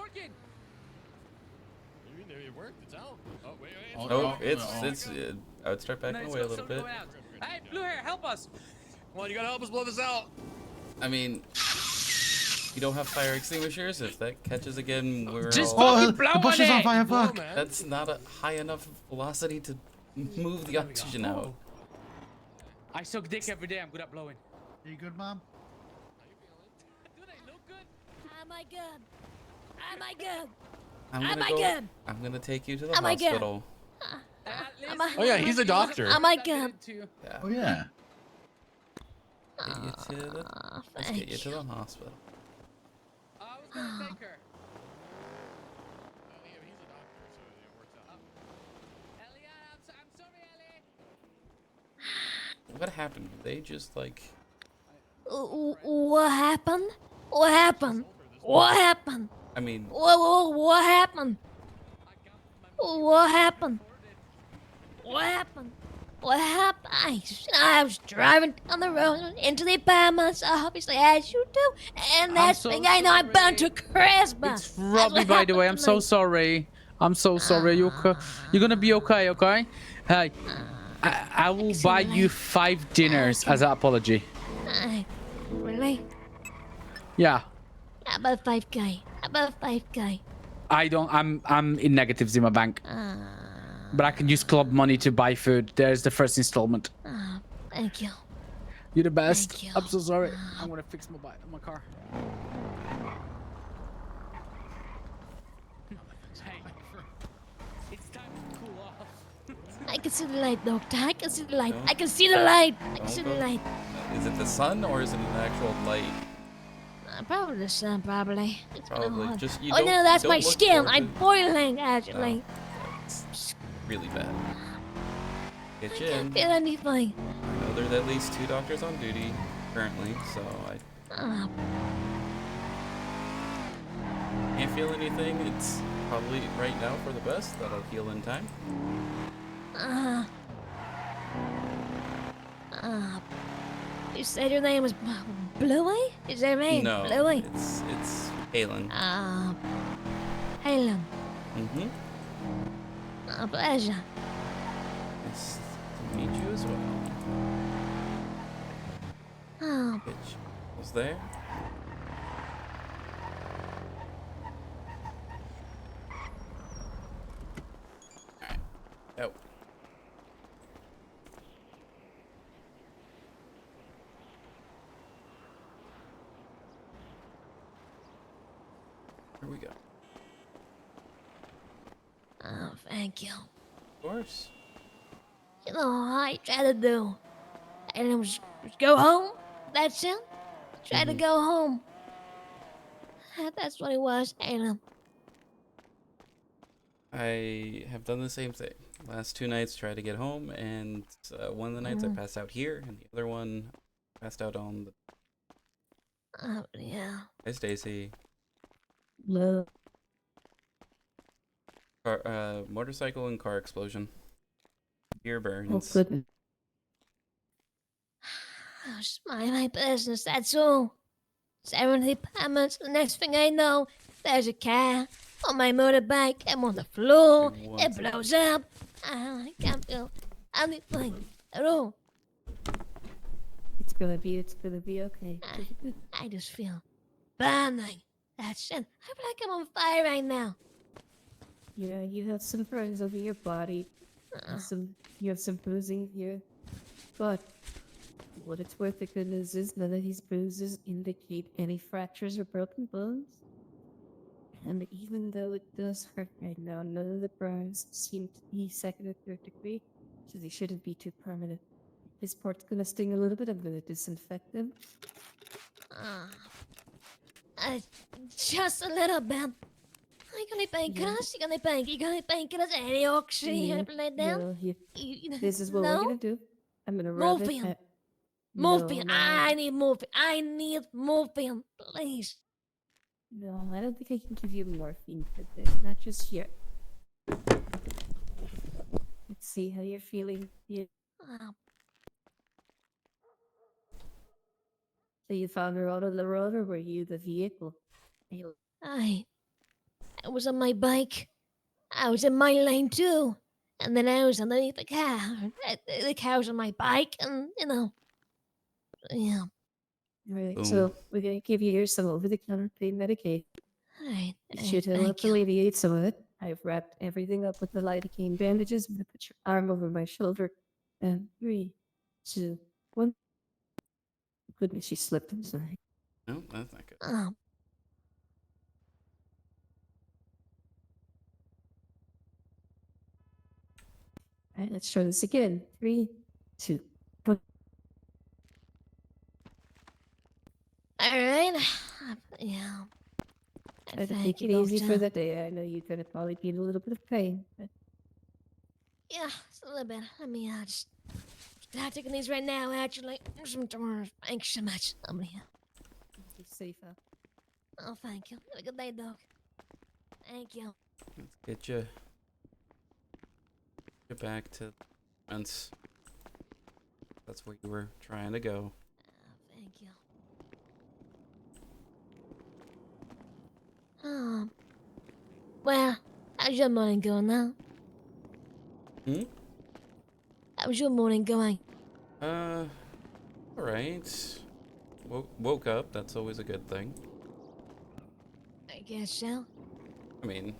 working. Maybe it worked. It's out. Oh wait. Oh, it's. I would start backing away a little bit. Hey, blue hair, help us. Come on, you gotta help us blow this out. I mean, you don't have fire extinguishers. If that catches again, we're Just all. fucking blow the bush on is on it. fire, Blow, fuck. man. That's not a high enough velocity to move the oxygen out. I suck dick every day. I'm good at blowing. Are you good, Mom? Do they look good? Am I good? Am I good? I'm Am gonna I go. good? I'm gonna take you to the Am I good? hospital. Am I- Oh yeah, he's a doctor. Am I good? Yeah. Oh yeah. Get you to the. Let's get you to the hospital. I was gonna take her. Yeah, he's a doctor, so it works out. Elliot, I'm sorry, Elliot. What happened? They just like. What happened? What happened? What happened? I mean, What happened? What happened? What happened? What happened? I was driving on the road into the apartments, obviously, as you do, and that's so thing I know I'm bound to crash, but It's Robbie, by the way. I'm so sorry. I'm so sorry. You're gonna be okay, okay? Hey, I will buy you 5 dinners as an apology. Really? Yeah. How about 5K? How about 5K? I'm in negatives in my bank. But I can use club money to buy food. There's the first installment. Thank you. You're the best. Thank you. I'm so sorry. I'm gonna fix my car. Hey, it's time to cool off. I can see the light, doctor. I can see the light. I can see the light. I can see the light. is it the sun or is it an actual light? Probably the sun, probably. It's kinda Probably. hot. Just you Oh don't. no, that's don't my look skin. towards I'm it. boiling, actually. No, it's really bad. Get I you can't in. feel anything. I know there's at least 2 doctors on duty currently, so I Oh, can't feel anything. It's probably right now for the best. That'll heal in time. you said your name was Bluey? Is that right? No, Bluey? it's Halen. Halen. Mm-hmm. Pleasure. Nice to meet you as well. Oh, Bitch was there. Alright. Oh. Here we go. oh, thank you. Of course. You know, I try to do. And it was go home. That's it. Try to go home. That's what it was, Halen. I have done the same thing. Last 2 nights tried to get home, and one of the nights I passed out here, and the other one passed out on the. Oh, yeah. Hey, Stacy. Love. Motorcycle and car explosion. Ear burns. Oh, goodness. Oh, it's my business, that's all. 70 pounds. The next thing I know, there's a car on my motorbike. I'm on the floor. It blows up. I can't feel anything at all. It's gonna be okay. I just feel burning. That's it. I feel like I'm on fire right now. Yeah, you have some burns over your body. You have some bruising here. But what it's worth, the good news is none of these bruises indicate any fractures or broken bones. And even though it does hurt right now, none of the burns seem to be 2nd or 3rd degree, so they shouldn't be too permanent. This part's gonna sting a little bit. I'm gonna disinfect them. Just a little bit. You got any painkillers? You got any painkillers? Any oxy? Anything like that? No, You- this is what no? we're gonna do. I'm gonna rub Morphine. it. Morphine. No, I need morphine. I need morphine, please. no, I don't think I can give you morphine for this. Not just yet. Let's see how you're feeling. Yeah. So you found her out on the road, or were you the vehicle? I I was on my bike. I was in my lane too. And then I was underneath the car. The car was on my bike, and yeah. Alright, Boom. so we're gonna give you some over-the-counter pain medication. Alright, It should help thank you. alleviate some of it. I've wrapped everything up with the lidocaine bandages. I'm gonna put your arm over my shoulder. And 3, 2, 1. Goodness, she slipped. I'm sorry. No, that's not good. Oh, Alright, let's try this again. 3, 2, 1. alright. Yeah. Try to Thank take you, it easy for doctor. the day. I know you're gonna probably be in a little bit of pain, but Yeah, it's a little bit. Let me just start taking these right now, actually. Thanks so much. be safer. Oh, thank you. Have a good day, Doc. Thank you. Let's get you back to fence. That's where you were trying to go. Oh, thank you. Oh. Well, how's your morning going now? Hmm? How's your morning going? All right. Woke up. That's always a good thing. I guess so. I mean,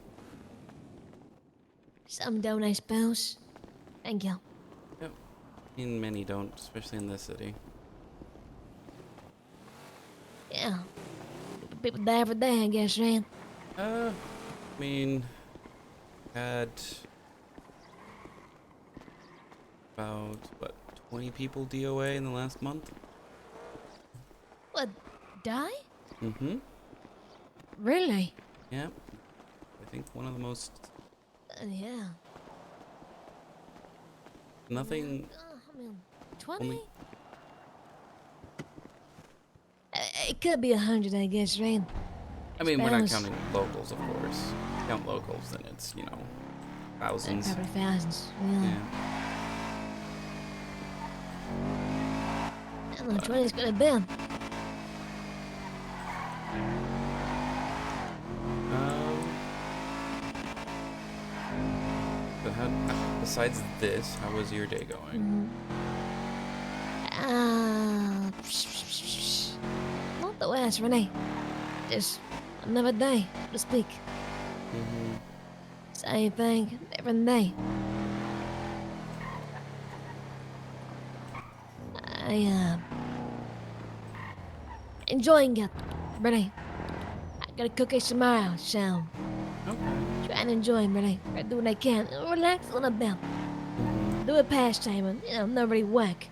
Some don't, I suppose. Thank you. many don't, especially in this city. Yeah. People die every day, I guess, right? I mean, had about, what, 20 people DOA in the last month? What? Die? Mm-hmm. Really? Yeah. I think one of the most, Yeah. nothing, I mean, 20? only, It could be 100, I guess, right? I mean, we're not Spouse. counting locals, of course. Count locals, then it's, thousands. Probably thousands. Yeah. Yeah. I don't know, 20's could have been. So besides this, how was your day going? Not the worst, really. Just another day, so to speak. Mm-hmm. Same thing, different day. Enjoying it, really. I gotta cook it tomorrow, so Okay. try and enjoy it, really. I do what I can, relax a little bit. Do a pastime, and not really work.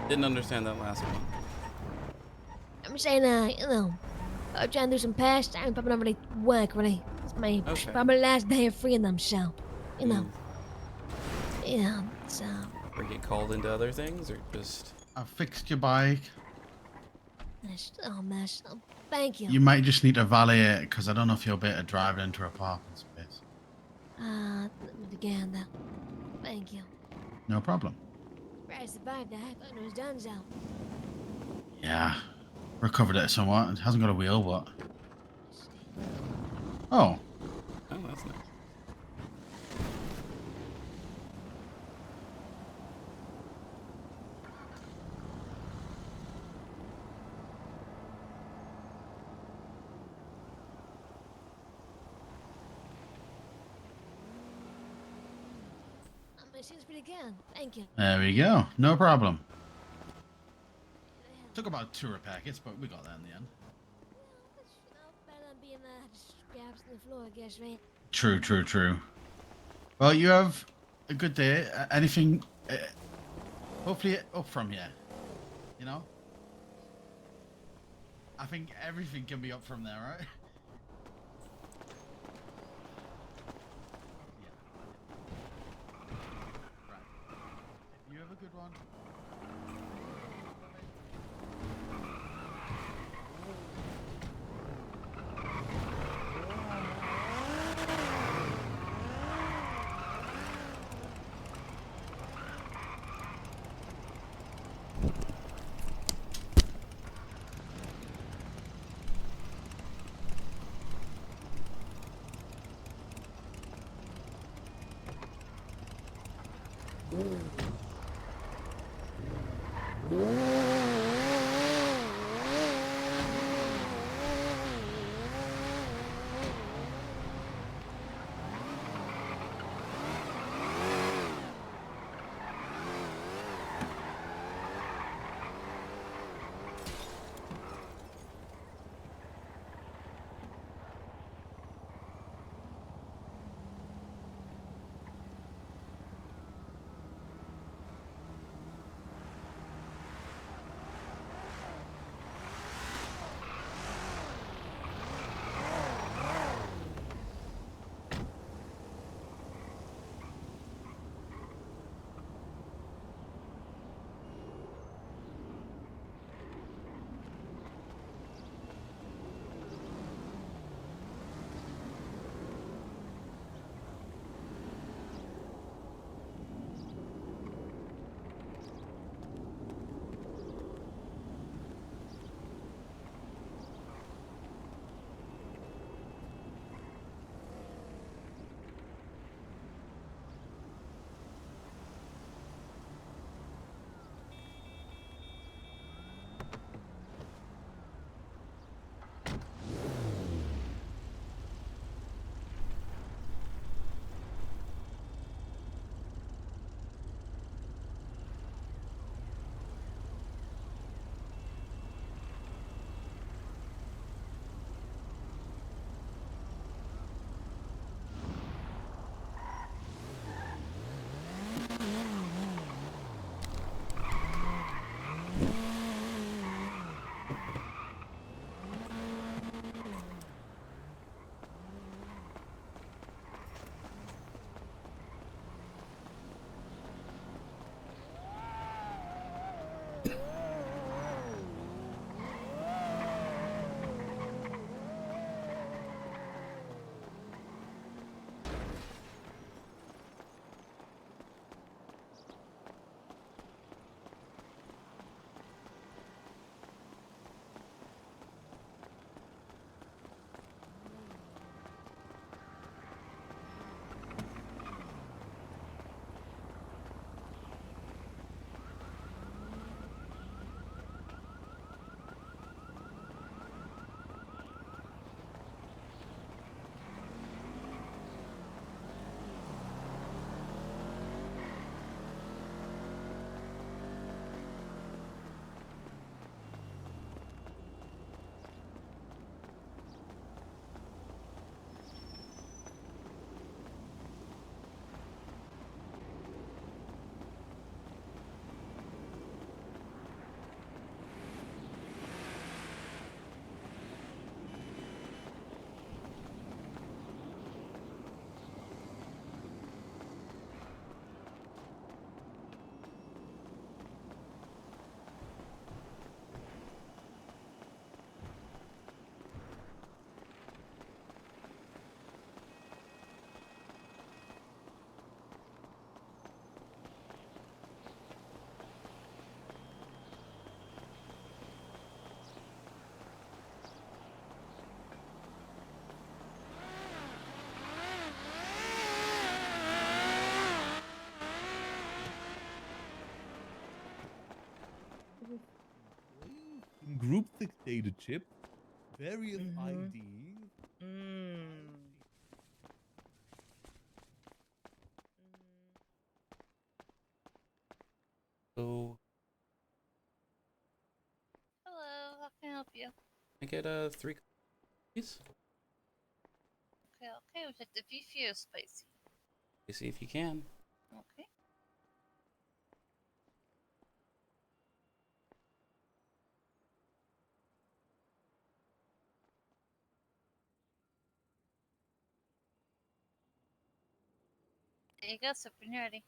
Didn't understand that last one. I'm saying, I'm trying to do some pastime, probably not really work, really. It's my Okay. probably last day of freedom, so, Mm. yeah, so. Or get called into other things, or just... I fixed your bike. Oh, mess. Oh, thank you. You might just need to valet it because I don't know if you'll be able to drive it into a parking space. Again, thank you. No problem. I survived that. I thought it was done, so. Yeah. Recovered it somewhat. It hasn't got a wheel, but... Oh. Oh, that's nice. It seems pretty good. Thank you. There we go. No problem. Took about 2 repair kits, but we got there in the end. Better than being just scraps on the floor, I guess, right? True, true, true. Well, you have a good day. Anything... hopefully up from here. You know? I think everything can be up from there, right? You have a good one. Group the data chip, various IDs. So Hello, how can I help you? I get 3 coffees. Okay, we have the beefy or spicy. You see if you can. Okay. There you go, so when you're ready.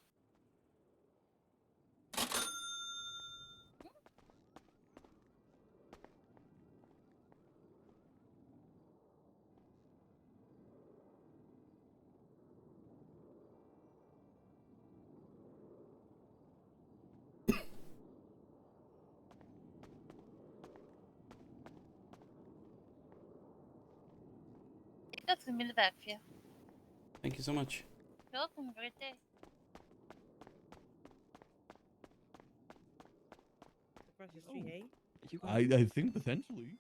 That's gonna be in the back for you. Thank you so much. You're welcome. Have a great day. across the street, hey? I think potentially.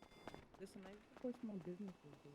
Listen, I support small businesses, dude.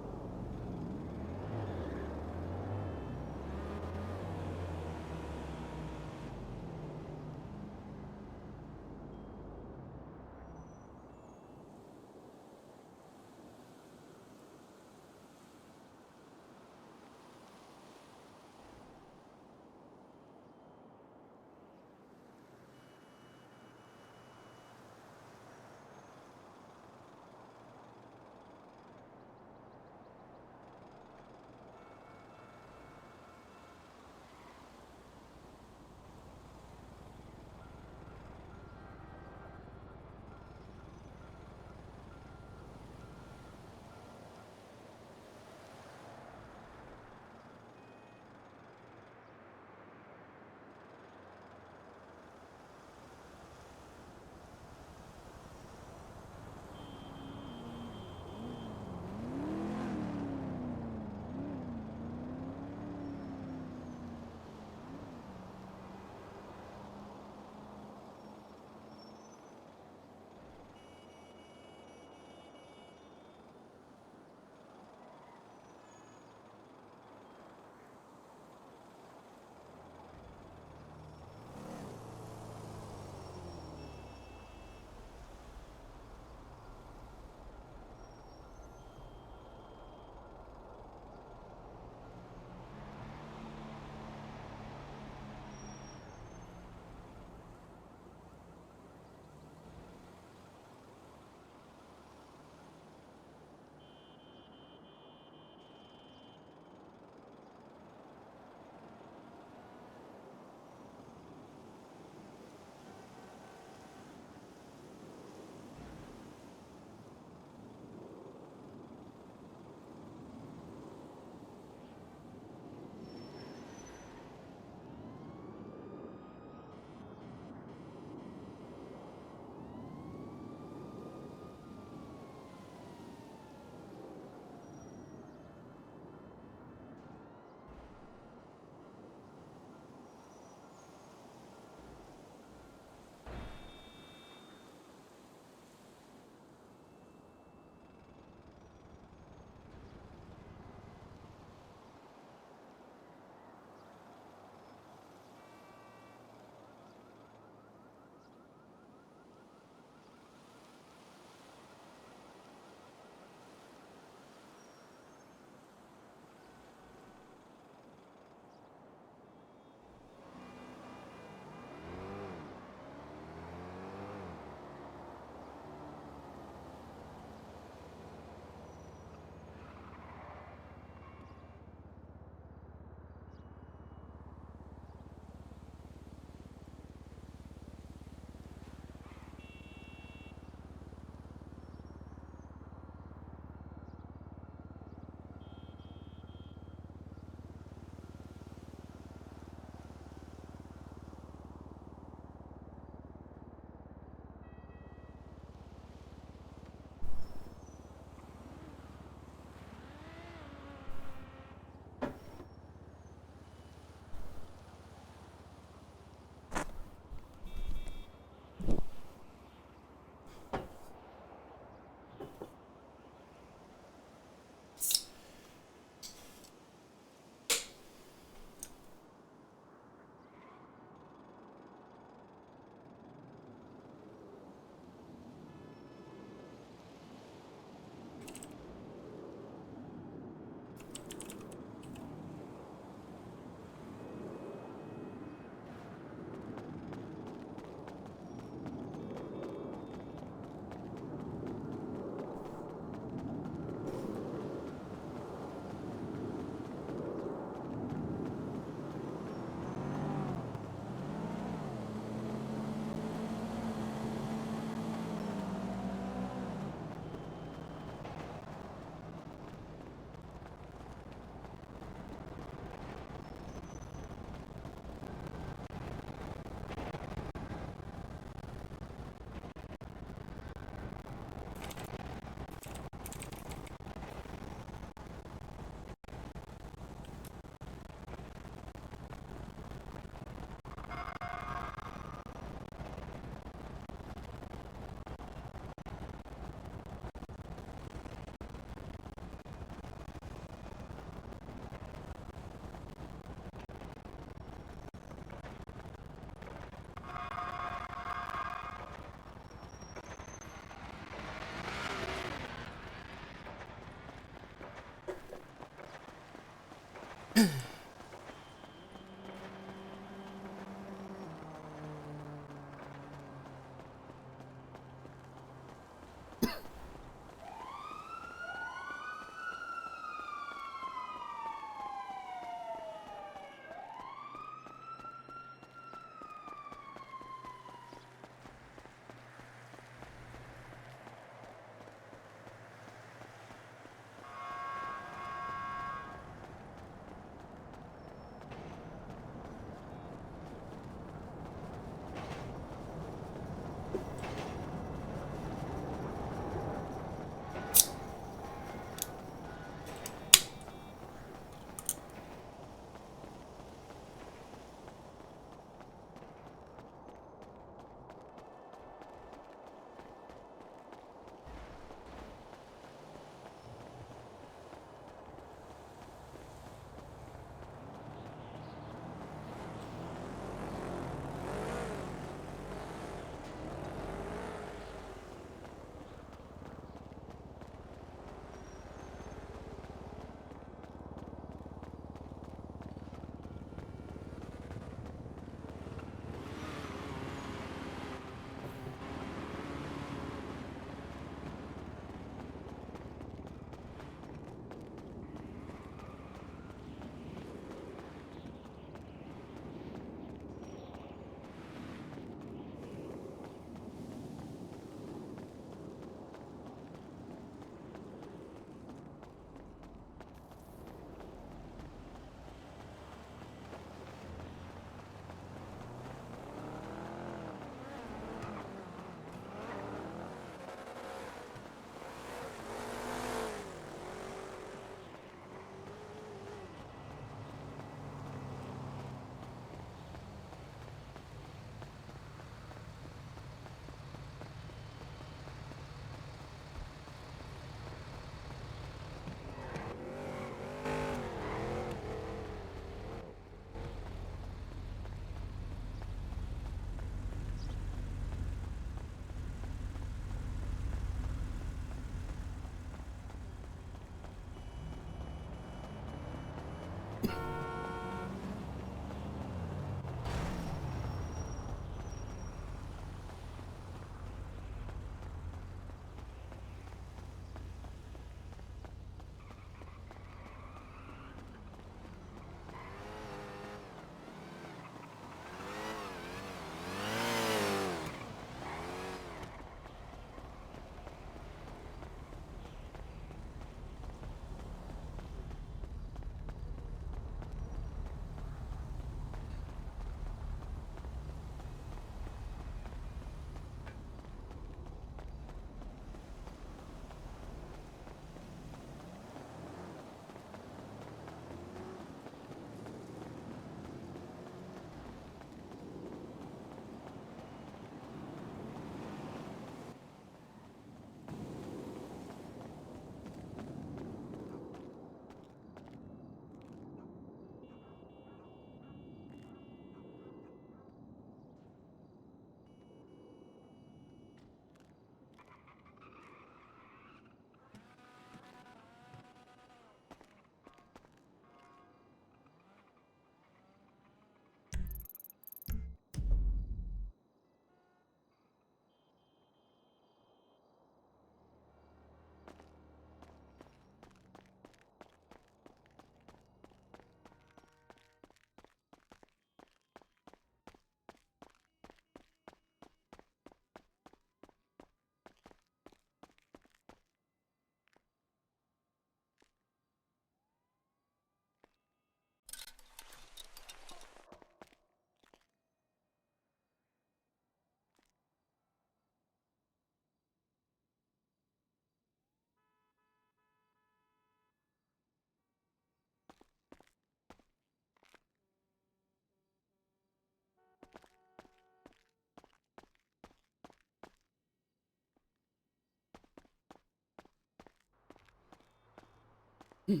Nice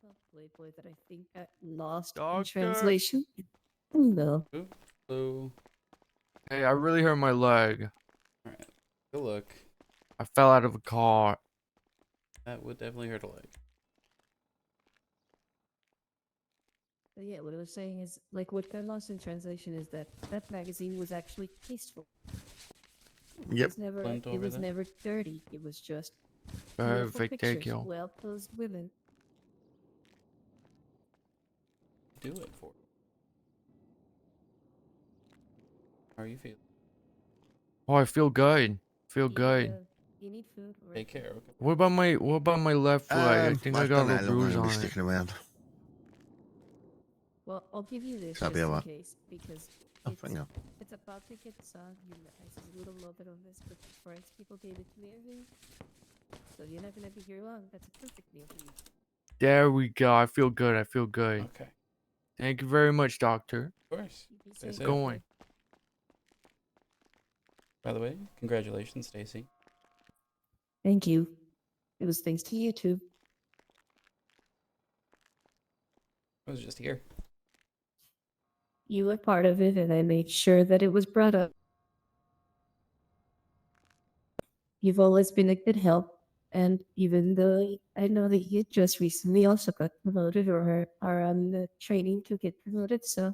about Playboy that I think got lost in Doctor! translation. No. Ooh, hello. Hey, I really hurt my leg. Alright. Good look. I fell out of a car. That would definitely hurt a leg. But yeah, what I was saying is, like, what got lost in translation is that that magazine was actually tasteful. It Yep. was never, Blend it over was that. never dirty. It was just beautiful Perfect, pictures, thank you. well-posed women. Do it for. How are you feeling? Oh, I feel good. Feel You need, good. you need food. Or Take care. Okay. What about my left leg? I think I got a little bruise on it. sticking around. Well, I'll give you this So I'll just be in alright. case, because Oh, it's, thank you. it's about to get soggy. I just a little bit on this, but the French people gave it to me earlier. So you're not gonna be here long. That's a perfect meal for you. There we go. I feel good. I feel good. Okay. Thank you very much, doctor. Of course. You be Stay safe, safe. Going. By the way, congratulations, Stacy. Thank you. It was thanks to you too. I was just here. You were part of it, and I made sure that it was brought up. You've always been a good help, and even though I know that you just recently also got promoted or are on the training to get promoted, so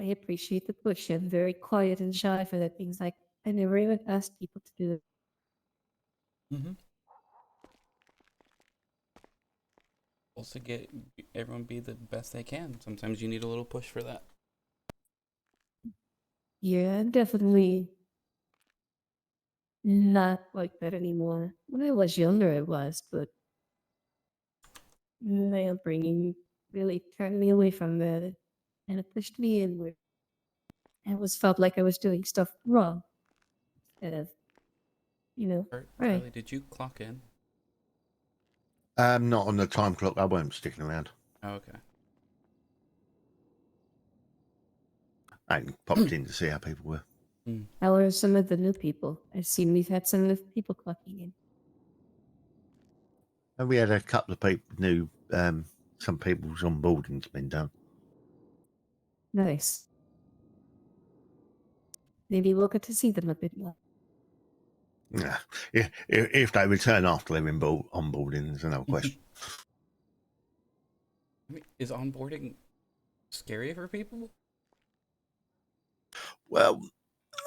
I appreciate the push. I'm very quiet and shy for that. Things like I never even asked people to do it. Mm-hmm. Also, everyone be the best they can. Sometimes you need a little push for that. Yeah, I'm definitely not like that anymore. When I was younger, I was, but my upbringing really turned me away from that, and it pushed me inward. I always felt like I was doing stuff wrong. Instead of, right. Charlie, did you clock in? Not on the time clock. I won't sticking around. Oh, okay. I popped in to see how people were. How are some of the new people? I've seen we've had some of the people clocking in. And we had a couple of people new. Some people's onboarding's been done. Nice. Maybe we'll get to see them a bit more. Yeah, if they return after they're onboarding, there's another question. I mean, is onboarding scary for people? Well,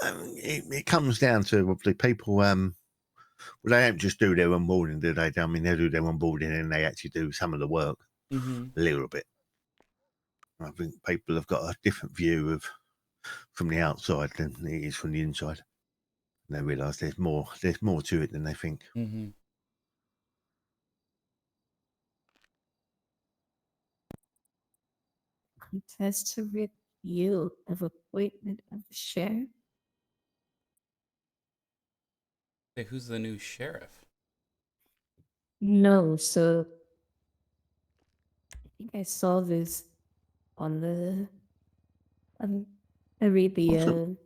it comes down to obviously people. Well, they don't just do their onboarding, do they? I mean, they do their onboarding and they actually do some of the work Mm-hmm. a little bit. I think people have got a different view of from the outside than it is from the inside. And they realise there's more to it than they think. Mm-hmm. Contest to review of appointment of the sheriff. Hey, who's the new sheriff? No, so I think I saw this on the. I read Awesome.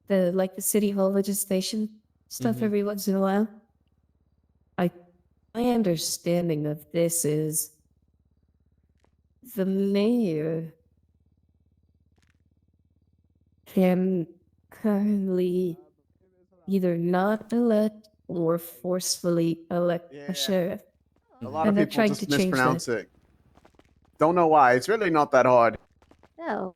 the city hall legislation stuff Mhm. every once in a while. My understanding of this is the mayor can currently either not elect or forcefully elect a sheriff. A lot And of they're people trying just to change mispronounce that. it. Don't know why. It's really not that hard. Oh,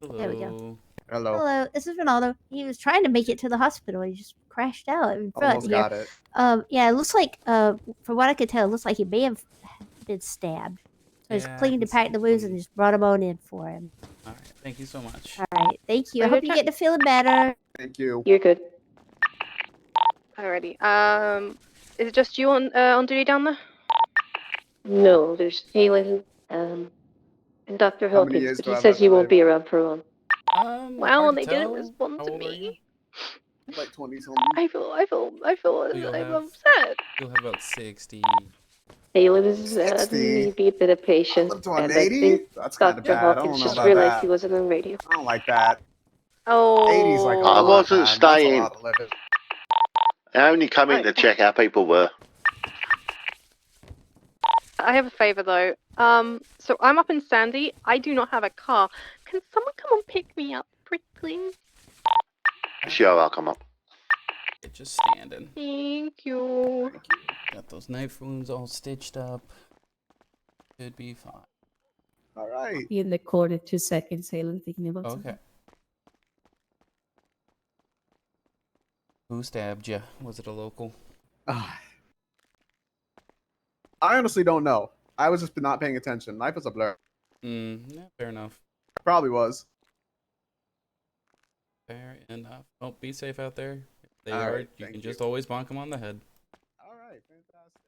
there we go. Hello. Hello. Hello, this is Ronaldo. He was trying to make it to the hospital. He just crashed out in front Almost here. got it. Yeah, it looks like, from what I could tell, it looks like he may have been stabbed. So he's Yeah, I cleaned can and packed see the wounds and some- just brought him on in for him. All right. Thank you so much. All right, thank you. I Are hope you you get to feeling better. Thank you. You're good. Alrighty. Is it just you on duty down there? No, there's Halen, and Dr. How many Hawkins, years but do he I have says left he to won't live? be around for long. Wow, Hard to they didn't tell. respond How to old are me. you? Like 20 something. You'll I'm have upset. you'll have about 60. Halen is 60? need a bit of I patience, live to I'm and I 80? think That's kind of Dr. bad. I Hawkins don't know just about realized he that. wasn't on radio. I don't like that. Oh. 80's like a I lot, wasn't man. That's a staying. lot to live in. I only come in to check how people were. I have a favor though. So I'm up in Sandy. I do not have a car. Can someone come and pick me up, please? Sure, I'll come up. Just standing. Thank you. Got those knife wounds all stitched up. Should be fine. All right. Be in the corner 2 seconds, Halen, thinking about Okay. something. Who stabbed you? Was it a local? I honestly don't know. I was just not paying attention. Life was a blur. Yeah, fair enough. Probably was. Fair enough. Oh, be safe out there. If they All are, right, you thank can just always bonk them on the head. All right, fantastic.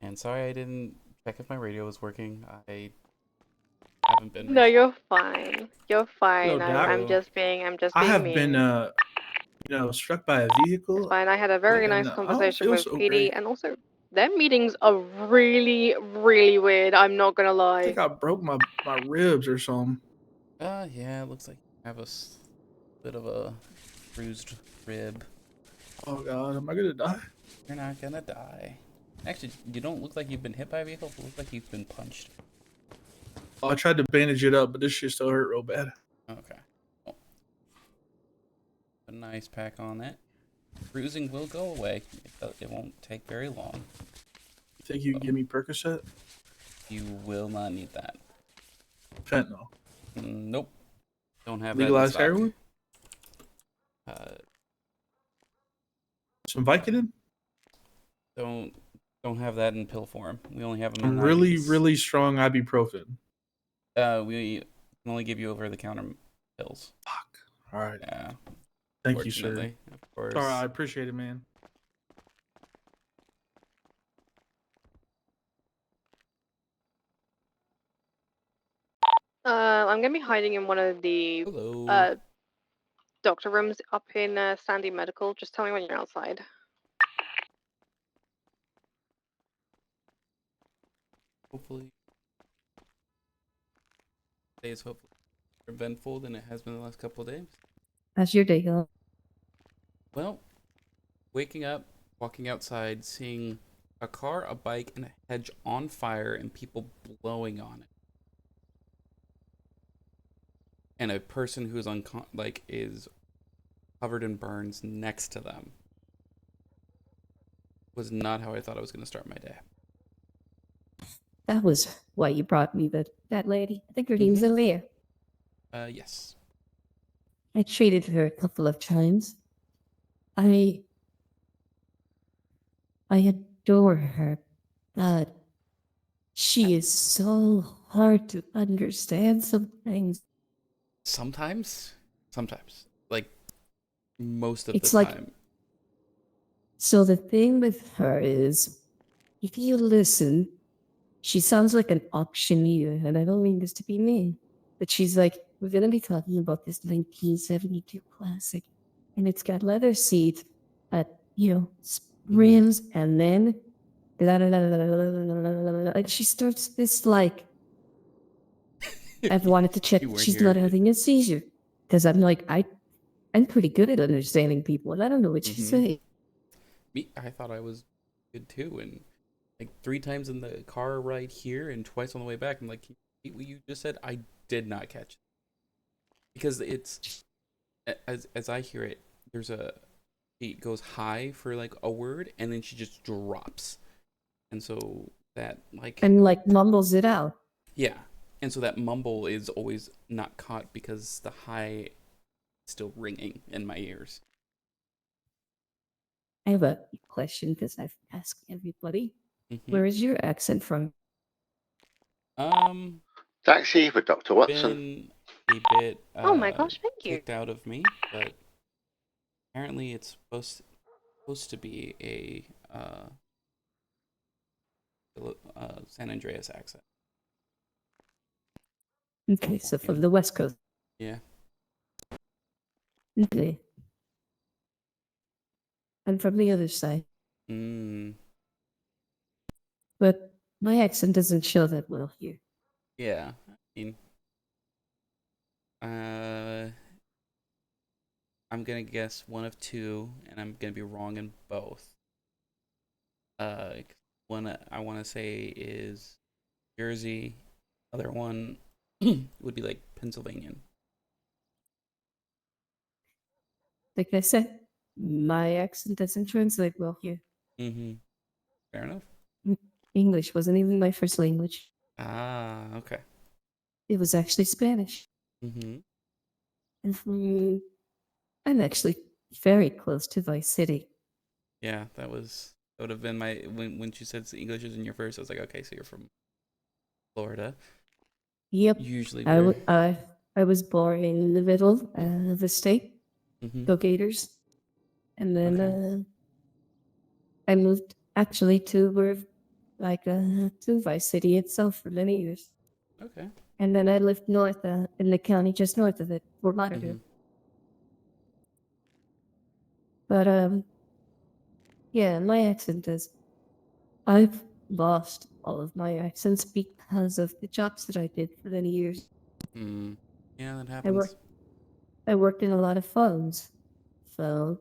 And sorry I didn't check if my radio was working. I haven't been. No, you're fine. You're fine. Hello, Doc. I'm just being I have mean. been, struck by a It's vehicle. fine. I had a very and nice I don't conversation feel with so PD, great. and also their meetings are really, really weird. I'm not gonna I lie. think I broke my ribs or something. Yeah, it looks like you have a bit of a bruised rib. Oh God, am I gonna die? You're not gonna die. Actually, you don't look like you've been hit by a vehicle. You look like you've been punched. Oh, I tried to bandage it up, but this shit still hurt real bad. Okay. Well, a nice pack on that. Bruising will go away. It won't take very long. You think you can give me Percocet? You will not need that. Fentanyl. Nope. Don't have Legalized that in heroin? stock. Some Vicodin? Don't have that in pill form. We only have them Some in really, IVs. really strong ibuprofen. We can only give you over-the-counter pills. Fuck. All right. Yeah. Thank you, sir. Fortunately, of course. All right, I appreciate it, man. I'm gonna be hiding in one of the doctor rooms up in Sandy Medical. Just tell me when you're outside. Hopefully, days hopefully more eventful than it has been the last couple of days. How's your day going? Well, waking up, walking outside, seeing a car, a bike, and a hedge on fire, and people blowing on it, and a person who's is covered in burns next to them was not how I thought I was going to start my day. That was why you brought me that lady. I think her name's Aaliyah. Yes. I treated her a couple of times. I adore her, but she is so hard to understand sometimes. Sometimes. Like, most of It's the like- time. So the thing with her is, if you listen, she sounds like an auctioneer, and I don't mean this to be mean, but she's like, we're going to be talking about this 1972 classic, and it's got leather seats, rims, and then and she starts this like, I've wanted to check You weren't she's here. not having a seizure, because I'm like, I'm pretty good at understanding people, and I don't know what she's saying. I thought I was good too, and like 3 times in the car ride here and twice on the way back, I'm like, can you repeat what you just said? I did not catch it. Because it's, as I hear it, she goes high for like a word, and then she just drops. And so that And like mumbles it out. Yeah. And so that mumble is always not caught because the high is still ringing in my ears. I have a question because I've asked everybody. Where is your accent from? Taxi for Dr. Watson. a bit Oh my gosh, thank you. kicked out of me, but apparently it's supposed to be a San Andreas accent. Okay, so from the West Coast. Yeah. Okay. And from the other side. Mm. But my accent doesn't show that well here. Yeah. I mean, I'm gonna guess one of two, and I'm gonna be wrong in both. One I want to say is Jersey. Other one would be like Pennsylvanian. Like I said, my accent doesn't translate well here. Mm-hmm. Fair enough. English wasn't even my first language. Ah, okay. It was actually Spanish. Mm-hmm. And I'm actually very close to Vice City. Yeah, that would have been my when she said English is in your first. I was like, okay, so you're from Florida. Yep. Usually, I was born in the middle of the state. Mm-hmm. Go Gators. And then I moved actually to to Vice City itself for many years. Okay. And then I lived north in the county just north of it, Fort Lauderdale. Mm-hmm. But yeah, my accent is. I've lost all of my accents because of the jobs that I did for many years. Mm. Yeah, that I happens. worked in a lot of phones, so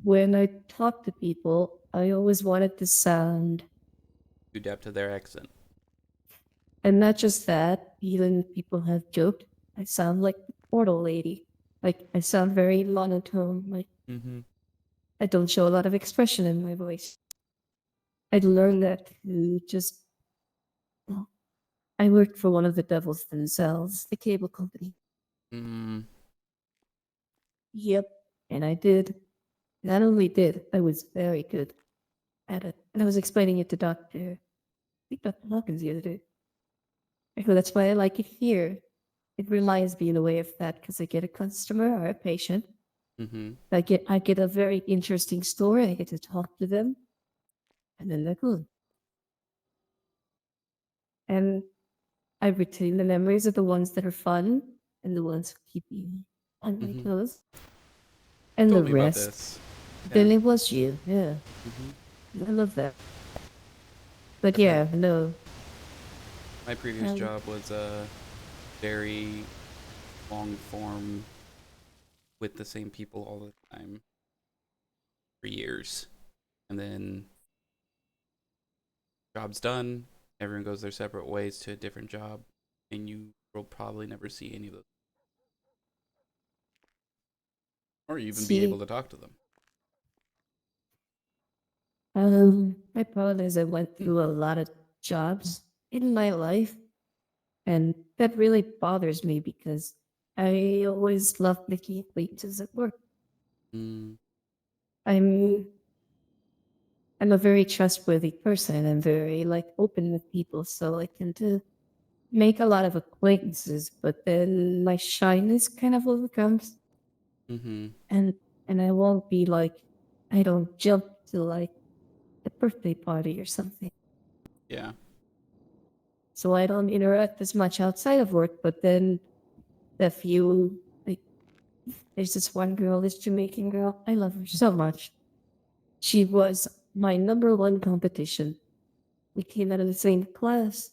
when I talk to people, I always wanted to sound, You adapt to their accent. and not just that, even people have joked, I sound like the portal lady. Like, I sound very monotone, like, Mm-hmm. I don't show a lot of expression in my voice. I'd learned that to just. I worked for one of the devils themselves, the cable company. Mm. Yep, and I did. Not only did, I was very good at it. And I was explaining it to I think Dr. Hawkins the other day. I go, that's why I like it here. It reminds me in a way of that because I get a customer or a patient. Mm-hmm. I get a very interesting story. I get to talk to them, and then they're good. And I retain the memories of the ones that are fun and the ones who keep me on my toes. And the Told me about rest, this. then Yeah. it was you. Yeah. Mm-hmm. I love that. But yeah, no. My previous job was a very long form with the same people all the time for years. And then job's done, everyone goes their separate ways to a different job, and you will probably never see any of those. Or even be able to talk to them. I apologize. I went through a lot of jobs in my life, and that really bothers me because I always loved making acquaintances at work. Mm. I'm a very trustworthy person. I'm very open with people, so I tend to make a lot of acquaintances. But then my shyness kind of overcomes, Mm-hmm. and I won't be I don't jump to a birthday party or something. Yeah. So I don't interact as much outside of work. But then the few there's this one girl, this Jamaican girl. I love her so much. She was my number one competition. We came out of the same class.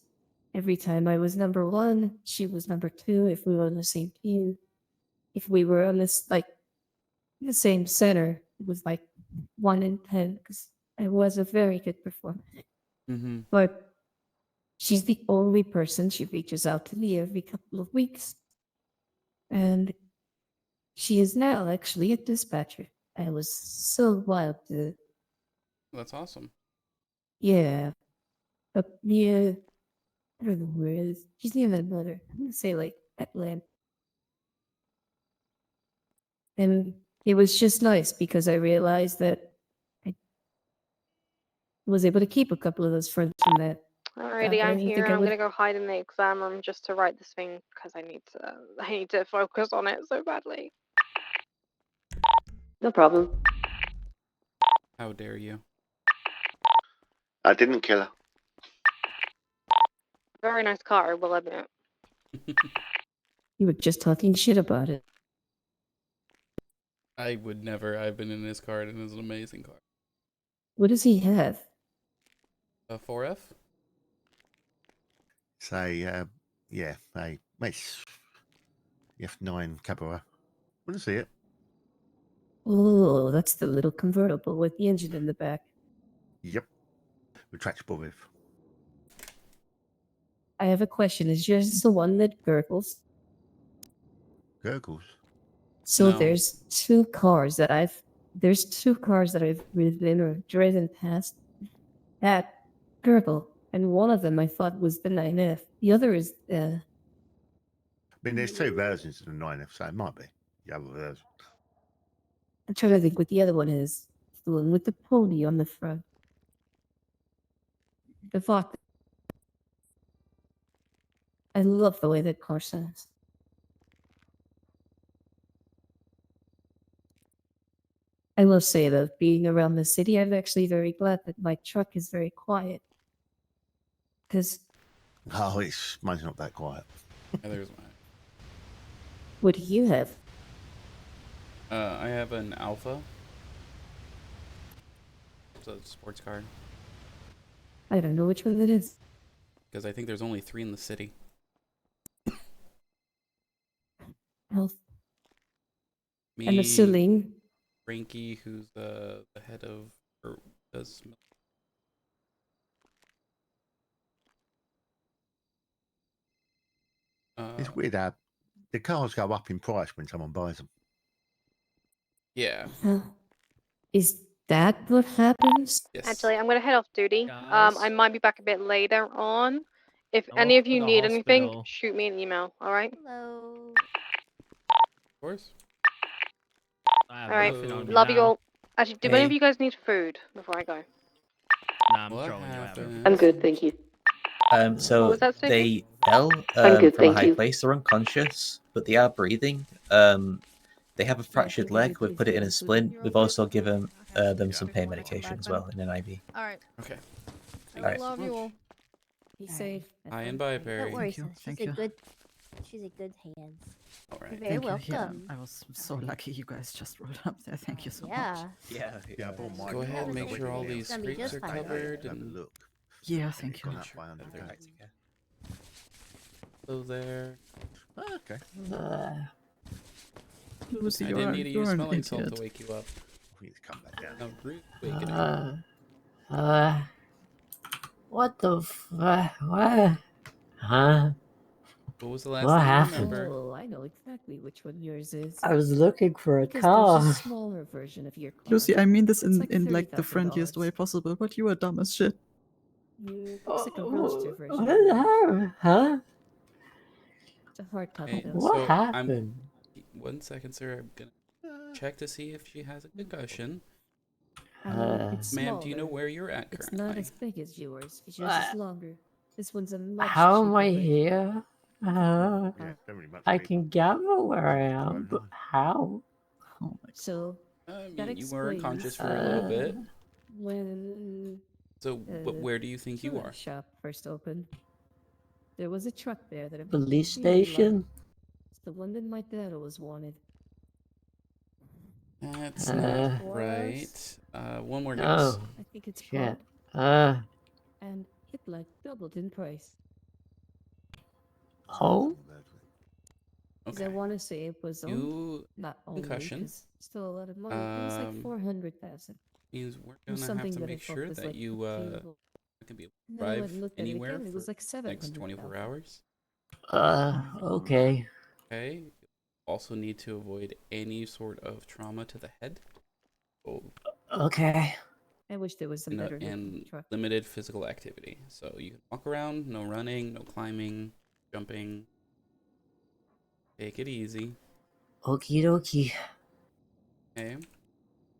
Every time I was number one, she was number two. If we were on the same team, if we were on the same center, it was 1 in 10 because I was a very good performer. Mm-hmm. But she's the only person she reaches out to me every couple of weeks. And she is now actually a dispatcher. I was so wild to. That's awesome. Yeah. Up near, I don't know where it is. She's near my mother. I'm going to say Atlanta. And it was just nice because I realized that I was able to keep a couple of those friends from that. Alrighty, I'm you here. think I I'm would- gonna go hide in the exam room just to write this thing because I need to focus on it so badly. No problem. How dare you? I didn't kill her. Very nice car, I will admit. You were just talking shit about it. I would never. I've been in his car, and it's an amazing car. What does he have? A 4F? Say, yeah, hey, mates. F9 Cabrera. Want to see it? Oh, that's the little convertible with the engine in the back. Yep. Retractable roof. I have a question. Is yours the one that gurgles? Gurgles. So No. there's two cars that I've ridden or driven past that gurgle, and one of them I thought was the 9F. The other is I mean, there's two versions of the 9F, so it might be the other version. I'm trying to think what the other one is. It's the one with the pony on the front. The thought. I love the way that car sounds. I will say that being around the city, I'm actually very glad that my truck is very quiet. Because Oh, mine's not that quiet. Yeah, there's mine. what do you have? I have an Alpha. It's a sports car. I don't know which one that is. Because I think there's only 3 in the city. Health. Me, And the ceiling. Frankie, who's the head of, or does. It's weird how the cars go up in price when someone buys them. Yeah. Is that what happens? Actually, I'm gonna head off duty. I might be back a bit later on. If any of you need anything, shoot me an email. All right. Hello. Of course. All right. Love you all. Actually, do any of you guys need food before I go? What happened? I'm good, thank you. So was that, Stacey? they fell I'm good, from a thank high you. place. They're unconscious, but they are breathing. They have a fractured leg. We've put it in a splint. We've also given them some pain medication as well in an IV. All right. Okay. I Alright. love you all. Be safe. Hi and bye, Perry. Don't worry, Thank you, sis. thank She's you. a good hands. All You're right. very Thank you. Yeah, welcome. I was so lucky you guys just rode up there. Thank you so much. Yeah. Yeah, I bought mine. Go ahead and make sure all these It's gonna be scrapes just are fine. covered. Have a And look. Yeah, thank you. Gone up by 100K. so there. Okay. Lucy, I you're didn't a- need to you're use an smelling salt idiot. to wake you up. We need to come back down. No, wake it up. What the what? Huh? What was the last What thing you happened? remember? Oh, I know exactly which one yours is. I was looking for a Because car. there's a smaller version of your car. Lucy, I mean this It's in, like in like the $30,000. friendliest way possible, but you are dumb as shit. It's like a roadster version. Huh? It's a hard copy. Hey, though. What so happened? 1 second, sir. I'm gonna check to see if she has a concussion. It's Ma'am, do you know smaller. where you're at It's currently? not as big as yours. Yours is longer. This one's a much How am I cheaper version. here? Yeah, don't really much I people. can gather where I am, but how? Oh my So I that mean, you were explains unconscious for a little bit. when So, but where do you think you tool are? shop first opened. There was a truck there that Police really liked. station? It's the one that my dad always wanted. That's Uh, not Or right. else- One more guess. Oh, I think it's shit. called. And it like doubled in price. Home? Because I want to say it was You not only, concussion. 'cause still a lot of money. It was like 400,000. Means we're It was gonna have something to that I make thought sure was, that like, you attainable. can be able to And then I went drive and looked at it anywhere again, it was for like the next 24 700,000. hours. Okay. Okay. Also need to avoid any sort of trauma to the head. Oh, Okay. I wish there was some better looking and truck. limited physical activity. So you can walk around, no running, no climbing, jumping. Take it easy. Okie dokie. Okay.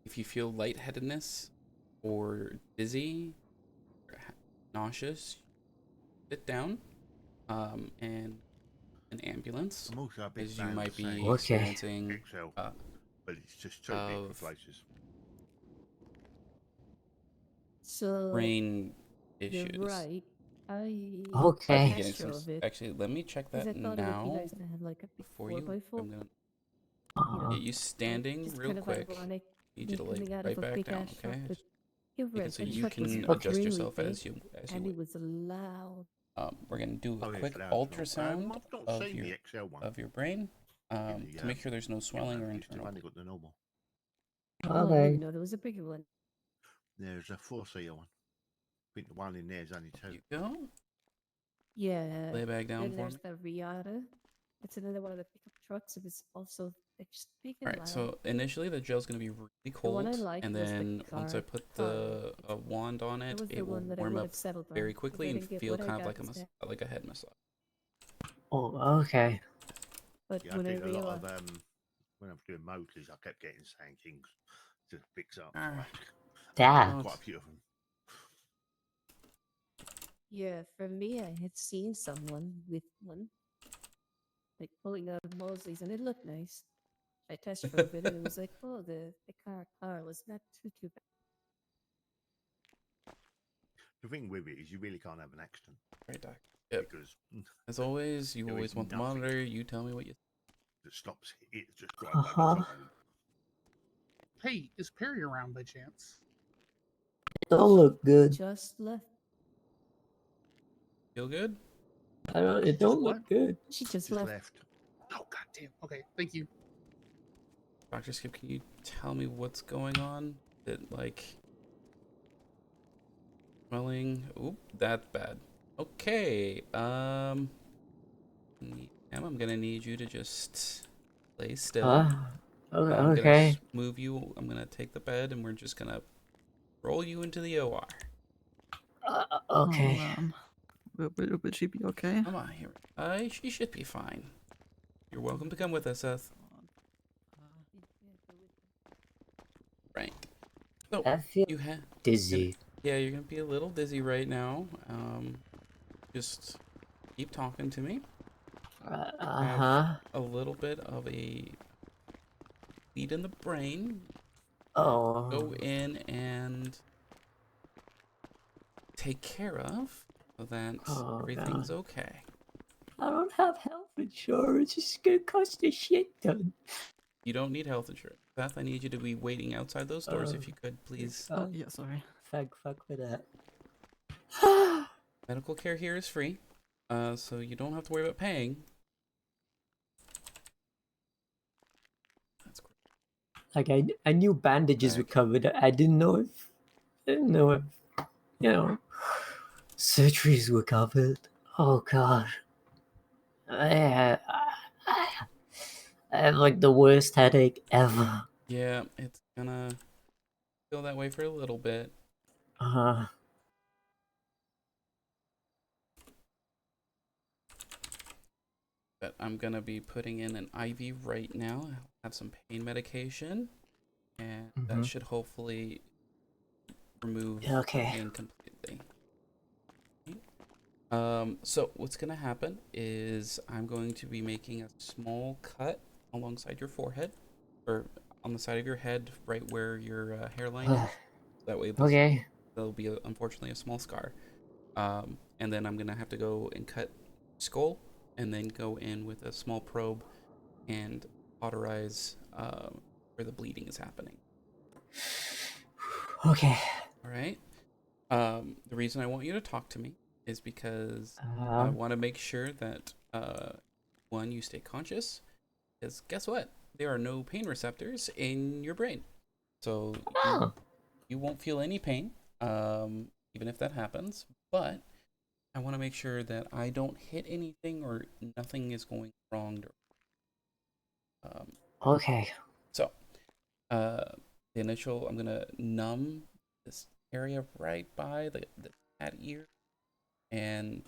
If you feel lightheadedness or dizzy, or nauseous, sit down, and an ambulance, I'm also a big as you fan might of be saying experiencing XL, but it's just too big of for places. So brain you're issues. right. I Might be Okay. getting some. of it Actually, let me check because I that thought it would be now nice to have like a big before 4 you. by 4 I'm gonna You know, get you standing just real kind of quick. ironic. Need you to lay Coming out right of a back big down, ass truck, okay? but you're Make right. it so That you truck was can really adjust yourself big, as you and wait. it was loud. We're gonna do a Oh, it's quick loud as well. ultrasound I've not of seen your the XL one. of your brain to make sure there's no swelling or I've internal. only got the normal. Oh, I didn't Okay. know there was a bigger one. There's a 4-seater one. I think the one in there is only 2. You go. Yeah. Lay back down Then for there's me. the Riata. It's another one of the pickup trucks. It was also just big and All right. loud. So initially the gel's gonna be really The one I cold, liked and was the then once I put the wand on That it, was the it will one that I warm would up have settled on. very 'cause quickly I and didn't get feel what I kind of got like instead. like a head massage. Oh, okay. But Yeah, I when I did a lot realized, of when I was doing motors, I kept getting Sand Kings to fix up. Ah. Damn. Quite a few of them. yeah, for me, I had seen someone with one, like pulling out of Mosley's, and it looked nice. I test drove it, and it was like, oh, the car was not too bad. The thing with it is you really can't have an accident. Right, Doc. Yep. Because as always, you there always is want the nothing monitor. You tell me what you. that stops it just drive Uh-huh. over someone. Hey, is Perry around by chance? It don't look good. Just left. Feel good? I don't. It don't look good. She just left. Oh, goddamn. Okay, thank you. Dr. Skip, can you tell me what's going on? That like swelling? Oop, that's bad. Okay. Em, I'm gonna need you to just lay still. Okay. I'm gonna Okay. move you. I'm gonna take the bed, and we're just gonna roll you into the OR. Okay. Would she be okay? Come on here. She should be fine. You're welcome to come with us, Seth. Right. So I feel you have dizzy. Yeah, you're gonna be a little dizzy right now. Just keep talking to me. Have a little bit of a bleed in the brain. Oh. Go in and take care of so that Oh, everything's God. okay. I don't have health insurance. It's gonna cost a shit ton. You don't need health insurance. Beth, I need you to be waiting outside those doors if you could, please. Oh, yeah, sorry. Fuck with that. Medical care here is free, so you don't have to worry about paying. That's great. Like I knew bandages were covered. I didn't know if you know surgeries were covered. Oh God. I have like the worst headache ever. Yeah, it's gonna feel that way for a little bit. But I'm gonna be putting in an IV right now. I'll have some pain medication, and that should hopefully remove the pain completely. So what's gonna happen is I'm going to be making a small cut alongside your forehead, or on the side of your head, right where your hairline is. That way, there'll be unfortunately a small scar. And then I'm gonna have to go and cut skull, and then go in with a small probe and cauterize where the bleeding is happening. Okay. All right. The reason I want you to talk to me is because I want to make sure that one, you stay conscious, because guess what? There are no pain receptors in your brain, so you won't feel any pain, even if that happens. But I want to make sure that I don't hit anything or nothing is going wrong. Okay. So, the initial, I'm gonna numb this area right by the cat ear, and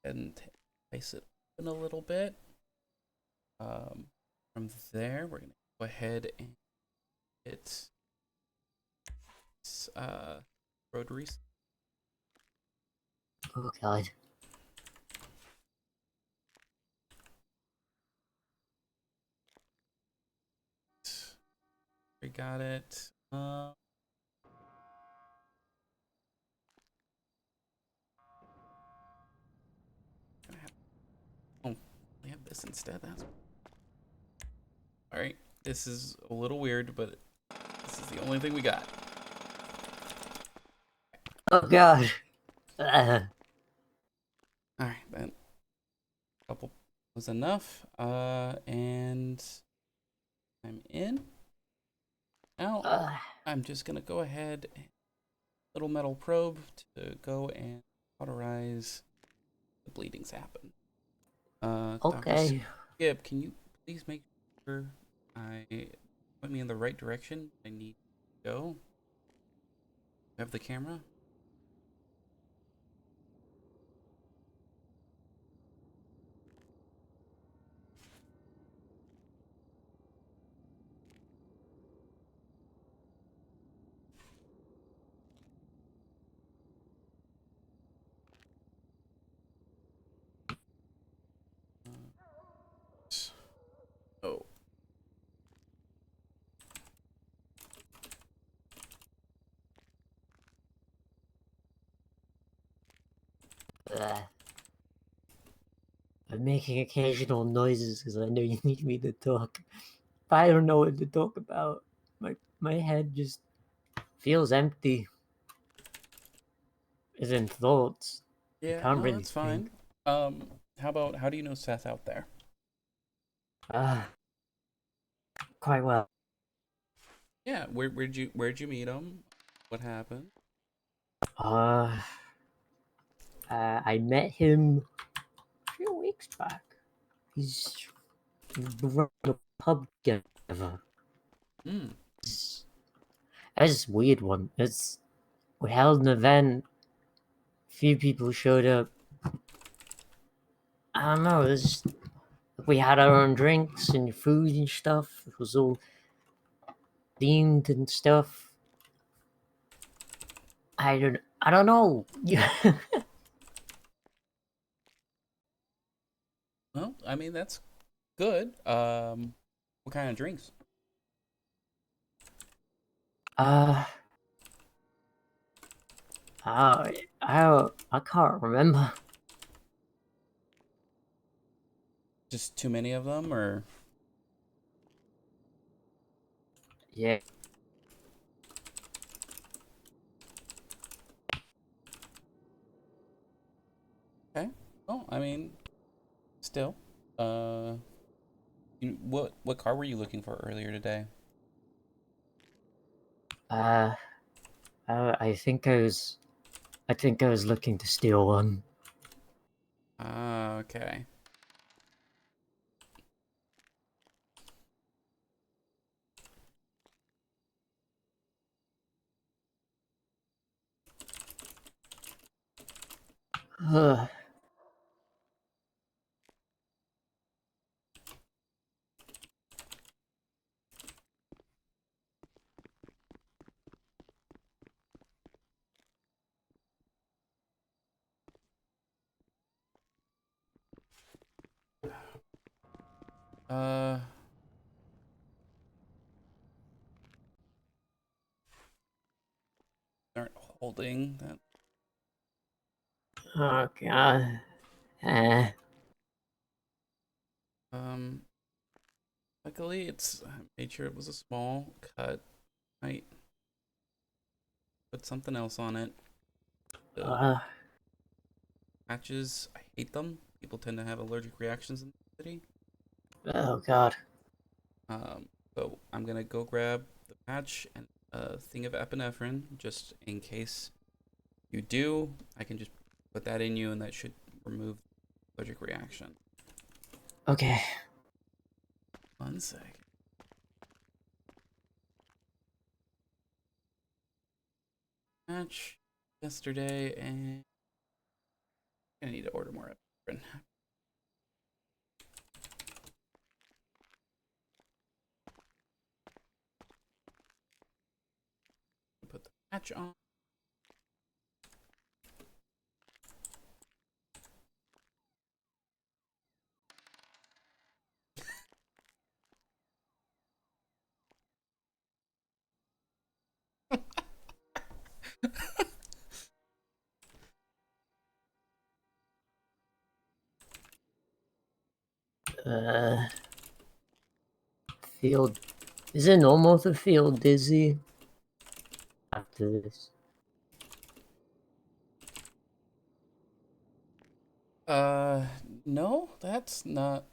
place it open a little bit. From there, we're gonna go ahead and hit rotary. Oh god. We got it. Oh, we have this instead. That's all right. This is a little weird, but this is the only thing we got. Oh god. All right, then. Couple was enough. And I'm in. Now I'm just gonna go ahead and little metal probe to go and cauterize the bleeding's happen. Dr. Okay. Skip, can you please make sure I point me in the right direction I need to go? You have the camera? Oh. I'm making occasional noises because I know you need me to talk. But I don't know what to talk about. My head just feels empty. As in thoughts. I Yeah, can't no, really that's fine. think. How do you know Seth out there? Quite well. Yeah, where'd you meet him? What happened? I met him a few weeks back. We were in a pub together. Hmm. It's a weird one. We held an event. A few people showed up. I don't know. We had our own drinks and food and stuff. It was all themed and stuff. I don't know. Well, I mean that's good. What kind of drinks? I can't remember. Just too many of them, or? Yeah. Okay. Well, I mean, still. What car were you looking for earlier today? I think I was looking to steal one. Ah, okay. Uh, aren't holding that. Oh god. Luckily, I made sure it was a small cut. Might put something else on it. The patches, I hate them. People tend to have allergic reactions in the city. Oh god. So I'm gonna go grab the patch and a thing of epinephrine, just in case you do. I can just put that in you, and that should remove the allergic reaction. Okay. 1 second. Patch yesterday, and I need to order more epinephrine. Put the patch on. Feel. Is it normal to feel dizzy after this? No, that's not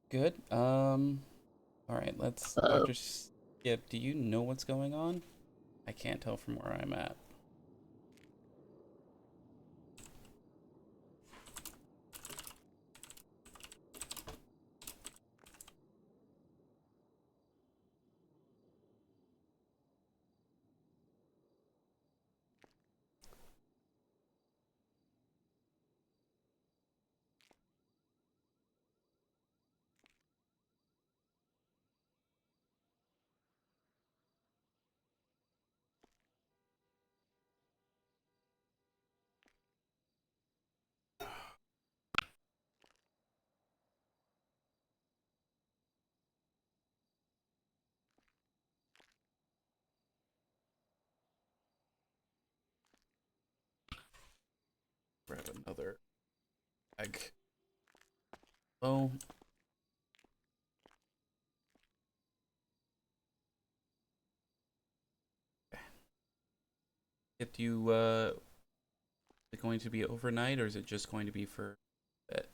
good. All right, let's. Dr. Skip, do you know what's going on? I can't tell from where I'm at. Grab another egg. Oh. If you, is it going to be overnight or is it just going to be for a bit?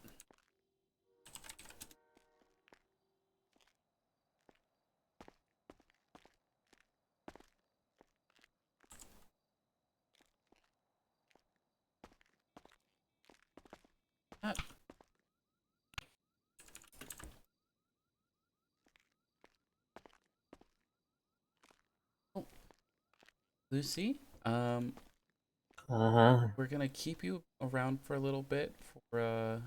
Ah. Oh. Lucy, we're gonna keep you around for a little bit for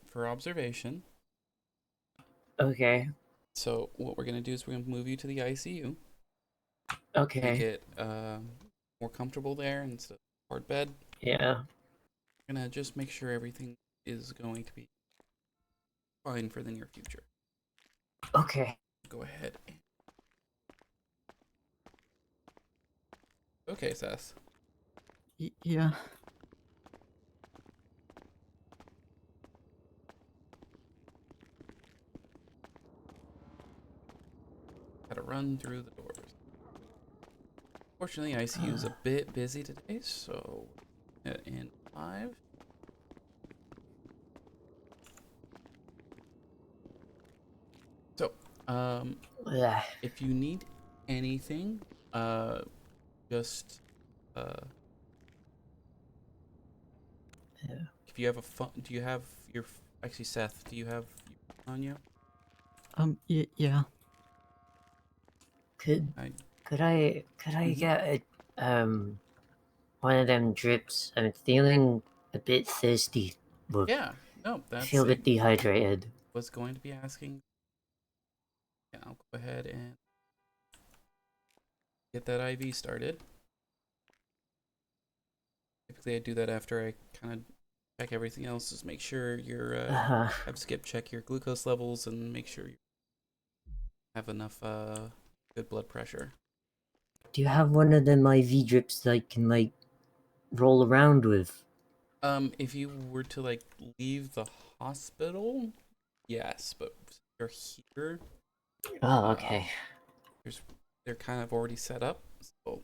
for observation. Okay. So what we're gonna do is we're gonna move you to the ICU. Okay. Make it more comfortable there instead of hard bed. Yeah. We're gonna just make sure everything is going to be fine for the near future. Okay. Go ahead. Okay, Seth. Yeah. Gotta run through the doors. Fortunately, ICU is a bit busy today, so in 5. So, if you need anything, just if you have a phone, do you have your actually Seth? Do you have your phone on you? Yeah. Could I get one of them drips? I'm feeling a bit thirsty. But Yeah, no, I that's feel a bit dehydrated. Was going to be asking. Yeah, I'll go ahead and get that IV started. Typically, I do that after I kind of check everything else. Just make sure you're have Skip check your glucose levels and make sure you have enough good blood pressure. Do you have one of them IV drips that I can like roll around with? If you were to like leave the hospital, yes, but you're here. Oh, okay. They're kind of already set up. So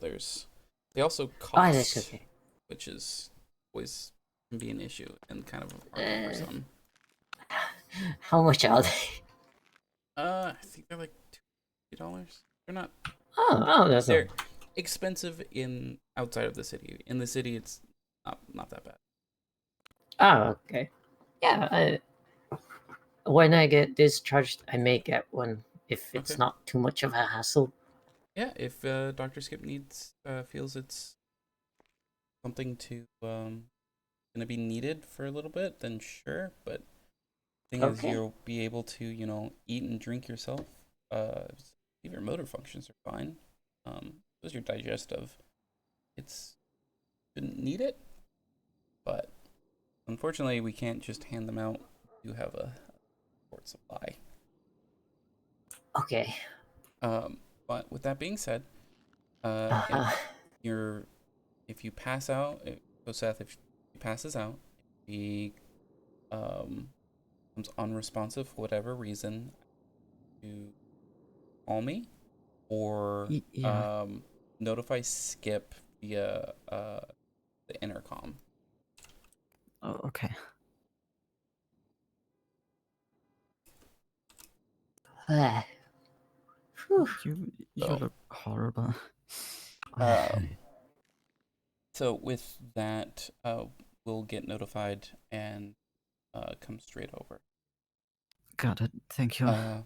they also cost, Oh, that's okay. which is always can be an issue and kind of hard for some. How much are they? I think they're like $2. They're not. Oh, that's they're not... expensive in outside of the city. In the city, it's not that bad. Oh, okay. Yeah, when I get discharged, I may get one if it's Okay. not too much of a hassle. Yeah, if Dr. Skip feels it's something to gonna be needed for a little bit, then sure. But the thing is, you'll be able to eat and drink yourself. Your motor functions are fine. Those your digestive. Shouldn't need it, but unfortunately, we can't just hand them out. You have a short supply. Okay. But with that being said, if you pass out, so Seth, if he passes out, he becomes unresponsive for whatever reason, to call me or Yeah. notify Skip via the intercom. Oh, okay. You So, look horrible. So with that, we'll get notified and come straight over. Got it. Thank you.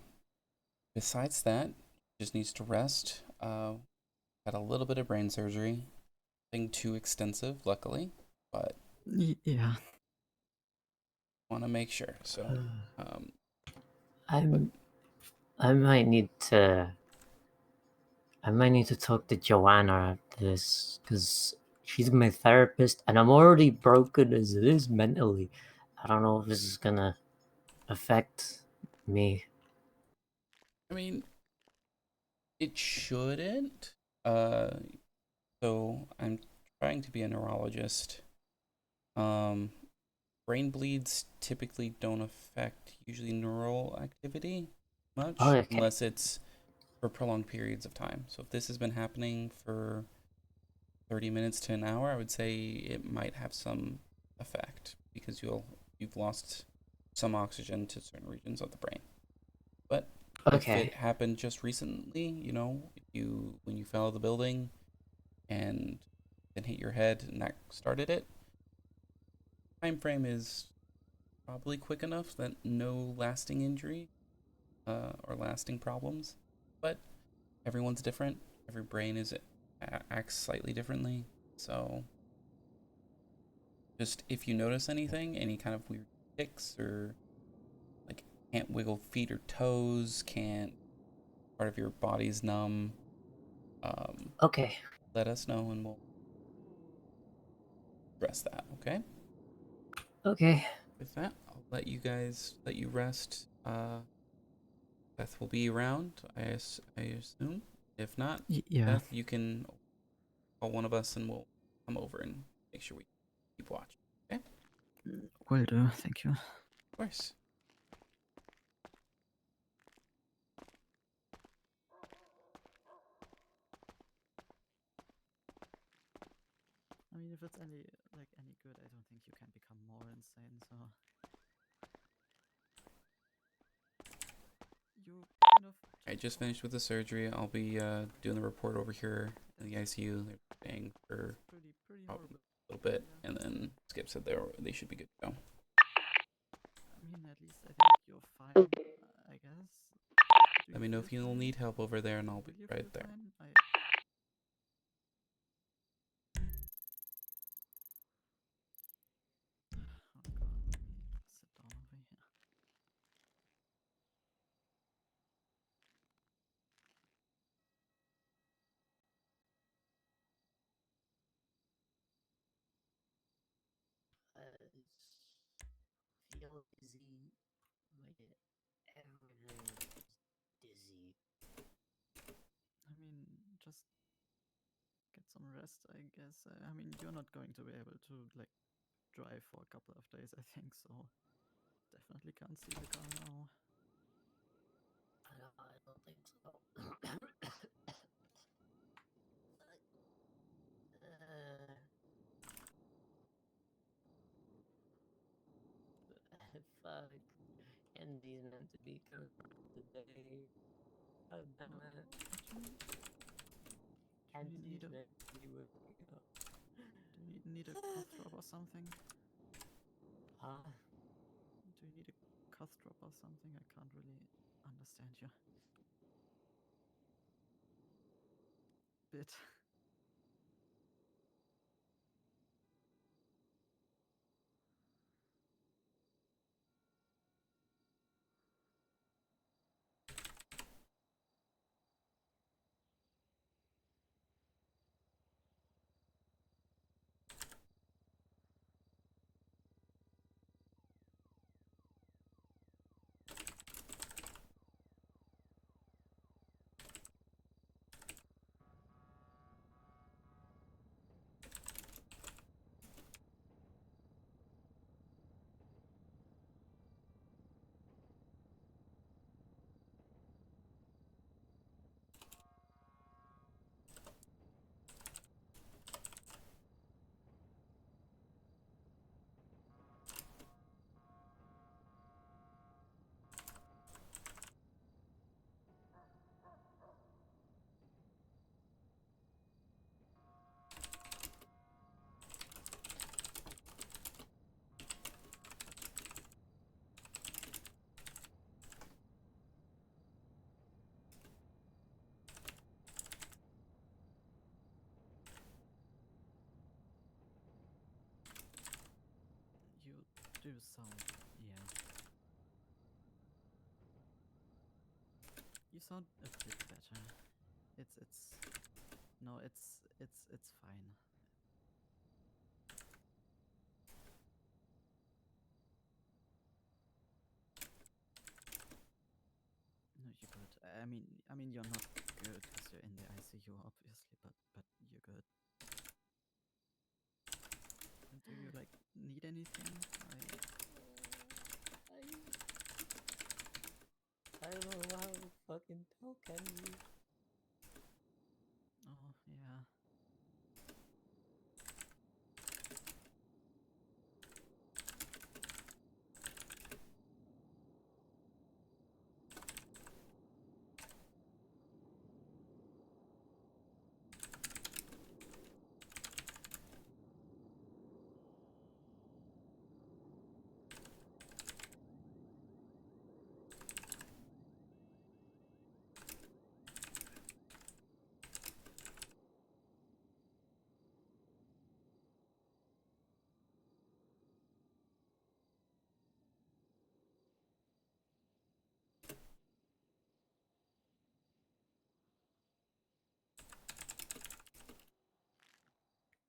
Besides that, just needs to rest. Had a little bit of brain surgery. Nothing too extensive, luckily, but Yeah. want to make sure. So, I might need to. I might need to talk to Joanna after this, because she's my therapist, and I'm already broken as it is mentally. I don't know if this is gonna affect me. I mean, it shouldn't. So I'm trying to be a neurologist. Brain bleeds typically don't affect usually neural activity much, Oh, okay. unless it's for prolonged periods of time. So if this has been happening for 30 minutes to an hour, I would say it might have some effect because you've lost some oxygen to certain regions of the brain. But if it happened just recently, when you fell out of the building and then hit your head and that started it, time frame is probably quick enough that no lasting injury or lasting problems. But everyone's different. Every brain acts slightly differently. So just if you notice anything, any kind of weird tics or like can't wiggle feet or toes, can't part of your body's numb. Okay. Let us know and we'll address that. Okay. Okay. With that, I'll let you rest. Beth will be around, I assume. If not, Yeah. Beth, you can call one of us and we'll come over and make sure we keep watch. Okay? Will do. Thank you. Of course. I mean, if it's any good, I don't think you can become more insane. So you kind of. I just finished with the surgery. I'll be doing the report over here in the ICU. They're staying for a little bit, and then Skip said they should be good to go. I mean, at least I think you're fine. I guess. Let me know if you'll need help over there, and I'll be right there. Feel dizzy. Everything dizzy. I mean, just get some rest, I guess. I mean, you're not going to be able to drive for a couple of days, I think. So definitely can't see the car now. No, I don't think so. Fuck. Andy's meant to be confirmed today. God damn it. Andy's meant to be with me. Do you need a cough drop or something? Huh? Do you need a cough drop or something? I can't really understand you. Bit. do sound, yeah. You sound a bit better. No, it's fine. No, you're good. I mean, you're not good because you're in the ICU, obviously, but you're good. And do you like need anything? I don't know how to fucking tell, can you? Oh yeah.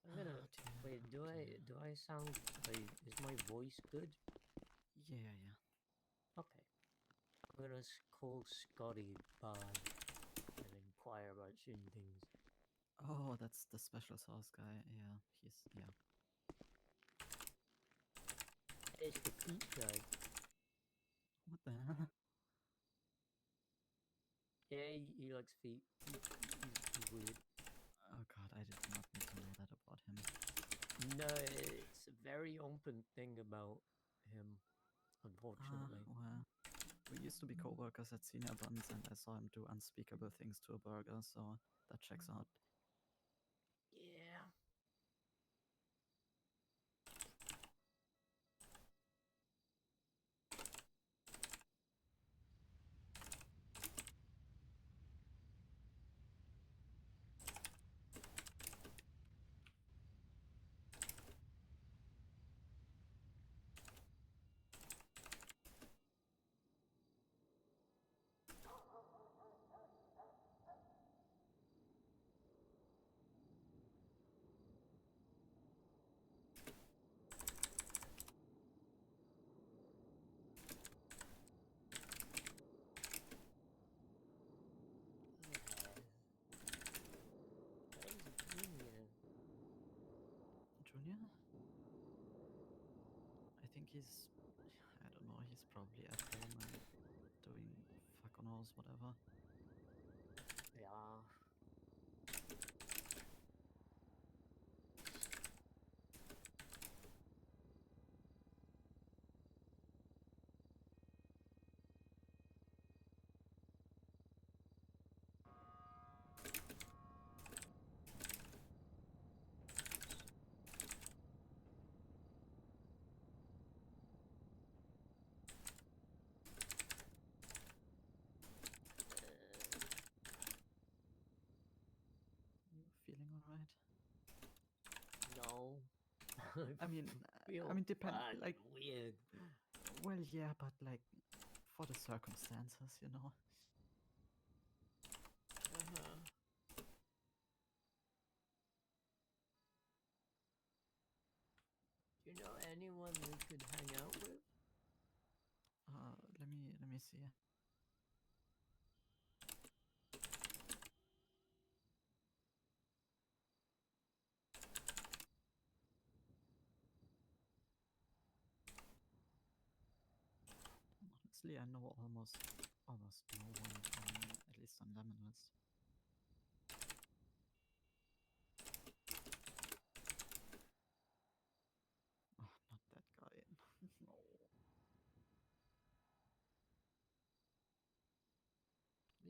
I'm gonna wait. Do I sound like, is my voice good? Yeah, yeah. Okay. I'm gonna call Scotty by and inquire about certain things. Oh, that's the special sauce guy. Yeah, yeah. It's the feet guy. What the hell? Yeah, he likes feet. He's weird. Oh god, I did not need to know that about him. No, it's a very open thing about him, unfortunately. Well, we used to be co-workers at Senior Buns, and I saw him do unspeakable things to a burger, so that checks out. Yeah. Junior? I think he's... I don't know, he's probably at home and doing fuck knows whatever. Yeah. You feeling alright? No. I mean, feel depend fucking like weird. Well, yeah, but like for the circumstances, you know. Uh-huh. Do you know anyone we could hang out with? Let me see. Honestly, I know almost no one, at least on Lemon List. Oh, not that guy. No.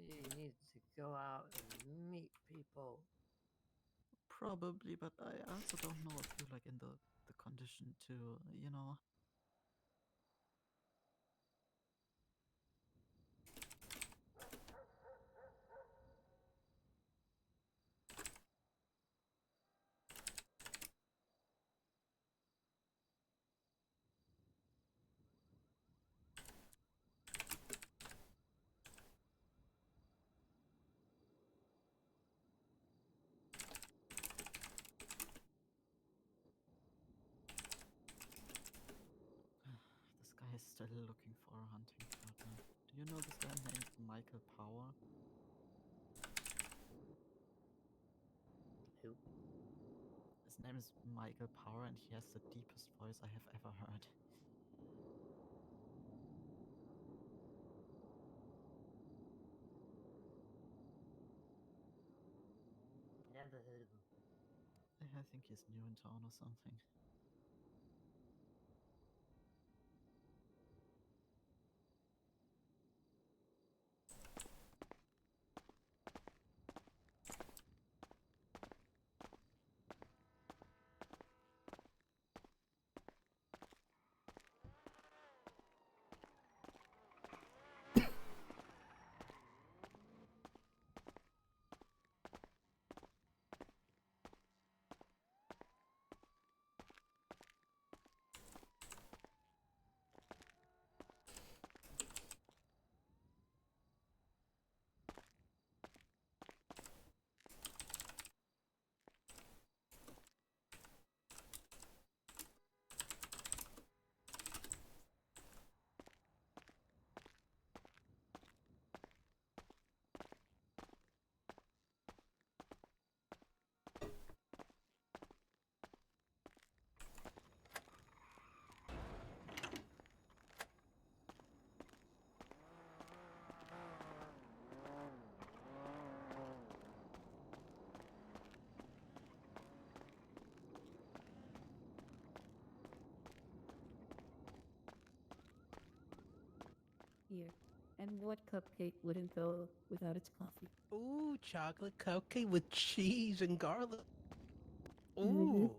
We need to go out and meet people. Probably, but I also don't know if you're like in the condition to, you know. you know this guy named Michael Power? Who? His name is Michael Power, and he has the deepest voice I have ever heard. Never heard of him. I think he's new in town or something. Here. And what cupcake wouldn't go without its coffee? Ooh, chocolate cupcake with cheese and garlic. Mhm. Ooh.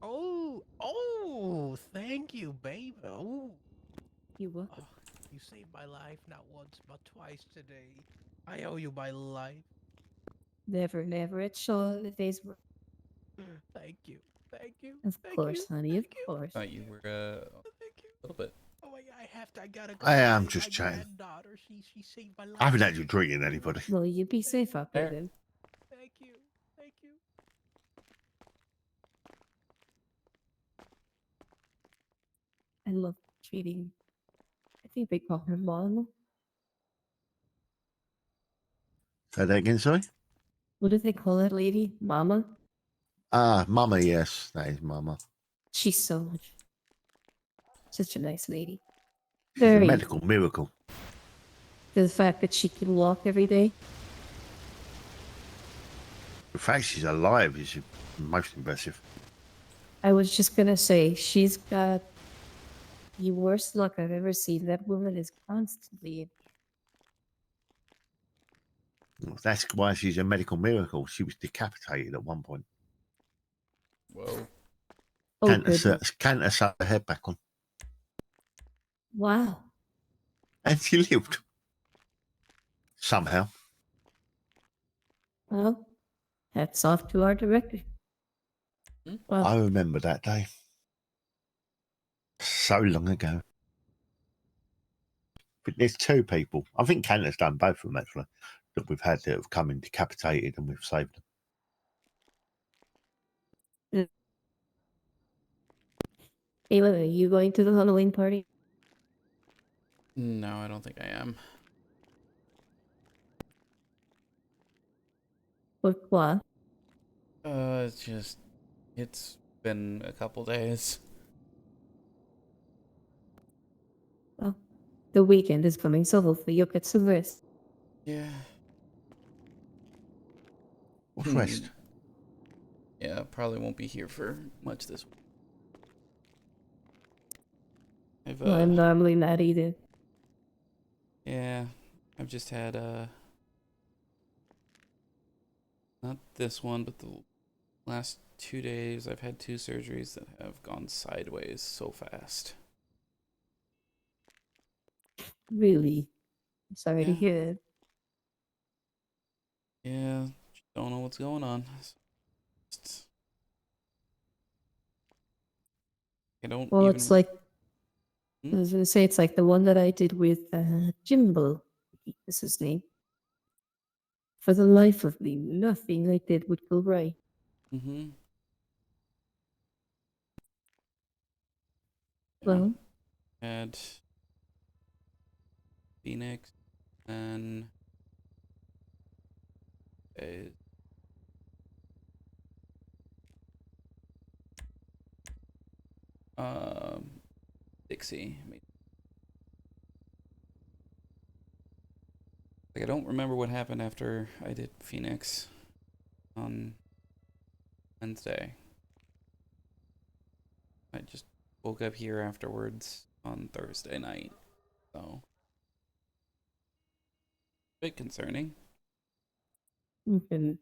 Oh, oh, thank you, baby. Ooh. You're welcome. Oh, you saved my life not once but twice today. I owe you my life. Never, never. It's Sean. The day's work. Thank you. Thank you. Of Thank course, you. honey. Of Thank you. course. Thought you were a little bit. Oh my God, I gotta go. I am My just chatting. granddaughter, she saved my life. I haven't actually treated anybody. Well, you be safe out there then. Thank you. Thank you. I love treating. I think they call her mom. Say that again, sorry? What do they call that lady? Mama? Ah, Mama, yes. That is Mama. She's such a nice lady. She's a Very. medical miracle. The fact that she can walk every day. The fact she's alive is most impressive. I was just gonna say, she's got the worst luck I've ever seen. That woman is constantly. That's why she's a medical miracle. She was decapitated at one point. Whoa. Oh, Cantor sewed her head back on. Wow. And she lived. Somehow. Well, hats off to our director. Well, I remember that day. So long ago. But there's two people. I think Cantor's done both of them, actually, that we've had that have come in decapitated and we've saved them. Ayla, are you going to the Halloween party? No, I don't think I am. Pourquoi? It's been a couple days. Well, the weekend is coming, so hopefully you'll get some rest. Yeah. What's rest? Yeah, probably won't be here for much this week. Well, I'm normally not either. Yeah, I've just had not this one, but the last 2 days I've had 2 surgeries that have gone sideways so fast. Really? I'm sorry to hear it. Yeah, just don't know what's going on. I don't Well, even. it's like I was gonna say it's like the one that I did with Jimbo. Is his name. For the life of me, nothing I did would go right. Mm-hmm. Well, Had Phoenix, and is Dixie. Like, I don't remember what happened after I did Phoenix on Wednesday. I just woke up here afterwards on Thursday night, so a bit concerning. Okay.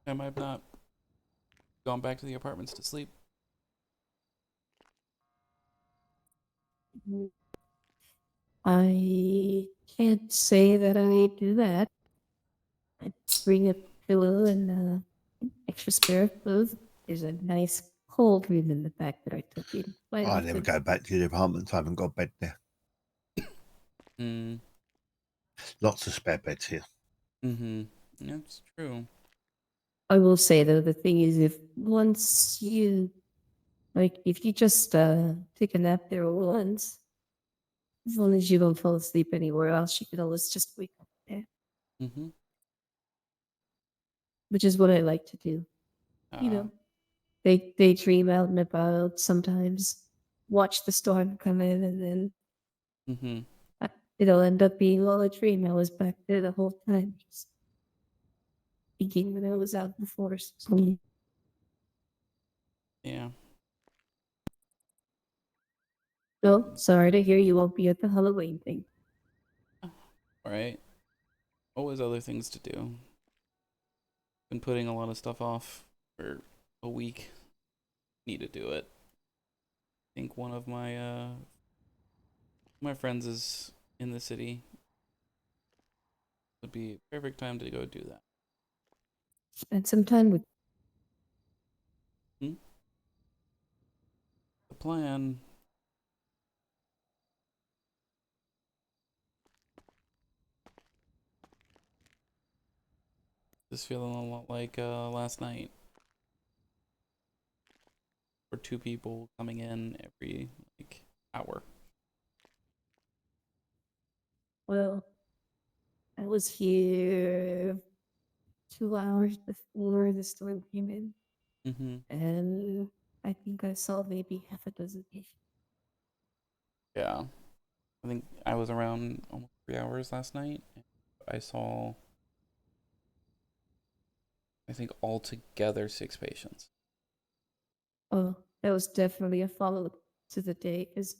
I might have not gone back to the apartments to sleep. I can't say that I do that. I bring a pillow and extra spare of clothes. There's a nice cold room in the back that I took in quite I often. never go back to the apartments. I haven't got a bed there. Mm. Lots of spare beds here. Mm-hmm. That's true. I will say though, the thing is, if once you if you just take a nap there once, as long as you don't fall asleep anywhere else, you can always just wake up there, Mm-hmm. which is what I like to do. You know, they dream out and about sometimes, watch the storm come in, and then Mm-hmm. it'll end up being all a dream. I was back there the whole time, just thinking when I was out in the forest. Yeah. So sorry to hear you won't be at the Halloween thing. Alright. Always other things to do. Been putting a lot of stuff off for a week. Need to do it. I think one of my friends is in the city. Would be a perfect time to go do that. Spend some time with. The plan. Just feeling a lot like last night. For 2 people coming in every hour. Well, I was here 2 hours before the storm came in, Mm-hmm. and I think I saw maybe half a dozen patients. Yeah. I think I was around almost 3 hours last night. I saw, I think altogether 6 patients. Oh, that was definitely a follow up to the day, because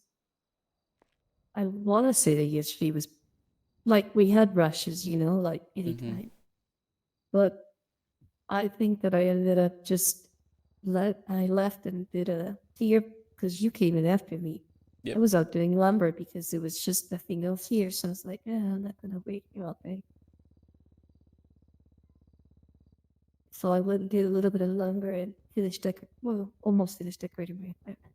I want to say that yesterday was like we had rushes, like anytime. But I think that I ended up just I left and did a here because you came in after me. Yep. I was out doing lumber because it was just nothing else here. So I was like, yeah, I'm not gonna wait here all day. So I went and did a little bit of lumber and almost finished decorating my apartment.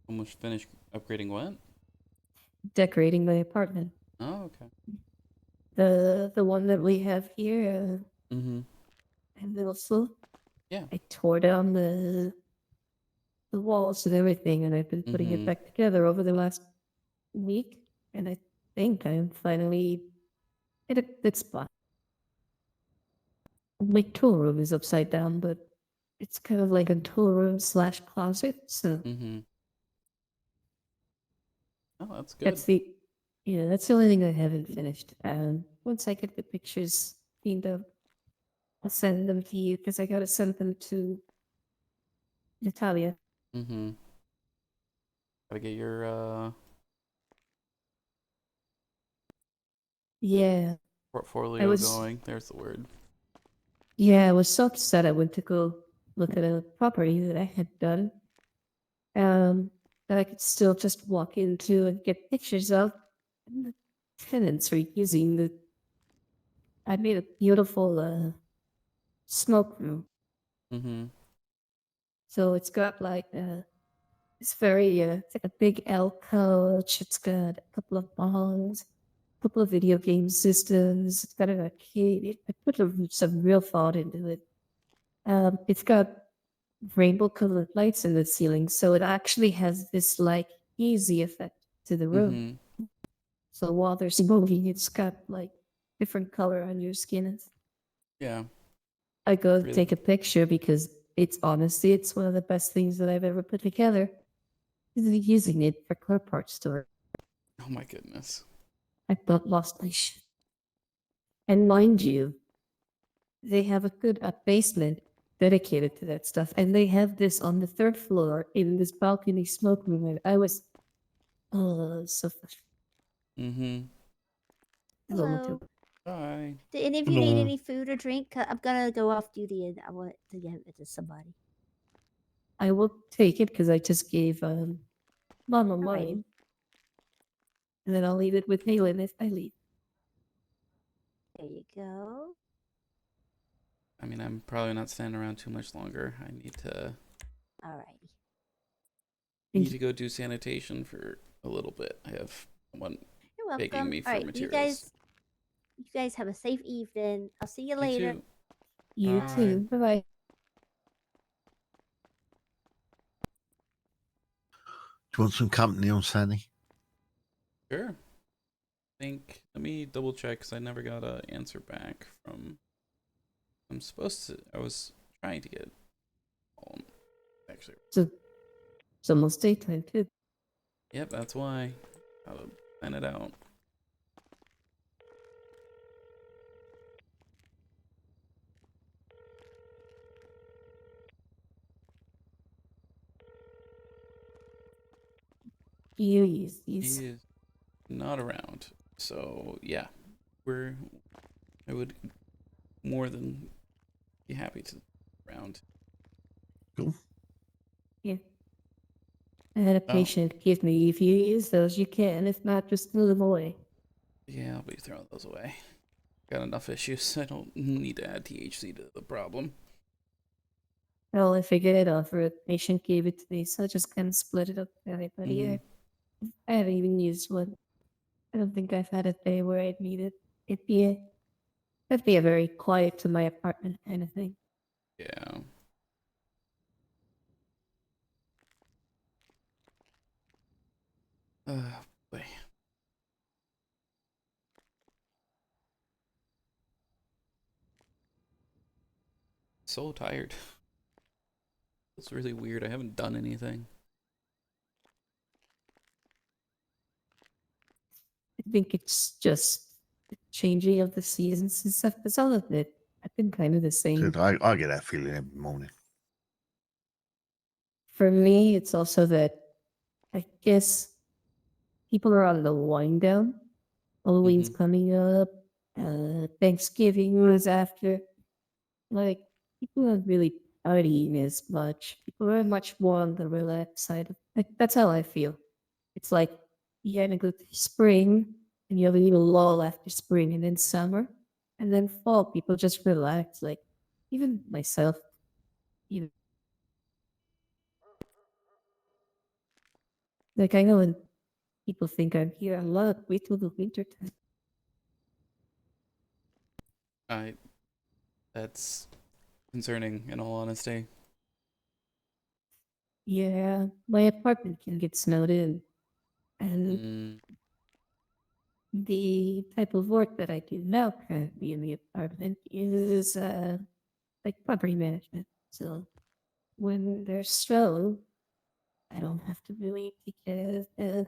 Almost finished upgrading what? Decorating my apartment. Oh, okay. The one that we have here. Mm-hmm. And also, yeah, I tore down the walls and everything, and I've been putting it back together over the last week, and I think I'm finally in a good spot. My tool room is upside down, but it's kind of like a tool room / closet, so oh, that's good. that's the only thing I haven't finished. And once I get the pictures cleaned up, I'll send them to you because I gotta send them to Natalia. Mm-hmm. Gotta get your Yeah. portfolio going. There's the word. Yeah, I was so upset I went to go look at a property that I had done. That I could still just walk into and get pictures of. And the tenants are using I made a beautiful smoke room. Mm-hmm. So it's got it's like a big L couch. It's got a couple of bongs, a couple of video game systems. It's got an arcade. I put some real thought into it. It's got rainbow colored lights in the ceiling, so it actually has this hazy effect to the room. Mm-hmm. So while they're smoking, it's got like different color on your skin. Yeah. I go Really? take a picture because it's honestly, it's one of the best things that I've ever put together. Using it for car parts store. Oh my goodness. I about lost my shit. And mind you, they have a good basement dedicated to that stuff. And they have this on the 3rd floor in this balcony smoke room. And I was, so Mm-hmm. Hello. Bye. Do any of you need any food or drink? 'Cause I'm gonna go off duty and I want to give it to somebody. I will take it because I just gave Mama Alrighty. money. And then I'll leave it with Halen if I leave. There you go. I mean, I'm probably not standing around too much longer. I need to Alrighty. go do sanitation for a little bit. I have someone You're welcome. begging me for Alright, materials. you guys have a safe evening. I'll see you You later. too. You Bye. too. Bye bye. Do you want some company on Sunny? Sure. Let me double check because I never got an answer back from. I was trying to get. Actually. So it's almost daytime too. Yep, that's why. I'll find it out. He He is not around. So yeah, I would more than be happy to around. Cool. Yeah. I had a patient give me, if you use those, you can. If not, just throw them away. Yeah, I'll be throwing those away. Got enough issues. I don't need to add THC to the problem. Well, I figured it out for a patient gave it to me, so I just kind of split it up with everybody. Mhm. I haven't even used one. I don't think I've had a day where I'd need it. That'd be a very quiet to my apartment kind of thing. Yeah. Boy. So tired. It's really weird. I haven't done anything. I think it's just the changing of the seasons and stuff. That's all of it. I've been kind of the same. I get that feeling every morning. For me, it's also that I guess people are on the wind down. Halloween's coming up. Thanksgiving was after. Like, people aren't really partying as much. People are much more on the relaxed side. Like, that's how I feel. It's like you had to go through spring and you have a little lull after spring and then summer and then fall. People just relax. Like, even myself, even like I know when people think I'm here a lot, wait till the winter time. That's concerning in all honesty. Yeah, my apartment can get snowed in. And the type of work that I do now currently in the apartment is like property management. So when there's snow, I don't have to really take care of the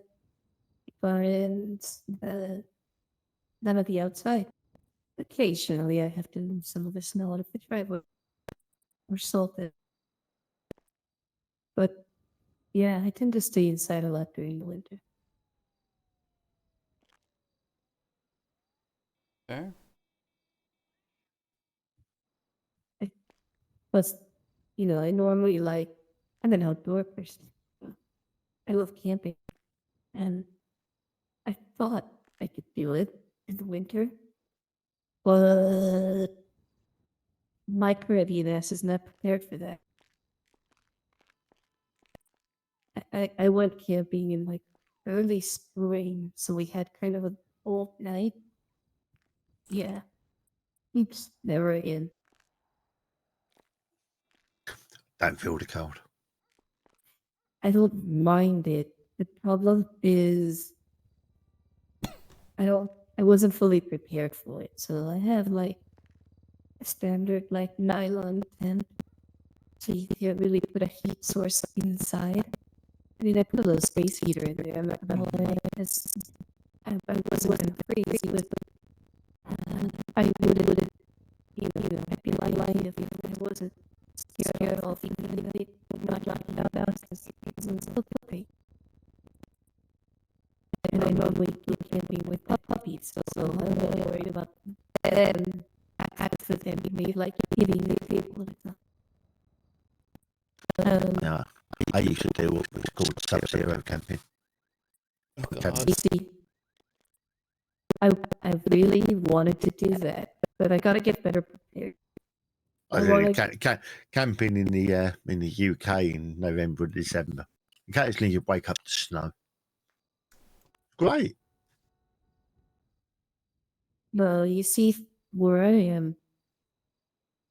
gardens, none of the outside. Occasionally, I have to move some of the snow out of the driveway or salt it. But yeah, I tend to stay inside a lot during the winter. Fair. Plus, I normally I'm an outdoor person. I love camping. And I thought I could do it in the winter. But my Caribbean ass is not prepared for that. I went camping in like early spring, so we had kind of a cold night. Yeah. Oops, never again. Don't feel the cold. I don't mind it, The problem is I wasn't fully prepared for it. So I have like a standard like nylon tent. So you can't really put a heat source inside. I mean, I put a little space heater in there. I wasn't crazy with it. I wouldn't, I'd be lying if I wasn't scared of even if not knocking out because it's still puppy. And I normally go camping with puppies, so I'm really worried about them. I have to them be like giving the table. Yeah, I used to do what was called sub-zero camping. You see, I really wanted to do that, but I gotta get better prepared. I did camping in the UK in November and December. Occasionally you wake up to snow. Great. Well, you see, where I am,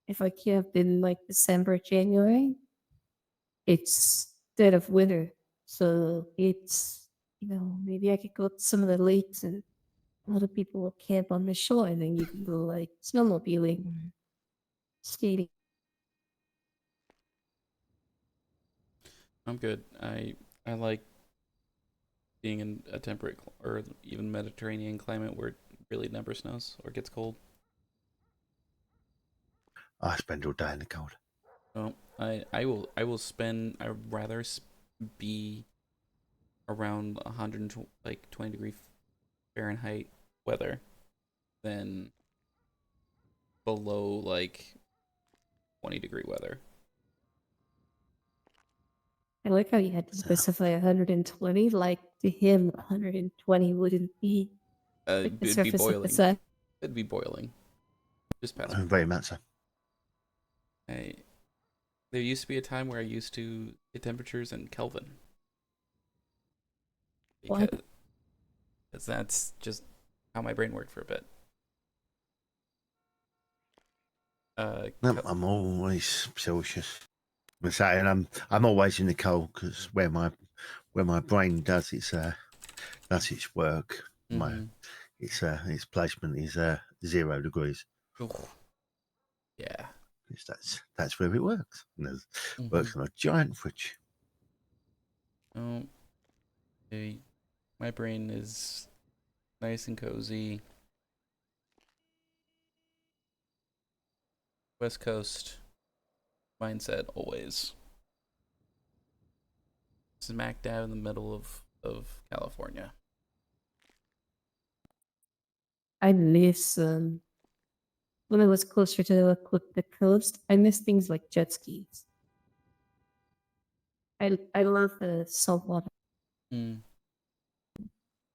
if I camp in like December, January, it's dead of winter. So it's, maybe I could go to some of the lakes and a lot of people will camp on the shore and then you can go like snowmobiling or skating. I'm good. I like being in a temperate or even Mediterranean climate where it really never snows or gets cold. I spend all day in the cold. Well, I will spend. I'd rather be around 120 degree Fahrenheit weather than below like 20-degree weather. I like how you had to specify 120. Like to him, 120 wouldn't be like the It'd be surface of the boiling. sun. It'd be boiling. Just past. Very much so. There used to be a time where I used to get temperatures in Kelvin. Because that's just how my brain worked for a bit. I'm always Celsius. I'm saying I'm always in the cold because where my brain does its work, its placement is 0 degrees. Yeah, that's where it works. And it works on a giant fridge. Oh, my brain is nice and cozy. West Coast mindset always. Smack dab in the middle of California. I miss when I was closer to the coast. I miss things like jet skis. I love the salt water,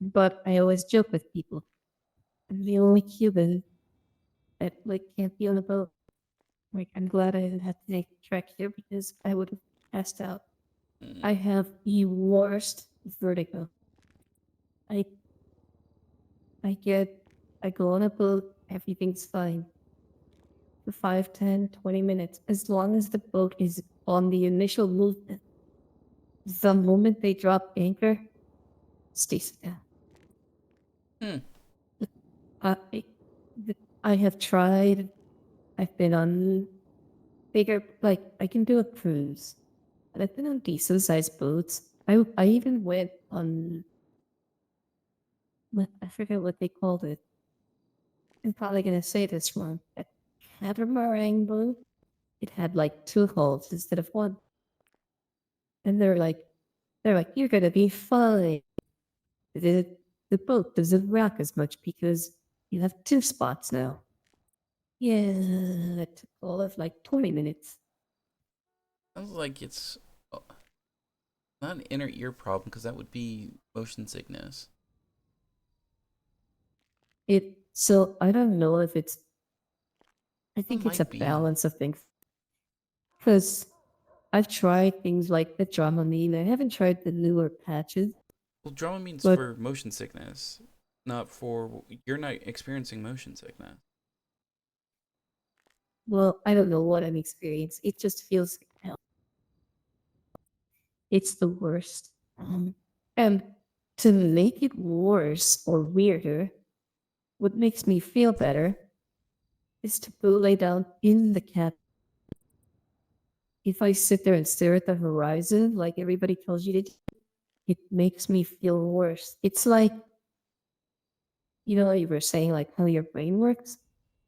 but I always joke with people. I'm the only Cuban that like can't be on a boat. Like I'm glad I didn't have to take a trek here because I would have passed out. I have the worst vertigo. I I go on a boat, everything's fine. For 5, 10, 20 minutes, as long as the boat is on the initial movement. The moment they drop anchor, stays down. I have tried. I've been on bigger, like I can do a cruise, but I've been on decent sized boats. I even went on. I forget what they called it. I'm probably gonna say this wrong. A catamaran boat. It had like 2 hulls instead of 1, and they're like, you're gonna be fine. The boat doesn't rock as much because you have 2 spots now. Yeah, it took all of like 20 minutes. Sounds like it's not an inner ear problem because that would be motion sickness. So I don't know if it's. I think it's a might be. balance of things. Because I've tried things like the Dramamine. I haven't tried the newer patches. Well, Dramamine's but for motion sickness, not for you're not experiencing motion sickness. Well, I don't know what I'm experiencing. It just feels like hell. It's the worst. And to make it worse or weirder, what makes me feel better is to go lay down in the cabin. If I sit there and stare at the horizon like everybody tells you to do, it makes me feel worse. It's like, you know, you were saying like how your brain works.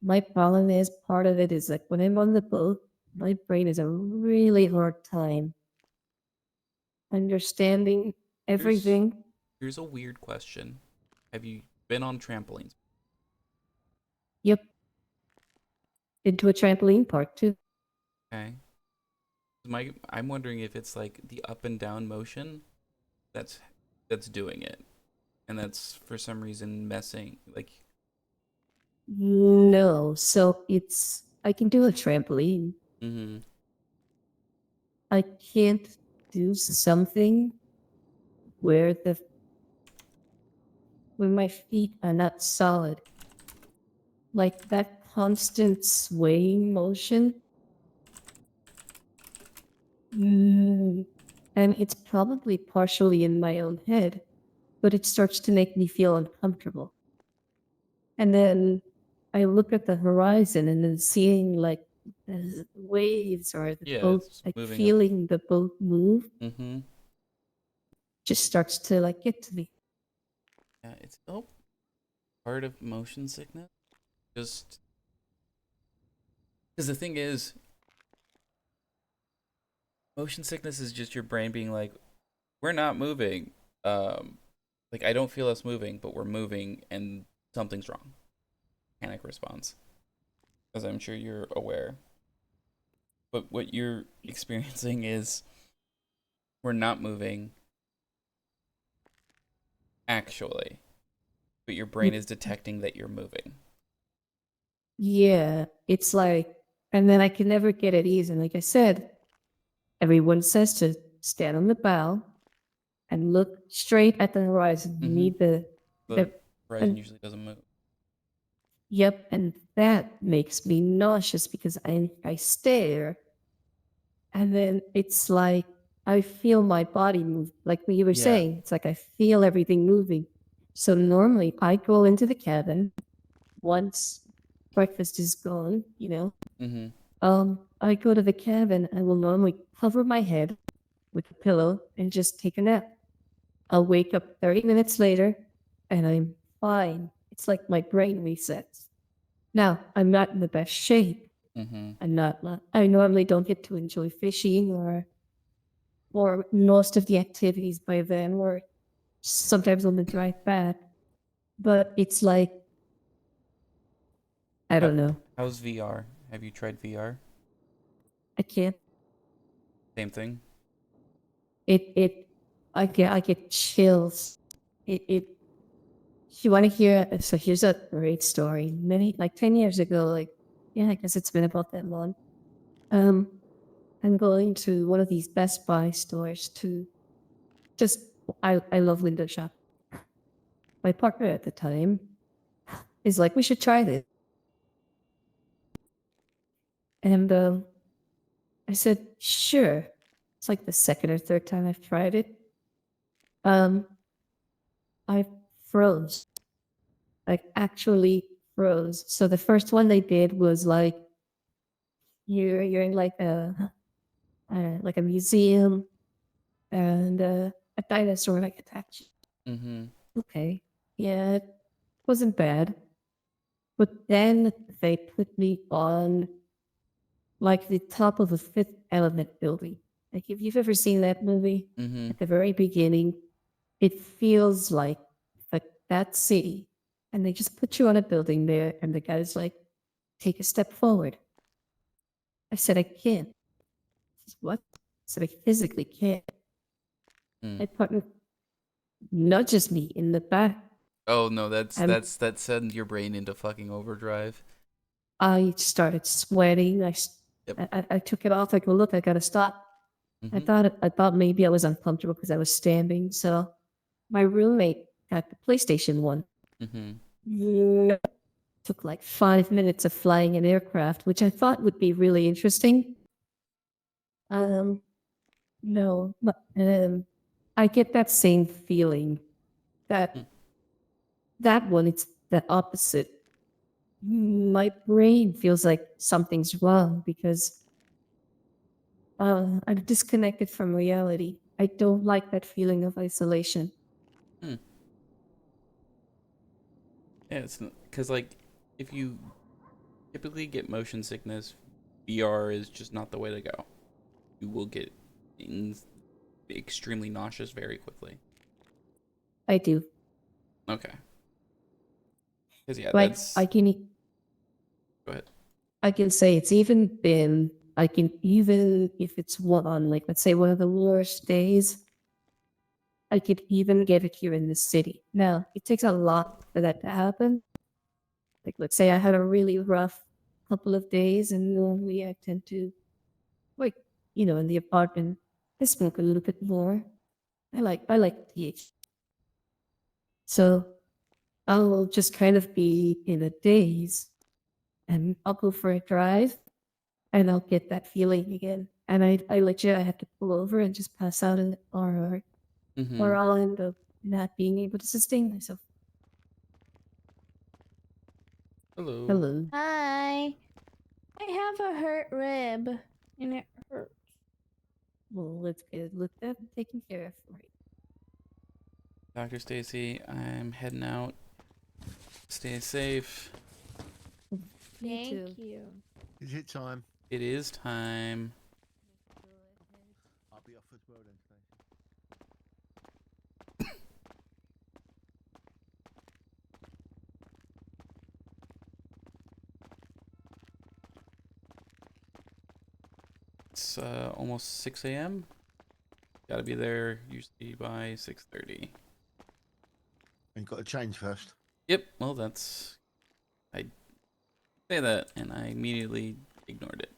My problem is part of it is like when I'm on the boat, my brain is a really hard time understanding everything. Here's a weird question. Have you been on trampolines? Yep. Into a trampoline park too. Okay. I'm wondering if it's like the up and down motion that's doing it, and that's for some reason messing. Like, No, so it's I can do a trampoline. mm-hmm. I can't do something where my feet are not solid. Like that constant swaying motion. And it's probably partially in my own head, but it starts to make me feel uncomfortable. And then I look at the horizon and then seeing like the waves or the boat, it's like moving up. feeling the boat move, Mm-hmm. just starts to like get to me. Yeah, it's still part of motion sickness. Just because the thing is, motion sickness is just your brain being like, we're not moving. Like I don't feel us moving, but we're moving, and something's wrong. Panic response, as I'm sure you're aware. But what you're experiencing is we're not moving actually, but your brain is detecting that you're moving. Yeah, it's like, and then I can never get at ease. And like I said, everyone says to stand on the bow and look straight at the horizon. You need The the horizon and- usually doesn't move. Yep, and that makes me nauseous because I stare, and then it's like I feel my body move. Like what you were Yeah. saying, it's like I feel everything moving. So normally I go into the cabin once breakfast is gone, you know. Mm-hmm. I go to the cabin. I will normally cover my head with a pillow and just take a nap. I'll wake up 30 minutes later and I'm fine. It's like my brain resets. Now, I'm not in the best shape. Mm-hmm. I normally don't get to enjoy fishing or most of the activities by then, or sometimes on the drive back. But it's like, I don't know. How's VR? Have you tried VR? I can't. Same thing. I get chills. It you want to hear? So here's a great story. Like 10 years ago, like, yeah, I guess it's been about that long. I'm going to one of these Best Buy stores to just, I love window shop. My partner at the time is like, we should try this. And I said, sure. It's like the second or third time I've tried it. I froze. Like actually froze. So the first one they did was like you're in like a museum and a dinosaur like attacked you. Mm-hmm. Okay. Yeah, it wasn't bad. But then they put me on like the top of the Fifth Element building. Like if you've ever seen that movie, Mm-hmm. at the very beginning, it feels like that city. And they just put you on a building there, and the guy's like, take a step forward. I said, I can't. He said, what? I said, I physically can't. My partner nudges me in the back. Oh no, that sends your brain into fucking overdrive. I started sweating. I took it off. I go, look, I gotta stop. I thought maybe I was uncomfortable because I was standing. So my roommate got the PlayStation 1. Mm-hmm. Took like 5 minutes of flying an aircraft, which I thought would be really interesting. No, but, I get that same feeling. That one, it's the opposite. My brain feels like something's wrong because I'm disconnected from reality. I don't like that feeling of isolation. Yeah, it's because like if you typically get motion sickness, VR is just not the way to go. You will get extremely nauseous very quickly. I do. Okay. Because yeah, Like that's. I can Go ahead. I can say it's even been I can even if it's one on like let's say one of the worst days, I could even get it here in the city. Now it takes a lot for that to happen. Like let's say I had a really rough couple of days and normally I tend to like in the apartment I smoke a little bit more. I like TH. So I'll just kind of be in a daze and I'll go for a drive and I'll get that feeling again. And I legit I have to pull over and just pass out or I'll end up not being able to sustain myself. Hello. Hello. Hi. I have a hurt rib and it hurts. Well, let's get it looked at and taken care of for you. Dr. Stacy, I'm heading out. Stay safe. Thank you. Is it time? It is time. I'll be off as well then, Stacey. It's almost 6 a.m. Gotta be there usually by 6:30. And got to change first. Yep. Well, that's. I say that and I immediately ignored it.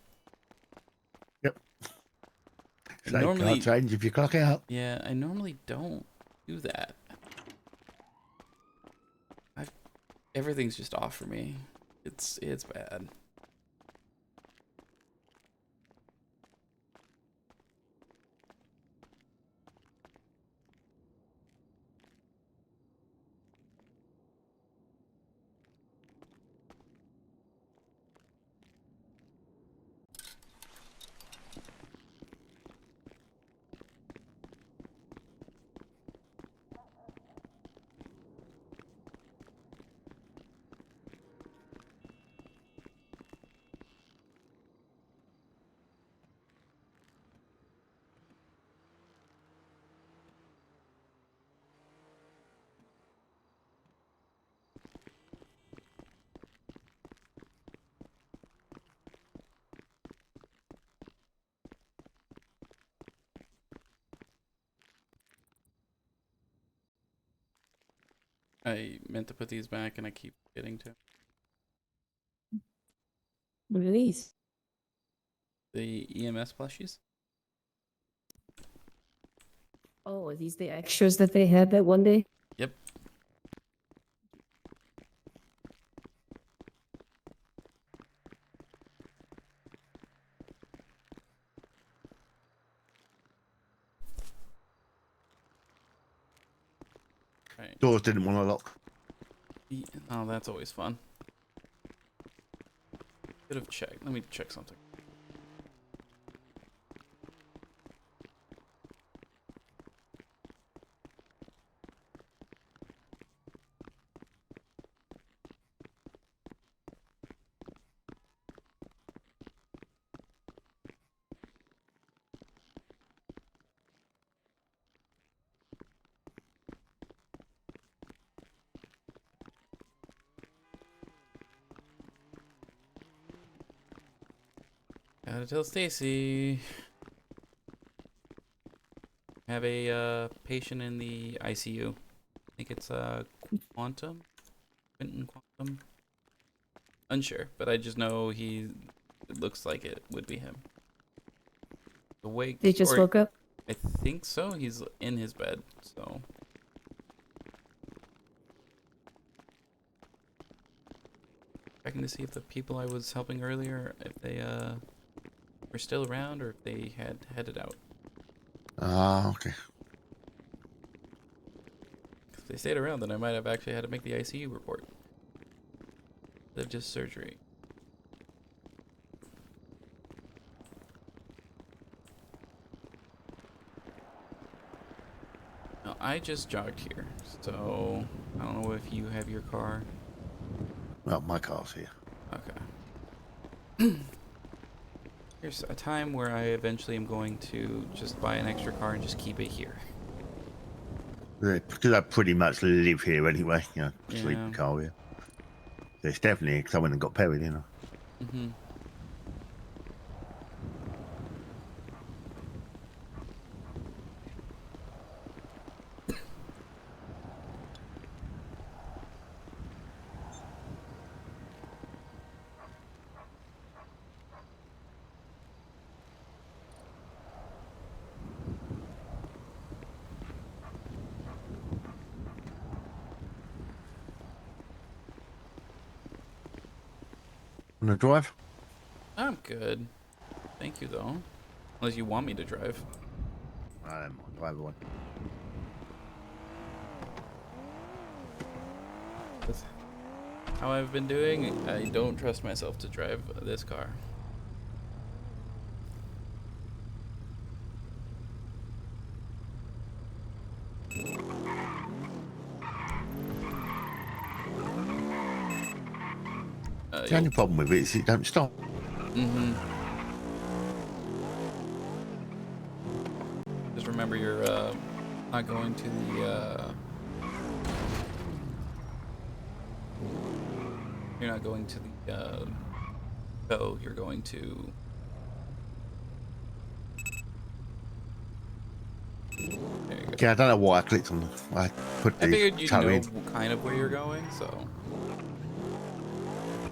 Yep. I So normally can't change if you clock out. Yeah, I normally don't do that. Everything's just off for me. It's bad. I meant to put these back and I keep forgetting to. What are these? The EMS plushies? Oh, are these the extras that they had that one day? Yep. Right. Doors didn't want to lock. Oh, that's always fun. Could have checked. Let me check something. Gotta tell Stacy. Have a patient in the ICU. I think it's Quantum? Quentin Quantum? Unsure, but I just know it looks like it would be him. Awake. They just woke up? I think so. He's in his bed, so. Checking to see if the people I was helping earlier, if they were still around or if they had headed out. Ah, okay. If they stayed around, then I might have actually had to make the ICU report. Instead of just surgery. Now, I just jogged here, so I don't know if you have your car. Well, my car's here. Okay. Here's a time where I eventually am going to just buy an extra car and just keep it here. Yeah, because I pretty much live here anyway, you know, sleep in Yeah. the car here. There's definitely someone that got buried, you know. Mm-hmm. Want to drive? I'm good. Thank you, though. Unless you want me to drive. I don't mind, drive one. With how I've been doing, I don't trust myself to drive this car. The only problem with it is it don't stop. Mm-hmm. Just remember you're not going to the you're not going to the bow, you're going to there you go. Okay, I don't know why I clicked on the, I put the I figured you toe know in. kind of where you're going, so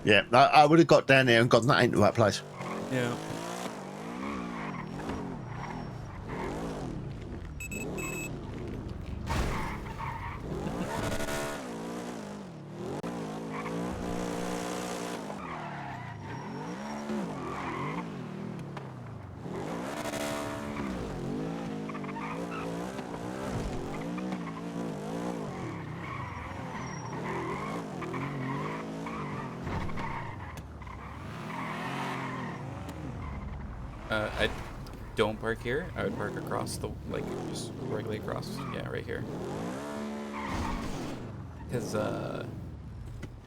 Yeah, I would have got down there and got that into the right place. yeah. I don't park here. I would park across the, like, just directly across. Yeah, right here. Because,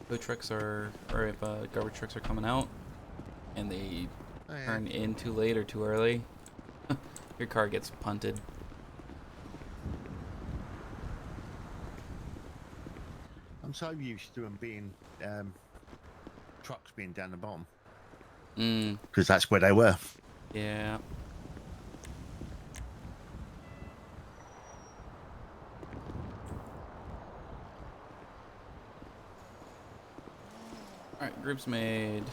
food trucks are, or if garbage trucks are coming out and they turn in too late or too early, your car gets punted. I'm so used to them being trucks being down the bottom. Because that's where they were. Yeah. Alright, group's made.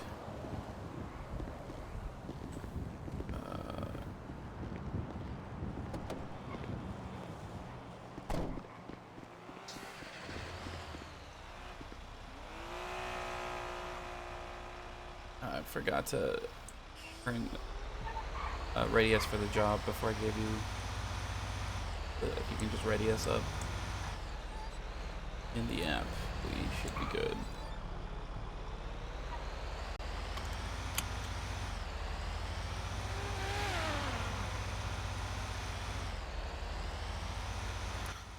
I forgot to turn ready us for the job before I gave you if you can just ready us up in the app, we should be good.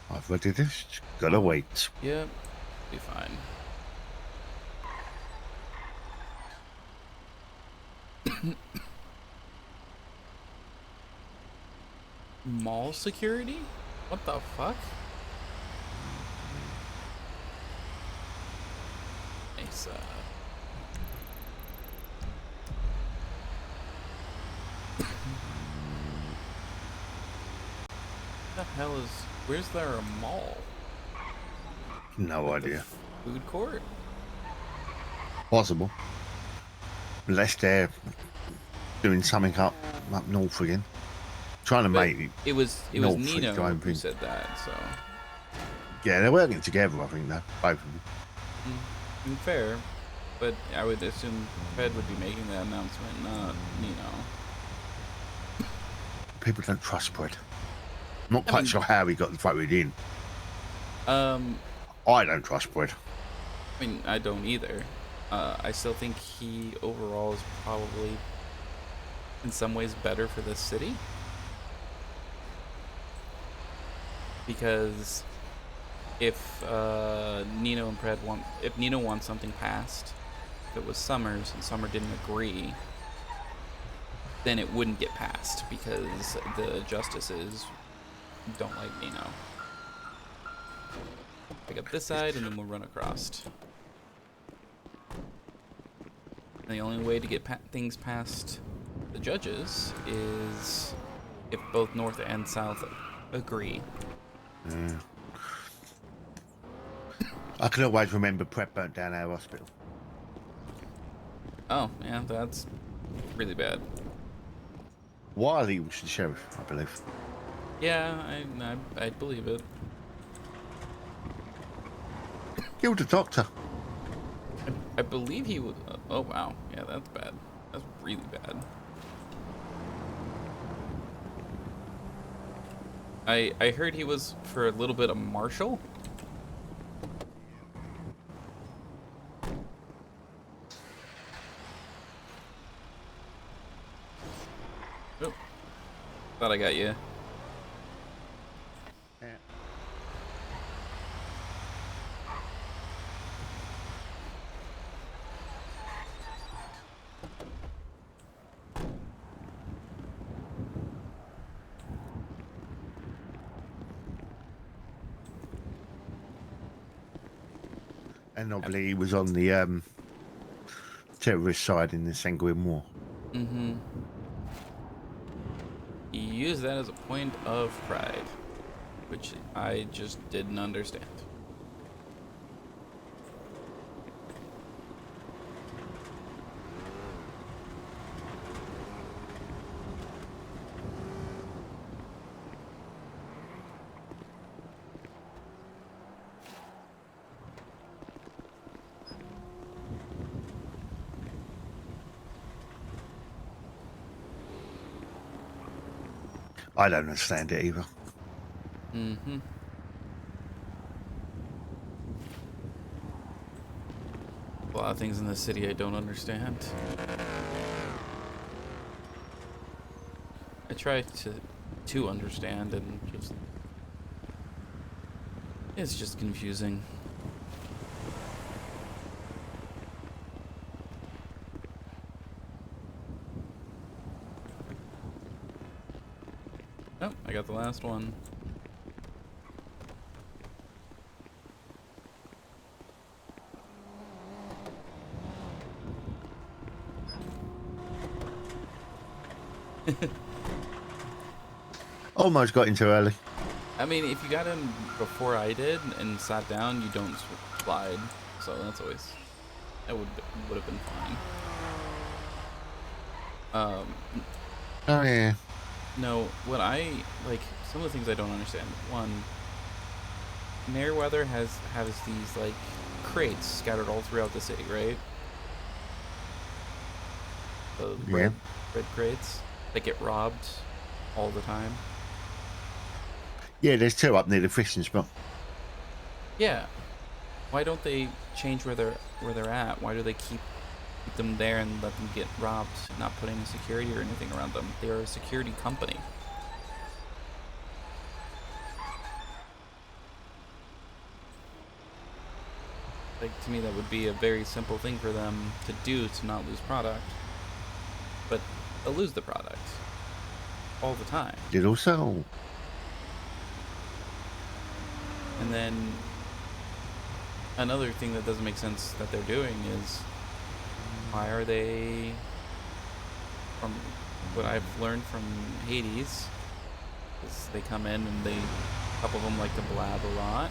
I've ready this. Gotta wait. Yep, be fine. Mall security? What the fuck? Nice. What the hell is? Where's there a mall? No idea. Food court? Possible. Unless they're doing something up north again. Trying to But make it was North Nino driving who thing. said that, so. Yeah, they're working together, I think, though. Both of them. Fair, but I would assume Fred would be making that announcement, not Nino. People don't trust Fred. I'm not quite sure how he got voted in. I don't trust Brett. I mean, I don't either. I still think he overall is probably in some ways better for this city. Because if Nino and Pred if Nino wants something passed, if it was Summers and Summer didn't agree, then it wouldn't get passed because the justices don't like Nino. Pick up this side and then we'll run across. And the only way to get things past the judges is if both North and South agree. Yeah. I can always remember Prep burnt down our hospital. Oh, yeah, that's really bad. While he was the sheriff, I believe. Yeah, I believe it. Killed a doctor. I believe he was. Oh wow, yeah, that's bad. That's really bad. I heard he was for a little bit a marshal. Oh, thought I got you. Yeah. And obviously he was on the terrorist side in the Sanguine War. Mm-hmm. He used that as a point of pride, which I just didn't understand. I don't understand it either. Mm-hmm. A lot of things in the city I don't understand. I try to understand and just it's just confusing. Oh, I got the last one. Almost got into early. I mean, if you got in before I did and sat down, you don't slide. So that would have been fine. Oh yeah. No, what I like, some of the things I don't understand. One, Meriwether has these like crates scattered all throughout the city, right? The red crates that get robbed all the time. Yeah, there's two up near the fishing spot. Yeah. Why don't they change where they're at? Why do they keep them there and let them get robbed, not put any security or anything around them? They're a security company. Like, to me, that would be a very simple thing for them to do to not lose product. But they'll lose the product all the time. Did also. And then another thing that doesn't make sense that they're doing is, why are they, from what I've learned from Hades, is they come in and a couple of them like to blab a lot.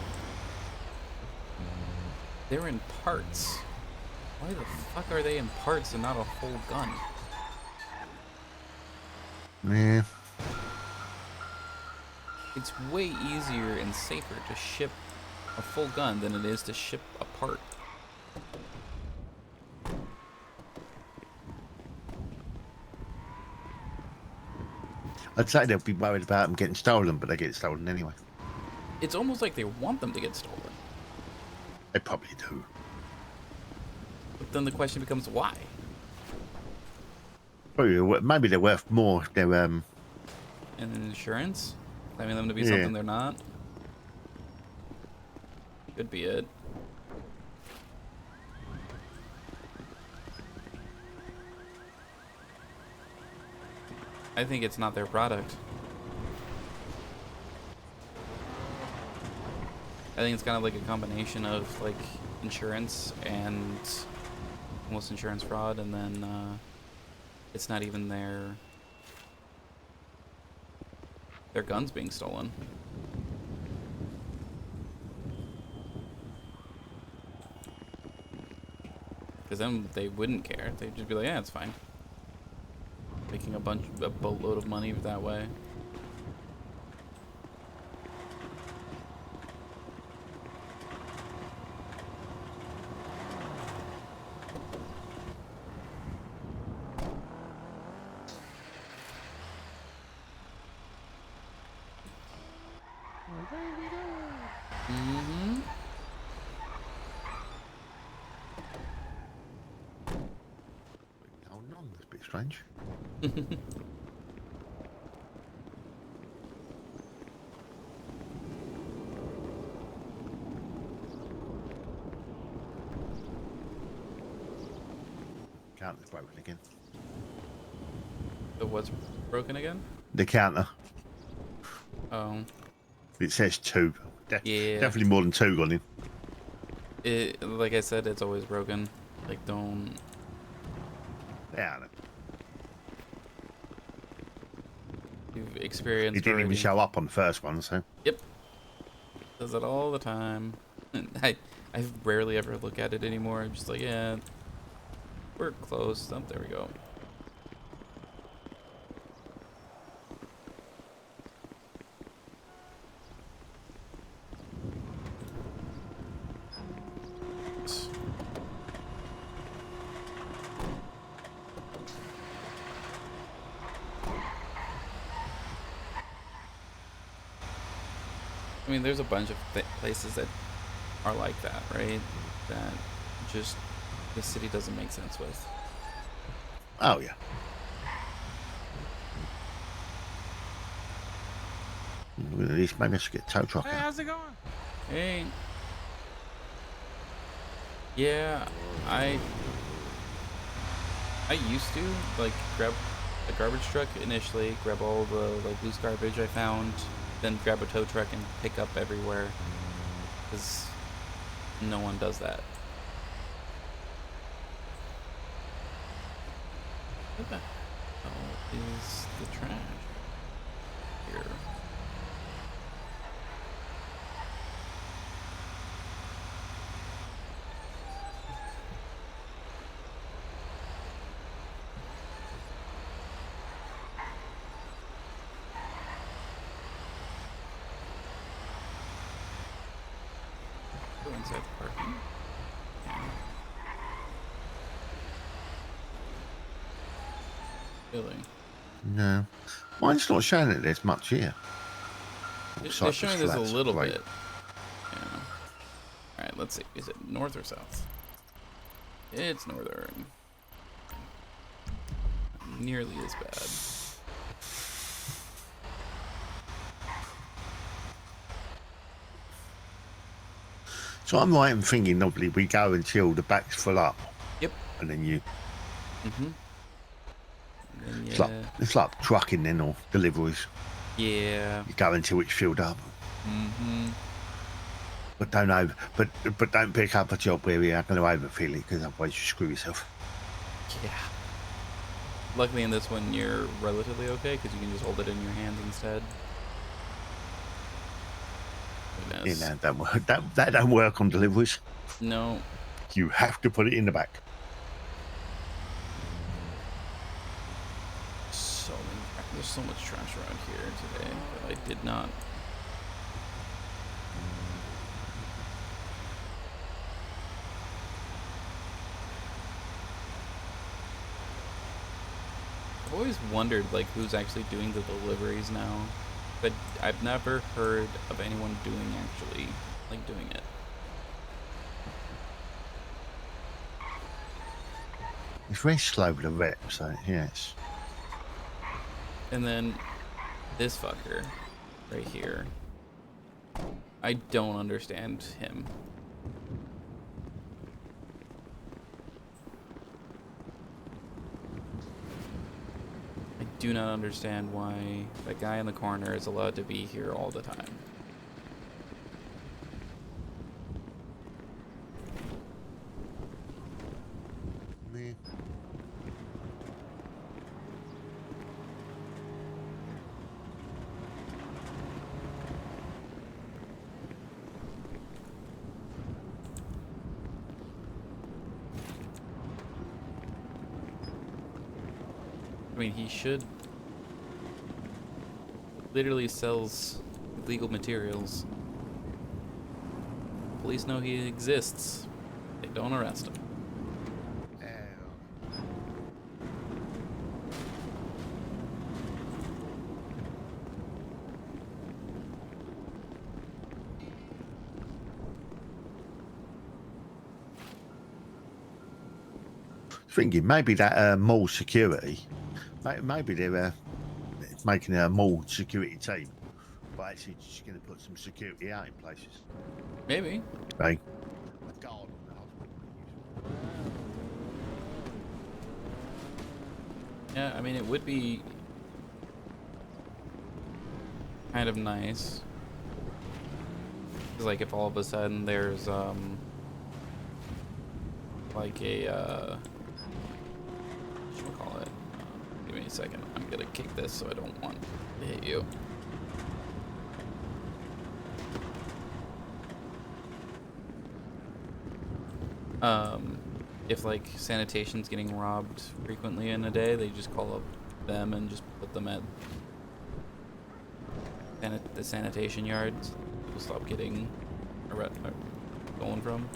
They're in parts. Why the fuck are they in parts and not a whole gun? Yeah. It's way easier and safer to ship a full gun than it is to ship a part. I'd say they'll be worried about them getting stolen, but they get stolen anyway. It's almost like they want them to get stolen. They probably do. But then the question becomes why? Well, maybe they're worth more. They're And insurance? Claiming them to be Yeah. something they're not? Could be it. I think it's not their product. I think it's kind of like a combination of like insurance and almost insurance fraud, and then it's not even their guns being stolen. Because then they wouldn't care. They'd just be like, yeah, it's fine. Making a boatload of money that way. Mm-hmm. holding on. That's a bit strange. Counter's broken again. The what's broken again? The counter. Oh. It says 2. Yeah. Definitely more than 2 gone in. It, like I said, it's always broken. Like, don't. Yeah. You've experienced. It didn't even already. show up on the first one, so. Yep. Does it all the time. I rarely ever look at it anymore. I'm just like, yeah, we're close. Oh, there we go. I mean, there's a bunch of places that are like that, right? That just the city doesn't make sense with. Oh, yeah. Well, at least maybe I should get a tow truck Hey, out. how's it going? Hey. Yeah, I used to like grab a garbage truck initially, grab all the like loose garbage I found, then grab a tow truck and pick up everywhere, because no one does that. What the hell is the trash here? Go inside the parking. Yeah. Really? No. Mine's not showing that there's much here. They're Cypress showing this a Flats, little great. bit. Yeah. Alright, let's see. Is it north or south? It's northern. Not nearly as bad. So I'm right in thinking, obviously, we go until the back's full up. Yep. And then you. Mm-hmm. And It's like trucking then, or deliveries. yeah. You go until it's filled up. Mm-hmm. But don't pick up a job where you're going to overfill it, because otherwise you screw yourself. Yeah. Luckily in this one you're relatively okay, because you can just hold it in your hands instead. Yeah, that don't work. That don't work on deliveries. No. You have to put it in the back. There's so much trash around here today that I did not. I've always wondered like who's actually doing the deliveries now. but I've never heard of anyone actually doing it. It's very slow with the rep, so yes. And then this fucker right here. I don't understand him. I do not understand why that guy in the corner is allowed to be here all the time. Me. I mean, he should. Literally sells illegal materials. Police know he exists. They don't arrest him. Thinking maybe that mall security, maybe they're making a mall security team, but actually just going to put some security out in places. Maybe. Right. Yeah, I mean, it would be kind of nice. 'Cause, like, if all of a sudden there's, like a, whatchamacallit? Give me a second. I'm gonna kick this so I don't want to hit you. If like sanitation's getting robbed frequently in a day, they just call up them and just put them at the sanitation yards. People stop getting going from.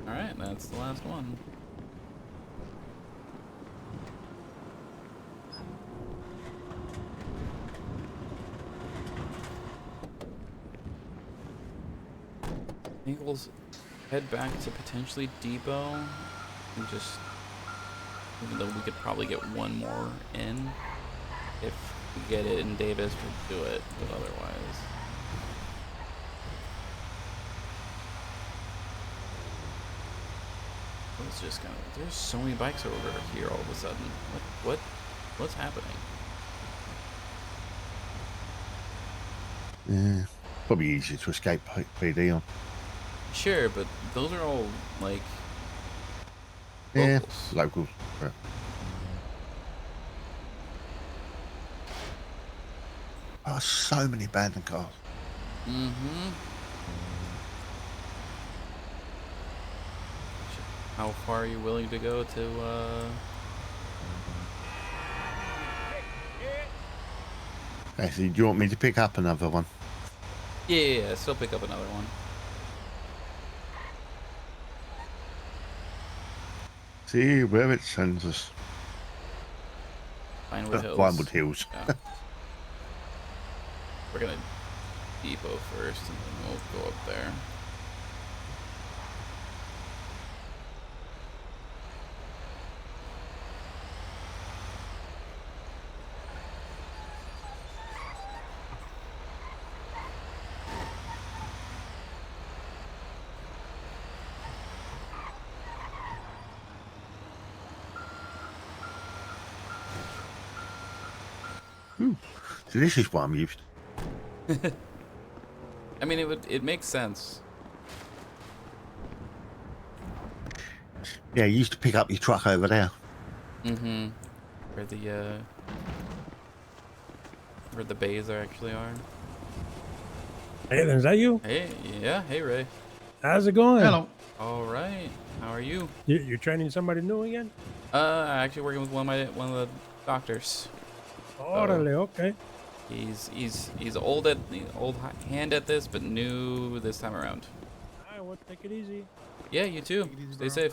All right, that's the last one. I think we'll head back to potentially Depot and just, even though we could probably get one more in, if we get it in Davis, we'll do it, but otherwise. It's just kind of, there's so many bikes over here all of a sudden. What's happening? Yeah, probably easier to escape PD on. Sure, but those are all like Yeah, locals. locals. Yeah. Oh, so many abandoned cars. Mm-hmm. How far are you willing to go to, Actually, do you want me to pick up another one? Yeah, still pick up another one. See where it sends us. Vinewood Hills. Vinewood Hills. Yeah. We're gonna depot first, and then we'll go up there. So this is what I'm used to. I mean, it makes sense. Yeah, you used to pick up your truck over there. Mm-hmm. Where the bays actually are. Hey, is that you? Hey, yeah. Hey, Ray. How's it going? Hello. All right. How are you? You're training somebody new again? Actually working with one of the doctors. Orale, okay. He's old hand at this, but new this time around. All right, well, take it easy. Yeah, you too. Stay safe.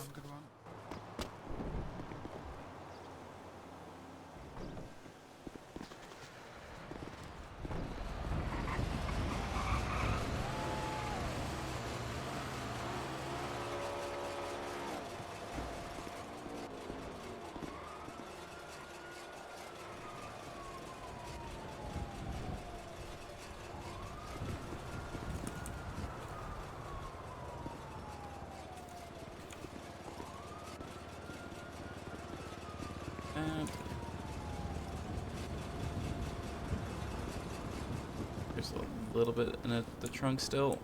A little bit in the trunk still.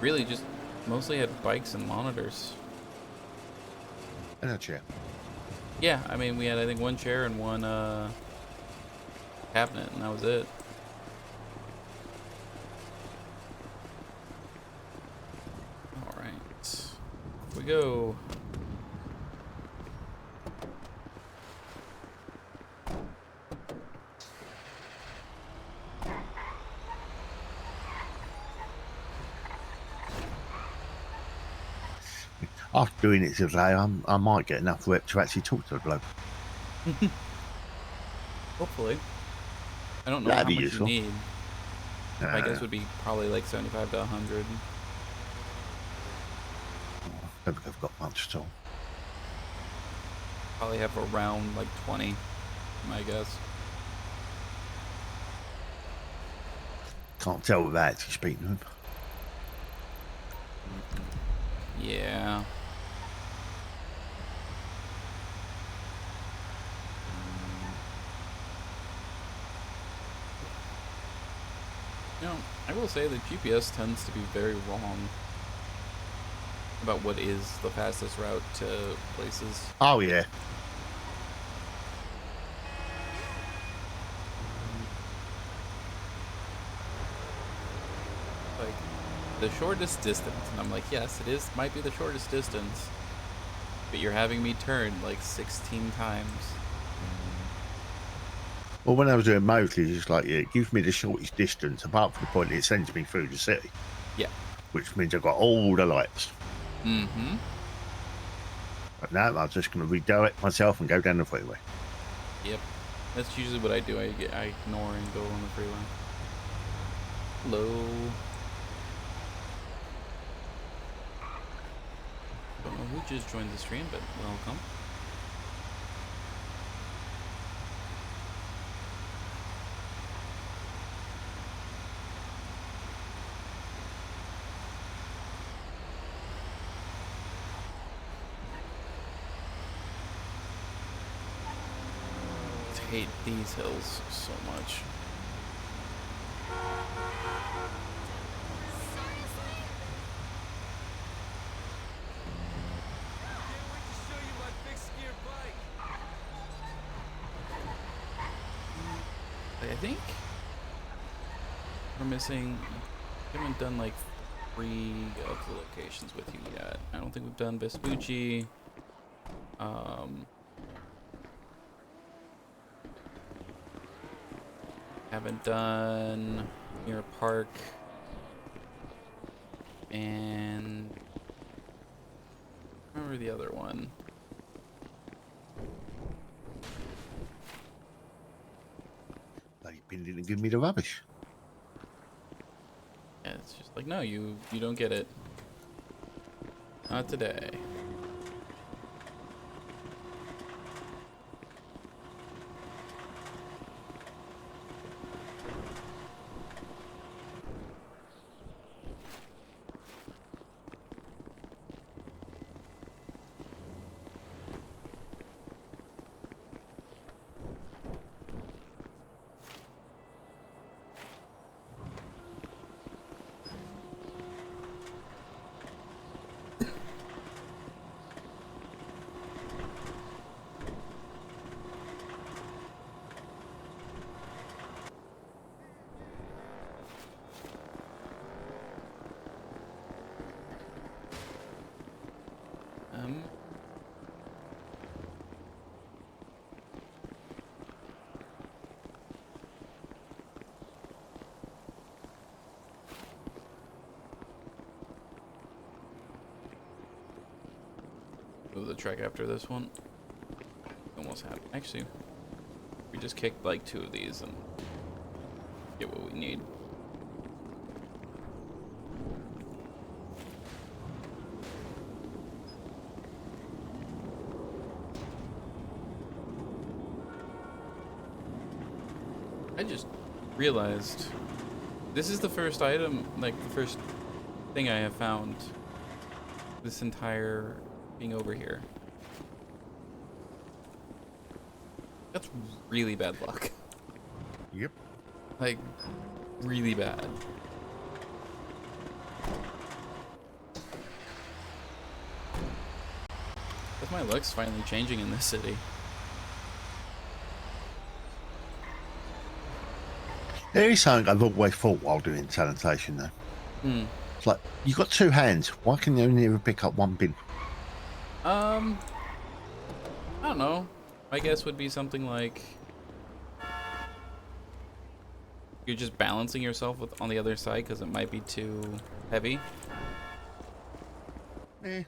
Really just mostly had bikes and monitors. And a chair. Yeah, I mean, we had, I think, one chair and one cabinet, and that was it. Alright. Here we go. After doing it today, I might get enough rep to actually talk to the bloke. Hopefully. I don't know That'd how be much useful. you need. My guess would be probably like 75 to 100. I don't think I've got much at all. Probably have around like 20, my guess. Can't tell without actually speaking to him. Yeah. You know, I will say that GPS tends to be very wrong about what is the fastest route to places. Oh, yeah. Like, the shortest distance, and I'm like, yes, it is, might be the shortest distance, but you're having me turn like 16 times. Well, when I was doing Mosley, it's like, yeah, it gives me the shortest distance, apart from the point it sends me through the city. Yeah. Which means I've got all the lights. Mm-hmm. But now I'm just going to redirect myself and go down the freeway. Yep. That's usually what I do. I ignore and go on the freeway. Hello. Don't know who just joined the stream, but welcome. I hate these hills so much. I think we're missing. We haven't done like 3 of the locations with you yet. I don't think we've done Vespucci. Haven't done Mirror Park. And I remember the other one. They didn't give me the rubbish. Yeah, it's just like, no, you don't get it. Not today. Move the track after this one. Almost happened. Actually, we just kicked like 2 of these and get what we need. I just realized This is the first item, like the first thing I have found this entire being over here. That's really bad luck. Yep. Like, really bad. But my luck's finally changing in this city. There is something I've always thought while doing sanitation, though. Hmm. It's like, you've got two hands. Why can you only ever pick up one bin? I don't know. My guess would be something like you're just balancing yourself with on the other side because it might be too heavy. Eh.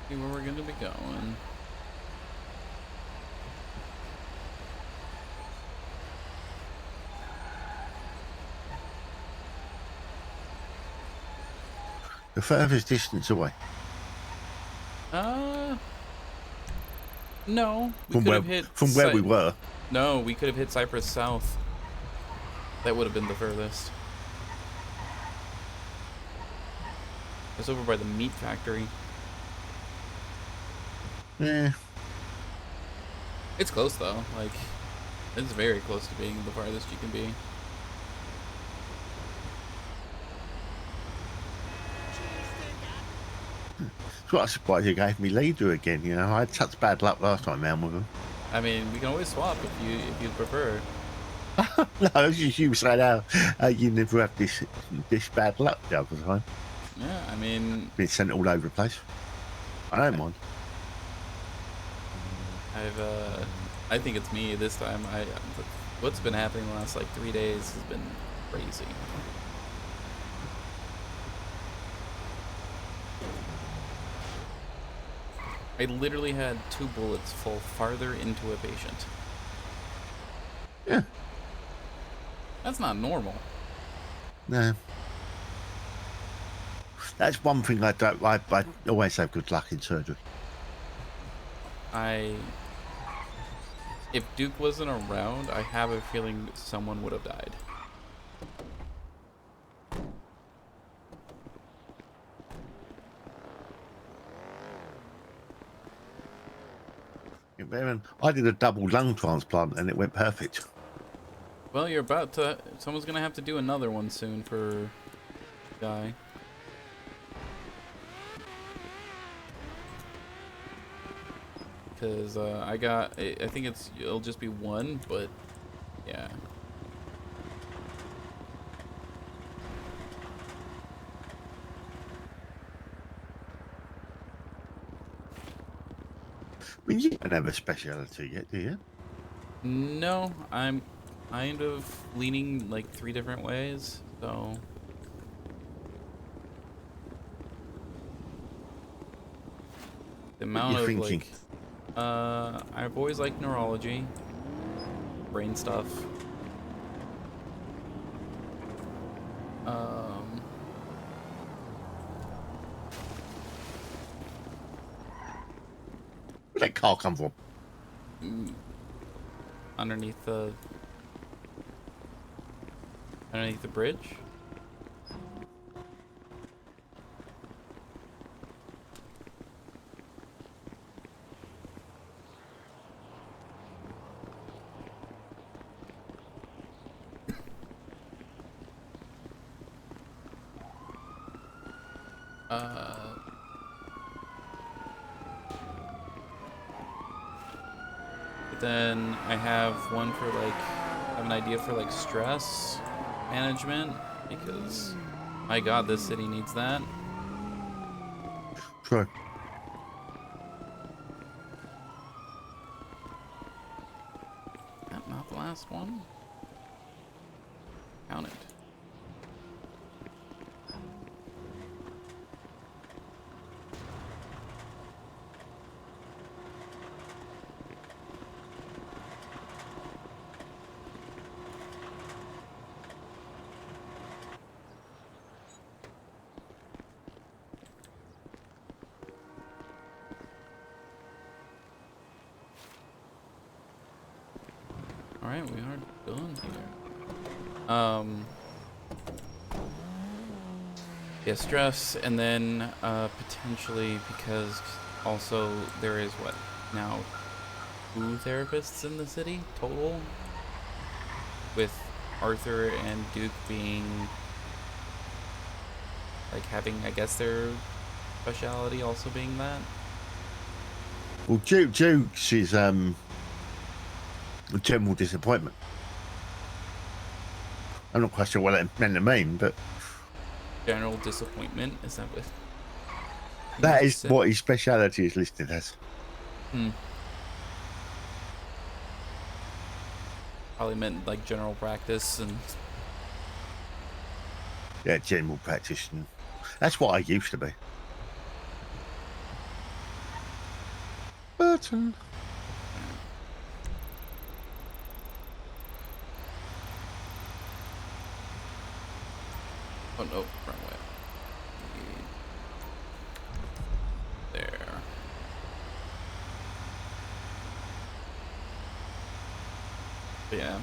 See where we're gonna be going. The furthest distance away. No. We From could where, have hit from where we were. No, we could have hit Cypress South. That would have been the furthest. It's over by the meat factory. Yeah. It's close though. Like, it's very close to being the farthest you can be. That's what I'm surprised you gave me leader again. You know, I had such bad luck last time round with him. I mean, we can always swap if you prefer. No, it's just you saying how you never have this bad luck the other time. Yeah, I mean, Been sent all over the place. I don't mind. I think it's me this time. What's been happening the last like 3 days has been crazy. I literally had 2 bullets fall farther into a patient. Yeah. That's not normal. No. That's one thing I don't. I always have good luck in surgery. If Duke wasn't around, I have a feeling someone would have died. Yeah, man, I did a double lung transplant and it went perfect. Well, you're about to. Someone's gonna have to do another one soon for Guy. Because I think it'll just be one, but yeah. I mean, you don't have a speciality yet, do you? No, I'm kind of leaning like 3 different ways, so. The amount of thinking? like, I've always liked neurology, brain stuff. Where'd that car come from? Underneath the bridge. But then I have one for like, I have an idea for like stress management because, my God, this city needs that. True. Not the last one. Count it. right, we are done here. Yeah, stress, and then potentially, because also there is what now 2 therapists in the city total, with Arthur and Duke being like having, I guess, their speciality also being that. Well, Duke's is a general disappointment. I'm not quite sure what that meant to mean, but General disappointment, is that what that you is said? what his speciality is listed as. Probably meant like general practice and Yeah, general practitioner. That's what I used to be. Burton. oh no, wrong way. There. But yeah,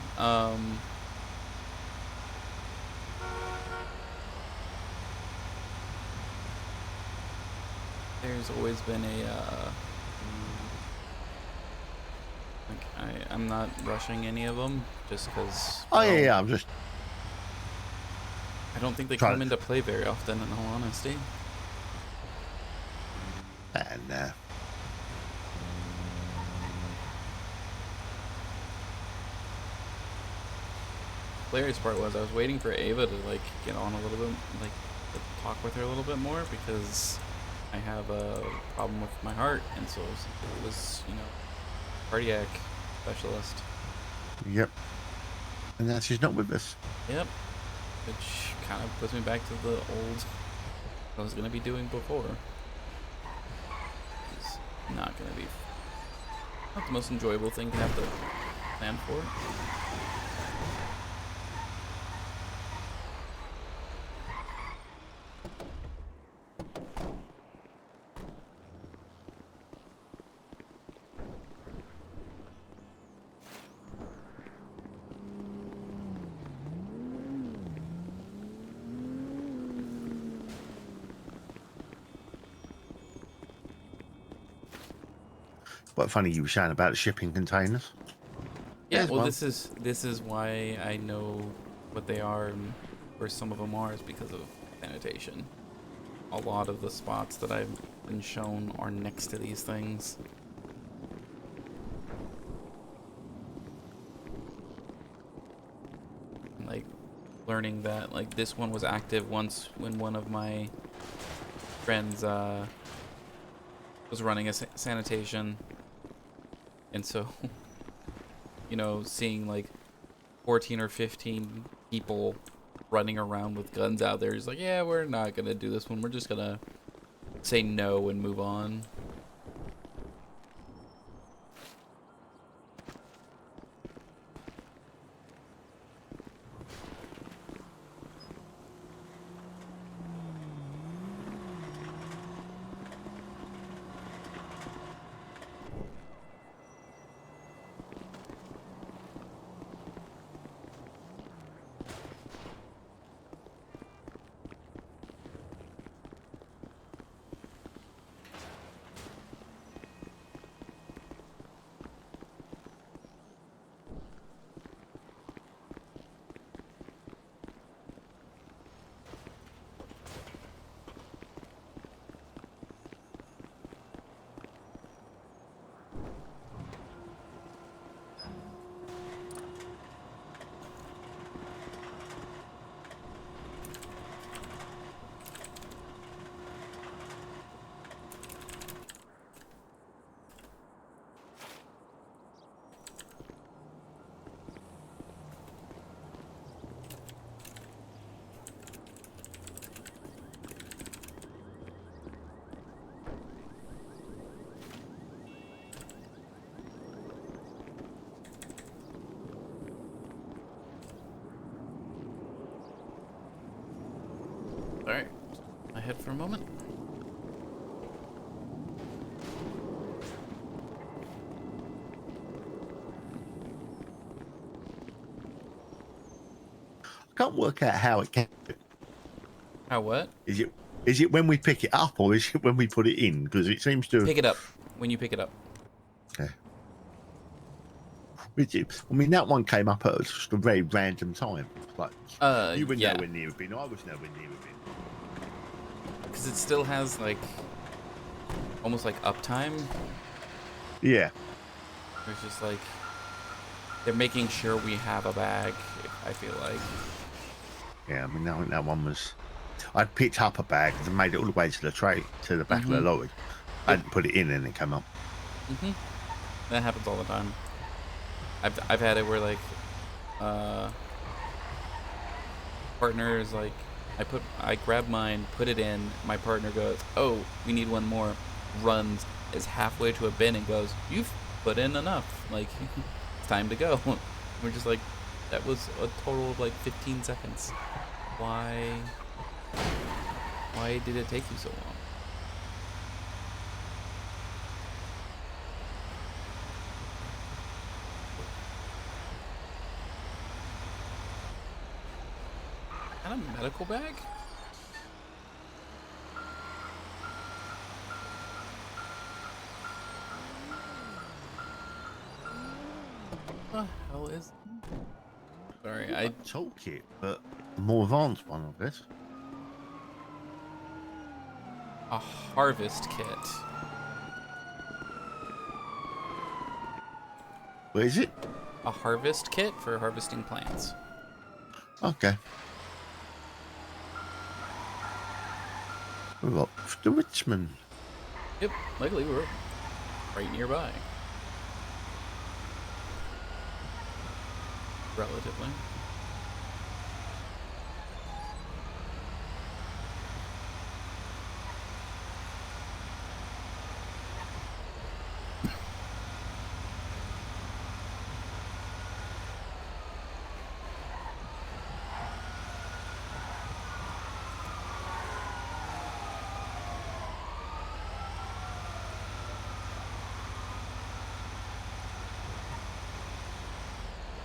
there's always been a like I'm not rushing any of them just because. Oh yeah, I'm just. I don't think they trying come to- into play very often, in all honesty. And Hilarious part was I was waiting for Ava to like get on a little bit, like to talk with her a little bit more, because I have a problem with my heart, and so it was, you know, cardiac specialist. Yep. And now she's not with us. Yep. Which kind of puts me back to the old I was gonna be doing before. It's not gonna be not the most enjoyable thing to have to plan for. Quite funny you were saying about the shipping containers. Yeah, There's well, one. this is why I know what they are and where some of them are, is because of sanitation. A lot of the spots that I've been shown are next to these things. Like learning that like this one was active once when one of my friends was running a sanitation, and so you know, seeing like 14 or 15 people running around with guns out there, he's like, yeah, we're not gonna do this one, we're just gonna say no and move on. Alright, my head for a moment. can't work out how it can. How what? Is it when we pick it up or is it when we put it in? Because it seems to Pick it up when you pick it up. Okay. I mean, that one came up at just a very random time. Like, you were yeah. nowhere near been. I was nowhere near been. Because it still has like almost like uptime. Yeah. It's just like they're making sure we have a bag. I feel like. Yeah, I mean, that one was. I'd picked up a bag and made it all the way to the tray, to the back of the lorry. I hadn't put it in and it came up. That happens all the time. I've had it where like partner is like I grab mine, put it in, my partner goes, oh, we need one more, runs, is halfway to a bin and goes, you've put in enough, like it's time to go. We're just like, that was a total of like 15 seconds. Why did it take you so long? And a medical bag? What the hell is... Sorry, A toolkit, but a more advanced one, I guess. A harvest kit. What is it? A harvest kit for harvesting plants. Okay. We've got the Richmond. Yep, luckily we're right nearby. Relatively.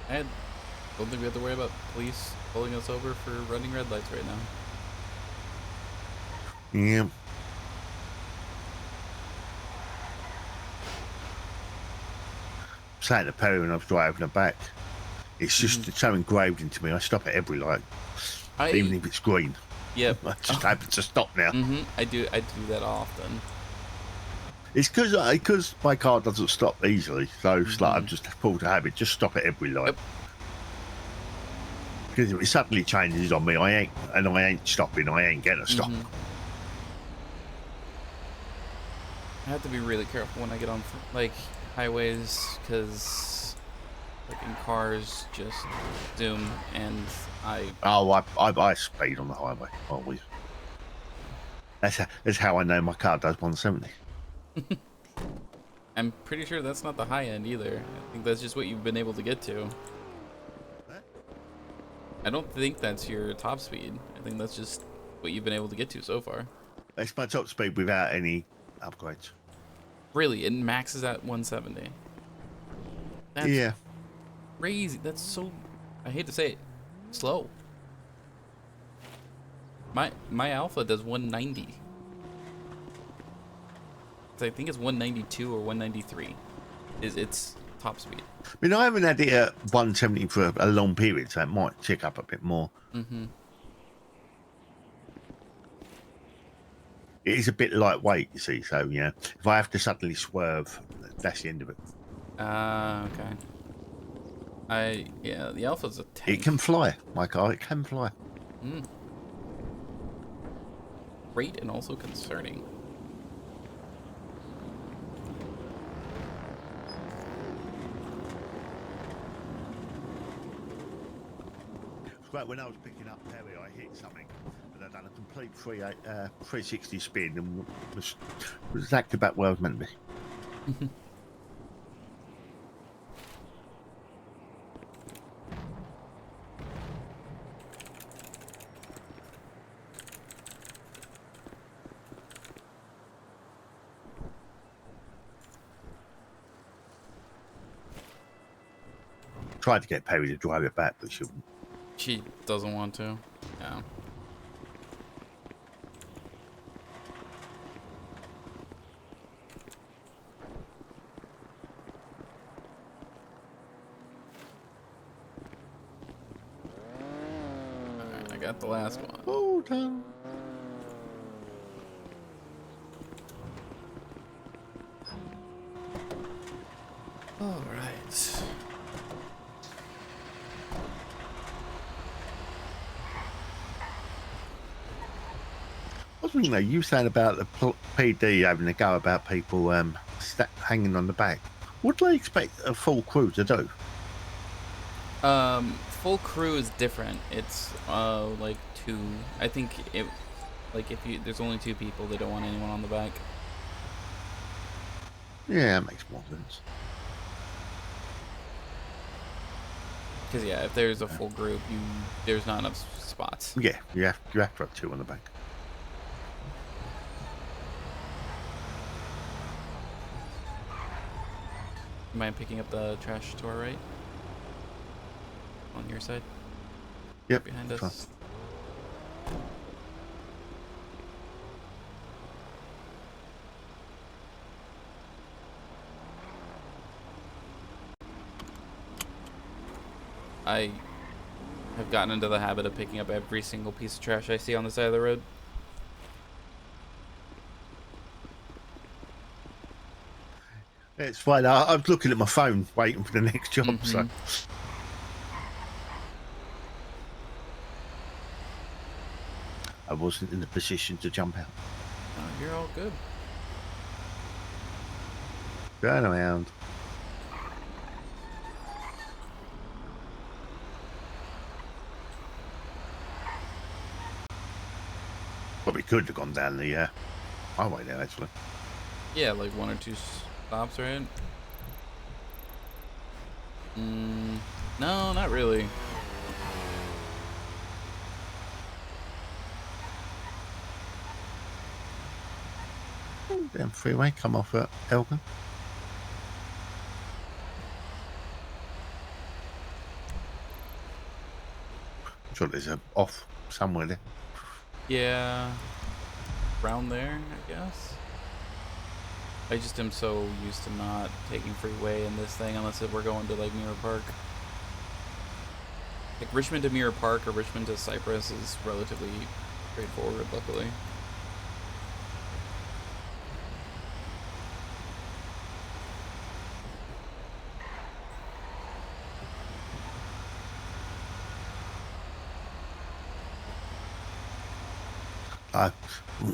I don't think we have to worry about police pulling us over for running red lights right now. Yeah. Saying to Perry when I was driving her back, it's just so engraved into me. I stop at every light, even if it's green. Yep. I just happen to stop now. I do that often. It's because my car doesn't stop easily, so it's like I've just pulled a habit. Just stop at every light. Because if it suddenly changes on me, I ain't stopping. I ain't gonna stop. I have to be really careful when I get on like highways, because like in cars just zoom and I speed on the highway always. That's how I know my car does 170. I'm pretty sure that's not the high end either. I think that's just what you've been able to get to. I don't think that's your top speed. I think that's just what you've been able to get to so far. That's my top speed without any upgrades. Really, it maxes at 170. That's yeah. Crazy. That's so, I hate to say it, slow. My Alpha does 190. I think it's 192 or 193 is its top speed. I mean, I haven't had it at 170 for a long period, so it might tick up a bit more. It is a bit lightweight, you see, so yeah. If I have to suddenly swerve, that's the end of it. Okay. Yeah, the Alpha's a tank. It can fly, my car. It can fly. Great and also concerning. Right, when I was picking up Perry, I hit something, and I'd done a complete 360 spin and was exactly back where I was meant to be. Tried to get Perry to drive it back, but she She doesn't want to. Yeah. Alright, I got the last one. Oh, damn. Alright. I was thinking, though, you saying about the PD having a go about people hanging on the back. What do they expect a full crew to do? Full crew is different. It's like 2. I think it, like if there's only 2 people, they don't want anyone on the back. Yeah, that makes more sense. Because yeah, if there's a full group, there's not enough spots. Yeah, you have to have 2 on the back. You mind picking up the trash to our right? On your side? Yep. Behind us. I have gotten into the habit of picking up every single piece of trash I see on the side of the road. It's fine. I was looking at my phone, waiting for the next job. So I wasn't in a position to jump out. Oh, you're all good. Turn around. Well, we could have gone down the highway there, actually. Yeah, like 1 or 2 stops, right? No, not really. Damn freeway, come off at Elgin. Sure, there's a off somewhere there. Yeah, around there, I guess. I just am so used to not taking freeway in this thing unless we're going to like Mirror Park. Like Richmond to Mirror Park or Richmond to Cypress is relatively straightforward, luckily.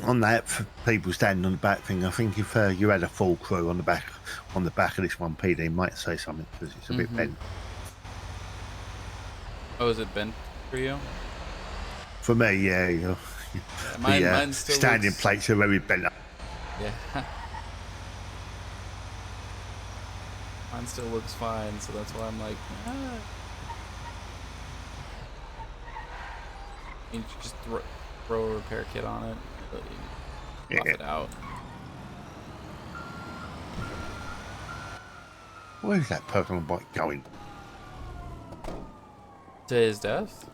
On that, for people standing on the back thing, I think if you had a full crew on the back of this one PD, might say something because it's a bit bent. Oh, is it bent for you? For me, yeah. Mine still standing looks... plates are very bent up. Yeah. Mine still looks fine, so that's why I'm like, ah. You just throw a repair kit on it, buff it out. Where's that person on bike going? To his death?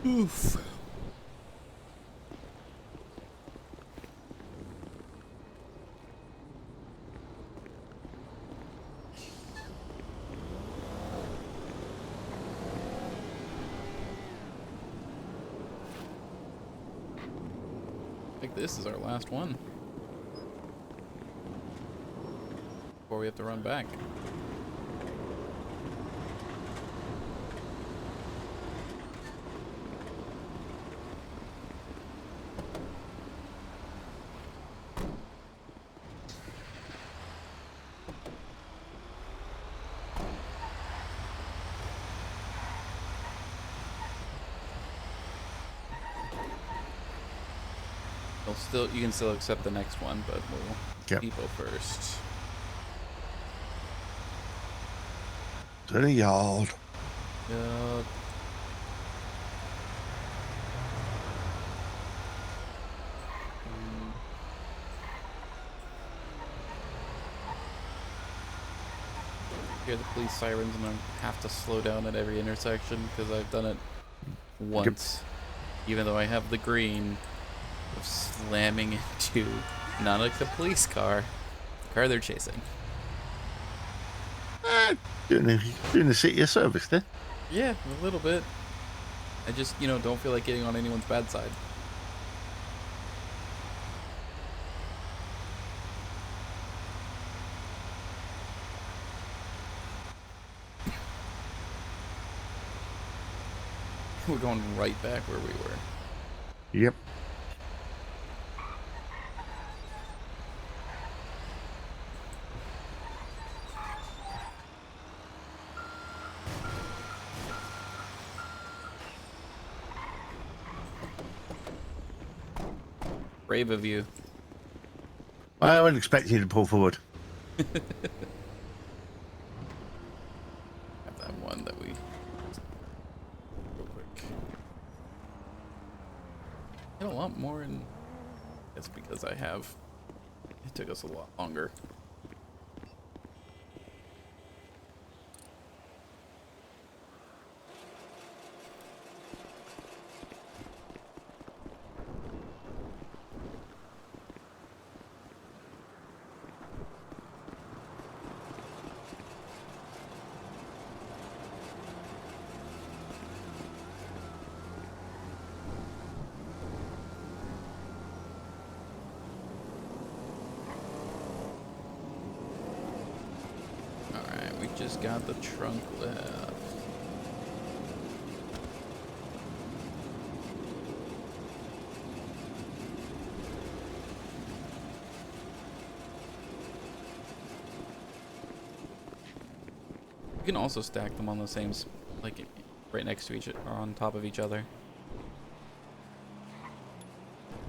Oof. I think this is our last one before we have to run back. You can still accept the next one, but we'll people first. To the yard. Hear the police sirens and I have to slow down at every intersection because I've done it once, even though I have the green, of slamming into not like the police car, the car they're chasing. Doing the city a service then? Yeah, a little bit. I just, don't feel like getting on anyone's bad side. We're going right back where we were. Yep. Brave of you. I wasn't expecting you to pull forward. Have that one that we... Real quick. Get a lot more in... It's because I have... It took us a lot longer. Just got the trunk left. You can also stack them on the same, like right next to each, or on top of each other.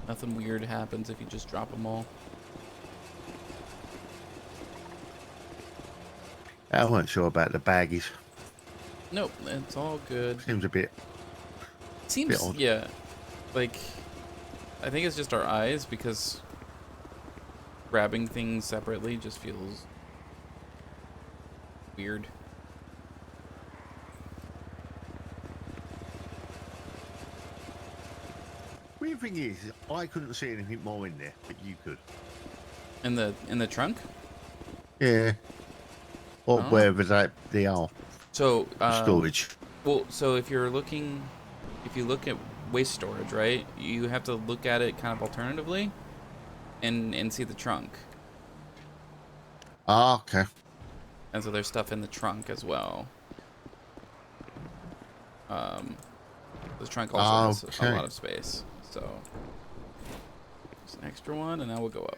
Nothing weird happens if you just drop them all. I wasn't sure about the baggies. Nope, it's all good. Seems a bit. Seems bit odd. Yeah, like I think it's just our eyes because grabbing things separately just feels weird. Weird thing is, I couldn't see anything more in there, but you could. In the trunk? Yeah. Or wherever they are. So storage. Well, so if you look at waste storage, right? You have to look at it kind of alternatively, and see the trunk. Ah, okay. And so there's stuff in the trunk as well. The trunk also has a lot of space. So there's an extra one, and now we'll go up.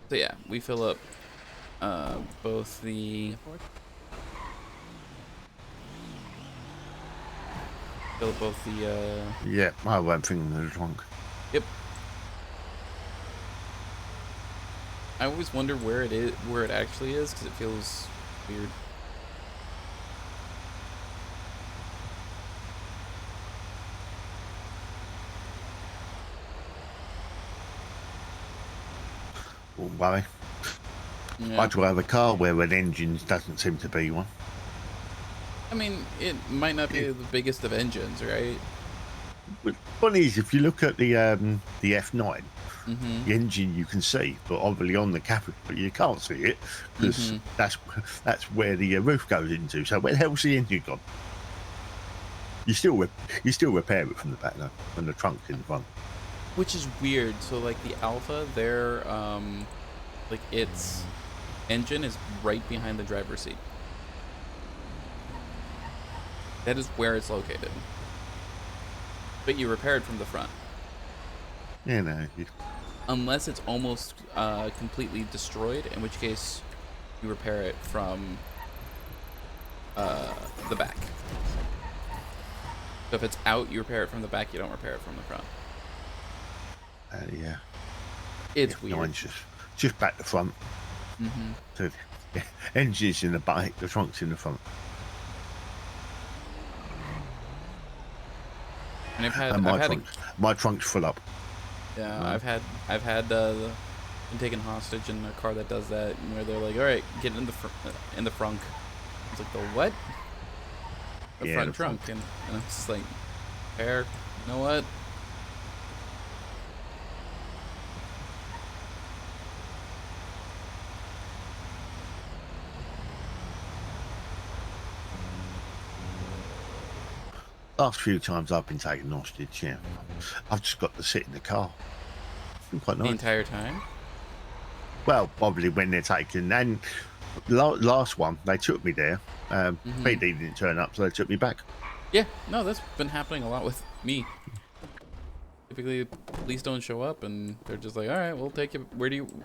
So yeah, we fill up both the Yeah, I won't think in the trunk. Yep. I always wonder where it actually is, because it feels weird. Won't worry. Yeah. I drive a car where an engine doesn't seem to be one. I mean, it might not be the biggest of engines, right? But funny is, if you look at the F9, Mhm. the engine you can see, but obviously on the cabin, but you can't see it because that's where the roof goes into. So where the hell's the engine gone? You still repair it from the back though, when the trunk's in the front. Which is weird. So like the Alpha, their like its engine is right behind the driver's seat. That is where it's located. But you repair it from the front. Yeah, no. Unless it's almost completely destroyed, in which case you repair it from the back. So if it's out, you repair it from the back. You don't repair it from the front. Yeah. It's weird. Mine's just back to front. So engine's in the back, the trunk's in the front. And I've had, my trunk's full up. Yeah, I've had been taken hostage in a car that does that, where they're like, "All right, get in the frunk." It's like the what? The front trunk, and it's just like, fair. You know what? Last few times I've been taken hostage, yeah, I've just got to sit in the car. It's been quite nice. The entire time? Well, probably when they're taken. And last one, they took me there. PD didn't turn up, so they took me back. Yeah, no, that's been happening a lot with me. Typically, police don't show up, and they're just like, "All right, we'll take you. Where do you?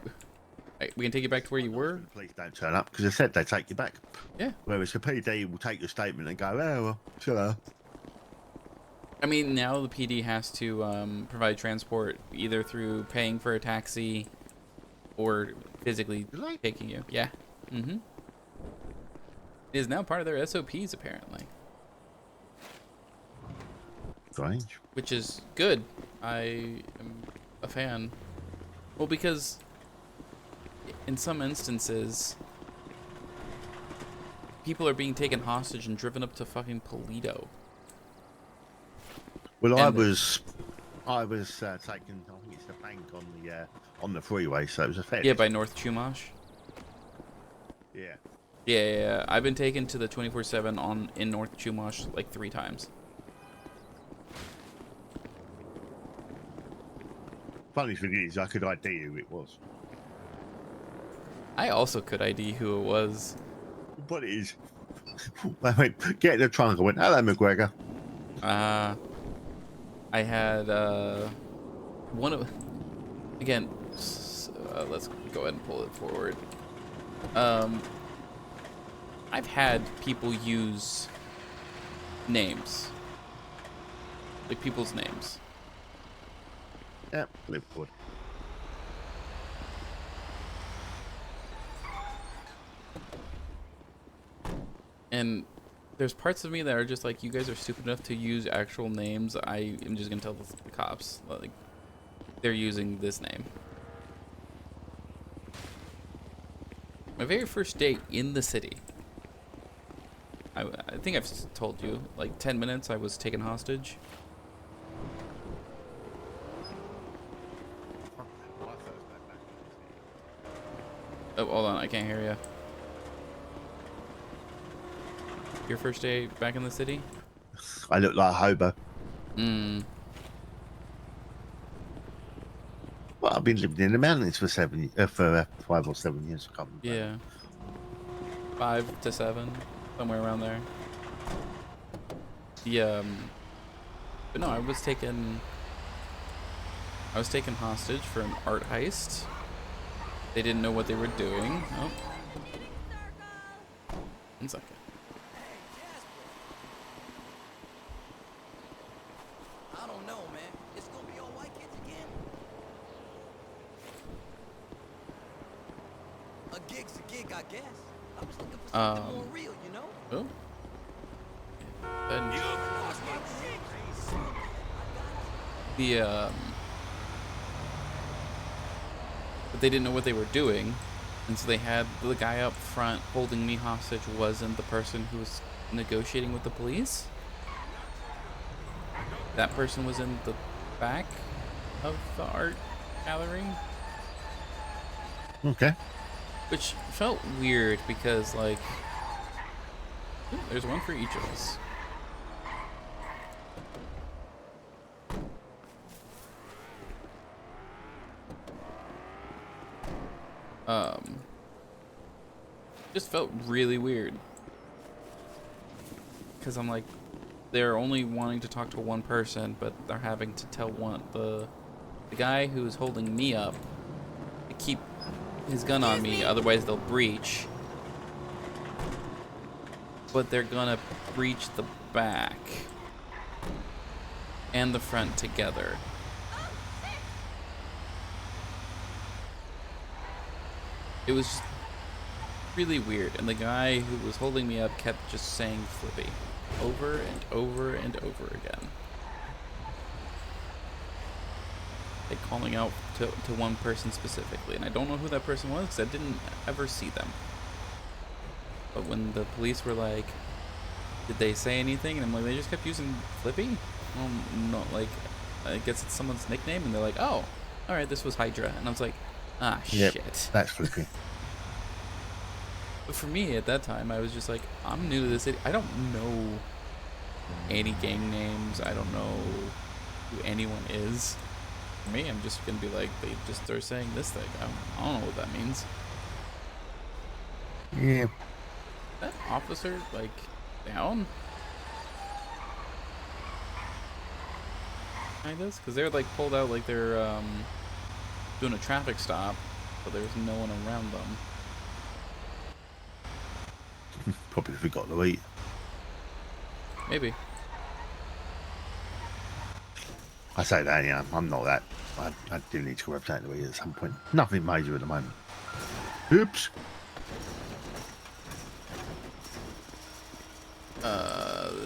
We can take you back to where you were." Police don't turn up because they said they take you back. Yeah. Whereas the PD will take your statement and go, "Oh, well, sure." I mean, now the PD has to provide transport either through paying for a taxi or physically taking you. Yeah. It is now part of their SOPs, apparently. Strange. Which is good. I am a fan. Well, because in some instances, people are being taken hostage and driven up to fucking Toledo. Well, I was taken. I think it's the bank on the freeway, so it was a fair. Yeah, by North Chumash. Yeah. Yeah. I've been taken to the 24/7 in North Chumash like 3 times. Funny thing is, I could ID who it was. I also could ID who it was. But it is. I went, get in the trunk. I went, "Hello, McGregor." I had one of, again, let's go ahead and pull it forward. I've had people use names, like people's names. Yeah, Liverpool. And there's parts of me that are just like, you guys are stupid enough to use actual names. I am just gonna tell the cops, like, they're using this name. My very first day in the city, I think I've told you, like 10 minutes I was taken hostage. Oh, hold on, I can't hear you. Your first day back in the city? I look like a hobo. Well, I've been living in the mountains for 5 or 7 years. I can't remember. Yeah. 5 to 7, somewhere around there. But no, I was taken hostage for an art heist. They didn't know what they were doing. Oh. 1 second. I don't know, man. It's gonna be all white kids again. A gig's a gig, I guess. I was looking for something more real, you know? Oh. Then but they didn't know what they were doing, and so they had the guy up front holding me hostage wasn't the person who was negotiating with the police. That person was in the back of the art gallery. Okay. Which felt weird because, like, ooh, there's one for each of us. Just felt really weird. Because I'm like, they're only wanting to talk to one person, but they're having to tell the guy who's holding me up to keep his gun on me, otherwise they'll breach. But they're gonna breach the back and the front together. It was just really weird, and the guy who was holding me up kept just saying Flippy over and over and over again. Like calling out to one person specifically, and I don't know who that person was because I didn't ever see them. But when the police were like, did they say anything? And I'm like, they just kept using Flippy? Well, no, like, I guess it's someone's nickname, and they're like, oh, alright, this was Hydra. And I was like, ah, Yep, shit. that's Flippy. But for me, at that time, I was just like, I'm new to this city. I don't know any gang names. I don't know who anyone is. For me, I'm just going to be like, they're saying this thing. I don't know what that means. Yeah. Is that officer, like, down? Kind of? Because they're, like, pulled out like they're doing a traffic stop, but there's no one around them. Probably forgot to eat. Maybe. I say that, yeah, I'm not that. I do need to grab something to eat at some point. Nothing major at the moment. Oops.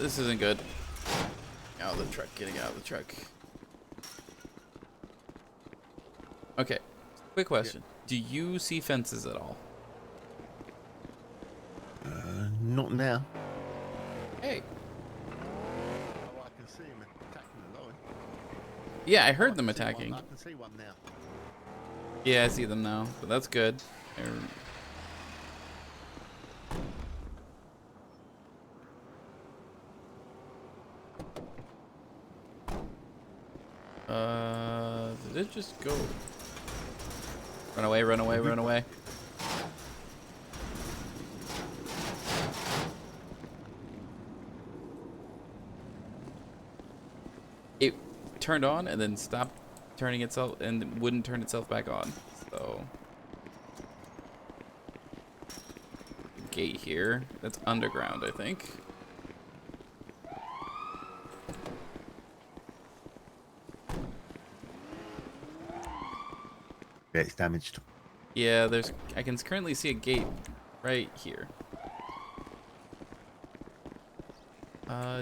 This isn't good. Out of the truck, getting out of the truck. Okay, quick question. Do you see fences at all? Not now. Hey. Oh, I can see him attacking the lorry. Yeah, I heard them attacking. I can see one now. Yeah, I see them now, but that's good. Did it just go? Run away, run away, run away. It turned on and then stopped turning itself and wouldn't turn itself back on. So gate here. That's underground, I think. Yeah, it's damaged. Yeah, I can currently see a gate right here.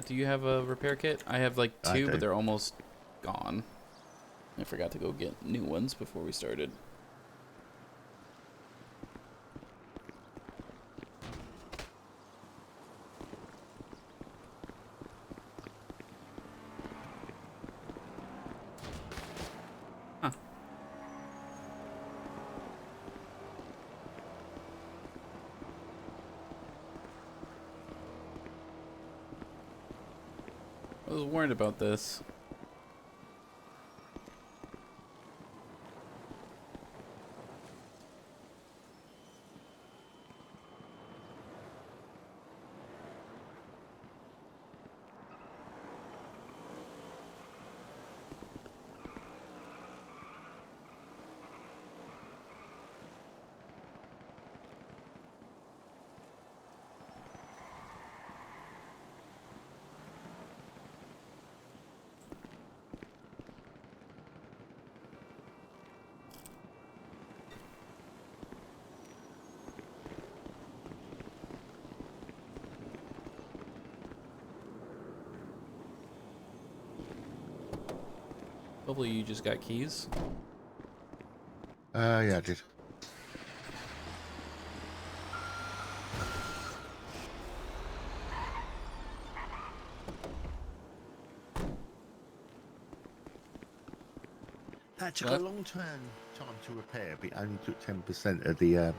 Do you have a repair kit? I have like two, but they're almost gone. I forgot to go get new ones before we started. Huh. I was worried about this. Hopefully you just got keys. Yeah, I did. That took What? a long time to repair, but it only took 10% of the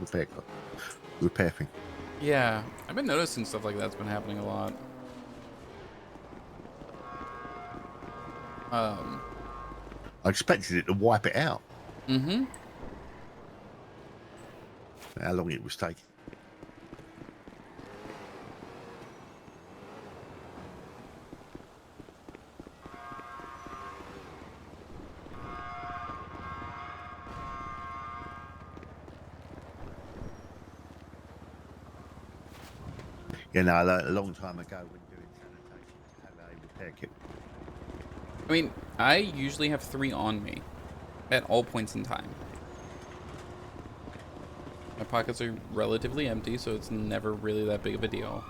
repair thing. Yeah, I've been noticing stuff like that's been happening a lot. I expected it to wipe it out. Mm-hmm. How long it was taking. You know, a long time ago when doing sanitation, to have a repair kit. I mean, I usually have 3 on me at all points in time. My pockets are relatively empty, so it's never really that big of a deal.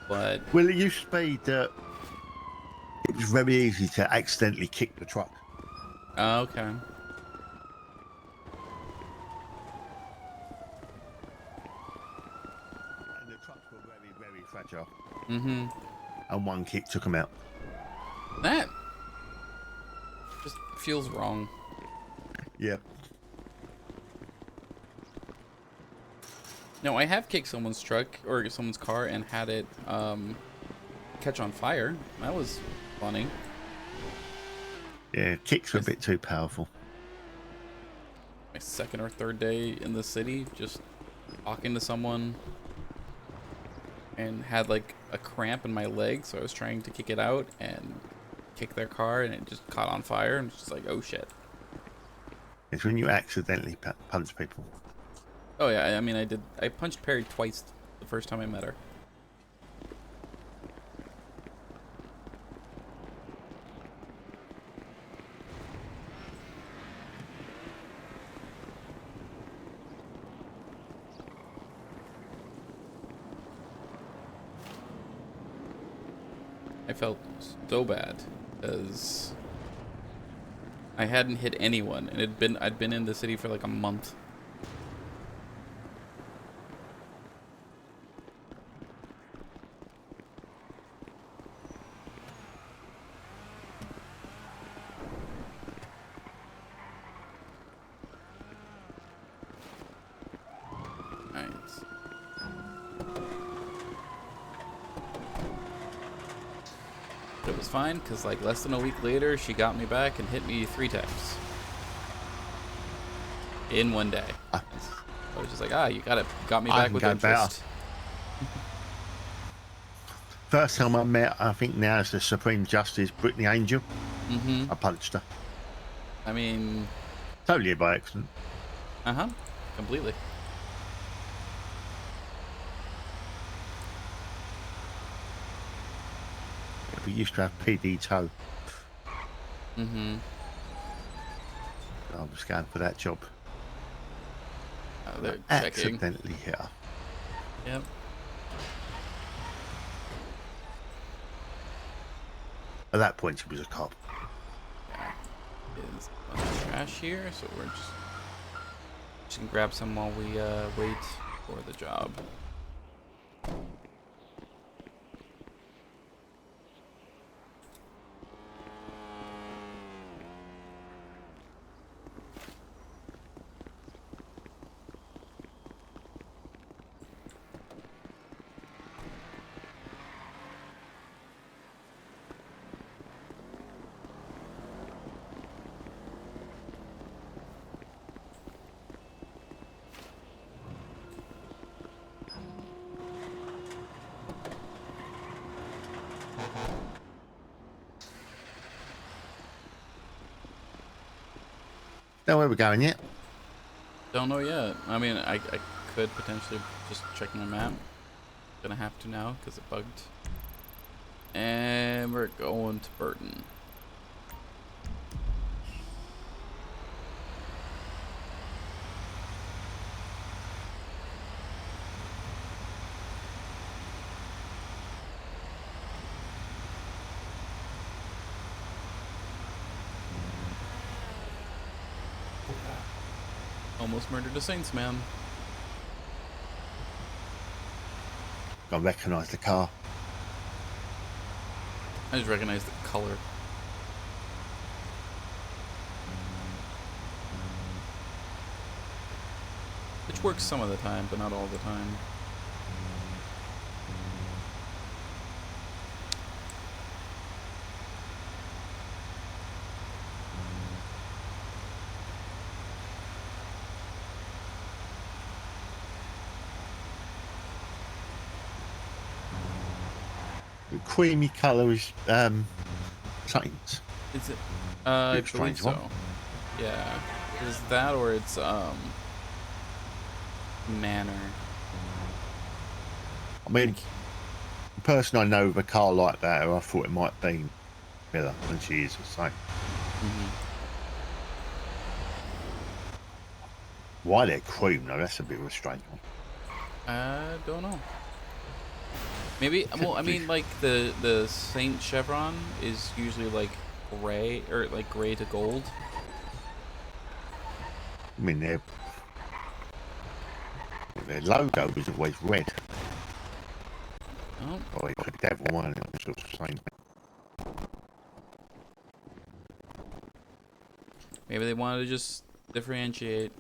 But well, it used to be that it was very easy to accidentally kick the truck. Okay. And the trucks were very, very fragile. Mm-hmm. And one kick took them out. That just feels wrong. Yeah. No, I have kicked someone's truck or someone's car and had it catch on fire. That was funny. Yeah, kicks are a bit too powerful. My 2nd or 3rd day in the city, just talking to someone and had like a cramp in my leg, so I was trying to kick it out and kick their car and it just caught on fire and it's just like, oh shit. It's when you accidentally punch people. Oh yeah, I mean I punched Perry twice the first time I met her. I felt so bad because I hadn't hit anyone and I'd been in the city for like a month. It was fine because like less than a week later she got me back and hit me 3 times in one day. I was just like, you got me back with interest. First time I met, I think now it's the Supreme Justice Brittany Angel. Mm-hmm. I punched her. I mean, totally by accident. Completely. We used to have PD Toe. Mm-hmm. I was going for that job. They're checking. Accidentally hit her. Yep. At that point, she was a cop. Is a bunch of trash here, so we're just gonna grab some while we wait for the job. Know where we're going yet? Don't know yet. I mean, I could potentially just check my map. Gonna have to now because it bugged. And we're going to Burton. Almost murdered a Saints man. I recognise the car. I just recognize the color. which works some of the time, but not all the time. The creamy colour is Saints. Is it? I Bit believe strange one. so. Yeah. Is that or it's Manor? I mean, the person I know with a car like that, I thought it might be Miller, and she is the same. Why they're cream though? That's a bit of a strange one. I don't know. Maybe. Well, I mean, like the Saint chevron is usually like gray or like gray to gold. I mean, their logo was always red. Oh. Or they got a devil one, and it was sort of the same. Maybe they wanted to just differentiate.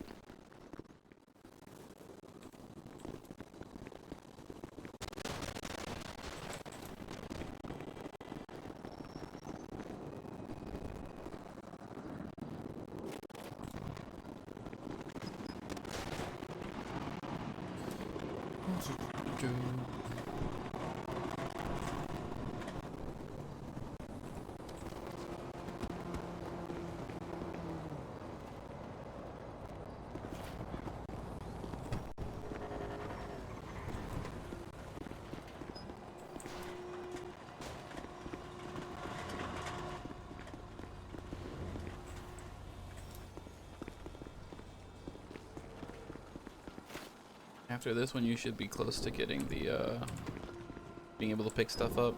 After this one, you should be close to getting the, being able to pick stuff up.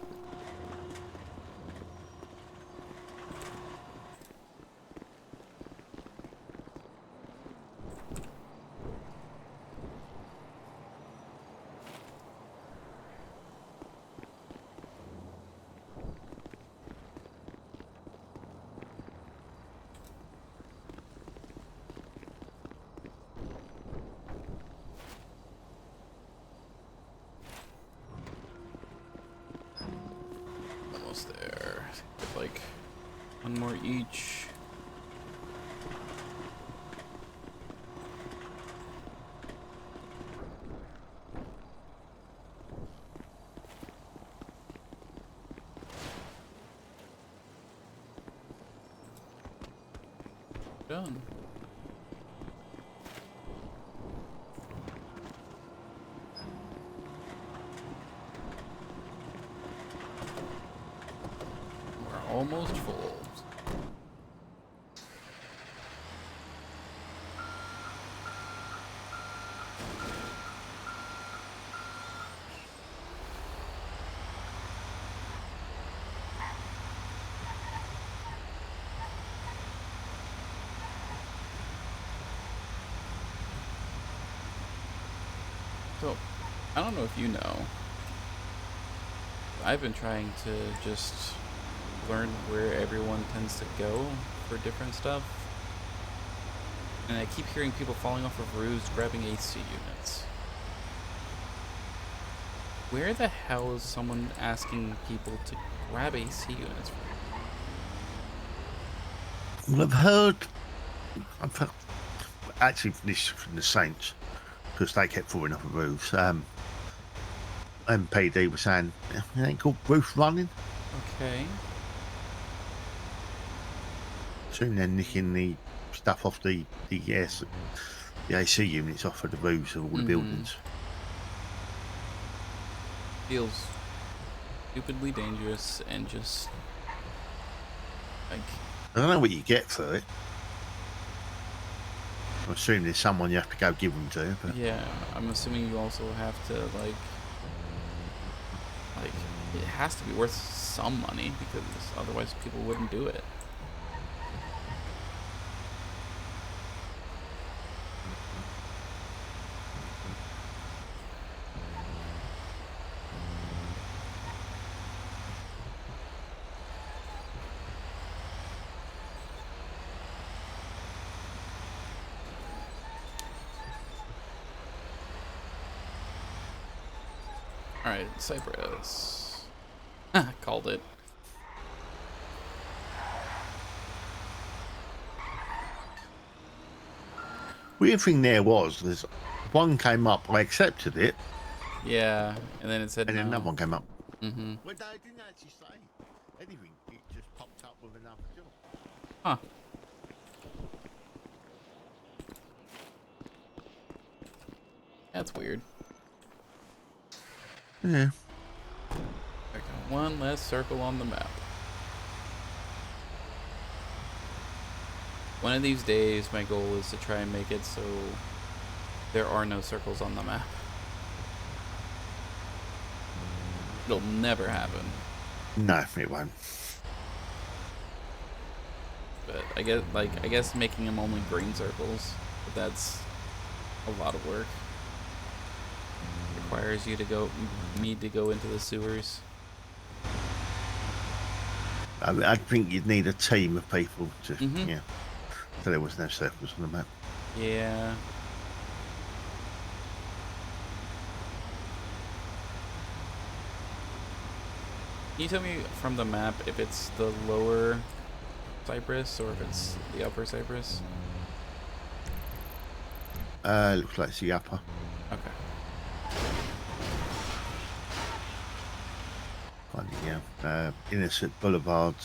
Almost there. Get like one more each. Done. We're almost full. So, I don't know if you know, I've been trying to just learn where everyone tends to go for different stuff. And I keep hearing people falling off of roofs grabbing AC units. Where the hell is someone asking people to grab AC units from? I've heard actually this from the Saints, because they kept falling off the roofs. MPD was saying it ain't called roof running. Okay. Soon they're nicking the stuff off the AC units off of the roofs of all the buildings. Feels stupidly dangerous and just like I don't know what you get for it. I assume there's someone you have to go give them to. But yeah, I'm assuming you also have to like it has to be worth some money because otherwise people wouldn't do it. Alright, Cypress. Called it. Weird thing there was, there's one came up, I accepted it, Yeah, and then it said and then no. another one came up. Mm-hmm. Well, no, it didn't actually say anything. It just popped up with another job. Huh. That's weird. Yeah. I got one less circle on the map. One of these days, my goal is to try and make it so there are no circles on the map. It'll never happen. No, it won't. But I guess making them only green circles, but that's a lot of work. Requires you to need to go into the sewers. I think you'd need a team of people to, Mhm. yeah. So there was no circles on the map. Yeah. Can you tell me from the map if it's the lower Cypress or if it's the upper Cypress? Looks like it's the upper. Okay. Kind of, yeah. Innocent Boulevard,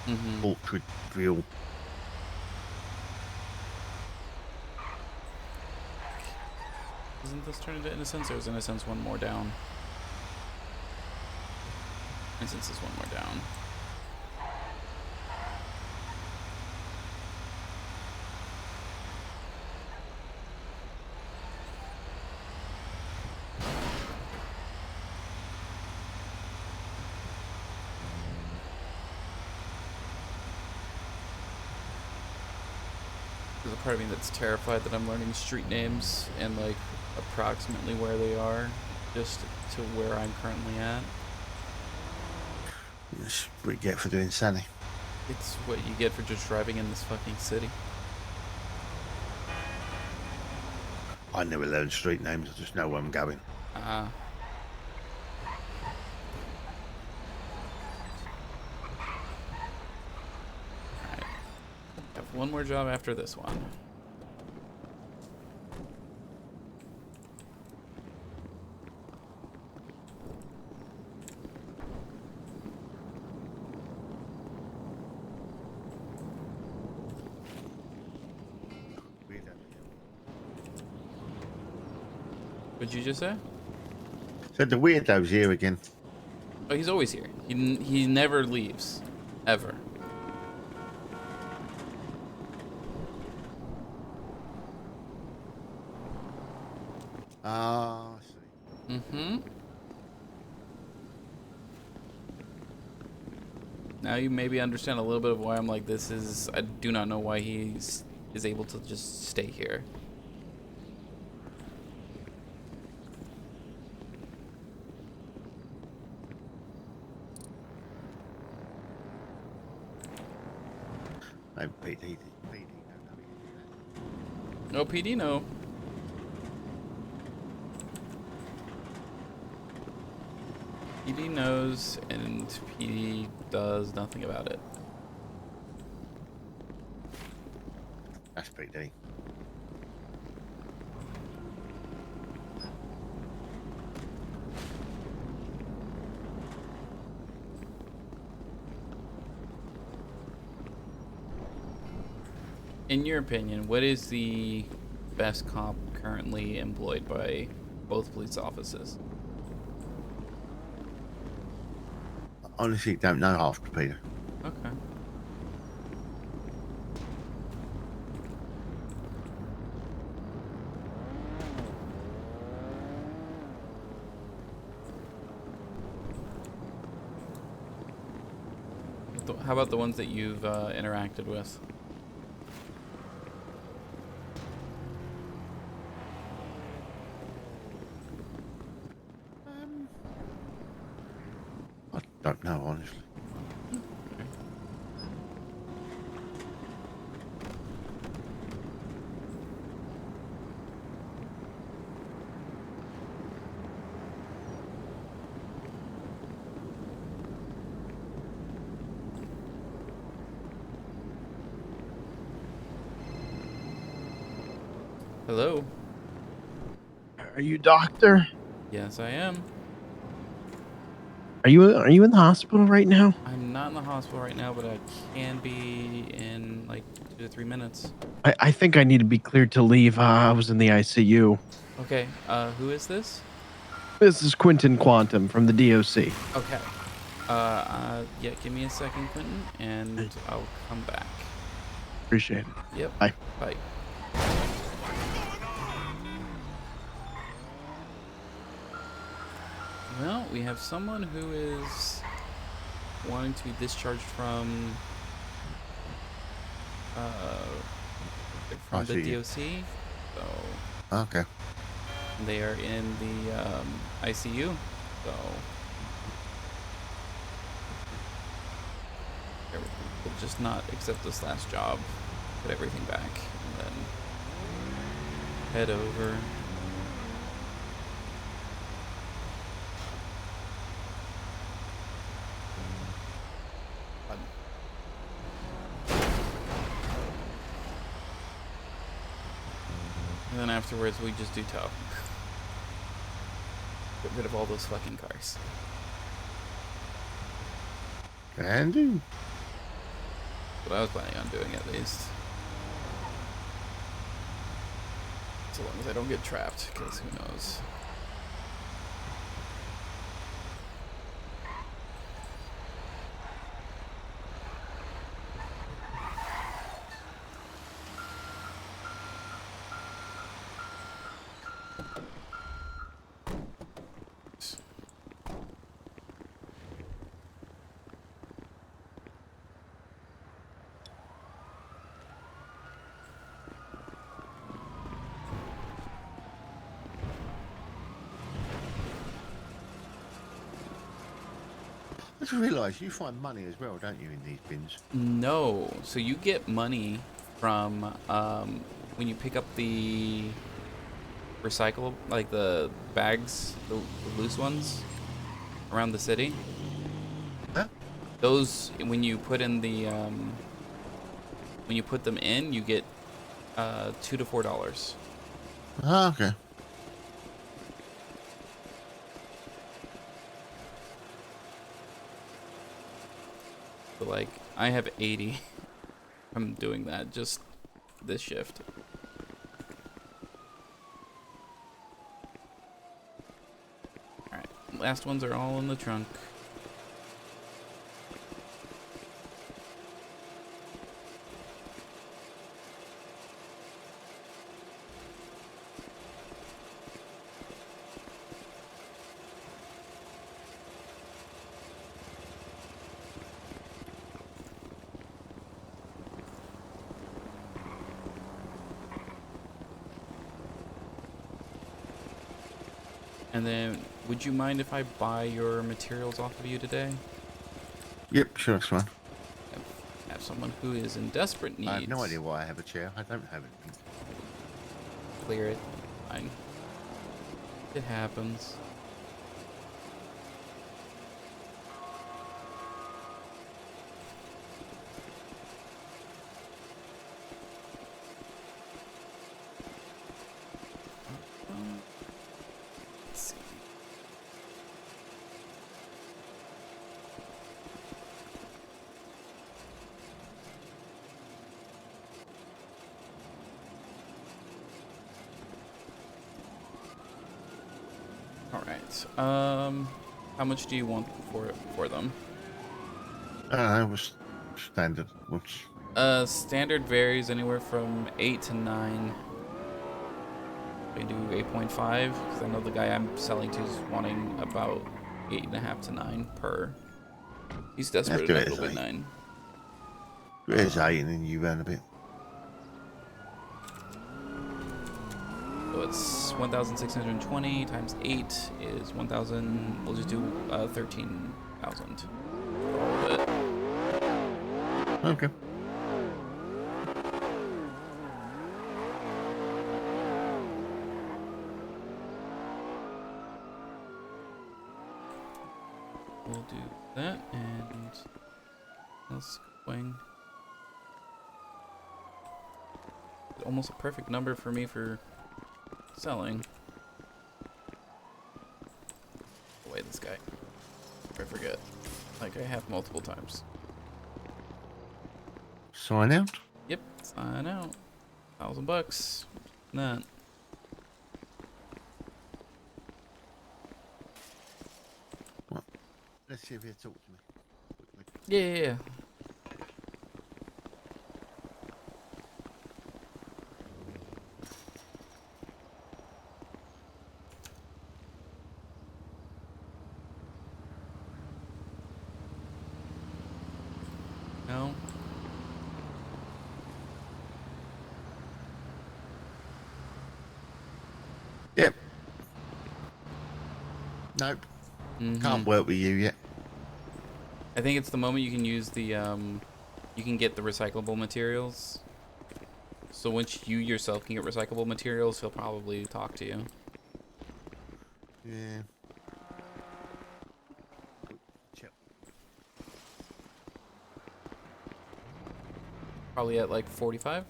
Orchardville. Doesn't this turn into Innocence, or is Innocence one more down? Innocence is one more down. There's a part of me that's terrified that I'm learning street names and like approximately where they are, just to where I'm currently at. That's what you get for doing Sunny. It's what you get for just driving in this fucking city. I never learn street names, I just know where I'm going. Ah. Alright. Have one more job after this one. What'd you just say? So the weirdo's here again. Oh, he's always here. He never leaves. Ever. Ah, I see. Mm-hmm. Now you maybe understand a little bit of why I'm like, this is... I do not know why he is able to just stay here. No, PD. No PD, no. PD knows, and PD does nothing about it. That's PD. In your opinion, what is the best cop currently employed by both police offices? Honestly, don't know after Peter. Okay. How about the ones that you've interacted with? I don't know, honestly. Hello. Are you doctor? Yes, I am. Are you in the hospital right now? I'm not in the hospital right now, but I can be in like 2 to 3 minutes. I think I need to be cleared to leave. I was in the ICU. Okay. Who is this? This is Quentin Quantum from the DOC. Okay. Yeah. Give me a second, Quentin, and I'll come back. Appreciate it. Yep. Bye. Bye. Well, we have someone who is wanting to be discharged from I the see. DOC. So Okay. they are in the ICU. So we'll just not accept this last job, put everything back, and then head over. And then afterwards, we just do tow. Get rid of all those fucking cars. Can do. What I was planning on doing, at least. So long as I don't get trapped, because who knows. I just realised you find money as well, don't you, in these bins? No. So you get money from when you pick up the recycle, like the bags, the loose ones around the city. Huh? Those, when you put in the when you put them in, you get $2 to $4. Ah, okay. But like, I have 80 from doing that just this shift. Alright, last ones are all in the trunk. And then, would you mind if I buy your materials off of you today? Yep, sure, that's fine. Have someone who is in desperate need. I have no idea why I have a chair. I don't have anything. Clear it. Fine. It happens. Let's see. All right. How much do you want for them? It was standard. What's Standard varies anywhere from 8 to 9. We can do 8.5 because I know the guy I'm selling to is wanting about 8.5 to 9 per. He's desperate enough to win 9. There's 8 and then you run a bit. So it's 1,620 times 8 is 1,000. We'll just do 13,000. All of it. Okay. We'll do that and let's going. Almost a perfect number for me for selling. Away this guy. I forget. Like I have multiple times. Sign out. Yep, sign out. $1,000. That. Let's see if he'll talk to me. Yeah. No. Yep. Nope. Can't work with you yet. I think it's the moment you can use the you can get the recyclable materials. So once you yourself can get recyclable materials, he'll probably talk to you. Yeah. Probably at like 45?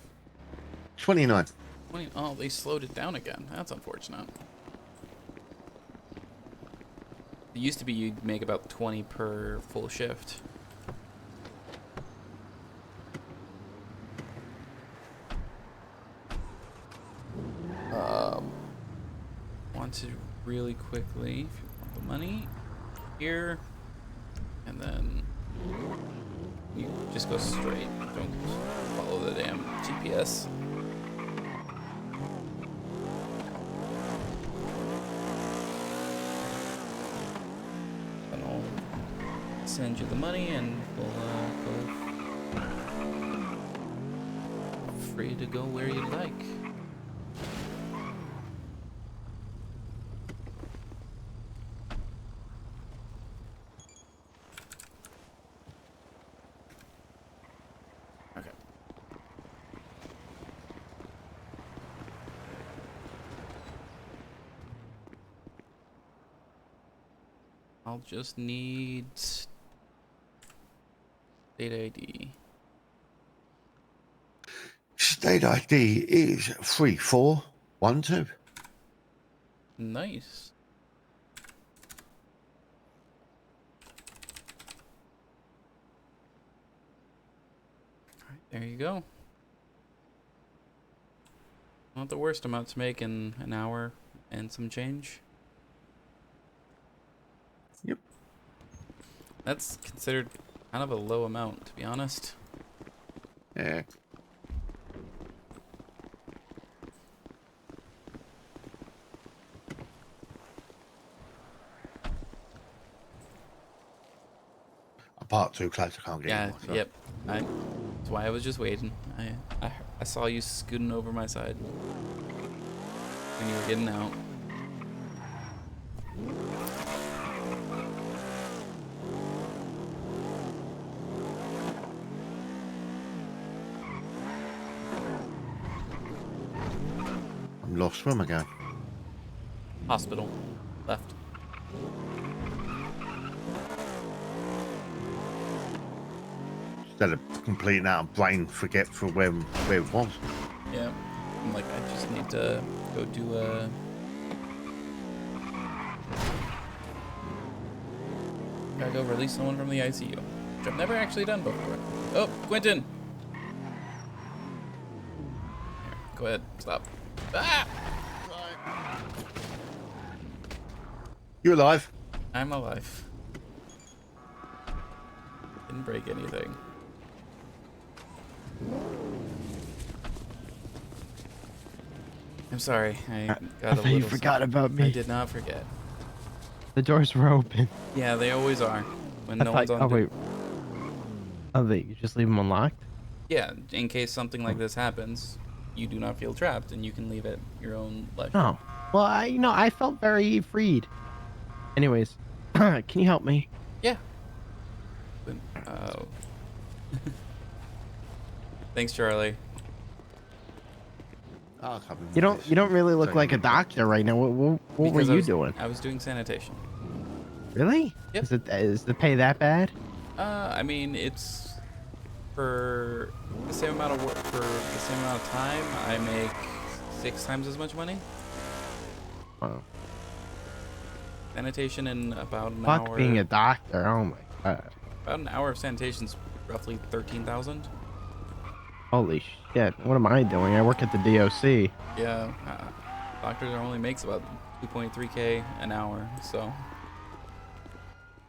29. 20. Oh, they slowed it down again. That's unfortunate. It used to be you'd make about 20 per full shift. Want to really quickly, if you want the money, here, and then you just go straight. Don't follow the damn GPS. And I'll send you the money, and we'll go free to go where you like. I'll just need state ID. State ID is 3412. Nice. Alright, there you go. Not the worst amount to make in an hour and some change. Yep. That's considered kind of a low amount, to be honest. Yeah. I parked too close, I can't get Yeah, in myself. yep. That's why I was just waiting. I saw you scooting over my side when you were getting out. I'm lost. Where am I going? Hospital. Left. Instead of completing out a brain forget for where it was. Yeah. I'm like, I just need to go do a... Gotta go release someone from the ICU. Which I've never actually done before. Oh, Quentin! Here, go ahead. Stop. Ah! You alive? I'm alive. Didn't break anything. I'm sorry. I got a thought you little forgot sick. about me. I did not forget. The doors were open. Yeah, they always are. When no I one's thought, on oh duty. wait. Oh, you just leave them unlocked? Yeah, in case something like this happens, you do not feel trapped and you can leave at your own leisure. No. Well, I felt very freed. Anyways, can you help me? Yeah. Oh. Thanks, Charlie. You don't really look like a doctor right now. What were Because you doing? I was doing sanitation. Really? Yep. Is the pay that bad? I mean, it's for the same amount of work for the same amount of time. I make 6 times as much money. Wow. Sanitation in about an Fuck hour. being a doctor. Oh my god. About an hour of sanitation's roughly 13,000. Holy shit. What am I doing? I work at the DOC. Yeah, doctor only makes about 2.3K an hour, so.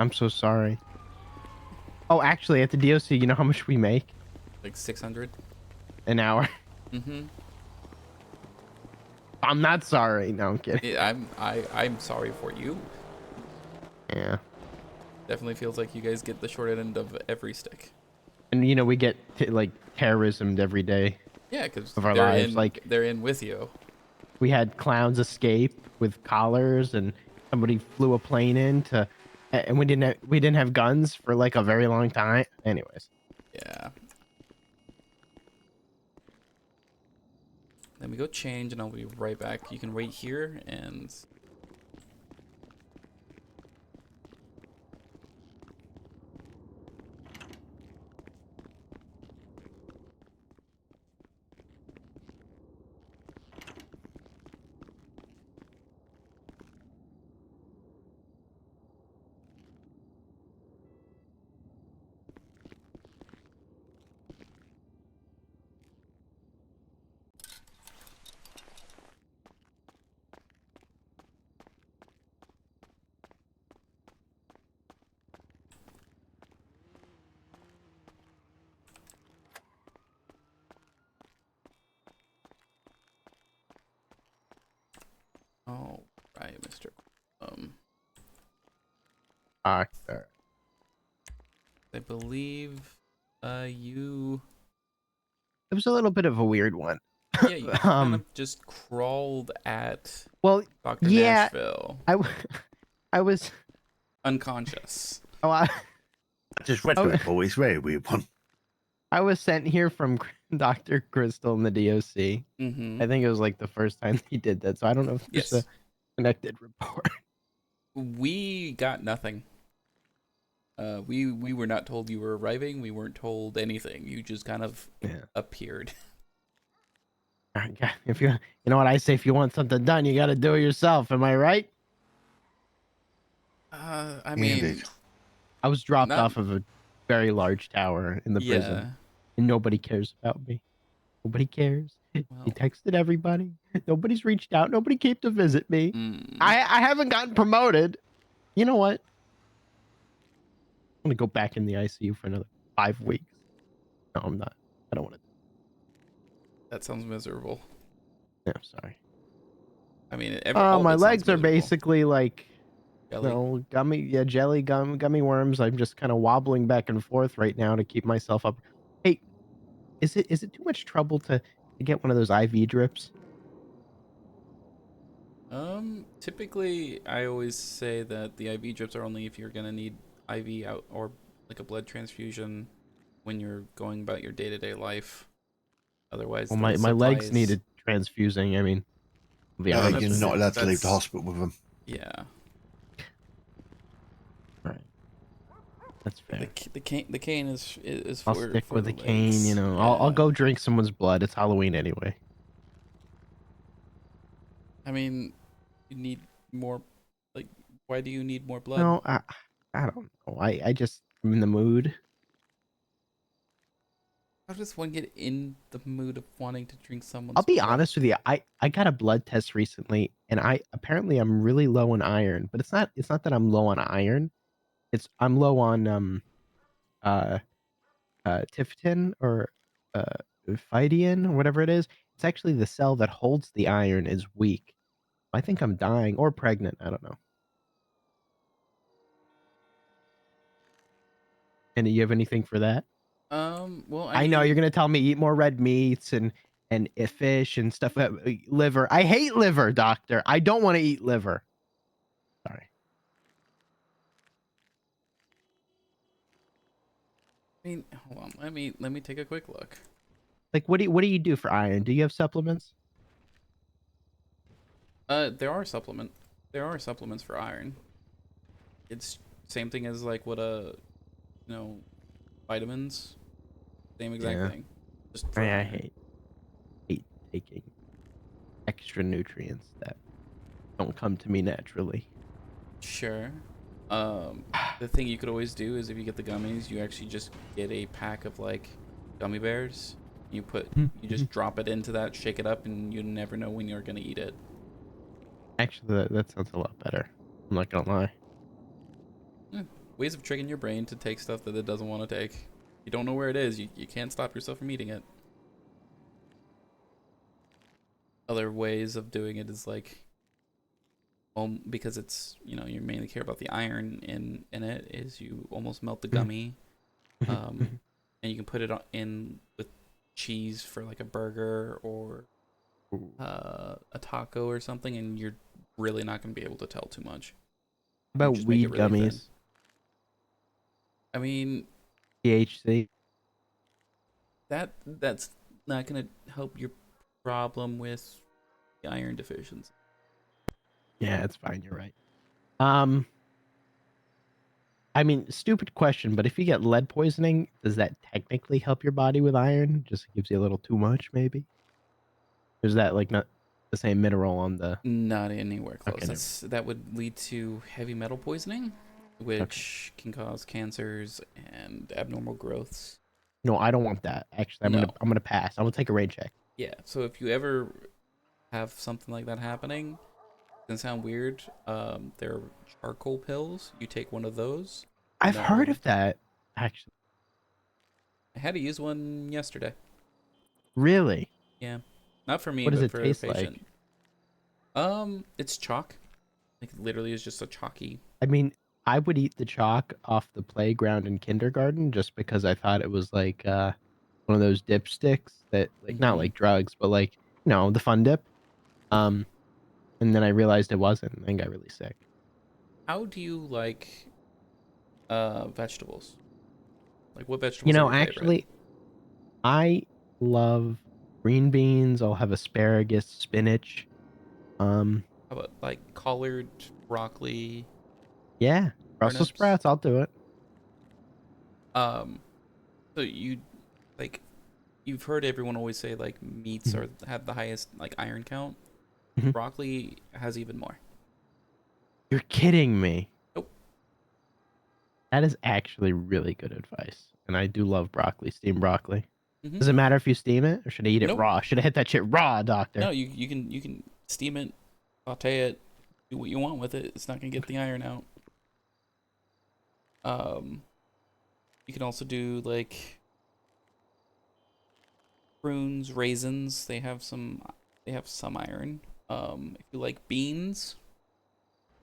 I'm so sorry. Oh, actually, at the DOC, you know how much we make? Like 600 an hour. Mm-hmm. I'm not sorry. No, I'm kidding. Yeah, I'm sorry for you. Yeah. Definitely feels like you guys get the short end of every stick. And you know, we get like terrorism every day. Yeah, because of our they're lives. in. Like They're in with you. we had clowns escape with collars, and somebody flew a plane in to, and we didn't have guns for like a very long time. Anyways. Yeah. Let me go change, and I'll be right back. You can wait here and. Oh, right, Mr. Doctor. I believe, you. It was a little bit of a weird one. Yeah, you kind of just crawled at. Well, Dr. yeah, Nashville. I was unconscious. Oh, I just read the report. It's a very weird one. I was sent here from Dr. Crystal in the DOC. Mhm. I think it was like the first time he did that, so I don't know if there's Yes. a connected report. We got nothing. We were not told you were arriving. We weren't told anything. You just kind of appeared. If you know what I say, if you want something done, you got to do it yourself. Am I right? I mean, I was dropped not- off of a very large tower in the Yeah. prison, and nobody cares about me. Nobody cares. He texted everybody. Nobody's reached out. Nobody came to visit me. I haven't gotten promoted. You know what? I'm gonna go back in the ICU for another 5 weeks. No, I'm not. I don't want to. That sounds miserable. Yeah, I'm sorry. I mean, Oh, all my of it sounds legs are miserable. basically like, Jelly? no, jelly gummy worms. I'm just kind of wobbling back and forth right now to keep myself up. Hey, is it too much trouble to get one of those IV drips? Typically, I always say that the IV drips are only if you're gonna need IV out or like a blood transfusion when you're going about your day-to-day life. Otherwise, Well, the my legs supplies- needed transfusing. I mean, I'll be You're honest. not allowed to leave the that's- hospital with them. Yeah. Right. That's fair. The cane is I'll for. stick for with the the cane. legs. You know, Yeah. I'll go drink someone's blood. It's Halloween anyway. I mean, you need more. Like, why do you need more blood? No, I don't know. I just am in the mood. How does one get in the mood of wanting to drink someone's I'll be blood? honest with you. I got a blood test recently, and I'm really low on iron. But it's not that I'm low on iron. I'm low on tiftin or phydian or whatever it is. It's actually the cell that holds the iron is weak. I think I'm dying or pregnant. I don't know. And do you have anything for that? Well, I know you're gonna tell me eat more red meats and fish and stuff. Liver. I hate liver, doctor. I don't want to eat liver. Sorry. I mean, hold on. Let me take a quick look. Like, what do you do for iron? Do you have supplements? There are supplements for iron. It's same thing as like what vitamins. Same exact Yeah. thing. Just for I iron. hate taking extra nutrients that don't come to me naturally. Sure. The thing you could always do is if you get the gummies, you actually just get a pack of like gummy bears. You just drop it into that, shake it up, and you never know when you're gonna eat it. Actually, that sounds a lot better. I'm not gonna lie. Ways of tricking your brain to take stuff that it doesn't want to take. You don't know where it is, you can't stop yourself from eating it. Other ways of doing it is like, because it's, you mainly care about the iron in it, is you almost melt the gummy, and you can put it in with cheese for like a burger or a taco or something, and you're really not going to be able to tell too much. How about Just make it weed really thin. gummies? I mean, THC. that's not going to help your problem with the iron deficiency. Yeah, it's fine. You're right. I mean, stupid question, but if you get lead poisoning, does that technically help your body with iron? Just gives you a little too much, maybe? Or is that like not the same mineral on the? Not anywhere close. Okay, That would lead to heavy metal poisoning, which can cause cancers and abnormal growths. No, I don't want that. Actually, No. I'm gonna pass. I'm gonna take a rain check. Yeah, so if you ever have something like that happening, it's gonna sound weird. There are charcoal pills. You take one of those. I've heard of that, actually. I had to use one yesterday. Really? Yeah, not for me, What does but it for taste a patient. It's chalk. Like literally, is just a chalky. I mean, I would eat the chalk off the playground in kindergarten just because I thought it was like one of those dipsticks that like not like drugs, but like the fun dip. And then I realized it wasn't, and then got really sick. How do you like vegetables? Like what vegetables are your favorite? Actually, I love green beans. I'll have asparagus, spinach. How about like collard, broccoli? Yeah, Brussels turnips? sprouts. I'll do it. So you've heard everyone always say like meats have the highest like iron count. Broccoli has even more. You're kidding me. Nope. That is actually really good advice, and I do love broccoli, steamed broccoli. Mhm. Does it matter if you steam it, or should I eat it Nope. raw? Should I hit that shit raw, doctor? No, you can steam it, saute it, do what you want with it. It's not gonna get the iron out. You can also do like prunes, raisins. They have some iron. If you like beans,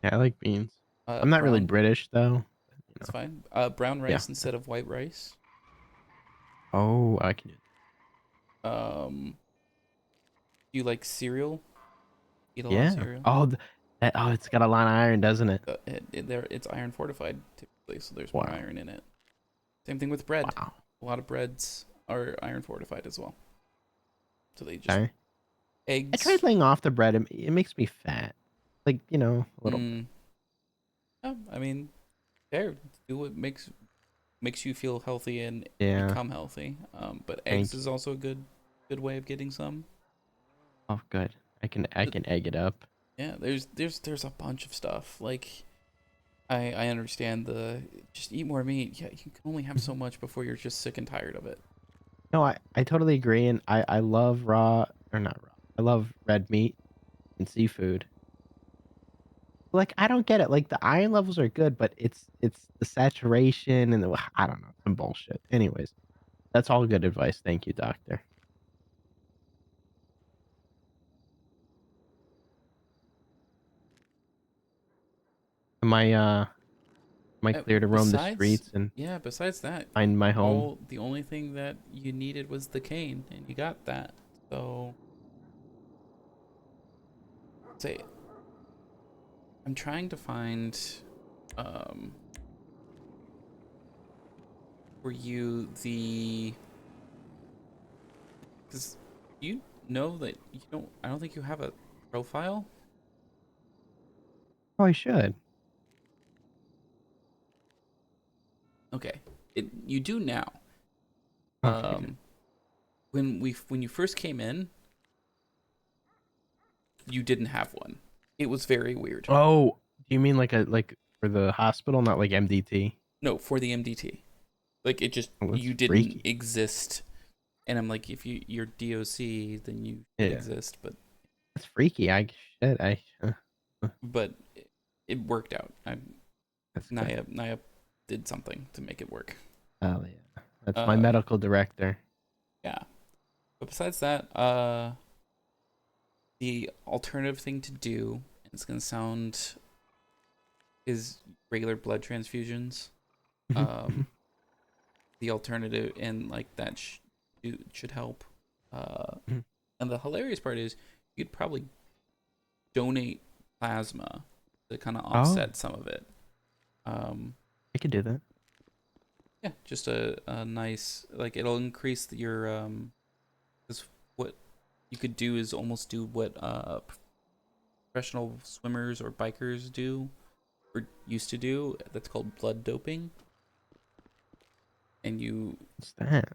Yeah, I like beans. I'm not really brown- British though. That's fine. Brown rice instead of white rice. Oh, I can. Do you like cereal? Eat a lot of Yeah. cereal. Oh, it's got a lot of iron, doesn't it? It's iron fortified typically, so there's more iron in it. Same thing with bread. Wow. A lot of breads are iron fortified as well. So they just Okay. eggs. I tried laying off the bread. It makes me fat. Like, a little. Oh, I mean, there. Do what makes you feel healthy and Yeah. become healthy. But Thank eggs is also a good way of getting some. Oh, good. I can egg it up. Yeah, there's a bunch of stuff. Like I understand just eat more meat. Yeah, you can only have so much before you're just sick and tired of it. No, I totally agree, and I love raw or not raw. I love red meat and seafood. Like I don't get it. Like the iron levels are good, but it's the saturation and I don't know, some bullshit. Anyways, that's all good advice. Thank you, doctor. Am I clear to roam the streets and besides that, find my home? the only thing that you needed was the cane, and you got that. So say I'm trying to find for you because you know that I don't think you have a profile. Oh, I should. Okay, you do now. Okay, good. When you first came in, you didn't have one. It was very weird. Oh, do you mean like for the hospital, not like MDT? No, for the MDT. Like it just Oh, that's you didn't freaky. exist, and I'm like, if you're DOC, then you Yeah. exist, but That's freaky. but it worked out. That's good. Naya did something to make it work. Oh yeah, that's my medical director. Yeah, but besides that, the alternative thing to do, and it's gonna sound, is regular blood transfusions. The alternative, and like that should help. And the hilarious part is, you'd probably donate plasma to kind of offset some of it. I could do that. Yeah, just a nice, like, it'll increase your because what you could do is almost do what professional swimmers or bikers do or used to do. That's called blood doping. And you What's that?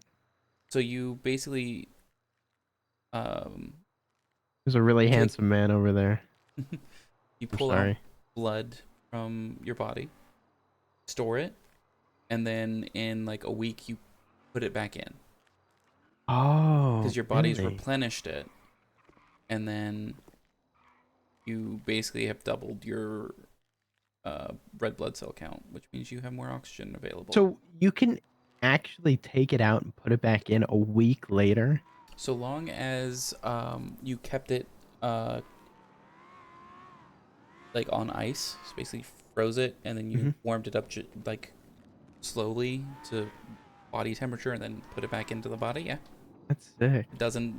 So you basically There's a really handsome man over there. you I'm pull out sorry. blood from your body, store it, and then in like a week you put it back in. Oh, because your body's really? replenished it, and then you basically have doubled your red blood cell count, which means you have more oxygen available. So you can actually take it out and put it back in a week later? So long as you kept it like on ice, so basically froze it, and then you warmed it up like slowly to body temperature, and then put it back into the body. Yeah, That's sick. it doesn't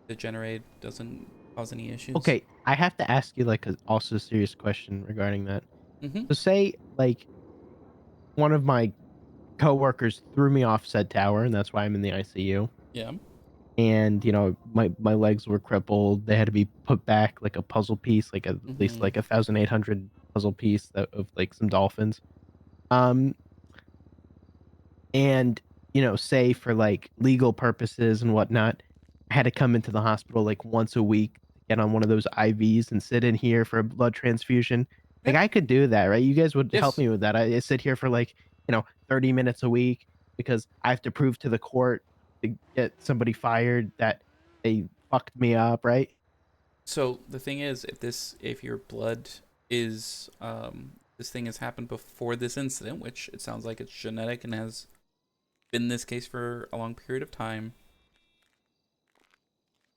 degenerate, doesn't cause any issues. Okay, I have to ask you like a also serious question regarding that. Mhm. So say like one of my coworkers threw me off said tower, and that's why I'm in the ICU. Yeah. And you know my legs were crippled. They had to be put back like a puzzle piece, like at least like 1,800 puzzle piece of like some dolphins. And you know, say for like legal purposes and whatnot, I had to come into the hospital like once a week, get on one of those IVs and sit in here for a blood transfusion. Like I could do that, right? You guys would help me with that. I sit here for like 30 minutes a week because I have to prove to the court to get somebody fired that they fucked me up, right? So the thing is, if your blood is this thing has happened before this incident, which it sounds like it's genetic and has been this case for a long period of time,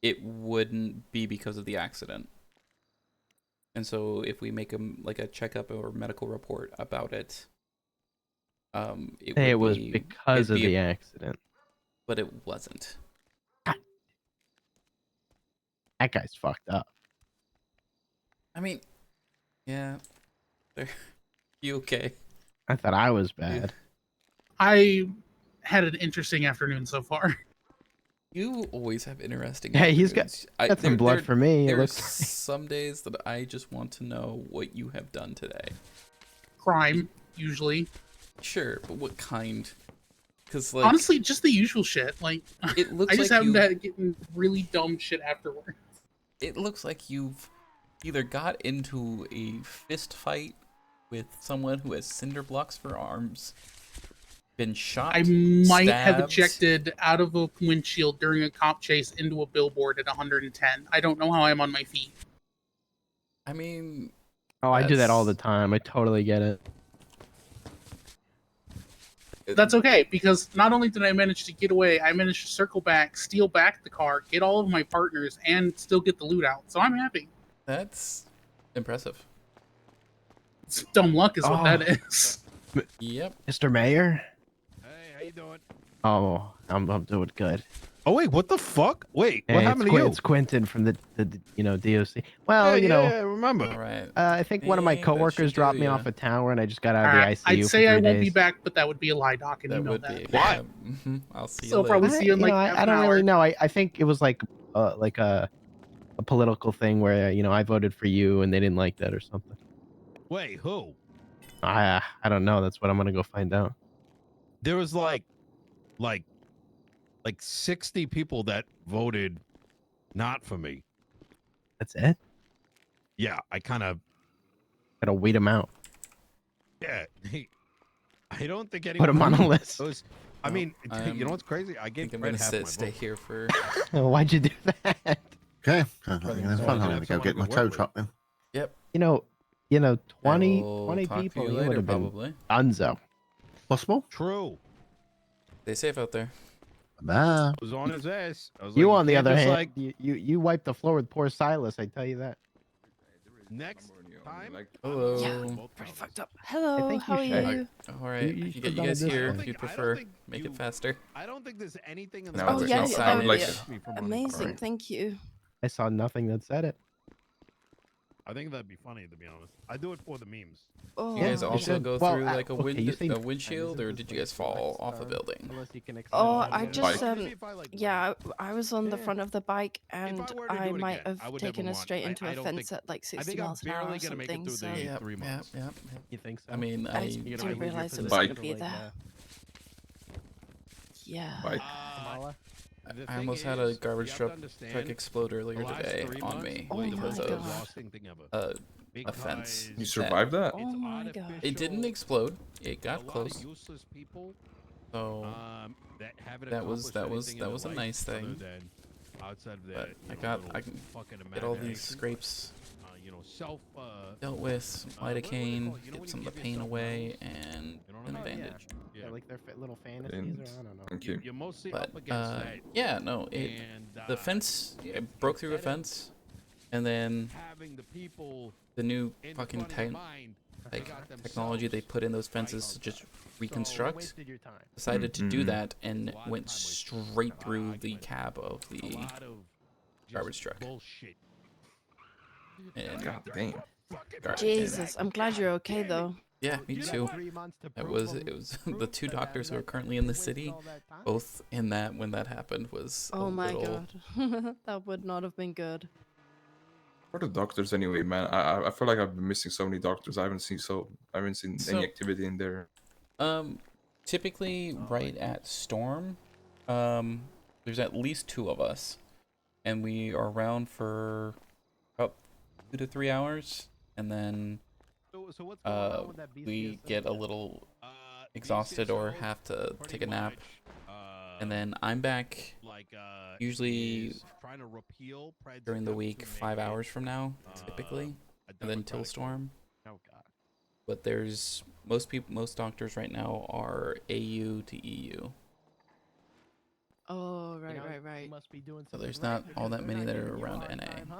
it wouldn't be because of the accident. And so if we make like a checkup or medical report about it, Say it was because of the accident. but it wasn't. That guy's fucked up. I mean, yeah. You okay? I thought I was bad. I had an interesting afternoon so far. You always have interesting. Hey, he's got afternoons. got some blood for me. It There are looks like. some days that I just want to know what you have done today. Crime, usually. Sure, but what kind? Because like Honestly, just the usual shit. Like it looks I just like haven't you- been getting really dumb shit afterwards. it looks like you've either got into a fist fight with someone who has cinder blocks for arms, been shot. I might have stabbed. ejected out of a windshield during a cop chase into a billboard at 110. I don't know how I'm on my feet. I mean, Oh, I do that all the time. I totally get it. That's okay, because not only did I manage to get away, I managed to circle back, steal back the car, get all of my partners, and still get the loot out. So I'm happy. That's impressive. It's dumb luck is what that Oh. is. Yep. Mr. Mayor? Hey, how you doing? Oh, I'm doing good. Oh wait, what the fuck? Wait, what Hey, happened to you? It's Quentin from the DOC. Well, Yeah, yeah, I remember. All right. I think one of my That coworkers should dropped do me ya. off a tower, and I just got out of Alright, the ICU. I'd for say I 3 won't be days. back, but that would be a lie, Doc, and That you know would that. be. Why? Yeah, I'll see So you later. probably see you in like half I an don't hour. really know. I think it was like a political thing where I voted for you and they didn't like that or something. Wait, who? I don't know. That's what I'm gonna go find out. There was like 60 people that voted not for me. That's it. Yeah, I kind of. Gotta weed them out. Yeah. I don't think Put anyone. 'em on a list. I mean, you know I'm- what's crazy? I I gave think I'm Fred gonna half my stay vote. here for. Why'd you do that? Okay. Rather That's than fun. have I'm gonna go someone get I my could tow work with. truck then. Yep. You know, I 20, will 20 talk to people, you you later, would have been probably. Dunzo. Possible? True. Stay safe out there. Bye. I was on his ass. I was You, like, on the can't other just, hand, like, you wiped the floor with poor Silas. I tell you that. next time. Hello. Yeah, pretty fucked up. Hello, think you how are should. you? All right. You I can should've get you done it guys this here way. if you prefer. Make it faster. I don't think there's anything in the Oh there's yeah, no that would be signage. amazing. Thank you. I saw nothing that said it. I think that'd be funny, to be honest. I do it for the memes. Oh, You guys you also should. go Well, through like okay, you think- a windshield, or did you guys fall off a building? Unless you can Oh, accept I it. just Maybe if I, like, yeah, I was on the Yeah. front of the bike and were to I do it might again, I have would taken never us want- straight into I a don't fence think- at like I 60 think I'm miles an hour barely or gonna make it something. through So the Yep, 3 yep, months. yep. You think so? I mean, I You're didn't gonna leave your realize it was position gonna to, be like, there. Yeah. Kamala? I almost had a garbage truck explode earlier today on me because of a fence. You survived that? Oh my god. It didn't explode. It got close. So that was a nice thing. But I can get all these scrapes dealt with, lidocaine, get some of the pain away, and a bandage. Yeah, like their little fantasies, or I don't know. Thank you. You're mostly But up against that. yeah, no, the fence broke through a fence, and then Having the people the new in the fucking front of the mind technology they put in those fences to just reconstruct wasted your time. decided to do that and went straight through the cab of the garbage truck. Bullshit. And God damn. Jesus, I'm glad you're okay though. Yeah, me too. It was the two doctors who are currently in the city, both in that when that happened was Oh a my little, god. That would not have been good. What are the doctors anyway, man? I feel like I've been missing so many doctors. I haven't seen So- any activity in there. Typically right at Storm, there's at least 2 of us, and we are around for about 2 to 3 hours, and then So what's going on with that we get a little exhausted or have to take a nap, and then I'm back usually trying to repeal during the week 5 hours from now, typically, and then till Storm. Oh god. But there's most doctors right now are AU to EU. Oh, right. You must be doing So there's something not right all because that they're many not that are giving you a around hard NA. time,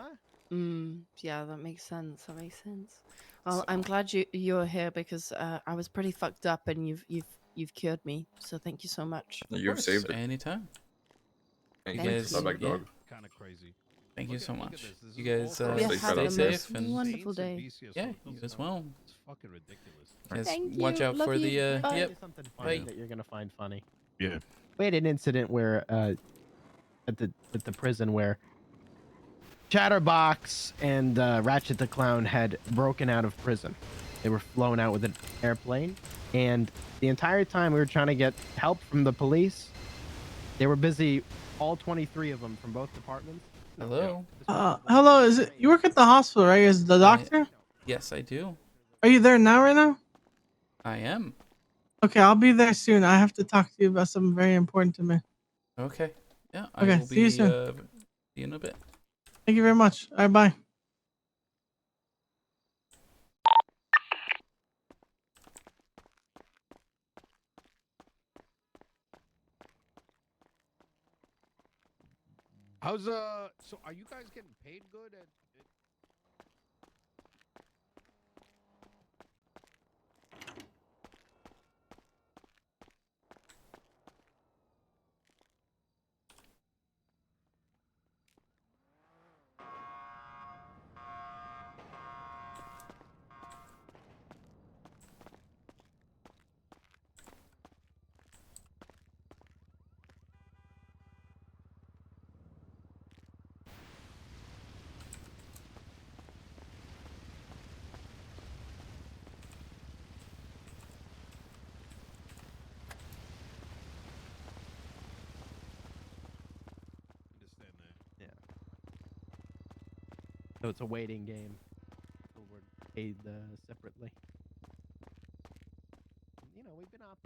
huh? Yeah, that makes sense. That makes sense. Well, I'm glad you're here because I was pretty fucked up and you've cured me. So thank you so much. You've saved it. Anytime. Thank You you. guys, Love like yeah. dog. Kind of crazy. Thank you so Look at much. this. This You is guys all Yeah, stay have a safe and wonderful day. yeah, you as well. It's fucking ridiculous. You guys Thank watch you. out Love for you. the Bye. yep. Something funny Bye. that you're gonna find funny. Yeah. We had an incident where at the prison where Chatterbox and Ratchet the Clown had broken out of prison. They were flown out with an airplane, and the entire time we were trying to get help from the police, they were busy. All 23 of them from both departments. Hello. Hello, is it you work at the hospital, right? Is the doctor? Yes, I do. Are you there now right now? I am. Okay, I'll be there soon. I have to talk to you about something very important to me. Okay. Yeah, I Okay, will see be you soon. see you in a bit. Thank you very much. All right, bye. How's so are you guys getting paid good at So it's a waiting game. paid separately. You know, we've been up.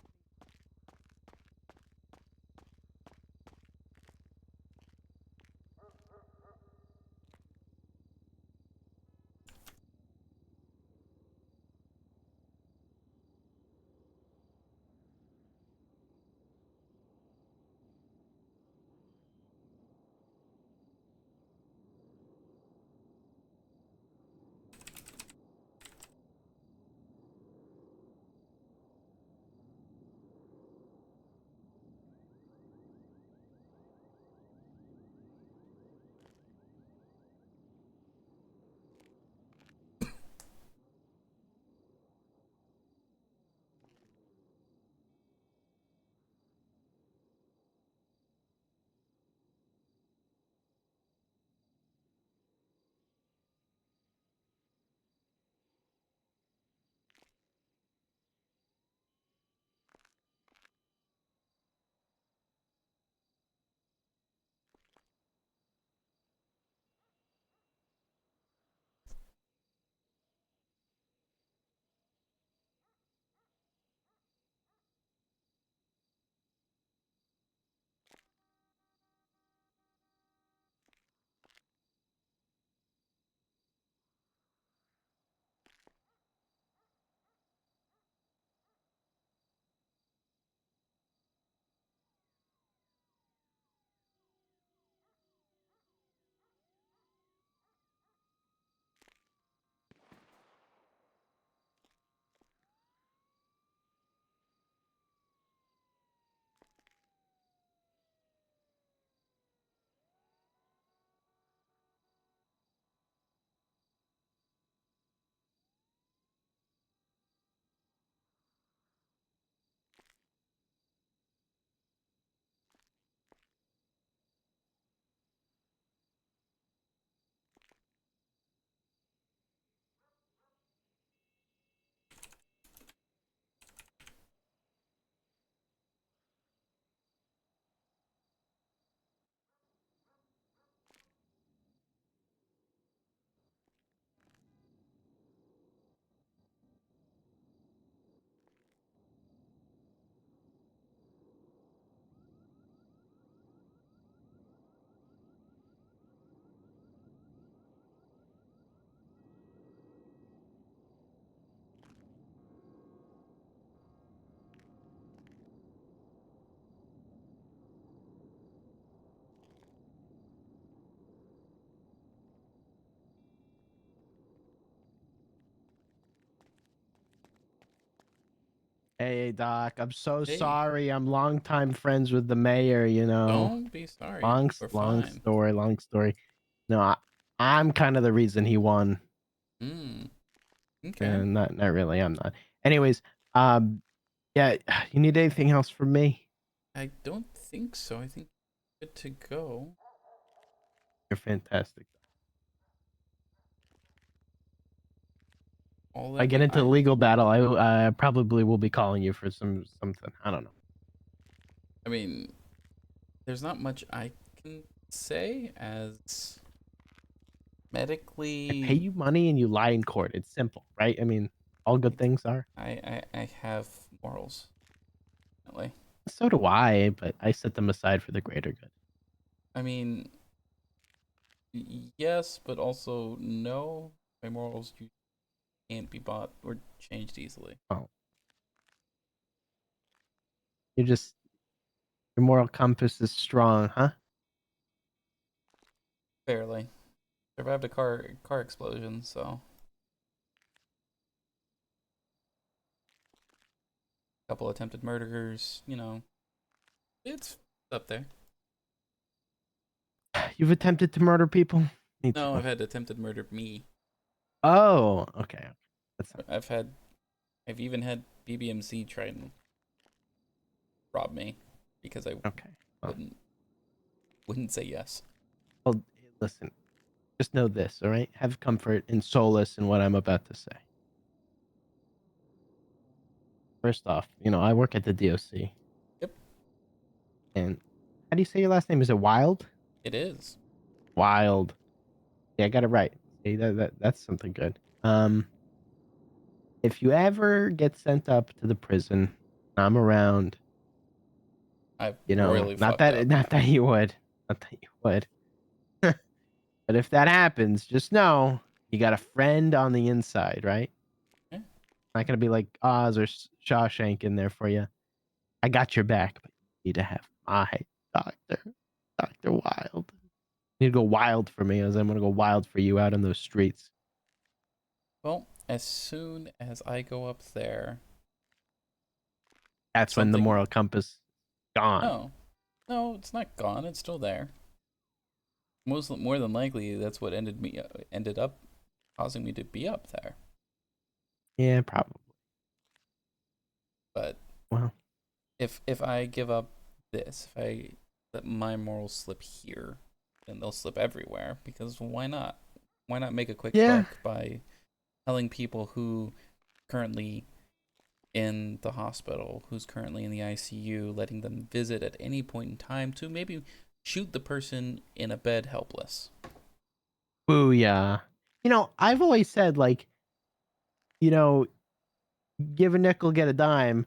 Hey, Doc, I'm so Hey. sorry. I'm longtime friends with the mayor, you know. Don't be sorry. We're Long fine. story, long story. No, I'm kind of the reason he won. Mm. Okay. And not really. I'm not. Anyways, yeah, you need anything else from me? I don't think so. I think you're good to go. You're fantastic. All If I that get into a I legal battle, I probably will be calling you for something. I don't know. I mean, there's not much I can say as I pay medically. you money and you lie in court. It's simple, right? I mean, all good things are. I have morals. Definitely. So do I, but I set them aside for the greater good. I mean, yes, but also no. My morals you can't be bought or changed easily. Oh, you just your moral compass is strong, huh? Barely. Survived a car explosion, so a couple attempted murders, you know. It's up there. You've attempted to murder people? Me No, too. I've had attempted murder me. Oh, okay. That's not... I've even had BBMC try and rob me because I well. wouldn't say yes. Well, listen. Just know this, all right? Have comfort and solace in what I'm about to say. First off, you know, I work at the DOC. Yep. And how do you say your last name? Is it Wyld? It is. Wyld. Yeah, I got it right. See, that's something good. if you ever get sent up to the prison, I'm around. I've You know, royally not fucked that up. not that you would, not that you would. But if that happens, just know you got a friend on the inside, right? Yeah. Not gonna be like Oz or Shawshank in there for you. I got your back, but you need to have my Dr. Wyld. You need to go wild for me, as I'm gonna go wild for you out on those streets. Well, as soon as I go up there, That's when the something- moral compass gone. No, it's not gone. It's still there. More than likely, that's what ended up causing me to be up there. Yeah, probably. But well, if I give up this, if I let my morals slip here, then they'll slip everywhere. Because why not? Why not make a quick buck by telling people who currently in the hospital, who's currently in the ICU, letting them visit at any point in time to maybe shoot the person in a bed helpless. Booyah. You know, I've always said, like, you know, give a nickel, get a dime,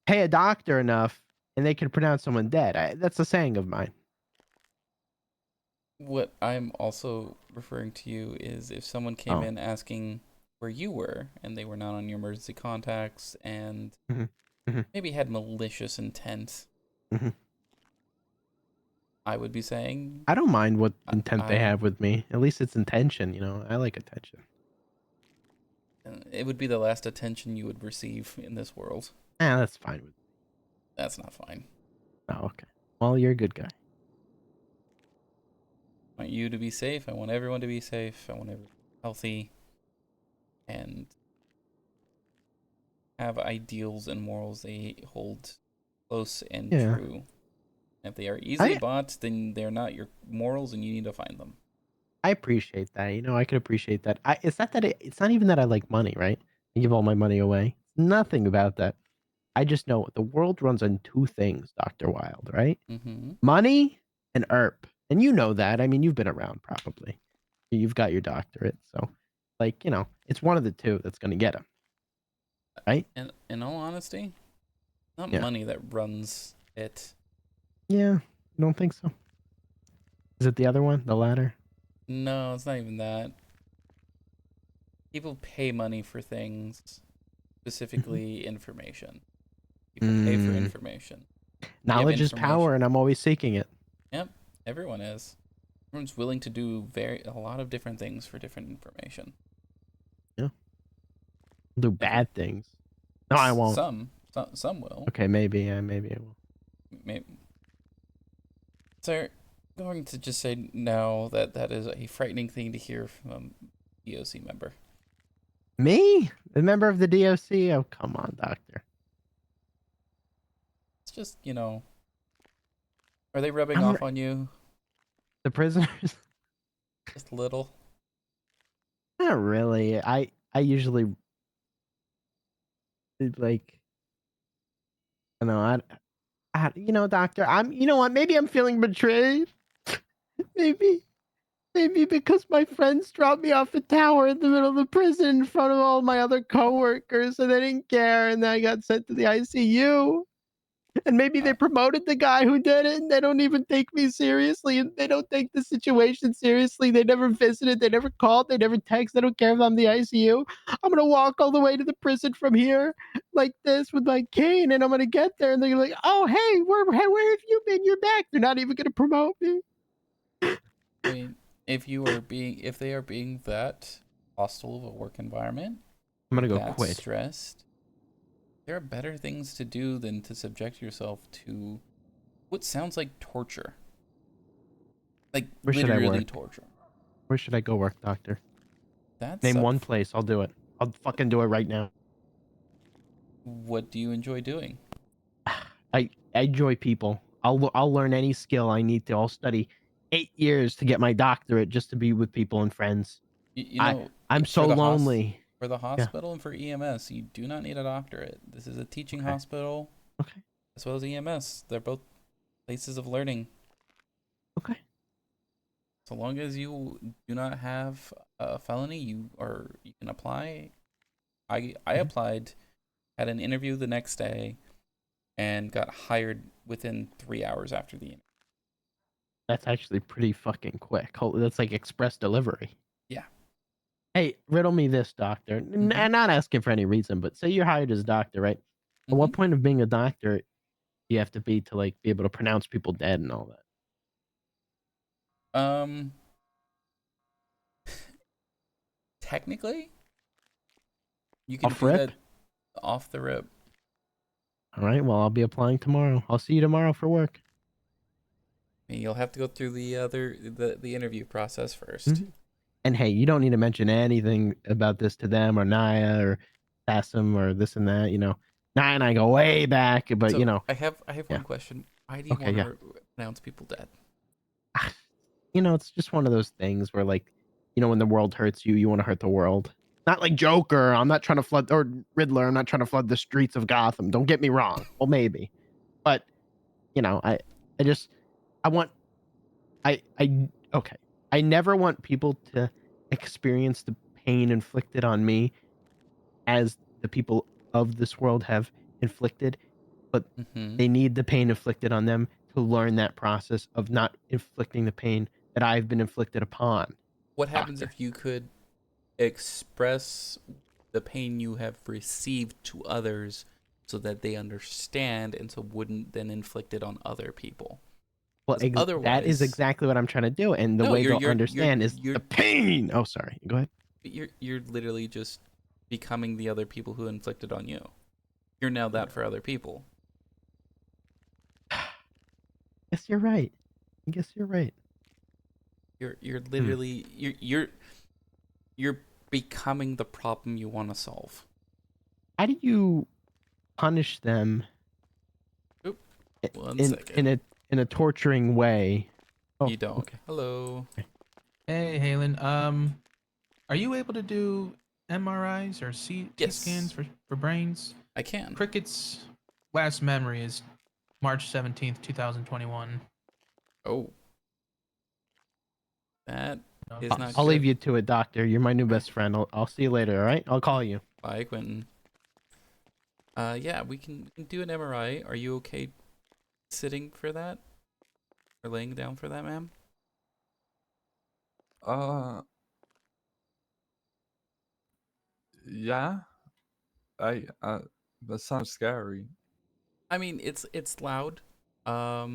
pay a doctor enough, and they can pronounce someone dead. That's a saying of mine. What I'm also referring to you is if someone came in asking where you were and they were not on your emergency contacts and maybe had malicious intent, I would be saying I don't mind what intent they have with me. At least it's intention, you know. I like attention. it would be the last attention you would receive in this world. Yeah, that's fine with me. That's not fine. Oh, okay. Well, you're a good guy. I want you to be safe. I want everyone to be safe. I want everyone healthy and have ideals and morals they hold close and true. If they are easily bought, then they're not your morals and you need to find them. I appreciate that. You know, I can appreciate that. It's not that it's not even that I like money, right? I give all my money away. Nothing about that. I just know the world runs on two things, Dr. Wyld, right? Money and ERP. And you know that. I mean, you've been around probably. You've got your doctorate. So, like, you know, it's one of the two that's going to get him. Right? And in all honesty, not Yeah. money that runs it. Yeah. I don't think so. Is it the other one? The latter? No, it's not even that. People pay money for things, specifically information. People pay for information. You have Knowledge is power, and I'm always seeking it. Yep, everyone is. Everyone's willing to do a lot of different things for different information. Yeah. I'll do bad things. No, I won't. Some will. Okay, maybe. Yeah, maybe I will. Maybe. So, I'm going to just say no, that is a frightening thing to hear from a DOC member. Me? A member of the DOC? Oh, come on, doctor. It's just, you know, are they rubbing off on you? The prisoners? Just a little? Not really. I usually like, I know, you know, doctor, you know what? Maybe I'm feeling betrayed. Maybe because my friends dropped me off a tower in the middle of the prison in front of all my other coworkers, and they didn't care, and then I got sent to the ICU. And maybe they promoted the guy who did it, and they don't even take me seriously, and they don't take the situation seriously. They never visited, they never called, they never text. They don't care if I'm in the ICU. I'm gonna walk all the way to the prison from here, like this, with my cane, and I'm gonna get there, and they're gonna be like, "Oh, hey, where have you been? You're back." They're not even gonna promote me. I mean, if they are being that hostile of a work environment, I'm gonna go that quit. stressed, there are better things to do than to subject yourself to what sounds like torture. Like Where should I literally work? torture. Where should I go work, doctor? That's Name up one place. I'll do it. I'll fucking do it right now. What do you enjoy doing? I enjoy people. I'll learn any skill I need to. I'll study 8 years to get my doctorate just to be with people and friends. You know, I'm so lonely. For the hospital and for EMS, you do not need a doctorate. This is a teaching hospital. Okay. As well as EMS. They're both places of learning. Okay. So long as you do not have a felony, you can apply. I applied, had an interview the next day, and got hired within 3 hours after the interview. That's actually pretty fucking quick. That's like express delivery. Yeah. Hey, riddle me this, doctor. And not asking for any reason, but say you're hired as a doctor, right? At what point of being a doctor do you have to be to like be able to pronounce people dead and all that? Technically, you can Off do rip? that off the rip. All right. Well, I'll be applying tomorrow. I'll see you tomorrow for work. And you'll have to go through the interview process 1st. And hey, you don't need to mention anything about this to them or Naya or Tassim or this and that. You know, Naya and I go way back, but So you know, I have one question. Why do you want to pronounce people dead? you know, it's just one of those things where like, you know, when the world hurts you, you want to hurt the world. Not like Joker. I'm not trying to flood or Riddler. I'm not trying to flood the streets of Gotham. Don't get me wrong. Well, maybe, but you know, I just I want okay. I never want people to experience the pain inflicted on me as the people of this world have inflicted, but they need the pain inflicted on them to learn that process of not inflicting the pain that I've been inflicted upon. What happens if you could express the pain you have received to others so that they understand and so wouldn't then inflict it on other people? Well, that is exactly what I'm trying to do, and the No, way you're- they'll you're- understand is you're- the pain. Oh, sorry. Go ahead. You're literally just becoming the other people who inflicted on you. You're now that for other people. Guess you're right. I guess you're right. You're literally you're becoming the problem you want to solve. How do you punish them? Oop, one in second. in a torturing way? Oh, You don't. okay. Hello. Hey, Halen. Are you able to do MRIs or CT scans for brains? I can. Cricket's last memory is March 17th, 2021. Oh. That is I'll, not I'll good. leave you to it, doctor. You're my new best friend. I'll see you later. All right. I'll call you. Bye, Quentin. Yeah, we can do an MRI. Are you okay sitting for that? Or laying down for that, ma'am? Yeah. That sounds scary. I mean, it's loud. A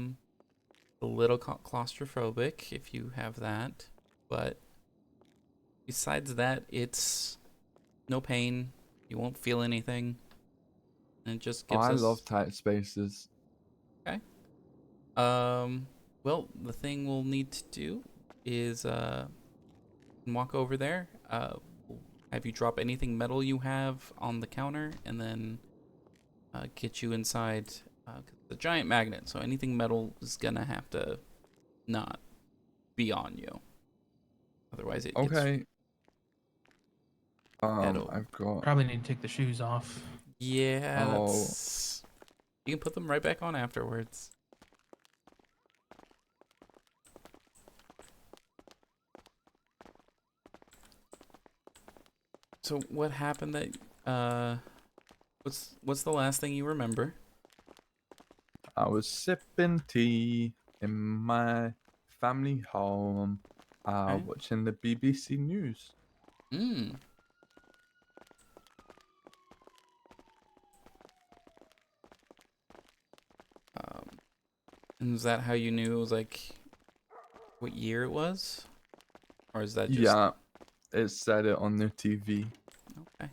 little claustrophobic if you have that, but besides that, it's no pain. You won't feel anything, and it just gives I us. love tight spaces. Okay. Well, the thing we'll need to do is walk over there. We'll have you drop anything metal you have on the counter, and then get you inside. 'Cause it's a giant magnet, so anything metal is gonna have to not be on you. Otherwise, it gets. Okay. I've got. Probably need to take the shoes off. Yeah, Oh. that's. You can put them right back on afterwards. So what happened that what's the last thing you remember? I was sipping tea in my family home, watching the BBC News. Hmm. And is that how you knew it was like what year it was? Or is that just Yeah, it said it on the TV. Okay.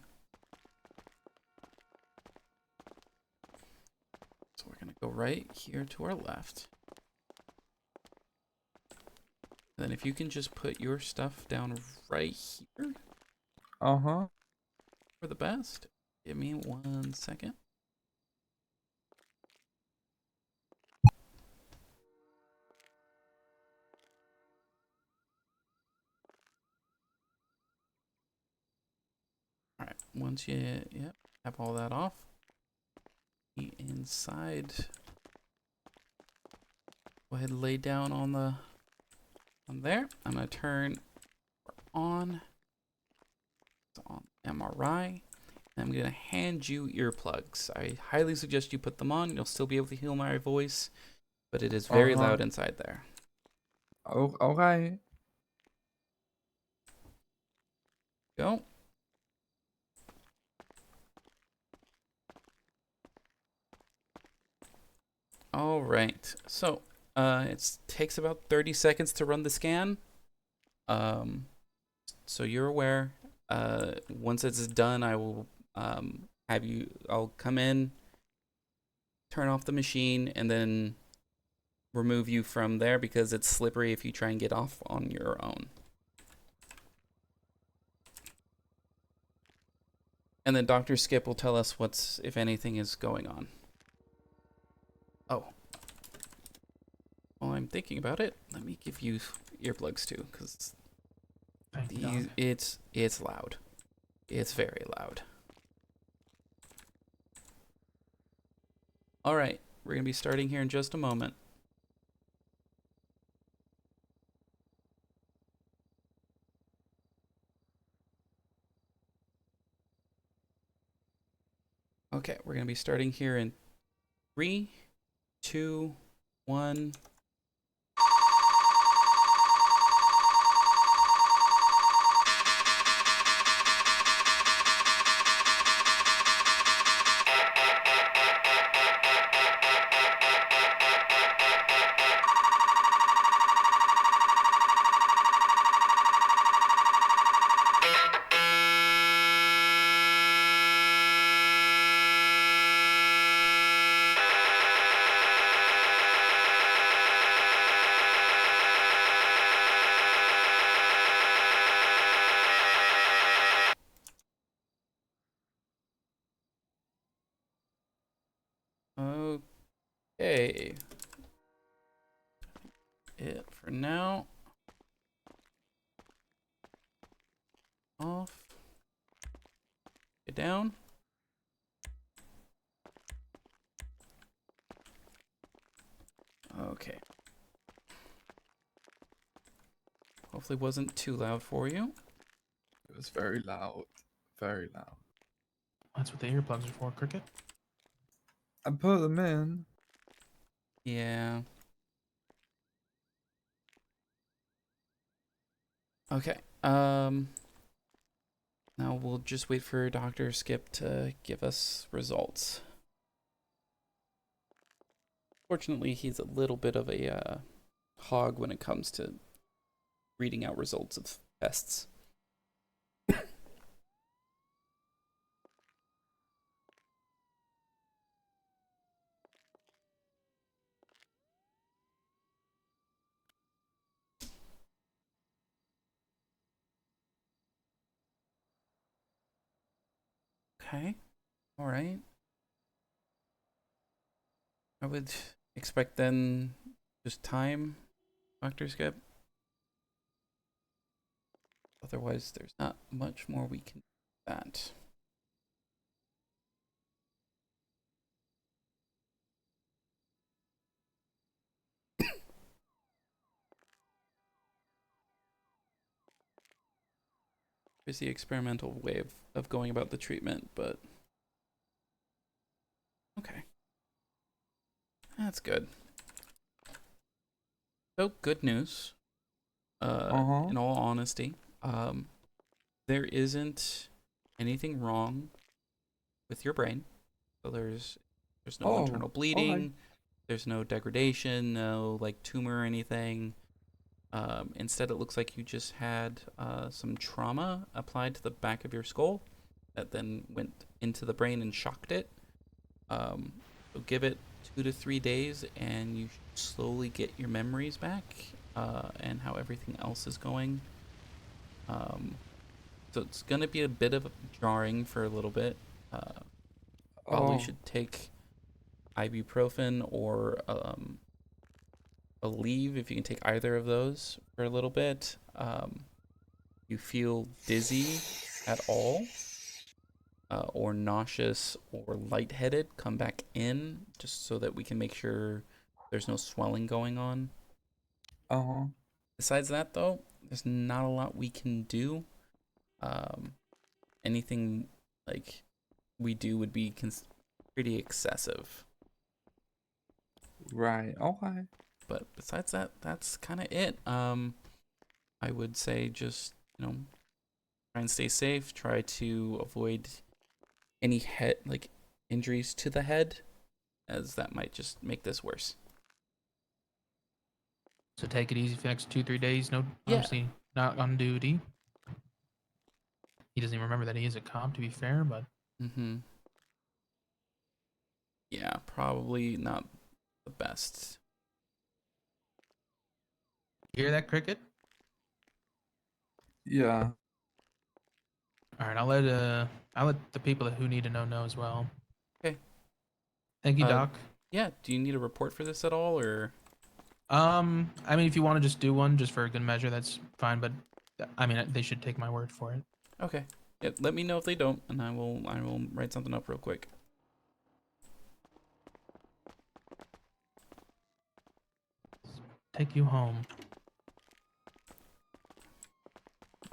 So we're gonna go right here to our left. Then if you can just put your stuff down right here Uh-huh. for the best. Give me 1 second. Alright, once you have all that off, the inside. Go ahead and lay down on there. I'm gonna turn on. It's on MRI. I'm gonna hand you earplugs. I highly suggest you put them on. You'll still be able to hear my voice, but it is very loud inside there. Oh, okay. Go. All right. So, it takes about 30 seconds to run the scan. So you're aware. Once it's done, I will I'll come in, turn off the machine, and then remove you from there because it's slippery if you try and get off on your own. And then Dr. Skip will tell us if anything is going on. Oh. While I'm thinking about it, let me give you earplugs too, because it's loud. It's very loud. All right, we're gonna be starting here in just a moment. Okay, we're gonna be starting here in 3, 2, 1. Okay. It for now. Off. Get down. Okay. Hopefully wasn't too loud for you. It was very loud. Very loud. That's what the earplugs are for, Cricket. I put them in. Yeah. Okay. Now we'll just wait for Dr. Skip to give us results. Fortunately, he's a little bit of a hog when it comes to reading out results of tests. Okay. All right. I would expect then just time, Dr. Skip. Otherwise, there's not much more we can do with that. Here's the experimental way of going about the treatment, but okay. That's good. So, good news. In all honesty, there isn't anything wrong with your brain. So there's no internal bleeding. There's no degradation, no like tumor or anything. Instead, it looks like you just had some trauma applied to the back of your skull that then went into the brain and shocked it. So give it 2 to 3 days and you should slowly get your memories back and how everything else is going. So it's going to be a bit of jarring for a little bit. Probably should take ibuprofen or Aleve if you can take either of those for a little bit. You feel dizzy at all or nauseous or lightheaded, come back in just so that we can make sure there's no swelling going on. Besides that, though, there's not a lot we can do. Anything like we do would be pretty excessive. Right. Okay. But besides that, that's kind of it. I would say just, try and stay safe. Try to avoid any head injuries to the head, as that might just make this worse. So take it easy for the next 2-3 days. No, Yeah. obviously not on duty. He doesn't even remember that he is a cop, to be fair, but. Yeah, probably not the best. You hear that, Cricket? Yeah. All right, I'll let the people who need to know as well. Okay. Thank you, Doc. Yeah. Do you need a report for this at all, or? I mean, if you want to just do one, just for a good measure, that's fine. But I mean, they should take my word for it. Okay. Yeah. Let me know if they don't, and I will write something up real quick. Take you home.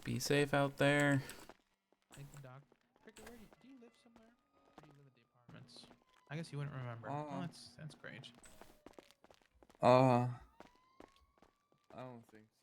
Be safe out there. Thank you, Doc. Cricket, do you live somewhere? Or do you live at the apartments? I guess you wouldn't remember. Oh, that's great. I don't think so.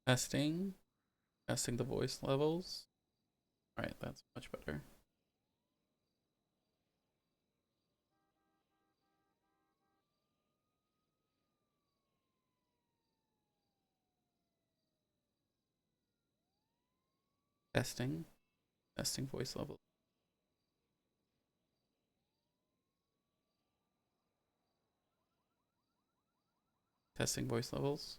Testing the voice levels. All right, that's much better. Testing voice level. Testing voice levels.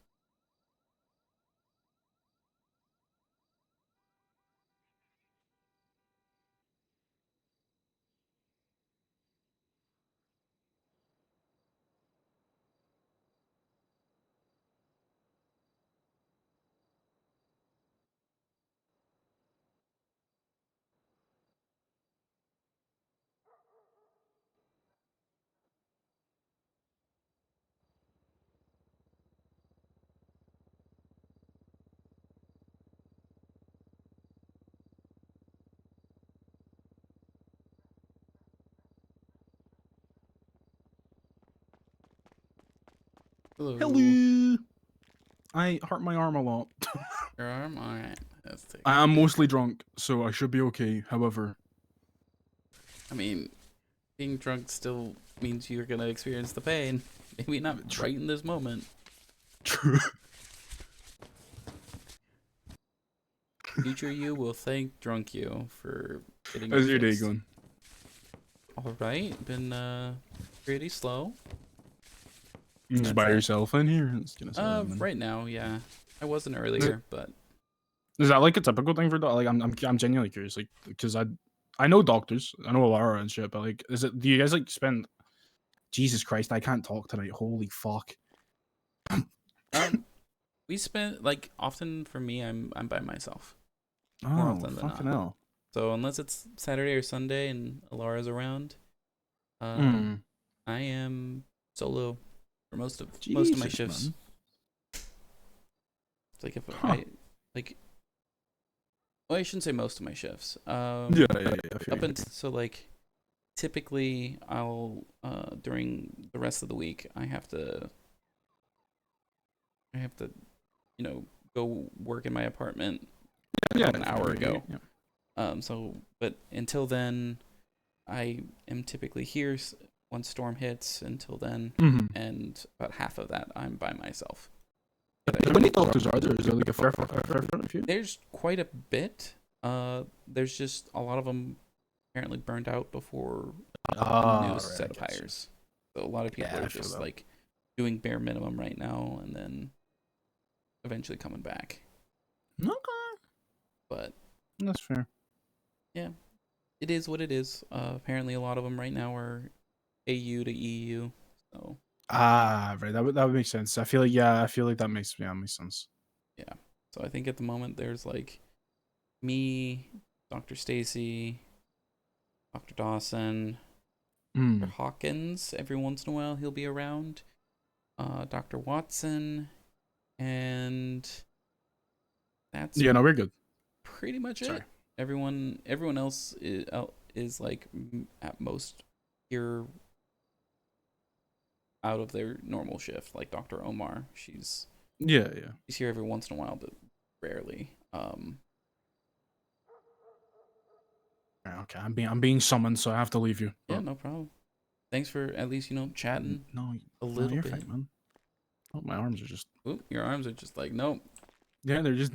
Hello. I hurt my arm a lot. Your arm? Alright. Let's take I am mostly drunk, so I should be okay. However, I mean, being drunk still means you're gonna experience the pain. Maybe not right in this moment. True. Future you will thank drunk you for getting how's your day fixed. going? Alright, been pretty slow. You just by yourself in here? It's gonna say that, man. Right now, yeah. I wasn't earlier, but Is that like a typical thing for like I'm genuinely curious, like because I know doctors, I know Alara and shit, but like do you guys like spend? Jesus Christ, I can't talk tonight. Holy fuck. we spent often for me, I'm by myself. Oh, fucking hell. So unless it's Saturday or Sunday and Alara's around, I am solo for most of my shifts. Man. It's like if well, I shouldn't say most of my shifts. Yeah. Up until typically I'll during the rest of the week I have to go work in my apartment an hour ago. Yeah. But until then I am typically here once storm hits until then, and about half of that I'm by myself. How many doctors are there? Is there like a fair few? There's quite a bit. There's just a lot of them apparently burned out before the Oh, newest right, set I of guess. hires. So a lot of people Yeah, are I feel just that. like doing bare minimum right now, and then eventually coming back. Okay. But That's fair. yeah, it is what it is. Apparently, a lot of them right now are AU to EU. So Ah, right. That would make sense. I feel like that makes sense. yeah. So I think at the moment there's like me, Dr. Stacy, Dr. Dawson, Dr. Hawkins. Every once in a while he'll be around. Dr. Watson, and that's Yeah, no, we're good. pretty much Sorry. it. Everyone else is like at most here out of their normal shift. Like Dr. Omar, she's Yeah. she's here every once in a while, but rarely. Okay, I'm being summoned, so I have to leave you. Yeah, no problem. Thanks for at least chatting a little you're bit. fine, man. Oh, my arms are just. Oop, your arms are just like nope. Yeah, they're just.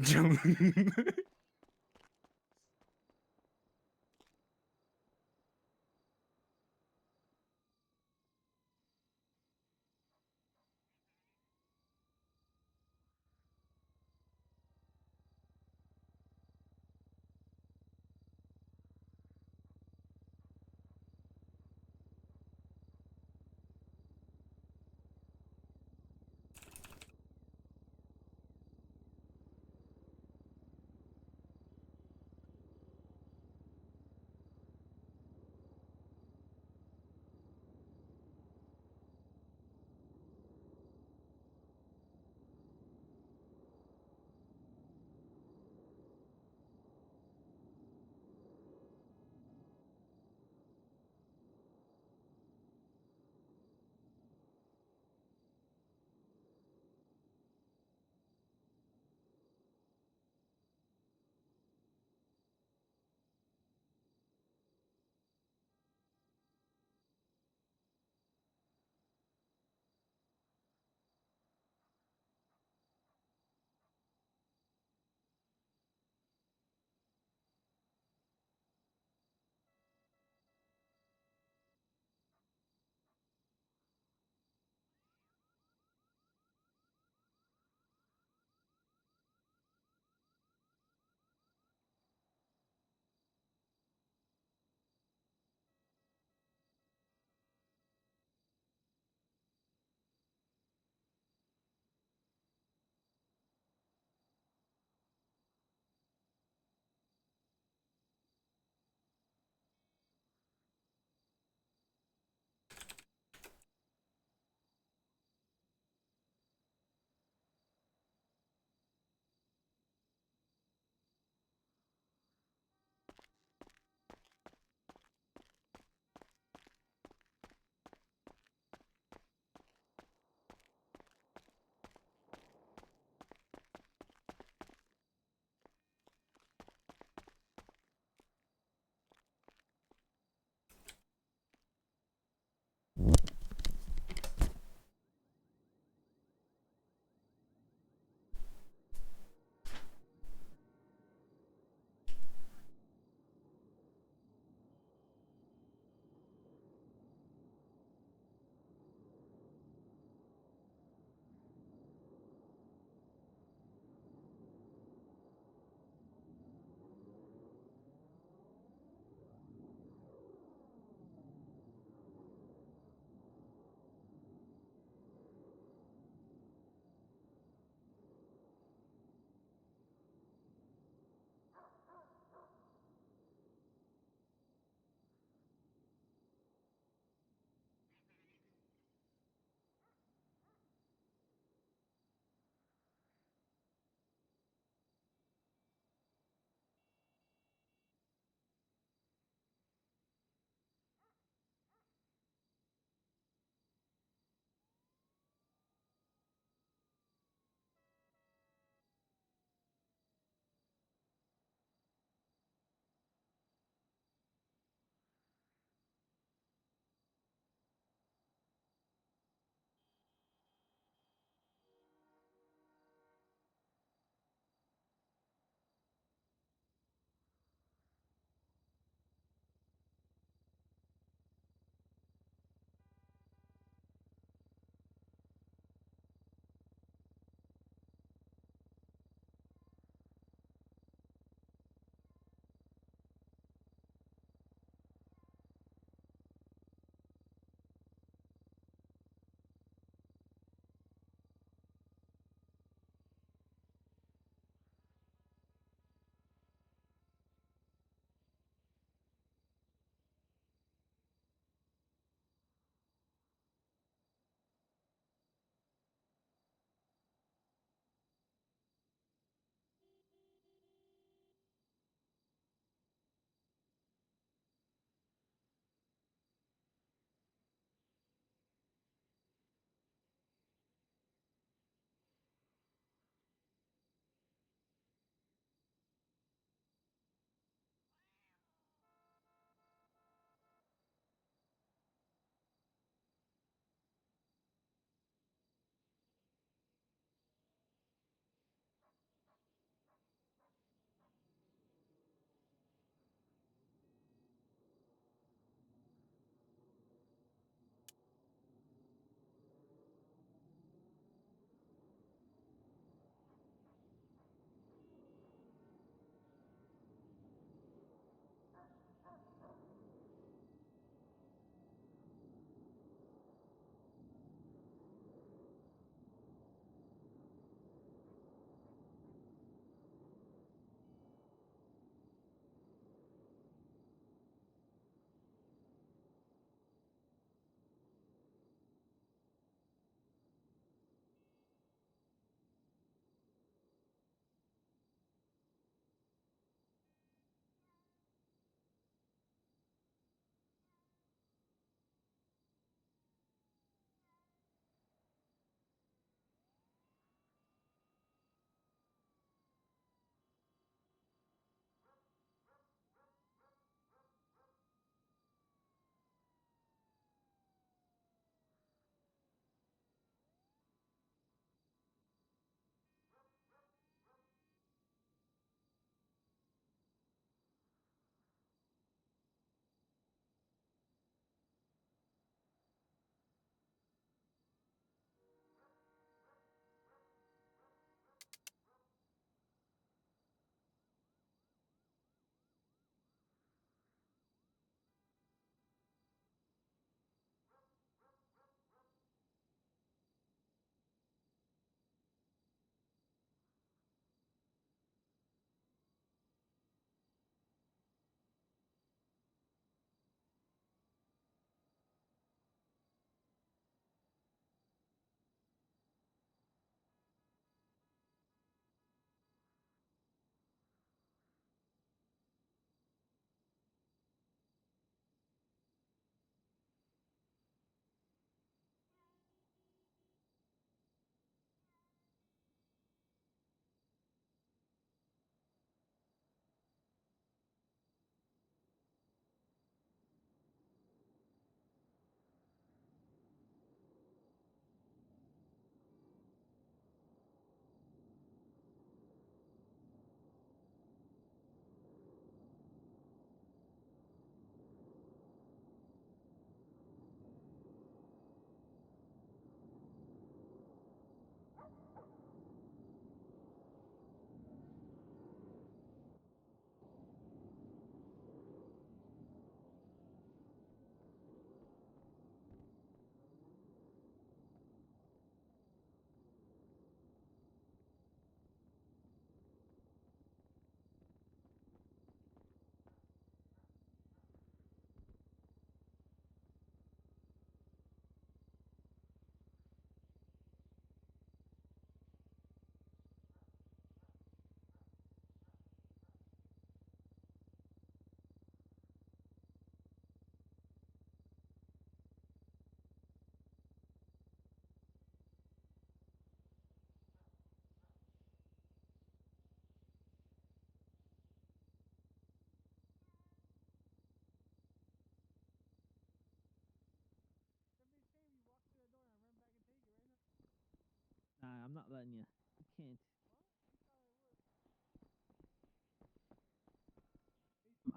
I'm not letting you. You can't.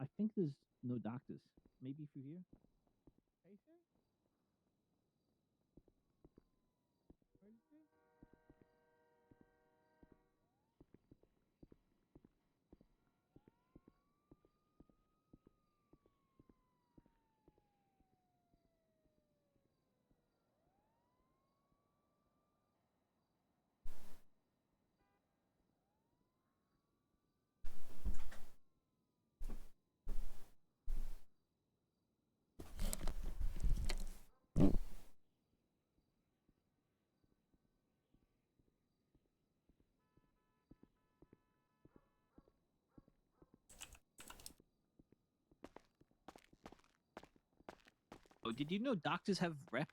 I think there's no doctors. Maybe through here. Oh, did you know doctors have rep?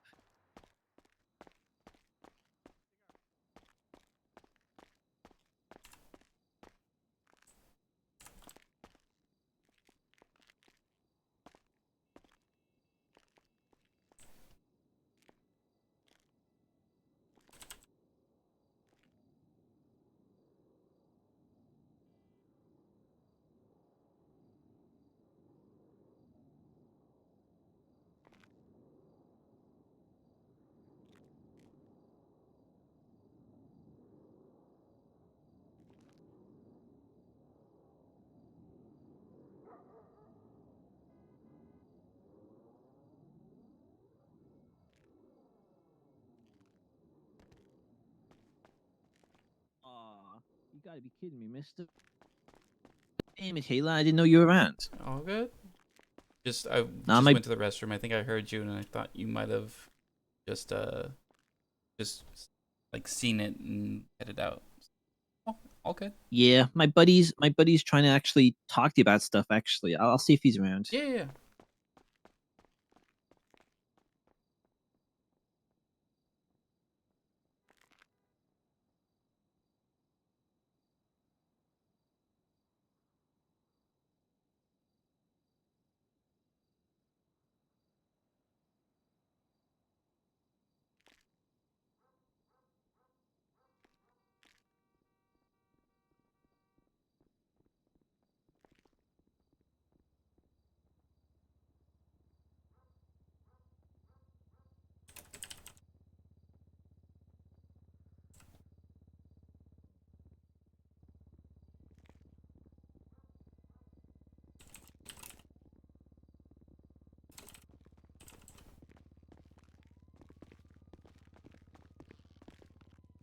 Aw, you gotta be kidding me, mister. Damn it, Halen, I didn't know you were around. All good. I Nah, just my- went to the restroom. I think I heard you, and I thought you might have just like seen it and headed out. Oh, all good. Yeah, my buddy's trying to actually talk to you about stuff. Actually, I'll see if he's around. Yeah, yeah.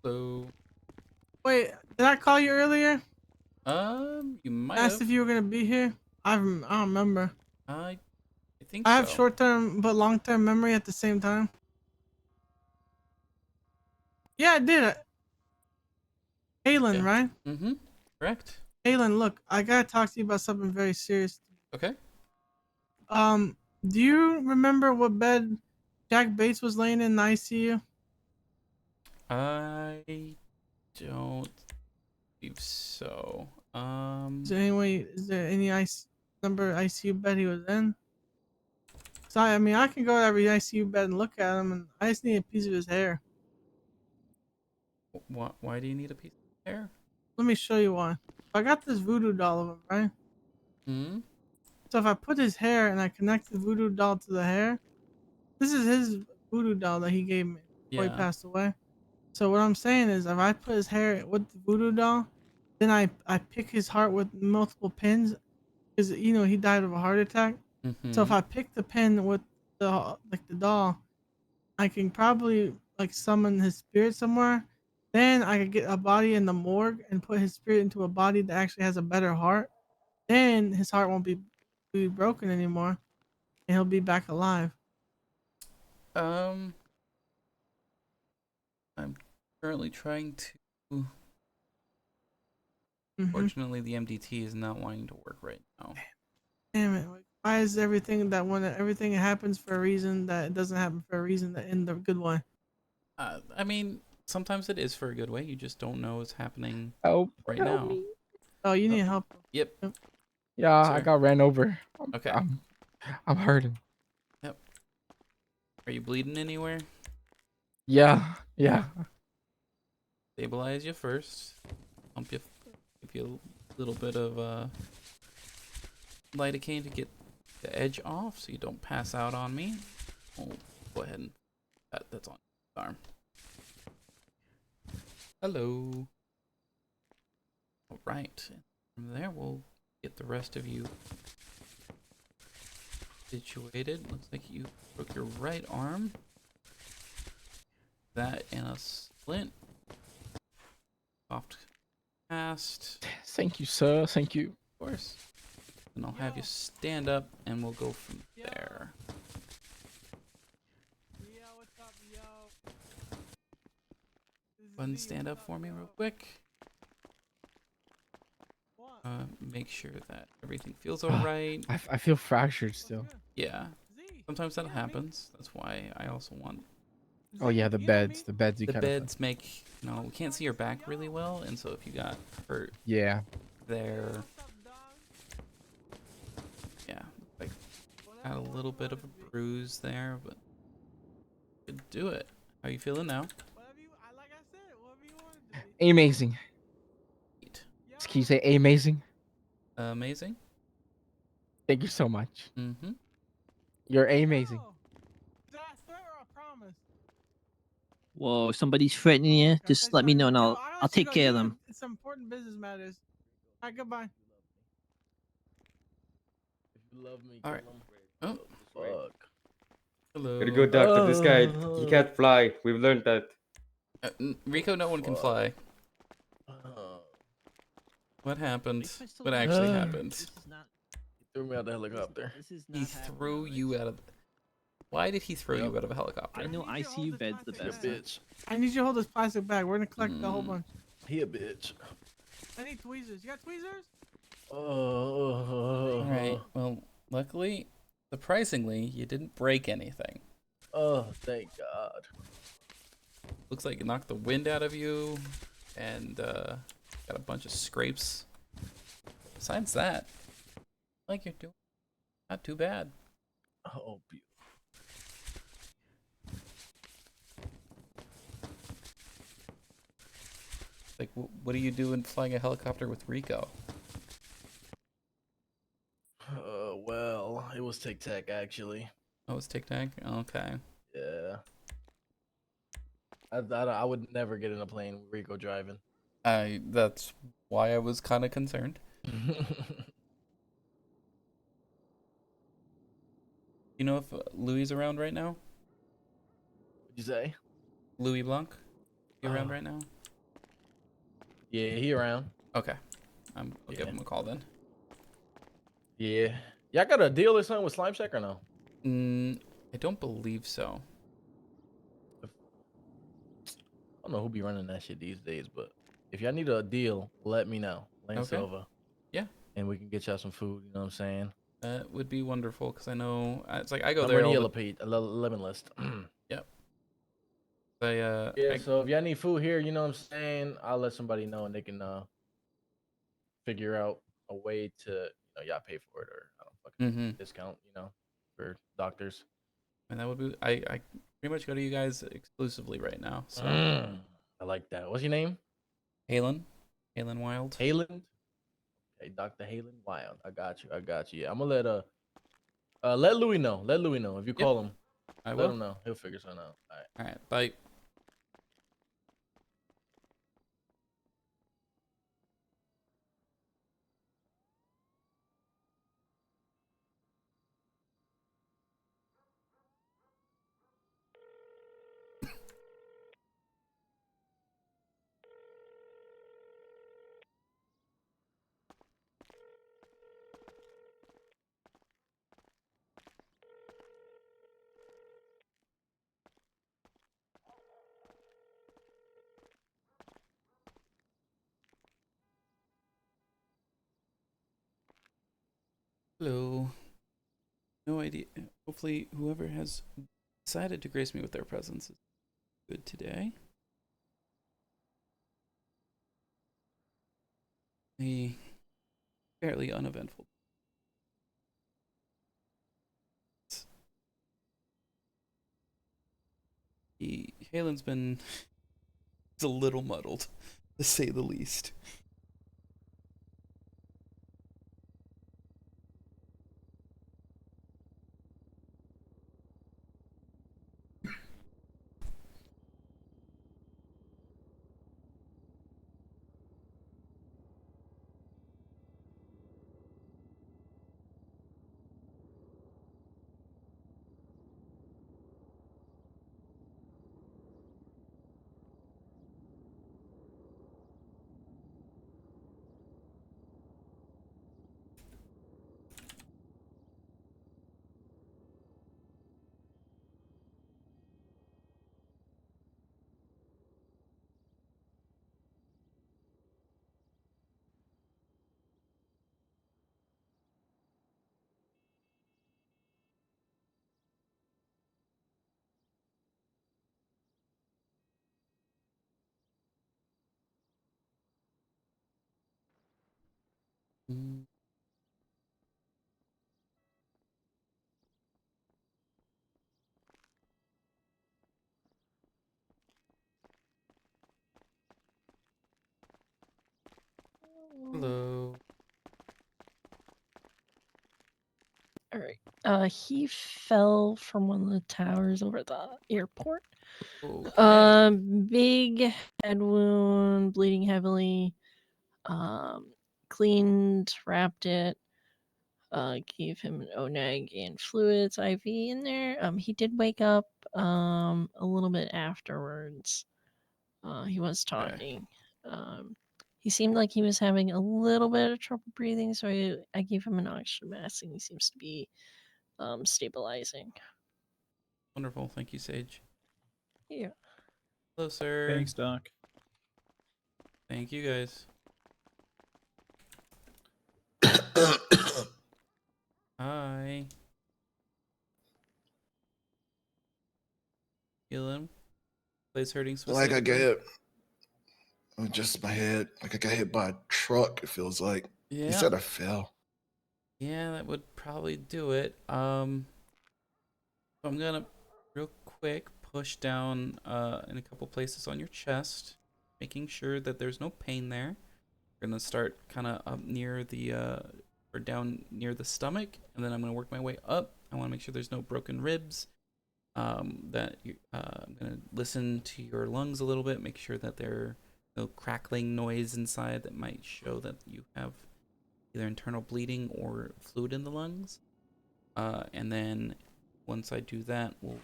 So, Wait, did I call you earlier? you might Asked have. if you were gonna be here. I don't remember. I think I have so. short-term but long-term memory at the same time. Yeah, I did. Halen, Yeah. right? Mm-hmm. Correct. Halen, look, I gotta talk to you about something very serious. Okay. Do you remember what bed Jack Bates was laying in the ICU? I don't believe so. Is there any number ICU bed he was in? So I mean, I can go to every ICU bed and look at him, and I just need a piece of his hair. Why do you need a piece of hair? Let me show you why. I got this voodoo doll of him, right? Hmm. So if I put his hair and I connect the voodoo doll to the hair, this is his voodoo doll that he gave me before he Yeah. passed away. So what I'm saying is, if I put his hair with the voodoo doll, then I pick his heart with multiple pins, because he died of a heart attack. So if Mm-hmm. I pick the pin with the doll, I can probably like summon his spirit somewhere. Then I could get a body in the morgue and put his spirit into a body that actually has a better heart. Then his heart won't be broken anymore, and he'll be back alive. I'm currently trying to. Fortunately, the MDT is not wanting to work right now. Damn it! Like, why is everything that when everything happens for a reason that it doesn't happen for a reason that in the good way? I mean, sometimes it is for a good way. You just don't know what's happening Help. right Help now. me. Oh, you need help. Yep. Yeah, I Sir. got ran over. Okay. I'm hurting. Yep. Are you bleeding anywhere? Yeah, yeah. stabilize you first. Pump you, give you a little bit of lidocaine to get the edge off, so you don't pass out on me. We'll go ahead and that's on your arm. Hello. All right. From there, we'll get the rest of you situated. Looks like you broke your right arm. That and a splint. Soft cast. Thank you, sir. Thank you. Of course. And I'll have you stand up and we'll go from there. Go ahead and stand up for me real quick. Make sure that everything feels alright. I feel fractured still. Yeah. Sometimes that happens. That's why I also want. Oh yeah, the beds. The beds. You The kind of. beds make, you know, we can't see your back really well, and so if you got hurt. Yeah. There. Yeah. Like, got a little bit of a bruise there, but could do it. How you feeling now? Amazing. Can you say amazing? Amazing. Thank you so much. Mm-hmm. You're amazing. Whoa, if somebody's threatening you, just let me know and I'll take care of them. It's some important business matters. All right, goodbye. If you love me, All right. Oh, fuck. hello. Gotta go, doctor. This guy, he can't fly. We've learned that. Rico, no one can fly. What happened? What actually happened? He threw me out the helicopter. He threw you out of. Why did he throw you out of a helicopter? I know ICU bed's the best. Bitch. I need you to hold this plastic bag. We're gonna collect the whole bunch. He a bitch. I need tweezers. You got tweezers? All right. Well, luckily, surprisingly, you didn't break anything. Oh, thank God. Looks like it knocked the wind out of you, and got a bunch of scrapes. Besides that, like you're doing not too bad. Oh, beautiful. Like, what are you doing flying a helicopter with Rico? Well, it was Tic Tac actually. Oh, it's Tic Tac? Okay. Yeah. I would never get in a plane with Rico driving. That's why I was kind of concerned. You know if Louis is around right now? What'd you say? Louis Blanc? You around right now? Yeah, he around. Okay. I'll give him a call then. Yeah. Y'all got a deal or something with Slime Shack or no? I don't believe so. I don't know who be running that shit these days, but if y'all need a deal, let me know. Lane Okay. Silva. Yeah. And we can get y'all some food, you know what I'm saying? That would be wonderful because I know it's like I go Number there in the all yellow the. page, 11 list. Yep. Yeah, so if y'all need food here, you know what I'm saying? I'll let somebody know and they can figure out a way to, y'all pay for it or I don't fucking discount, for doctors. And that would be I pretty much go to you guys exclusively right now. So I like that. What's your name? Halen Wyld. Halen? Hey, Dr. Halen Wyld. I got you. Yeah, I'm gonna let Louis know. Let Louis know. If you call him, I let will. him know. He'll figure something out. All right. Bye. Hello. No idea. Hopefully, whoever has decided to grace me with their presence is good today. A fairly uneventful. Halen's been It's a little muddled, to say the least. Mm. Hello. All right. He fell from one of the towers over at the airport. Big head wound, bleeding heavily. Cleaned, wrapped it. Gave him an ONAG and fluids IV in there. He did wake up a little bit afterwards. He was talking. He seemed like he was having a little bit of trouble breathing, so I gave him an oxygen mask, and he seems to be stabilizing. Wonderful. Thank you, Sage. Yeah. Hello, sir. Thanks, Doc. Thank you, guys. Hi. Feeling? Place hurting Like specifically? I got hit. Just my head. Like I got hit by a truck, it feels like. Yeah. You said I fell. Yeah, that would probably do it. So I'm gonna real quick push down in a couple places on your chest, making sure that there's no pain there. We're gonna start kind of up near the or down near the stomach, and then I'm gonna work my way up. I want to make sure there's no broken ribs. I'm gonna listen to your lungs a little bit, make sure that there no crackling noise inside that might show that you have either internal bleeding or fluid in the lungs. And then once I do that, we'll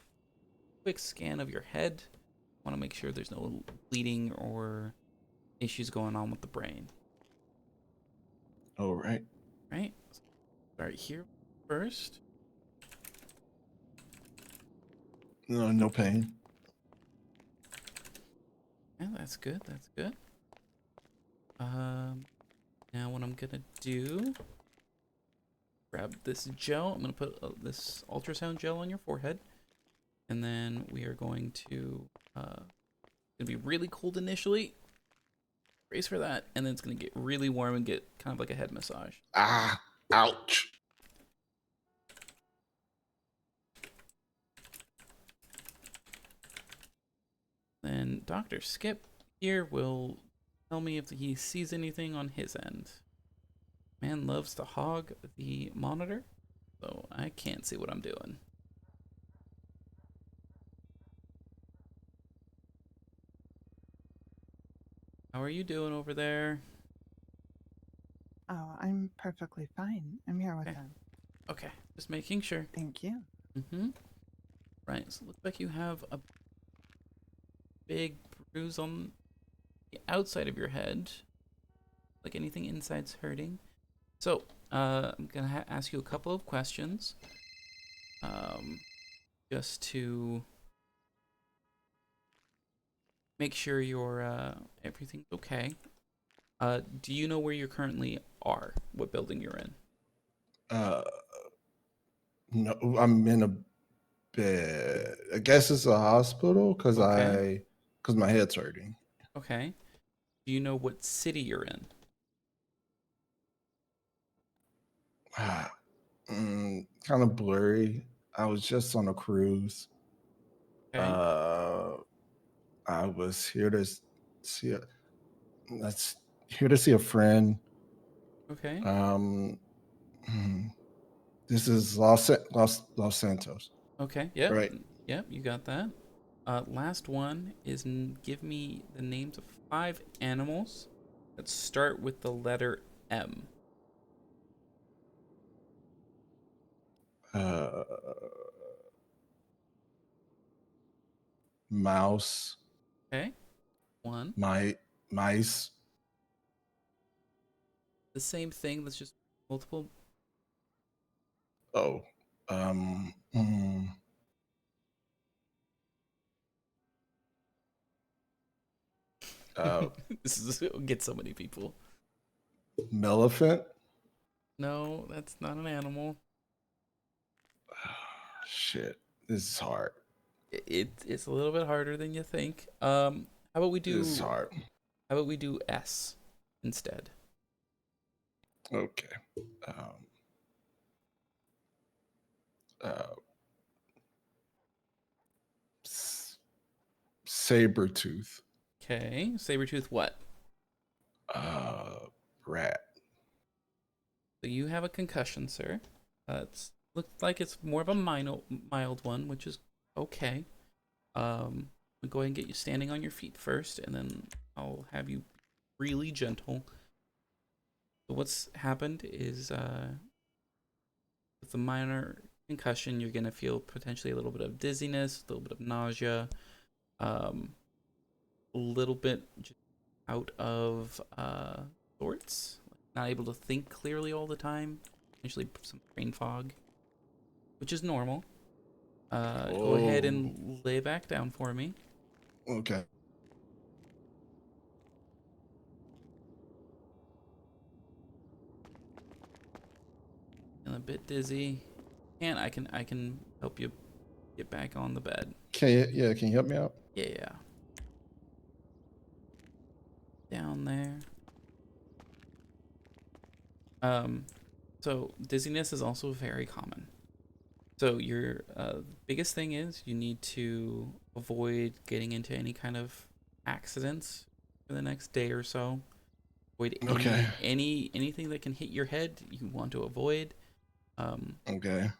quick scan of your head. Want to make sure there's no bleeding or issues going on with the brain. All right. Right. Start here first. No pain. Yeah, that's good. That's good. Now what I'm gonna do, grab this gel. I'm gonna put this ultrasound gel on your forehead, and then we are going to gonna be really cold initially. Brace for that, and then it's gonna get really warm and get kind of like a head massage. Ah, ouch. Then Dr. Skip here will tell me if he sees anything on his end. Man loves to hog the monitor, so I can't see what I'm doing. How are you doing over there? Oh, I'm perfectly fine. I'm here with him. Okay, just making sure. Thank you. Mm-hmm. Right, so it looks like you have a big bruise on the outside of your head. Like anything inside's hurting. So, I'm gonna ask you a couple of questions. Just to make sure your everything's okay. Do you know where you currently are? What building you're in? No, I'm in a bed. I guess it's a hospital because Okay. my head's hurting. Okay. Do you know what city you're in? Kind of blurry. I was just on a cruise. Okay. I was here to see a, that's here to see a friend. Okay. Hmm, this is Los Santos. Okay. Yep. Right. Yep. You got that. Last one is give me the names of 5 animals that start with the letter M. Mouse. Okay. 1. Mice. The same thing. That's just multiple. Oh. Hmm. This is get so many people. Melephant. No, that's not an animal. Shit, this is hard. It's a little bit harder than you think. How about we do? This is hard. How about we do S instead? Okay. Uh, Sabertooth. Okay, Sabretooth what? Rat. So you have a concussion, sir. It's looks like it's more of a mild one, which is okay. We'll go ahead and get you standing on your feet first, and then I'll have you really gentle. So what's happened is with the minor concussion, you're gonna feel potentially a little bit of dizziness, a little bit of nausea, a little bit just out of sorts, not able to think clearly all the time, potentially some brain fog, which is normal. Go ahead and lay back down for me. Okay. And a bit dizzy. And I can help you get back on the bed. Can you help me out? Yeah. Down there. So dizziness is also very common. So your biggest thing is you need to avoid getting into any kind of accidents for the next day or so. Avoid anything that can hit your head. You want to avoid. Okay.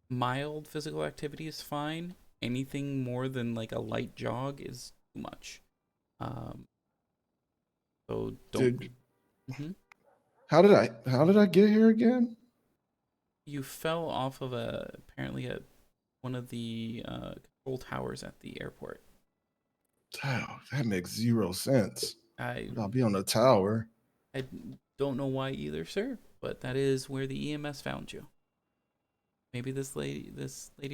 Mild physical activity is fine. Anything more than like a light jog is too much. So don't. How did I get here again? You fell off of apparently one of the control towers at the airport. Oh, that makes zero sense. I'll be on the tower. I don't know why either, sir, but that is where the EMS found you. Maybe this lady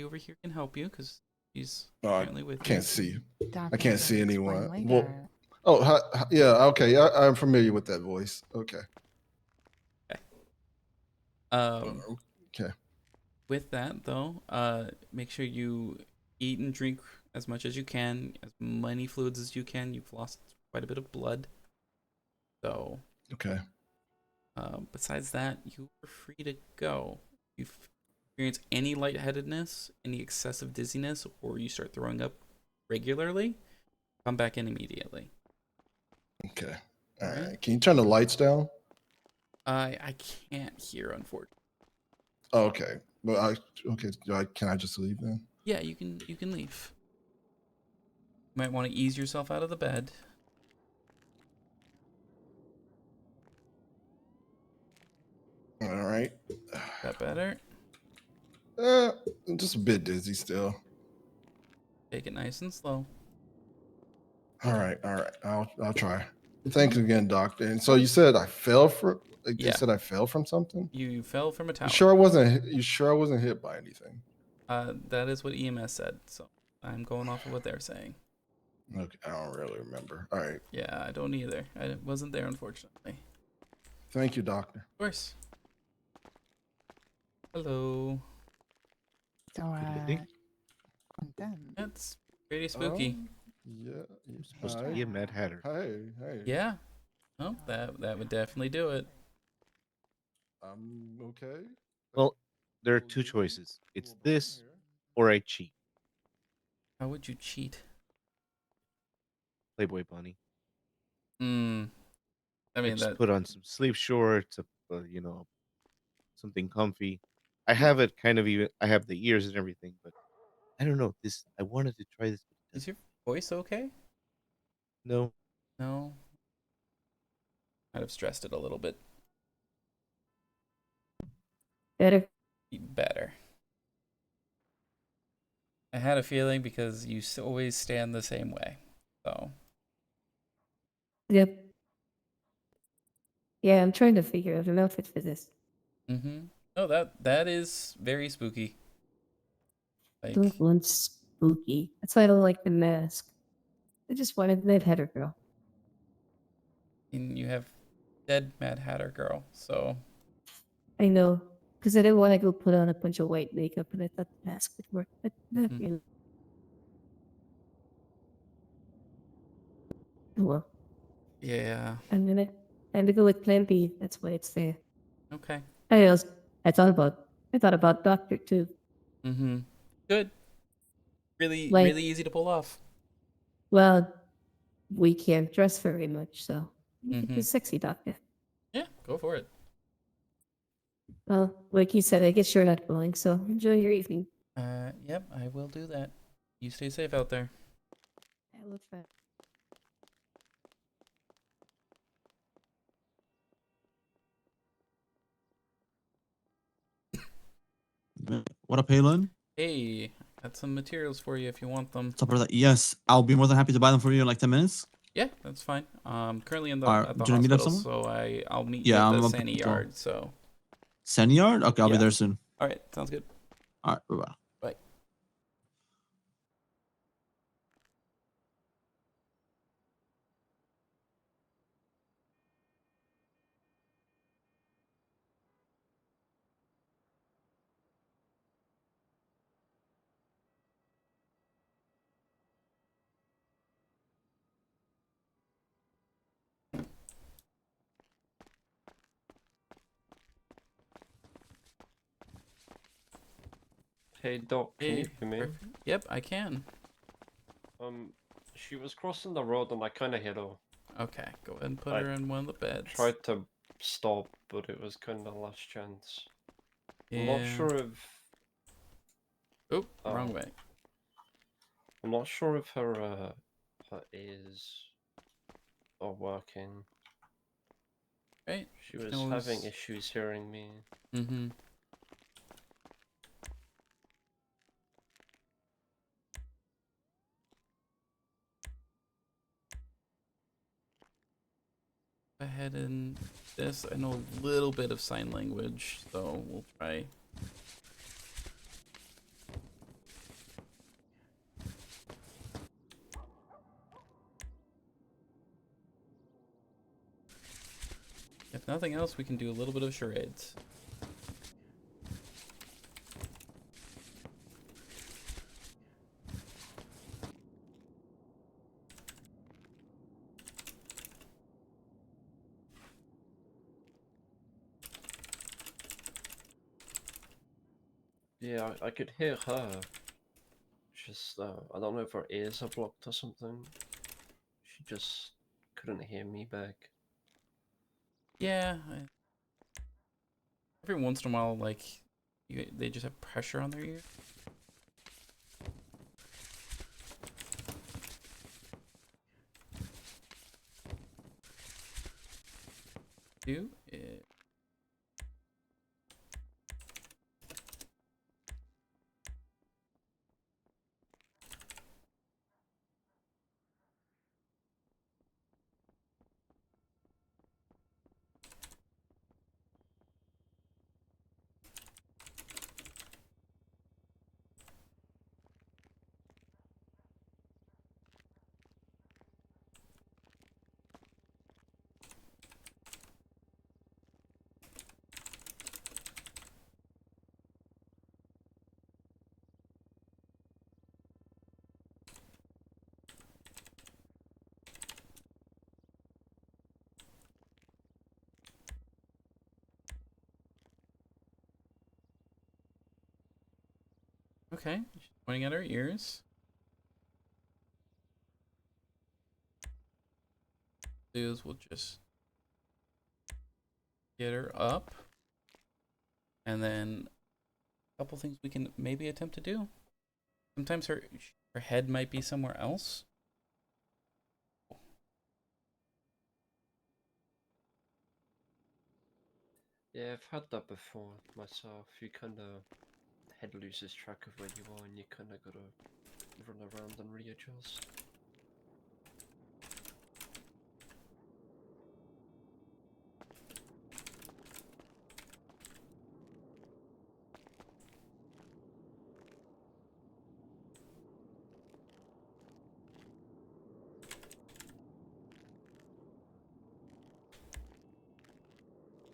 over here can help you because she's apparently with you. Can't see. Doctor, I can't see explain anyone. later. Well, yeah, okay. I'm familiar with that voice. Okay. Okay. With that though, make sure you eat and drink as much as you can, as many fluids as you can. You've lost quite a bit of blood. So okay. Besides that, you are free to go. If you experience any lightheadedness, any excessive dizziness, or you start throwing up regularly, come back in immediately. Okay. All right. Can you turn the lights down? I can't hear, unfortunately. Oh, okay. Well, can I just leave then? Yeah, you can leave. You might want to ease yourself out of the bed. All right. That better? I'm just a bit dizzy still. Take it nice and slow. All right. I'll try. Thanks again, doctor. And so you said I fell from. You said I fell from something. You fell from a tower. You sure I wasn't hit by anything? That is what EMS said. So I'm going off of what they're saying. Okay, I don't really remember. All right. Yeah, I don't either. I wasn't there, unfortunately. Thank you, doctor. Of course. Hello. So, I'm done. That's pretty spooky. Yeah. You're supposed to be a Mad Hatter. Hey. Yeah. Oh, that would definitely do it. I'm okay. Well, there are two choices. It's this or I cheat. How would you cheat? Playboy Bunny. Mm. I mean just that. put on some sleep shorts, you know, something comfy. I have it kind of even. I have the ears and everything, but I don't know. This I wanted to try this. Is your voice okay? No. No. Might have stressed it a little bit. Better. Better. I had a feeling because you always stand the same way. So. Yep. Yeah, I'm trying to figure out an outfit for this. Mm-hmm. Oh, that is very spooky. Like, Don't want spooky. That's why I don't like the mask. I just wanted Mad Hatter Girl. and you have dead Mad Hatter girl. So. I know, because I didn't want to go put on a bunch of white makeup, and I thought the mask would work, but not Mhm. really. Well, Yeah. I'm gonna go with Plan B. That's why it's there. Okay. I thought about Doctor too. Mm-hmm. Good. Really, Like, really easy to pull off. well, we can't dress very much, so you could do Mhm. sexy Doctor. Yeah, go for it. Well, like you said, I guess you're not going, so enjoy your evening. Yep, I will do that. You stay safe out there. I will try. What up, Halen? Hey, got some materials for you if you want them. What's up, brother? Yes, I'll be more than happy to buy them for you in like 10 minutes. Yeah, that's fine. Currently in the Alright, at the do you wanna meet up hospital, somewhere? so I'll meet you Yeah, at I'm the up Sandy as well. Yard. So. Sandy Yard? Okay, I'll be Yeah. there soon. All right, sounds good. Alright, bye-bye. Bye. Hey Doc, can you Hey, hear me? perfect. Yep, I can. She was crossing the road and I kind of hit her. Okay, go ahead and put her in one of the beds. Tried to stop, but it was kind of last chance. I'm not Yeah. sure if. Oop, wrong way. I'm not sure if her ears are working. Right. She was having issues hearing me. Mm-hmm. Go ahead and this. I know a little bit of sign language, so we'll try. If nothing else, we can do a little bit of charades. Yeah, I could hear her. Just I don't know if her ears are blocked or something. She just couldn't hear me back. Yeah. Every once in a while, like, they just have pressure on their ear. Do it. Okay, she's pointing at her ears. do is we'll just get her up, and then a couple things we can maybe attempt to do. Sometimes her head might be somewhere else. Yeah, I've had that before myself. You kind of head loses track of where you are, and you kind of gotta run around and readjust.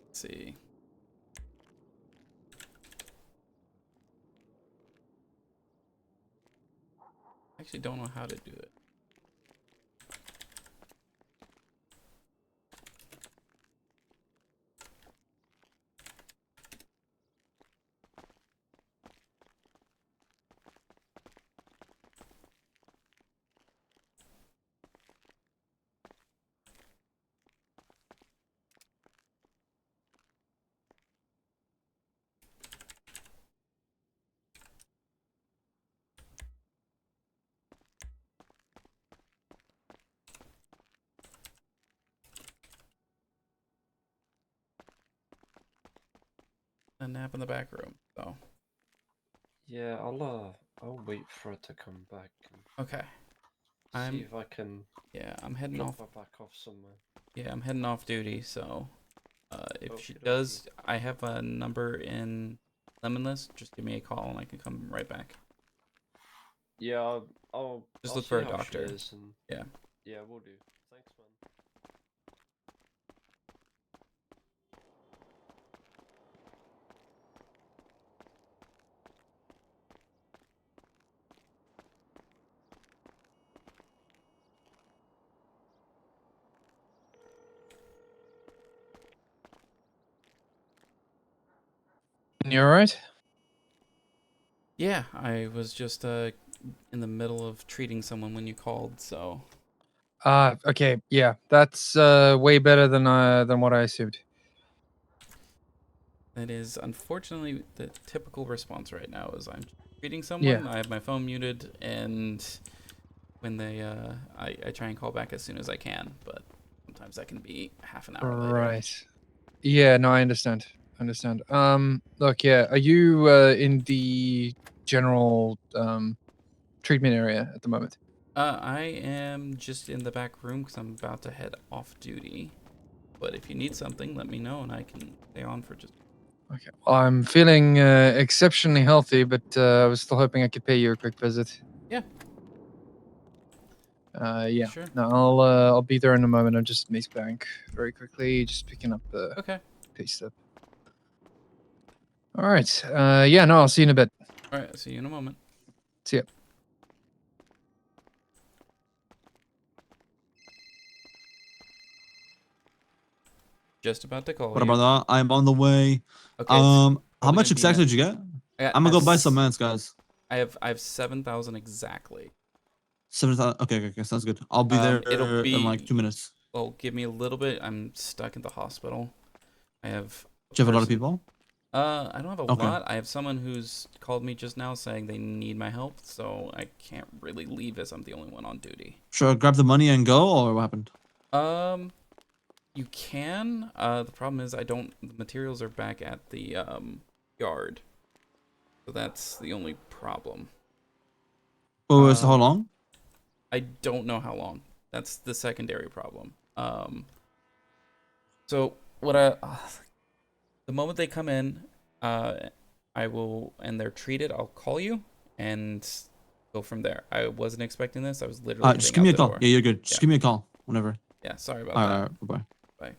Let's see. I actually don't know how to do it. A nap in the back room, so. Yeah, I'll wait for her to come back. And Okay. see if I can. Yeah, I'm heading drop off. her back off somewhere. Yeah, I'm heading off duty, so if she Okie does, I have a number in Lemonless. Just give me a call and I can come right back. Yeah, I'll Just I'll look see for a how doctor. She is and Yeah. Yeah, we'll do. Thanks, man. You alright? Yeah, I was just in the middle of treating someone when you called, so. Okay, yeah, that's way better than what I assumed. That is unfortunately the typical response right now is I'm treating Yeah. someone, I have my phone muted, and when they I try and call back as soon as I can, but sometimes that can be half an hour later. Right. Yeah, no, I understand. Look, yeah, are you in the general treatment area at the moment? I am just in the back room because I'm about to head off duty. But if you need something, let me know and I can stay on for just. Okay. Well, I'm feeling exceptionally healthy, but I was still hoping I could pay you a quick visit. Yeah. Yeah. Sure. No, I'll be there in a moment. I'm just at Mace Bank very quickly, just picking up the pay stub. All right. Yeah. No, I'll see you in a bit. All right. See you in a moment. See ya. Just about to call What you. about that? I'm on the way. Okay. it's How probably much gonna be exactly did you get? I'm gonna go buy some meds, guys. I have 7,000 exactly. 7,000. Okay, sounds good. I'll be there It'll be in like 2 minutes. Well, give me a little bit. I'm stuck at the hospital. I have. Do you have a lot of people? I don't have a Okay. lot. I have someone who's called me just now saying they need my help, so I can't really leave as I'm the only one on duty. Should I grab the money and go, or what happened? You can. The problem is the materials are back at the yard, so that's the only problem. Oh, so how long? I don't know how long. That's the secondary problem. So what the moment they come in, I will, and they're treated, I'll call you and go from there. I wasn't expecting this. I was literally Just heading give me out a the call. door. Yeah, you're good. Just give me a call whenever. Yeah, sorry about All that. right, bye-bye. Bye.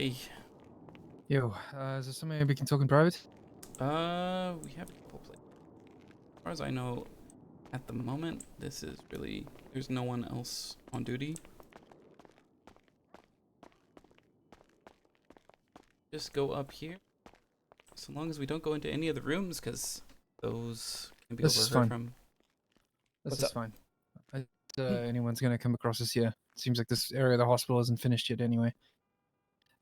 Hey. Yo, is there something we can talk in private? We have a couple places. As far as I know, at the moment, this is really there's no one else on duty. Just go up here. So long as we don't go into any of the rooms, because those can be This is overheard fine. from. This What's is up? fine. Anyone's gonna come across us here. Seems like this area of the hospital isn't finished yet anyway.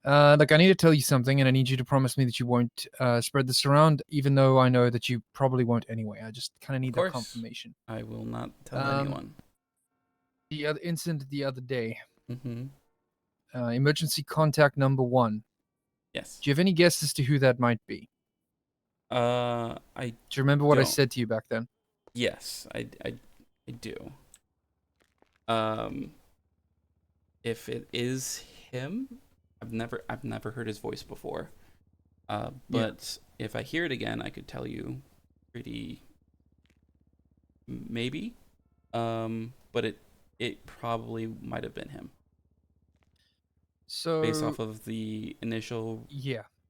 Look, I need to tell you something, and I need you to promise me that you won't spread this around, even though I know that you probably won't anyway. I just kind of need that confirmation. I will not tell anyone. The other incident the other day. Mm-hmm. Emergency contact number 1. Yes. Do you have any guess as to who that might be? I. Do you remember what I don't. said to you back then? Yes, I do. If it is him, I've never heard his voice before. But if I hear it again, I could tell you pretty maybe. But it probably might have been him. So based off of the initial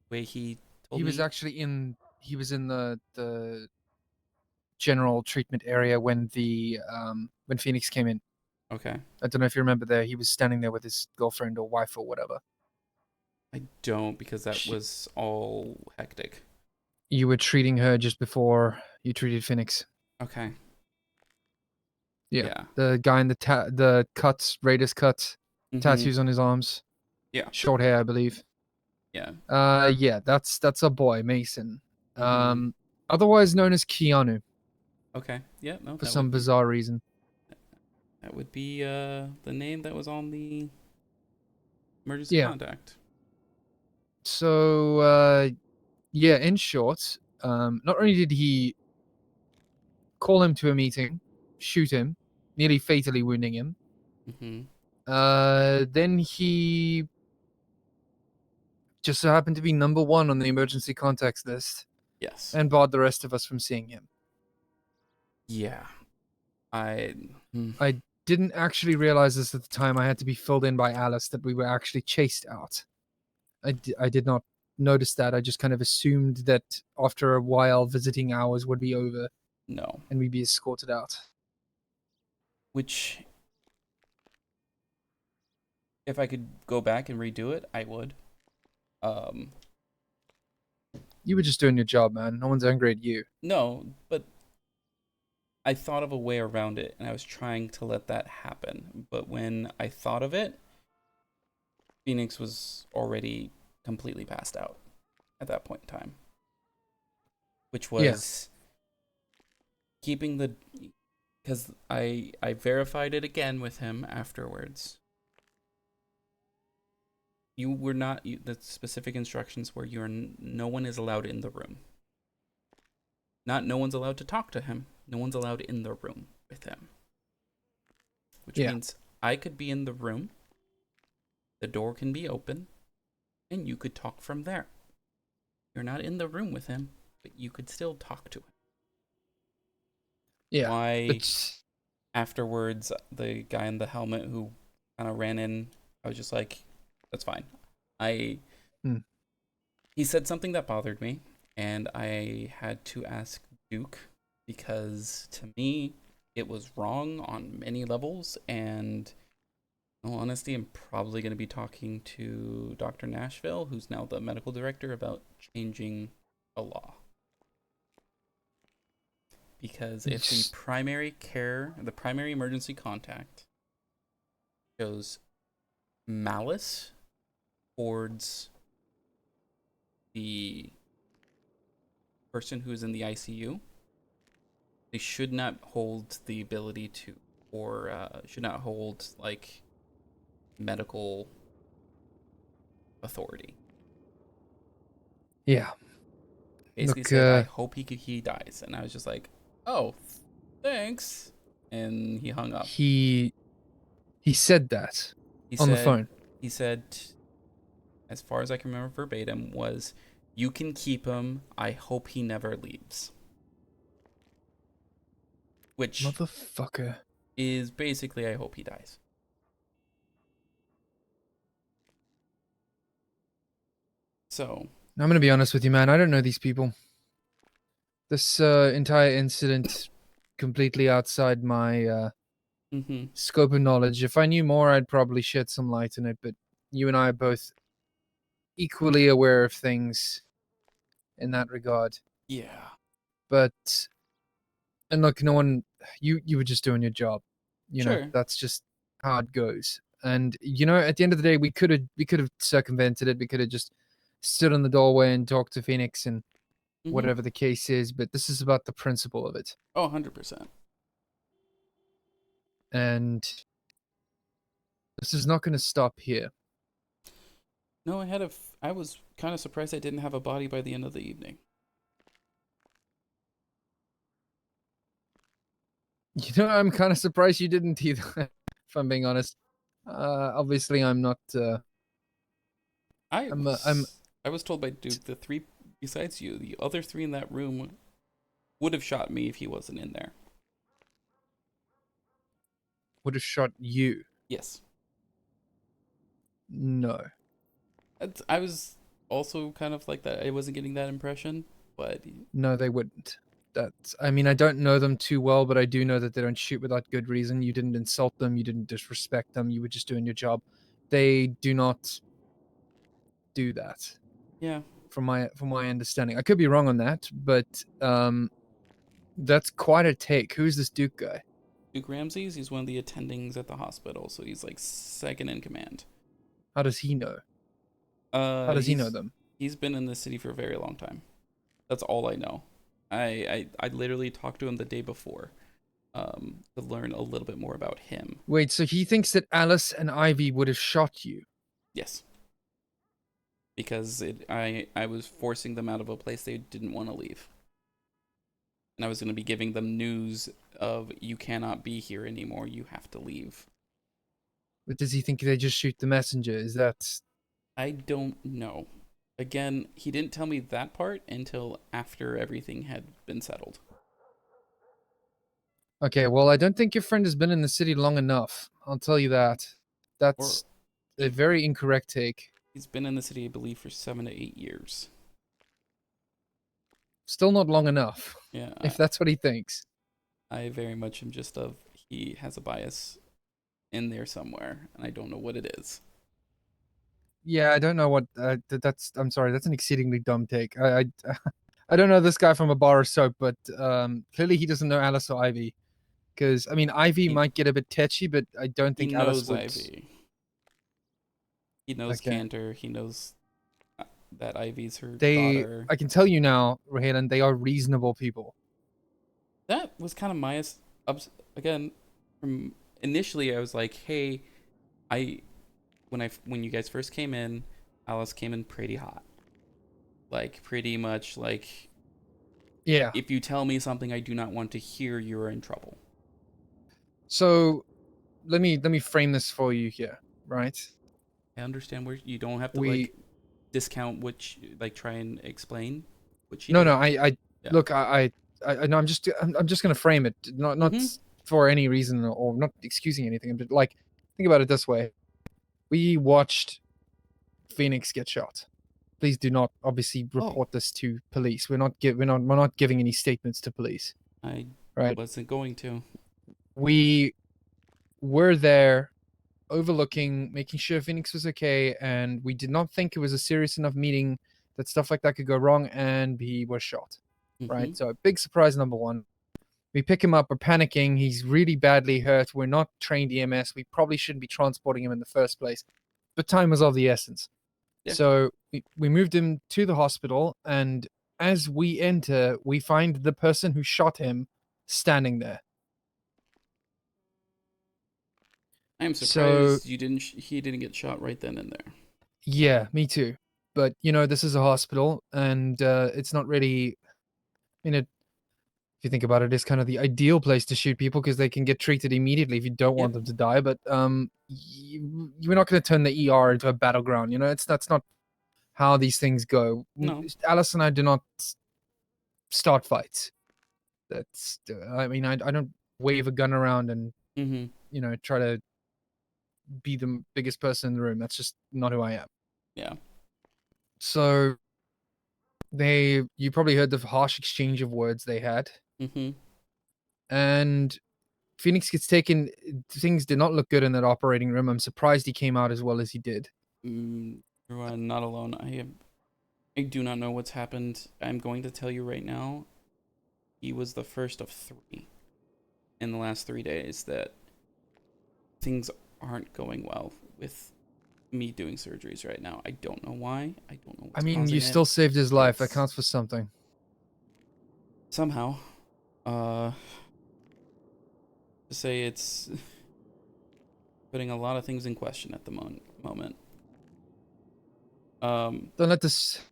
way he told he me. was actually in the general treatment area when when Phoenix came in. Okay. I don't know if you remember there. He was standing there with his girlfriend or wife or whatever. I don't, because that was all hectic. You were treating her just before you treated Phoenix. Okay. Yeah. The guy in the cuts, Raiders cuts, Mhm. tattoos on his arms. Yeah. Short hair, I believe. Yeah. Yeah, that's a boy, Mason. Mhm. Otherwise known as Keanu. Okay. Yeah. No. For that some would be, bizarre reason. that would be the name that was on the emergency Yeah. contact. So yeah, in short, not only did he call him to a meeting, shoot him, nearly fatally wounding him, Mm-hmm. then he just so happened to be number 1 on the emergency contacts list. Yes. And barred the rest of us from seeing him. Yeah. I didn't actually realize this at the time. I had to be filled in by Alice that we were actually chased out. I did not notice that. I just kind of assumed that after a while visiting hours would be over. No. And we'd be escorted out. Which, if I could go back and redo it, I would. You were just doing your job, man. No one's angry at you. No, but I thought of a way around it, and I was trying to let that happen. But when I thought of it, Phoenix was already completely passed out at that point in time. Which was keeping the... Because I verified it again with him afterwards. You were not... the specific instructions were no one is allowed in the room. Not no one's allowed to talk to him. No one's allowed in the room with him. Which means I could be in the room, the door can be open, and you could talk from there. You're not in the room with him, but you could still talk to him. Yeah. Why afterwards, the guy in the helmet who kind of ran in, I was just like, that's fine. He said something that bothered me, and I had to ask Duke, because to me, it was wrong on many levels, and in all honesty, I'm probably going to be talking to Dr. Nashville, who's now the medical director, about changing a law. Because if the primary emergency contact shows malice towards the person who's in the ICU, they should not hold the ability to, or should not hold like medical authority. Yeah. Basically said, I hope he dies, and I was just like, oh, thanks, and he hung up. He said that on the phone. He said, as far as I can remember verbatim, was, you can keep him. I hope he never leaves. Which motherfucker is basically, I hope he dies. So I'm gonna be honest with you, man. I don't know these people. This entire incident completely outside my scope of knowledge. If I knew more, I'd probably shed some light on it. But you and I are both equally aware of things in that regard. yeah. But and look, no one. You were just doing your job. You know, Sure. that's just how it goes. And you know, at the end of the day, we could have circumvented it. We could have just stood in the doorway and talked to Phoenix and whatever the case is. But this is about the principle of it. Oh, 100%. And this is not going to stop here. No, I was kind of surprised I didn't have a body by the end of the evening. You know, I'm kind of surprised you didn't either, if I'm being honest. Obviously, I'm not. I was told by Duke the 3 besides you, the other 3 in that room would have shot me if he wasn't in there. Would have shot you? Yes. No. I was also kind of like that. I wasn't getting that impression, but No, they wouldn't. I mean, I don't know them too well, but I do know that they don't shoot without good reason. You didn't insult them. You didn't disrespect them. You were just doing your job. They do not do that. Yeah. From my understanding, I could be wrong on that, but that's quite a take. Who's this Duke guy? Duke Ramses, he's one of the attendings at the hospital, so he's like second in command. How does he know? How does he know them? He's been in the city for a very long time. That's all I know. I literally talked to him the day before to learn a little bit more about him. Wait, so he thinks that Alice and Ivy would have shot you? Yes. Because I was forcing them out of a place they didn't want to leave. And I was going to be giving them news of, you cannot be here anymore, you have to leave. But does he think they just shoot the messenger? Is that... I don't know. Again, he didn't tell me that part until after everything had been settled. Okay, well, I don't think your friend has been in the city long enough. I'll tell you that. That's a very incorrect take. He's been in the city, I believe, for 7 to 8 years. Still not long enough. Yeah. If that's what he thinks. I very much am just of, he has a bias in there somewhere, and I don't know what it is. Yeah, I don't know what that's. I'm sorry, that's an exceedingly dumb take. I I don't know this guy from a bar of soap, but clearly he doesn't know Alice or Ivy, because I mean Ivy might get a bit tetchy, but I don't think Alice would. Ivy. He knows Cantor. He knows that Ivy's her daughter. I can tell you now, Halen, they are reasonable people. That was kind of my again. From initially, I was like, "Hey, when you guys first came in, Alice came in pretty hot, like pretty much like, yeah. If you tell me something I do not want to hear, you're in trouble." So, let me frame this for you here, right? I understand where you don't have to like discount like try and explain what she did. No, look, I no, I'm just gonna frame it, not for any reason or not excusing anything. But like, think about it this way: we watched Phoenix get shot. Please do not obviously report this to police. We're not giving any statements to police. I right? wasn't going to. We were there overlooking, making sure Phoenix was okay, and we did not think it was a serious enough meeting that stuff like that could go wrong, and he was shot. Right? So big surprise number one. We pick him up, we're panicking, he's really badly hurt, we're not trained EMS, we probably shouldn't be transporting him in the first place. But time was of the essence. Yeah. So we moved him to the hospital, and as we enter, we find the person who shot him standing there. I am surprised he didn't get shot right then and there. Yeah, me too. But you know, this is a hospital, and it's not really. I mean, if you think about it, it's kind of the ideal place to shoot people because they can get treated immediately if you don't want them to die. But you're not going to turn the ER into a battleground. You know, that's not how these things go. No. Alice and I do not start fights. That's. I mean, I don't wave a gun around and you know try to be the biggest person in the room. That's just not who I am. Yeah. So you probably heard the harsh exchange of words they had. Mm-hmm. And Phoenix gets taken. Things did not look good in that operating room. I'm surprised he came out as well as he did. You are not alone. I do not know what's happened. I'm going to tell you right now. He was the first of 3 in the last 3 days that things aren't going well with me doing surgeries right now. I don't know why. I don't know what's I mean, causing you it. still saved his life. That It's- counts for something. Somehow. To say it's putting a lot of things in question at the moment. Don't let this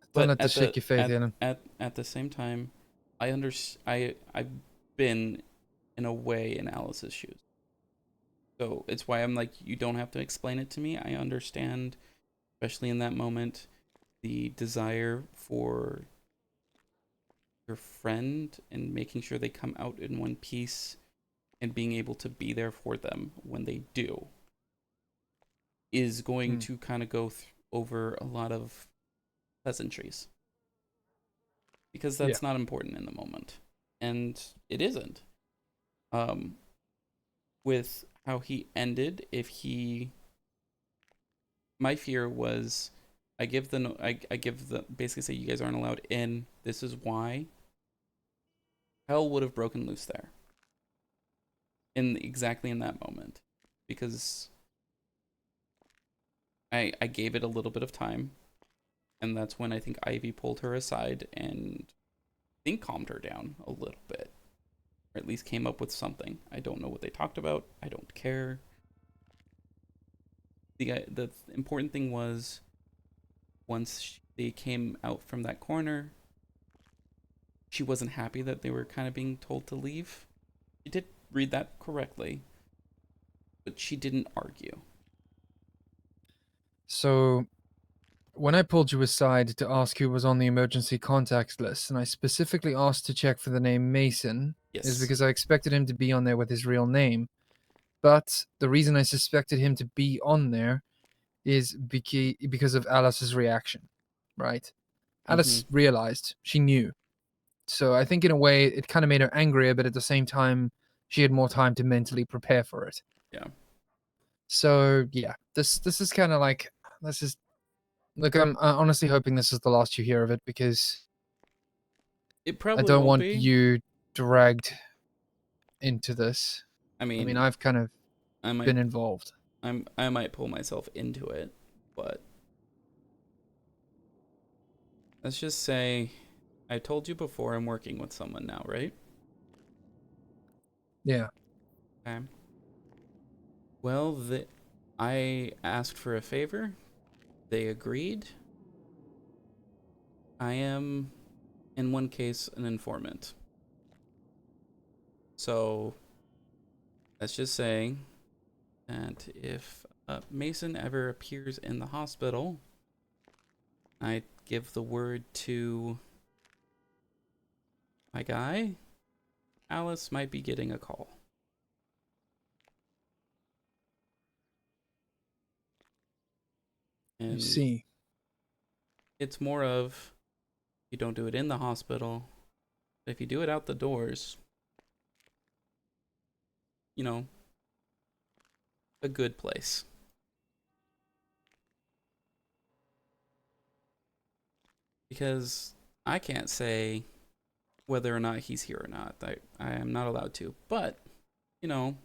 shake your faith, Halen. At the same time, I've been in a way in Alice's shoes. So it's why I'm like, you don't have to explain it to me. I understand, especially in that moment, the desire for your friend and making sure they come out in one piece and being able to be there for them when they do is going to kind of go over a lot of pleasantries. Because that's not important in the moment. And it isn't. With how he ended, my fear was I give the basically say you guys aren't allowed in. This is why. Hell would have broken loose there. Exactly in that moment. Because I gave it a little bit of time. And that's when I think Ivy pulled her aside and I think calmed her down a little bit. Or at least came up with something. I don't know what they talked about. I don't care. The important thing was once they came out from that corner, she wasn't happy that they were kind of being told to leave. She did read that correctly, but she didn't argue. So, when I pulled you aside to ask who was on the emergency contacts list, and I specifically asked to check for the name Mason, is because I expected him to be on there with his real name. But the reason I suspected him to be on there is because of Alice's reaction, right? Alice realized, she knew. So I think in a way it kind of made her angrier, but at the same time, she had more time to mentally prepare for it. Yeah. So yeah, this is kind of like, this is, look, I'm honestly hoping this is the last you hear of it, because it probably I don't won't want be. you dragged into this. I mean, I've kind of been been involved. I might pull myself into it, but let's just say I told you before I'm working with someone now, right? Yeah. Okay. Well, I asked for a favor. They agreed. I am, in one case, an informant. So, let's just say that if Mason ever appears in the hospital, I give the word to my guy, Alice might be getting a call. And see. It's more of, you don't do it in the hospital. If you do it out the doors, you know, a good place. Because I can't say whether or not he's here or not. I am not allowed to. But, you know,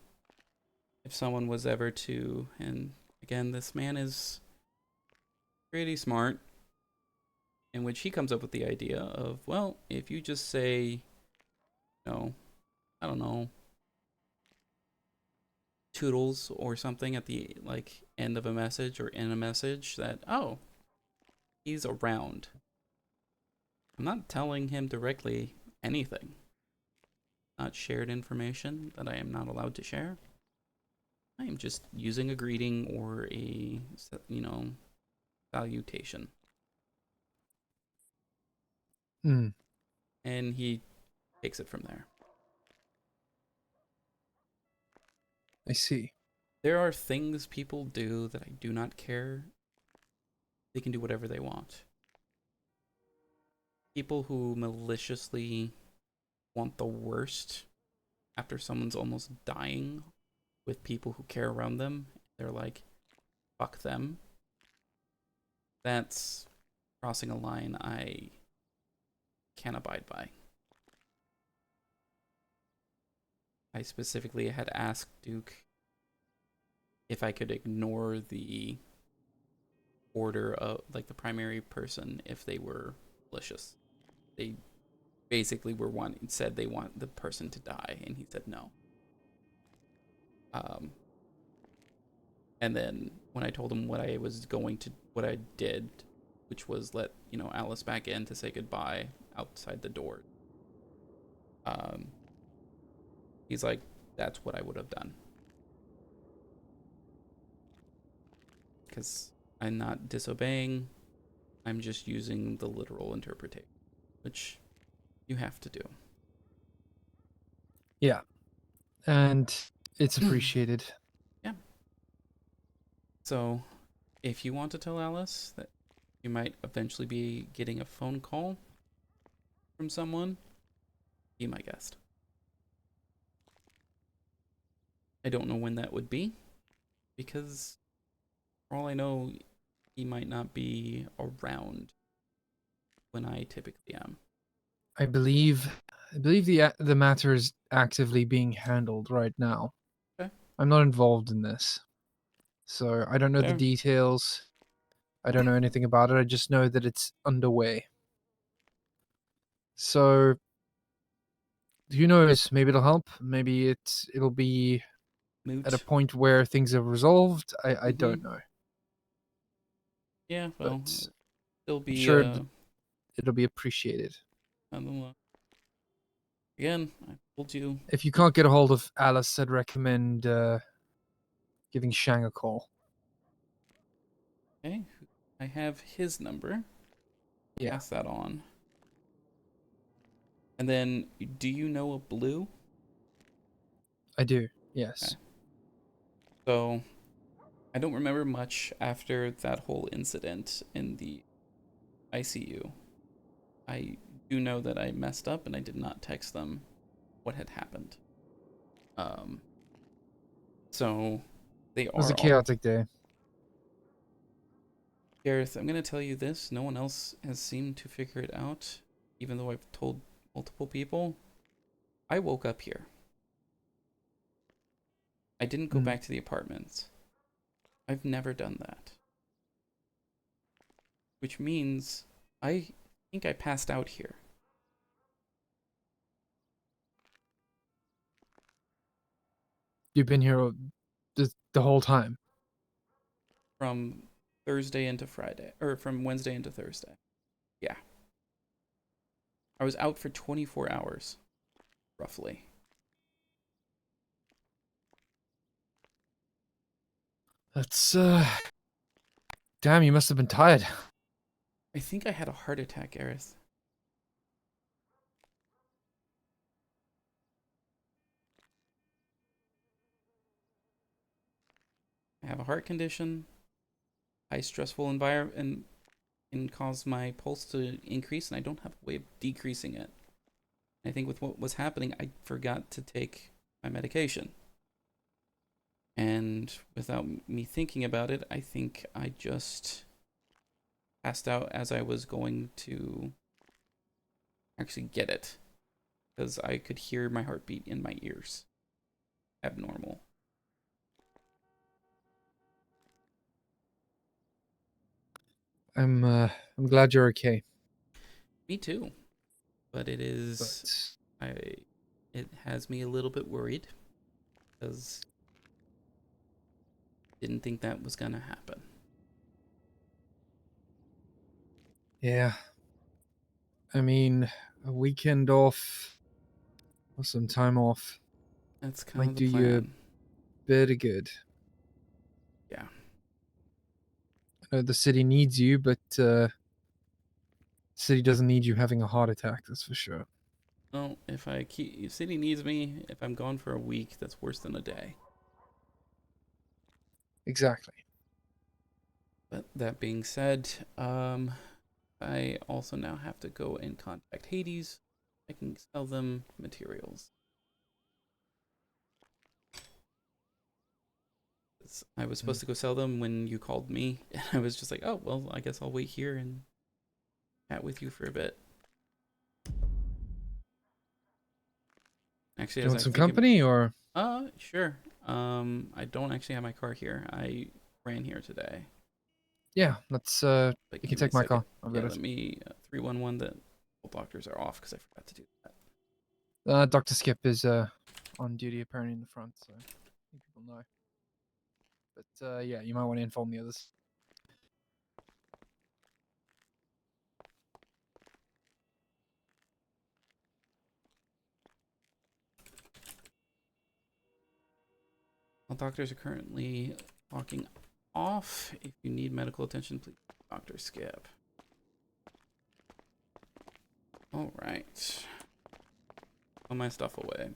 if someone was ever to, and again, this man is pretty smart, in which he comes up with the idea of, well, if you just say, you know, I don't know, toodles or something at the like end of a message or in a message that, oh, he's around. I'm not telling him directly anything. Not shared information that I am not allowed to share. I am just using a greeting or a, you know, salutation. And he takes it from there. I see. There are things people do that I do not care. They can do whatever they want. people who maliciously want the worst after someone's almost dying with people who care around them. They're like, fuck them. That's crossing a line I can't abide by. I specifically had asked Duke if I could ignore the order of, like, the primary person if they were malicious. They basically said they want the person to die, and he said no. And then when I told him what I did, which was let, Alice back in to say goodbye outside the door, he's like, that's what I would have done. Because I'm not disobeying, I'm just using the literal interpretation, which you have to do. Yeah. And it's appreciated. Yeah. So, if you want to tell Alice that you might eventually be getting a phone call from someone, be my guest. I don't know when that would be, because for all I know, he might not be around when I typically am. I believe the matter is actively being handled right now. Okay. I'm not involved in this. So I don't know the Fair. details. I don't know anything about it. I just know that it's underway. So who knows? Maybe it'll help. Maybe it'll be at a Moot. point where things are resolved. I don't know. Yeah, well, But it'll I'm be sure it'll be appreciated. Again, I told you. If you can't get a hold of Alice, I'd recommend giving Shang a call. Okay, I have his number. Yeah. Pass that on. And then, do you know a Blue? I do, yes. Okay. So, I don't remember much after that whole incident in the ICU. I do know that I messed up and I did not text them what had happened. So they It was are a chaotic day. Gareth, I'm gonna tell you this, no one else has seemed to figure it out, even though I've told multiple people. I woke up here. I didn't go back to the apartments. I've never done that. Which means I think I passed out here. You've been here the whole time. From Thursday into Friday, or from Wednesday into Thursday. Yeah. I was out for 24 hours, roughly. That's damn, you must have been tired. I think I had a heart attack, Gareth. I have a heart condition. High stressful environment can cause my pulse to increase, and I don't have a way of decreasing it. I think with what was happening, I forgot to take my medication. And without me thinking about it, I think I just passed out as I was going to actually get it. Because I could hear my heartbeat in my ears. Abnormal. I'm glad you're okay. Me too. But it is... It has me a little bit worried. Because didn't think that was gonna happen. Yeah. I mean, a weekend off or some time off That's kind might of the do you a plan. bit of good. Yeah. I know the city needs you, but the city doesn't need you having a heart attack, that's for sure. Well, if city needs me, if I'm gone for a week, that's worse than a day. Exactly. But that being said, I I also now have to go and contact Hades. I can sell them materials. I was supposed to go sell them when you called me, and I was just like, oh, well, I guess I'll wait here and chat with you for a bit. Actually, Do you as want I some think company or? Sure. I don't actually have my car here. I ran here today. Yeah, let's. But You give can me take a my second. car. I've Yeah, got let it. me 311. The doctors are off because I forgot to do that. Dr. Skip is on duty apparently in the front, so I think people know. But yeah, you might want to inform the others. All doctors are currently locking off. If you need medical attention, please, Dr. Skip. All right. Put my stuff away.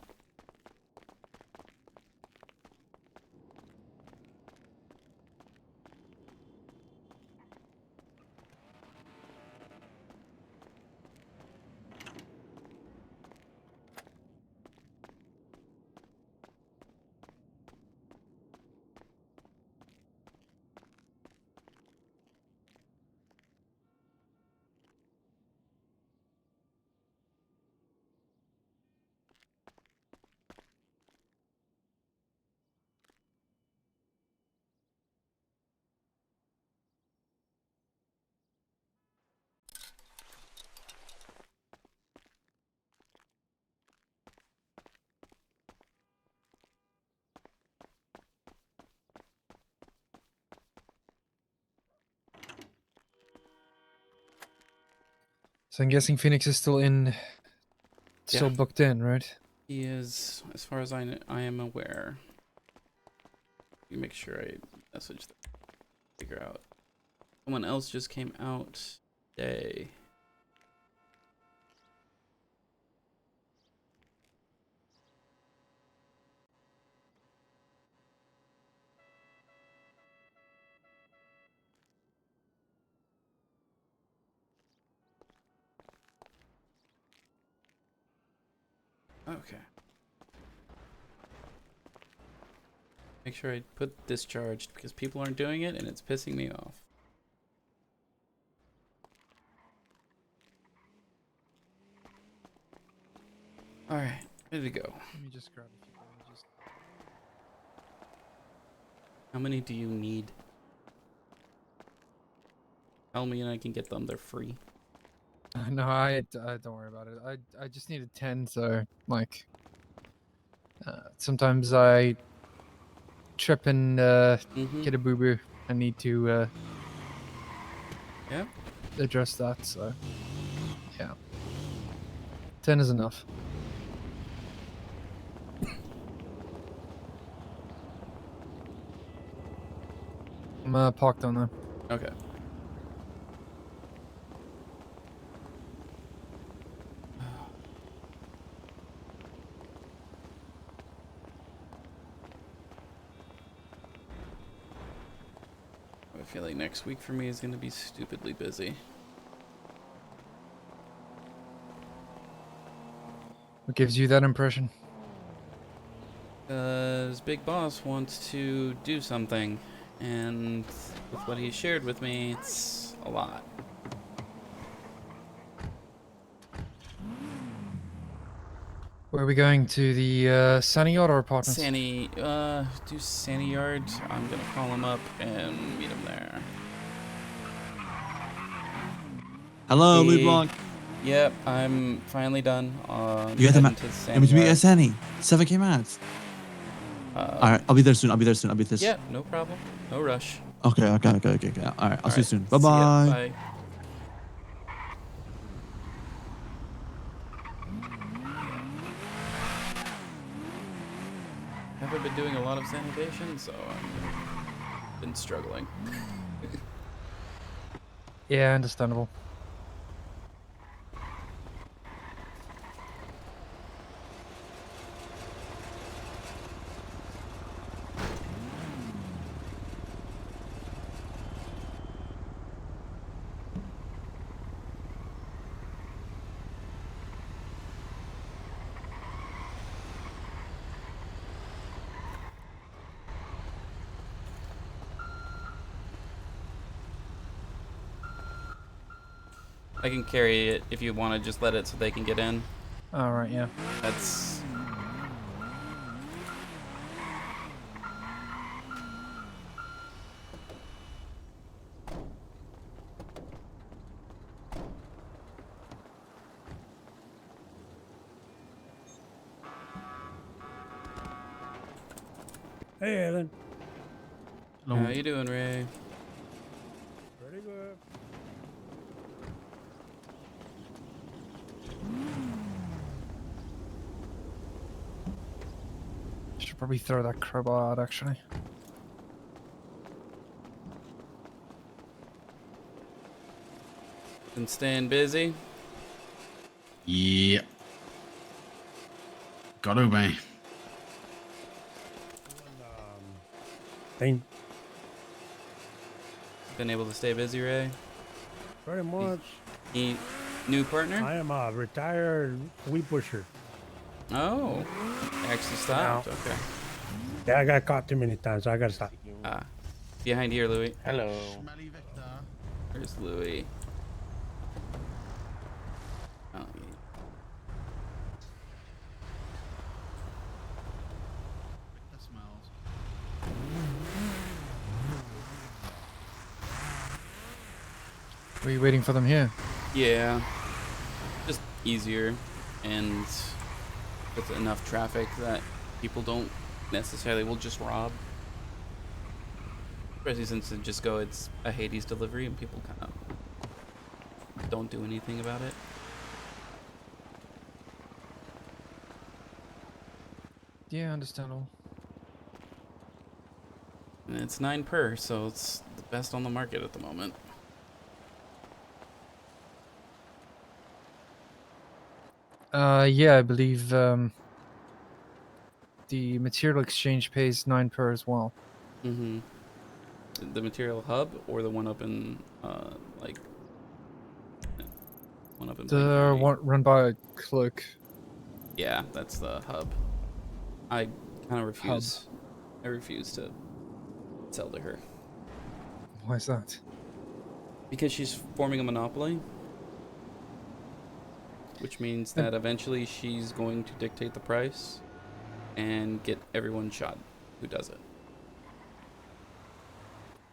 So I'm guessing Phoenix is still booked in, right? He is, as far as I am aware. Let me make sure I message them. Figure out. Someone else just came out today. Okay. Make sure I put discharged because people aren't doing it and it's pissing me off. Alright, ready to go. Let me just grab a few bandages. How many do you need? Tell me and I can get them. They're free. No, I don't worry about it. I just needed 10, so like sometimes I trip and get a boo boo. I need to address that. So yeah, 10 is enough. I'm parked on there. Okay. I feel like next week for me is going to be stupidly busy. What gives you that impression? Because Big Boss wants to do something, and with what he shared with me, it's a lot. Where are we going, to the Sunny Yard or apartments? Do Sandy Yard. I'm gonna call him up and meet him there. Hello, Hey. Loot Block. Yep, I'm finally done. You got the heading to I'm Sandy to meet Yard. Sandy. 7K mats. Alright, I'll be there soon. I'll be there soon. I'll be this. Yeah, no problem. No rush. Okay. Alright, I'll see you soon. Bye See ya. bye. Bye. Haven't been doing a lot of sanitation, so I've been struggling. Yeah, understandable. I can carry it if you want to just let it so they can get in. All right, yeah. That's. Hey, Halen. How you doing, Ray? Pretty good. Should probably throw that crowbar out, actually. Been staying busy? Yeah. Gotta be. Thing. Been able to stay busy, Ray? Pretty much. Any new partner? I am a retired weed pusher. Oh, actually stopped. Okay. Yeah, I got caught too many times, so I gotta stop. Behind here, Louis. Hello. Where's Louis? Oh, Were you waiting for them here? yeah. Just easier and with enough traffic that people don't necessarily will just rob. Especially since it just go, it's a Hades delivery and people kind of don't do anything about it. Yeah, understandable. And it's 9 per, so it's the best on the market at the moment. Yeah, I believe the material exchange pays 9 per as well. Mm-hmm. The material hub or the one up in like one up in Blaine The County? one run by Cloak. Yeah, that's the hub. I kind of refuse. I refuse to sell to her Why is that? because she's forming a monopoly, which means that eventually she's going to dictate the price and get everyone shot who does it.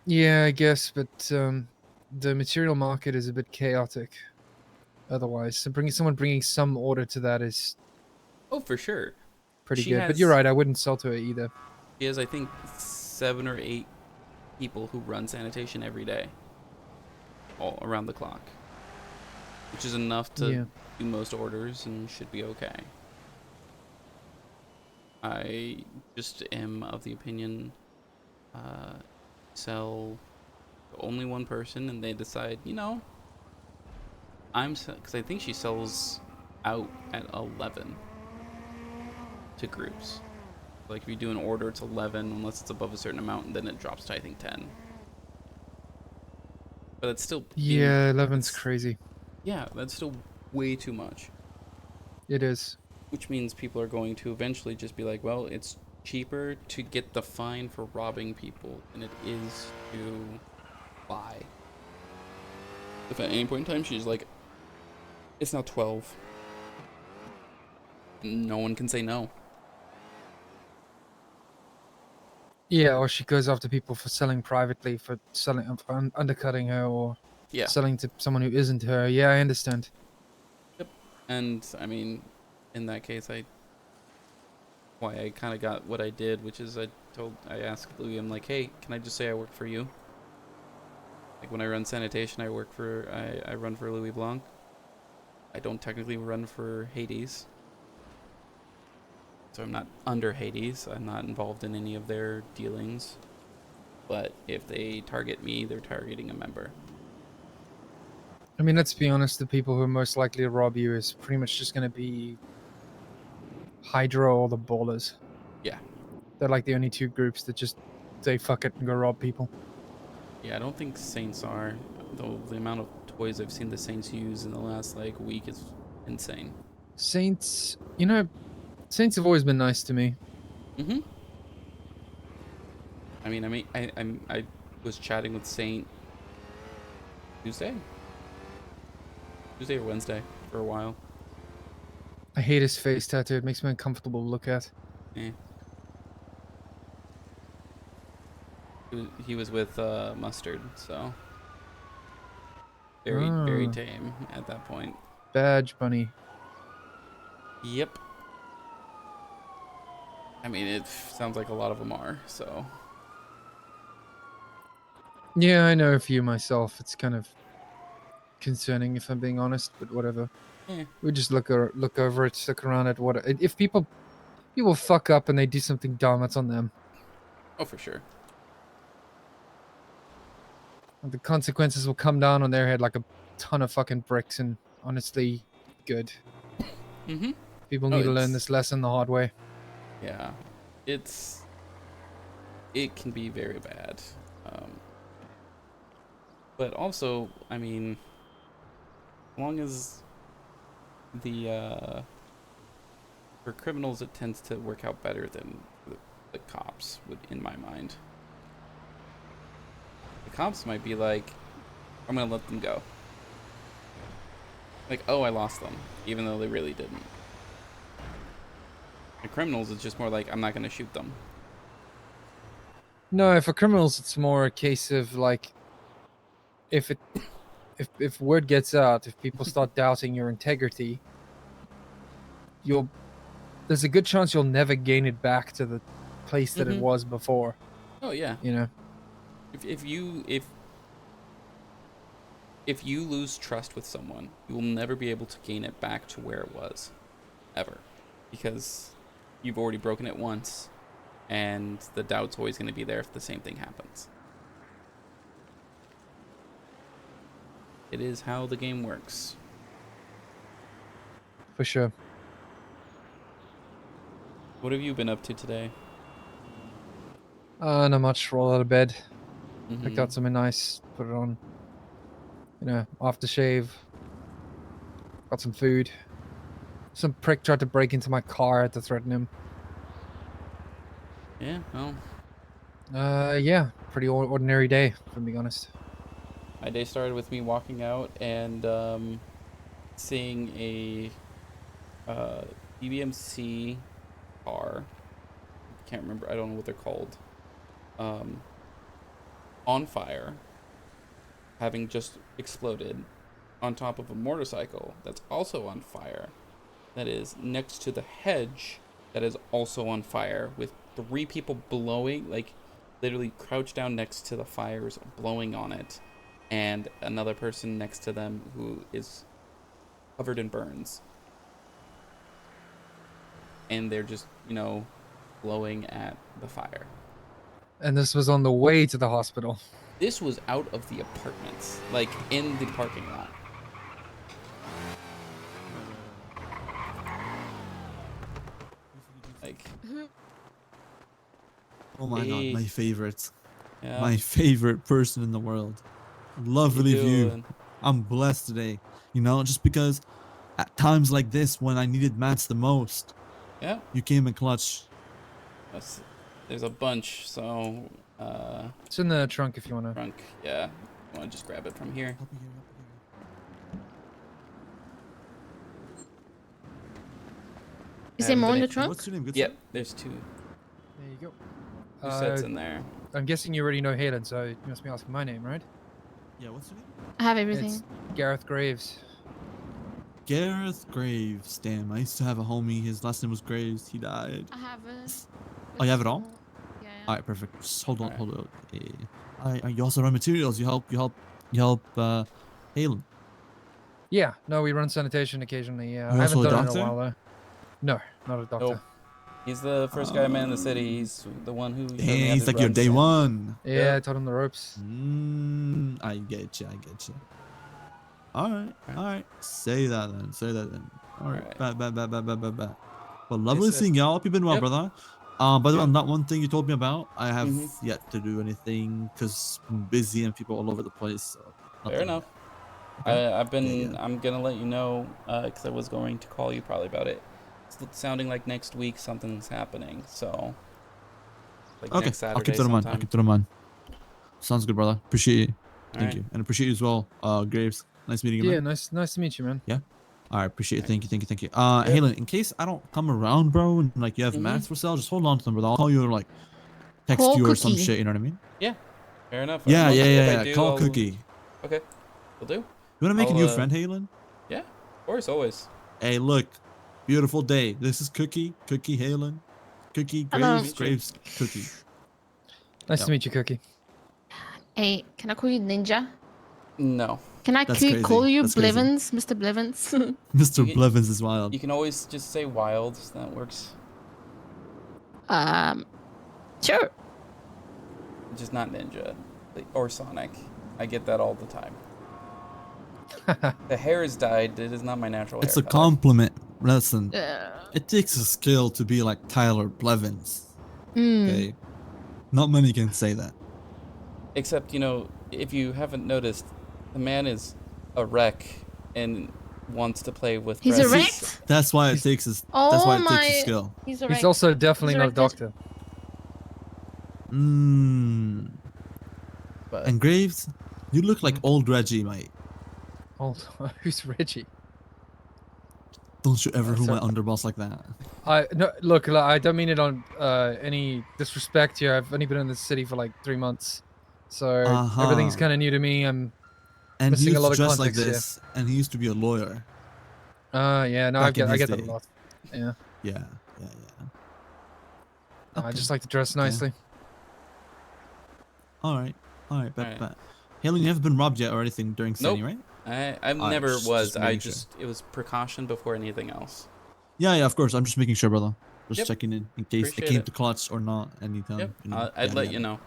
Yeah, I guess, but the material market is a bit chaotic. Otherwise, so someone bringing some order to that is Oh, for sure. pretty She good. But you're has- right, I wouldn't sell to it either. She has, I think, 7 or 8 people who run sanitation every day, all around the clock, which is enough to Yeah. do most orders and should be okay. I just am of the opinion, sell to only one person and they decide, you know, because I think she sells out at 11 to groups. Like if you do an order, it's 11 unless it's above a certain amount, and then it drops to I think 10. But it's still Yeah, 11's crazy. Yeah, that's still way too much. It is. Which means people are going to eventually just be like, well, it's cheaper to get the fine for robbing people than it is to buy. If at any point in time she's like, it's now 12, no one can say no. Yeah, or she goes after people for selling privately, for selling, for undercutting her, or Yeah. selling to someone who isn't her. Yeah, I understand. Yep. And I mean, in that case, why I kind of got what I did, which is I asked Louis, I'm like, hey, can I just say I work for you? Like when I run sanitation, I run for Louis Blanc. I don't technically run for Hades. So I'm not under Hades. I'm not involved in any of their dealings. But if they target me, they're targeting a member. I mean, let's be honest, the people who are most likely to rob you is pretty much just going to be Hydra or the Ballers. Yeah. They're like the only two groups that just say fuck it and go rob people. Yeah, I don't think Saints are. Though the amount of toys I've seen the Saints use in the last like week is insane. Saints, you know, Saints have always been nice to me. Mm-hmm. I was chatting with Saint Tuesday. Tuesday or Wednesday for a while. I hate his face tattoo. It makes me uncomfortable to look at. Yeah. He was with Mustard, so very Oh. tame at that point. Badge bunny. Yep. I mean, it sounds like a lot of them are, so. Yeah, I know a few myself. It's kind of concerning, if I'm being honest, but whatever. Yeah. We just look over it, look around at what if people fuck up and they do something dumb, it's on them. Oh, for sure. The consequences will come down on their head like a ton of fucking bricks, and honestly, good. Mm-hmm. People need to learn this lesson the hard way. Yeah, it can be very bad, but also, I mean, as long as for criminals, it tends to work out better than the cops would, in my mind. The cops might be like, I'm gonna let them go. Like, oh, I lost them, even though they really didn't. The criminals, it's just more like, I'm not gonna shoot them. No, for criminals, it's more a case of like, if word gets out, if people start doubting your integrity, there's a good chance you'll never gain it back to the place that it was before. Oh yeah. You know. If you lose trust with someone, you will never be able to gain it back to where it was, ever, because you've already broken it once, and the doubt's always going to be there if the same thing happens. It is how the game works. For sure. What have you been up to today? Not much. Roll out of bed. Mhm. Picked out something nice. Put it on. You know, aftershave. Got some food. Some prick tried to break into my car. I had to threaten him. Yeah, well. Yeah. Pretty ordinary day, if I'm being honest. My day started with me walking out and seeing a BBMC car. Can't remember. I don't know what they're called. On fire, having just exploded on top of a motorcycle that's also on fire, that is next to the hedge that is also on fire, with 3 people blowing, like literally crouched down next to the fires, blowing on it, and another person next to them who is covered in burns. And they're just, blowing at the fire. And this was on the way to the hospital. This was out of the apartments, like in the parking lot. Like, Oh my god, my favorite. Yeah. My favorite person in the world. Lovely view. doing? I'm blessed today. Just because at times like this when I needed mats the most, Yeah. you came in clutch. There's a bunch, so it's in the trunk if you wanna. Trunk, yeah. You wanna just grab it from here? Is there more in the trunk? What's your name? Good Yep, sir? there's 2. There you go. 2 sets in there. I'm guessing you already know Halen, so you must be asking my name, right? Yeah, what's your name? I have everything. It's Gareth Graves. Gareth Graves. Damn, I used to have a homie. His last name was Graves. He died. I have it. Oh, you have it all? Yeah. Alright, perfect. Just hold on. You also run materials. You help Halen. Yeah, no, we run sanitation occasionally. Yeah, Are you I haven't also a done it in a doctor? while though. No, not a doctor. Nope. He's the first guy I met in the city. He's the one who. showed me Damn, how he's to like your run day sand. one. Yeah, I taught him the ropes. I get you. Alright. Say that then. Alright. Bet. Well, lovely Yes, sir. seeing y'all. Hope you've been well, Yep. brother. By the way, on that one thing you told me about, I have Mhm. yet to do anything because I'm busy and people all over the place. So Fair nothing. enough. Okay. I've been. Yeah. I'm gonna let you know because I was going to call you probably about it. It's sounding like next week something's happening. So. Like Okay, next Saturday I'll keep that in mind. sometime. Sounds good, brother. Appreciate you. Thank Alright. you. And appreciate you as well, Graves. Nice meeting you, Yeah, man. nice to meet you, man. Yeah. All right, appreciate it. Thank you. Halen, in case I don't come around, bro, and like you have mats for sale, just hold on to them, brother. I'll call you or like text Call you or some Cookie. shit. You know what I mean? Yeah, fair enough. Yeah. If I do, Call I'll... Cookie. Okay, will do. You wanna make a new friend, Halen? Yeah, of course, always. Hey, look, beautiful day. This is Cookie, Halen, Cookie, Hello. Graves, Cookie. Nice Yep. to meet you, Cookie. Hey, can I call you Ninja? No. Can I That's call crazy. you That's crazy. Blevins, Mr. Blevins? Mr. Blevins is wild. You can always just say Wyld. That works. Sure. Just not Ninja or Sonic. I get that all the time. The hair is dyed. It is not my natural It's hair a color. compliment. Listen, it takes a skill to be like Tyler Blevins. Okay, not many can say that. Except, you know, if you haven't noticed, the man is a wreck and wants to play with He's breasts. erect? That's why it takes his. Oh That's why it takes my- a skill. He's He's also definitely not a doctor. Mmm. But And Graves, you look like old Reggie, mate. Old. Who's Reggie? Don't you ever rule my sorry. underboss like that. Look, I don't mean it on any disrespect here. I've only been in this city for like 3 months, so everything's kind of new to me. I'm And he missing a used lot to of dress context like this, and he used to be a lawyer. Yeah, no, I back in get his that a day. lot. Yeah. Yeah. I just like to dress nicely. All right, Alright. but Halen, you haven't been robbed yet or anything during Nope. Sunny, right? I Alright, never was. making sure. It was precaution before anything else. Yeah, of course. I'm just making sure, brother. Just Yep. checking in case Appreciate it came it. to clutch or not. Anytime. Yep. You know, I'd yada, let yada. you know.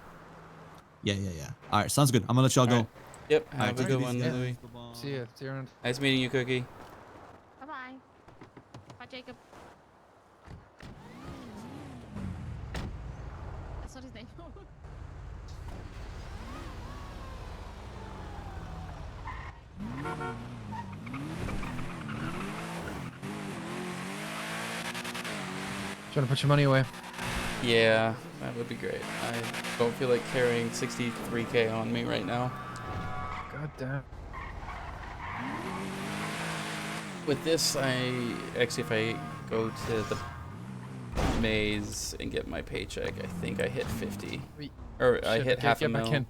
Yeah. All right, sounds good. I'm gonna let y'all go. Alright. Yep. Alright, Have a take it good easy, one, guys. Louis. See you around. Nice meeting you, Cookie. Bye bye. Bye, Jacob. That's not his name. Trying to put your money away. Yeah, that would be great. I don't feel like carrying 63K on me right now. God damn. With this, if I go to the maze and get my paycheck, I think I hit 50. Or I Shit, hit okay, half a get back mil. in.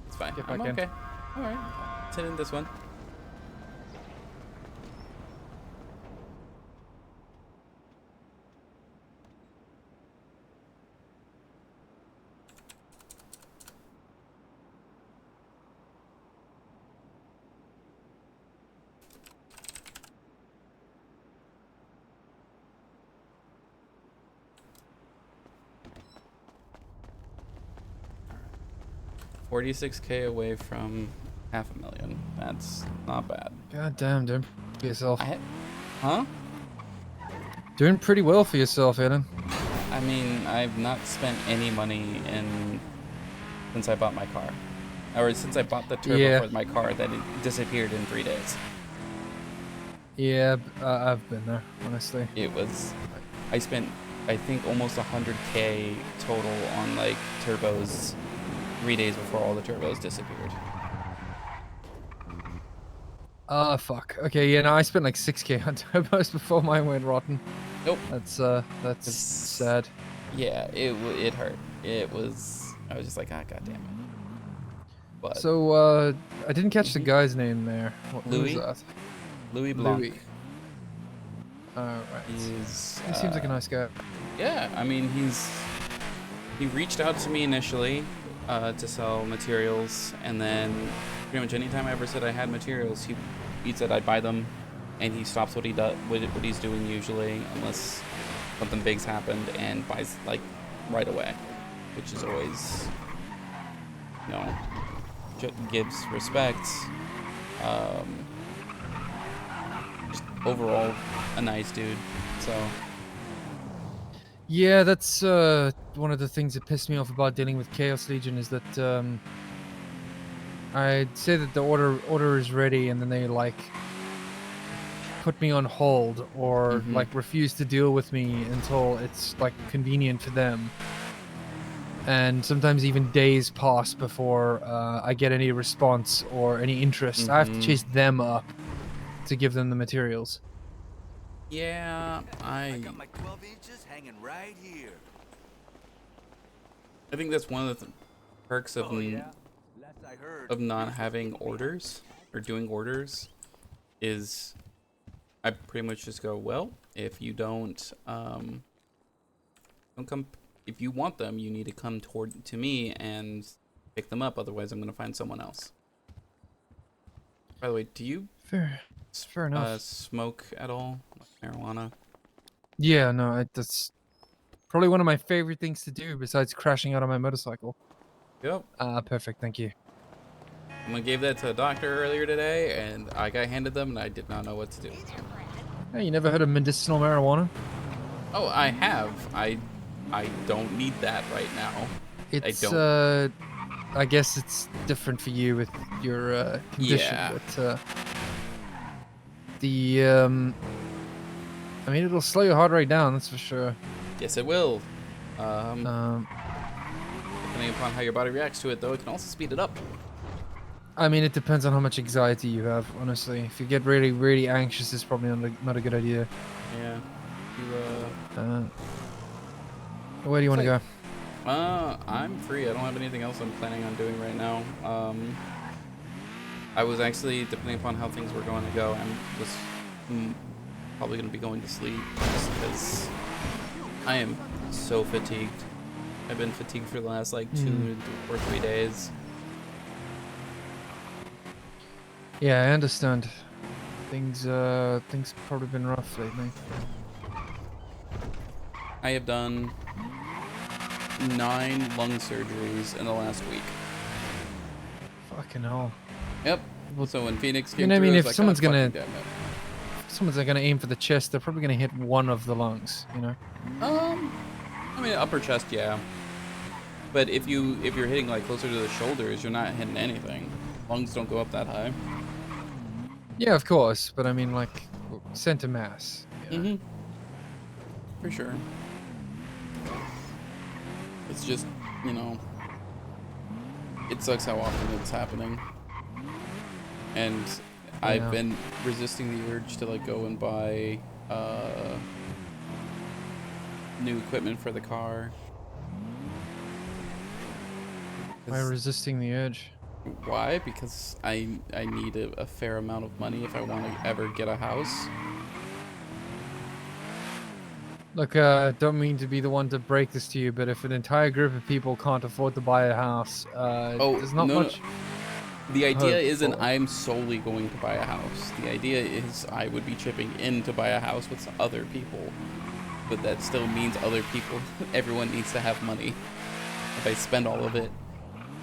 It's fine. Get I'm back in. okay. Alright. Let's hit in this one. $46K away from $500,000. That's not bad. God damn, doing for yourself. Huh? Doing pretty well for yourself, Aiden. I mean, I've not spent any money since I bought my car. Or since I bought the turbo for my car, that it disappeared in 3 days. Yeah, I've been there, honestly. It was... I spent, I think, almost 100K total on, like, turbos 3 days before all the turbos disappeared. Fuck. Okay, yeah, no, I spent like 6K on turbos before mine went rotten. Nope. That's sad. Yeah, it hurt. It was... I was just like, god damn it. But So, I didn't catch the guy's name there. Who was Louis? that? Louis Blanc. Louis. Alright. He seems uh, like a nice guy. Yeah, I mean, he reached out to me initially to sell materials, and then pretty much anytime I ever said I had materials, he said I'd buy them, and he stops what he's doing usually, unless something big's happened, and buys like right away, which is always, you know, gives respect. Just overall a nice dude. So Yeah, that's one of the things that pissed me off about dealing with Chaos Legion is that I'd say that the order is ready, and then they like put me on hold or like refuse to deal with me until it's like convenient for them. and sometimes even days pass before I get any response or any interest. I have to chase them up to give them the materials. Yeah, I got my 12 inches hanging right here. I think that's one of the perks of Last I heard, of not having orders or doing orders is I pretty much just go, well, if you don't come, if you want them, you need to come to me and pick them up. Otherwise, I'm gonna find someone else. By the way, do you Fair enough. smoke at all, like marijuana? Yeah, no, that's probably one of my favorite things to do besides crashing out on my motorcycle. Yep. Perfect, thank you. Someone gave that to a doctor earlier today, and I got handed them, and I did not know what to do. Hey, you never heard of medicinal marijuana? Oh, I have. I don't need that right now. It's I don't. I guess it's different for you with your condition, Yeah. but I mean, it'll slow your heart rate down, that's for sure. Yes, it will. Depending upon how your body reacts to it, though, it can also speed it up. I mean, it depends on how much anxiety you have, honestly. If you get really, really anxious, it's probably not a good idea. Yeah. Where do you want to go? I'm free. I don't have anything else I'm planning on doing right now. I was actually, depending upon how things were going to go, I was probably going to be going to sleep just because I am so fatigued. I've been fatigued for the last like 2 or 3 days. Yeah, I understand. Things probably been rough lately. I have done 9 lung surgeries in the last week. Fucking hell. Yep. So when Phoenix came I through, mean, I if was like, someone's "God gonna fucking damn it." aim for the chest, they're probably gonna hit one of the lungs, you know? I mean, upper chest, yeah. But if you're hitting like closer to the shoulders, you're not hitting anything. Lungs don't go up that high. Yeah, of course, but I mean, like, center mass. Mm-hmm. For sure. It's just, you know, it sucks how often it's happening. And I've been resisting the urge to like go and buy new equipment for the car. Why resisting the urge? Why? Because I need a fair amount of money if I want to ever get a house. Look, don't mean to be the one to break this to you, but if an entire group of people can't afford to buy a house, there's not much. The idea hope isn't for. I'm solely going to buy a house. The idea is I would be chipping in to buy a house with some other people. But that still means other people, everyone needs to have money. If I spend all of it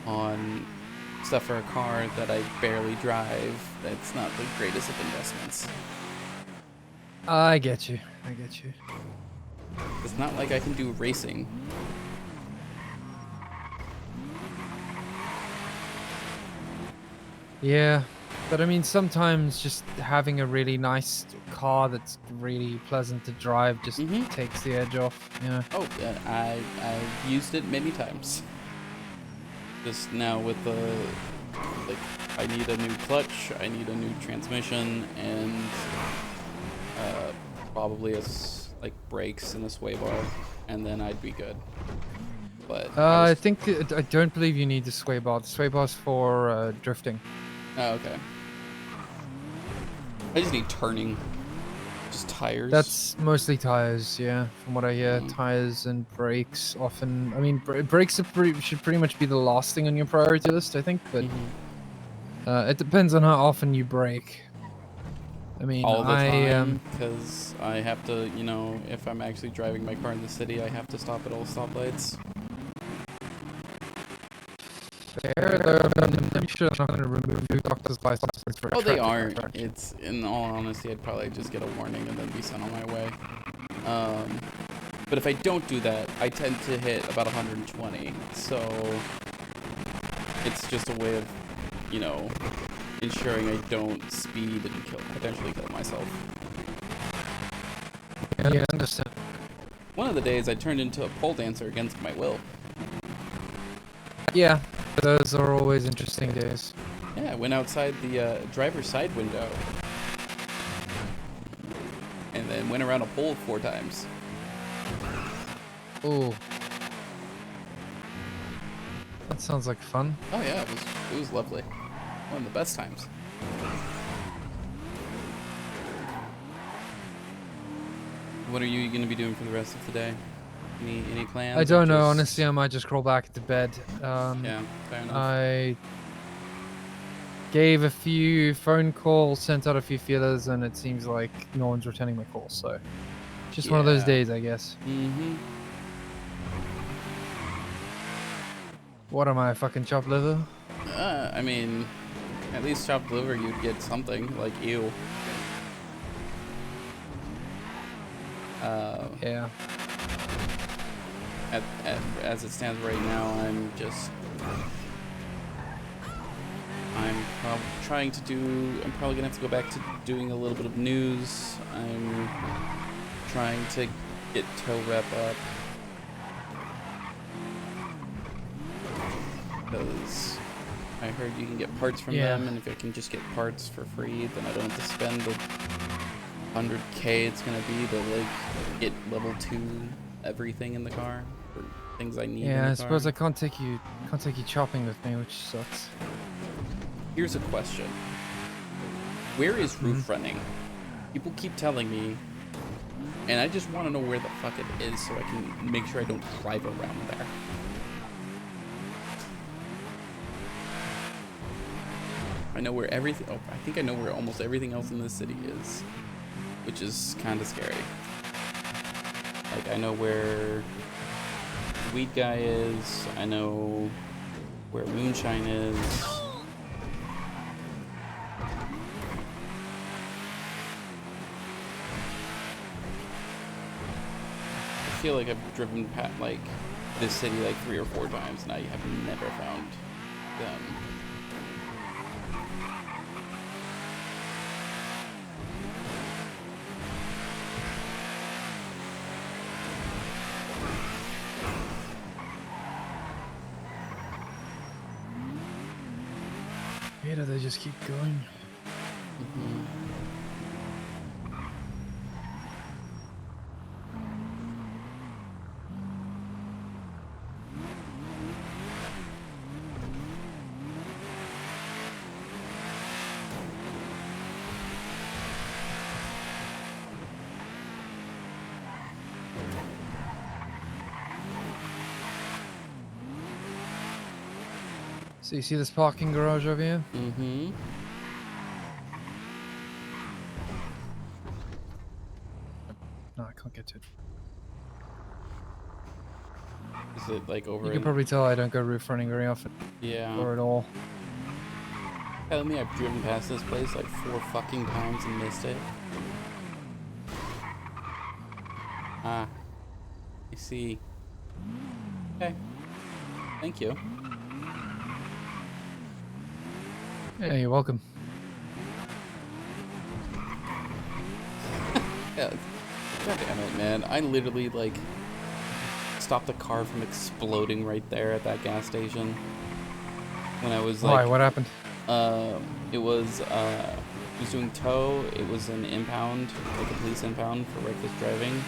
on stuff for a car that I barely drive, that's not the greatest of investments. I get you. It's not like I can do racing. Yeah, but I mean, sometimes just having a really nice car that's really pleasant to drive just takes the edge off, you know? Oh, yeah, I've used it many times. Just now with the, like, I need a new clutch, I need a new transmission, and probably like brakes and a sway bar, and then I'd be good. But I don't believe you need the sway bar. The sway bar's for drifting. Oh, okay. I just need turning. Just tires. That's mostly tires, yeah. From what I hear, tires and brakes often. I mean, brakes should pretty much be the last thing on your priority list, I think. But it depends on how often you brake. I mean, all the time, because I have to, you know, if I'm actually driving my car in the city, I have to stop at all stoplights. I'm sure they're not going to remove your doctor's license for Oh, they traffic aren't. infraction. It's, in all honesty, I'd probably just get a warning and then be sent on my way. But if I don't do that, I tend to hit about 120. So it's just a way of, you know, ensuring I don't speed and potentially kill myself. Yeah, I understand. One of the days I turned into a pole dancer against my will. Yeah, those are always interesting days. Yeah, I went outside the driver's side window. And then went around a pole 4 times. Ooh. That sounds like fun. Oh yeah, it was lovely. One of the best times. What are you going to be doing for the rest of the day? Any plans? I don't know. Just- Honestly, I might just crawl back into bed. Yeah, fair enough. I gave a few phone calls, sent out a few feelers, and it seems like no one's returning my calls. So, just one of those Yeah. days, I guess. Mm-hmm. What am I, fucking chopped liver? I mean, at least chopped liver, you'd get something like ew. Yeah. As it stands right now, I'm trying to do. I'm probably gonna have to go back to doing a little bit of news. I'm trying to get tow rep up because I heard you can get parts from Yeah. them, and if I can just get parts for free, then I don't have to spend the 100K it's gonna be to like get level 2 everything in the car for things I need. in Yeah, the I suppose car. I can't take you chopping with me, which sucks. Here's a question. Where is roof running? People keep telling me, and I just want to know where the fuck it is so I can make sure I don't drive around there. I know where everything. Oh, I think I know where almost everything else in this city is, which is kind of scary. Like I know where the weed guy is. I know where moonshine is. I feel like I've driven past like this city like 3 or 4 times, and I have never found them. Yeah, do they just keep going? So you see this parking garage over here? Mm-hmm. No, I can't get to it. Is it like over You in... can probably tell I don't go roof running very often. Yeah. Or at all. Telling me I've driven past this place like 4 fucking times and missed it. Ah. I see. Okay. Thank you. Yeah, you're welcome. Yeah. God damn it, man. I literally, like, stopped the car from exploding right there at that gas station. When I was, like... Why? What happened? It was doing tow. It was an impound, like a police impound for reckless driving.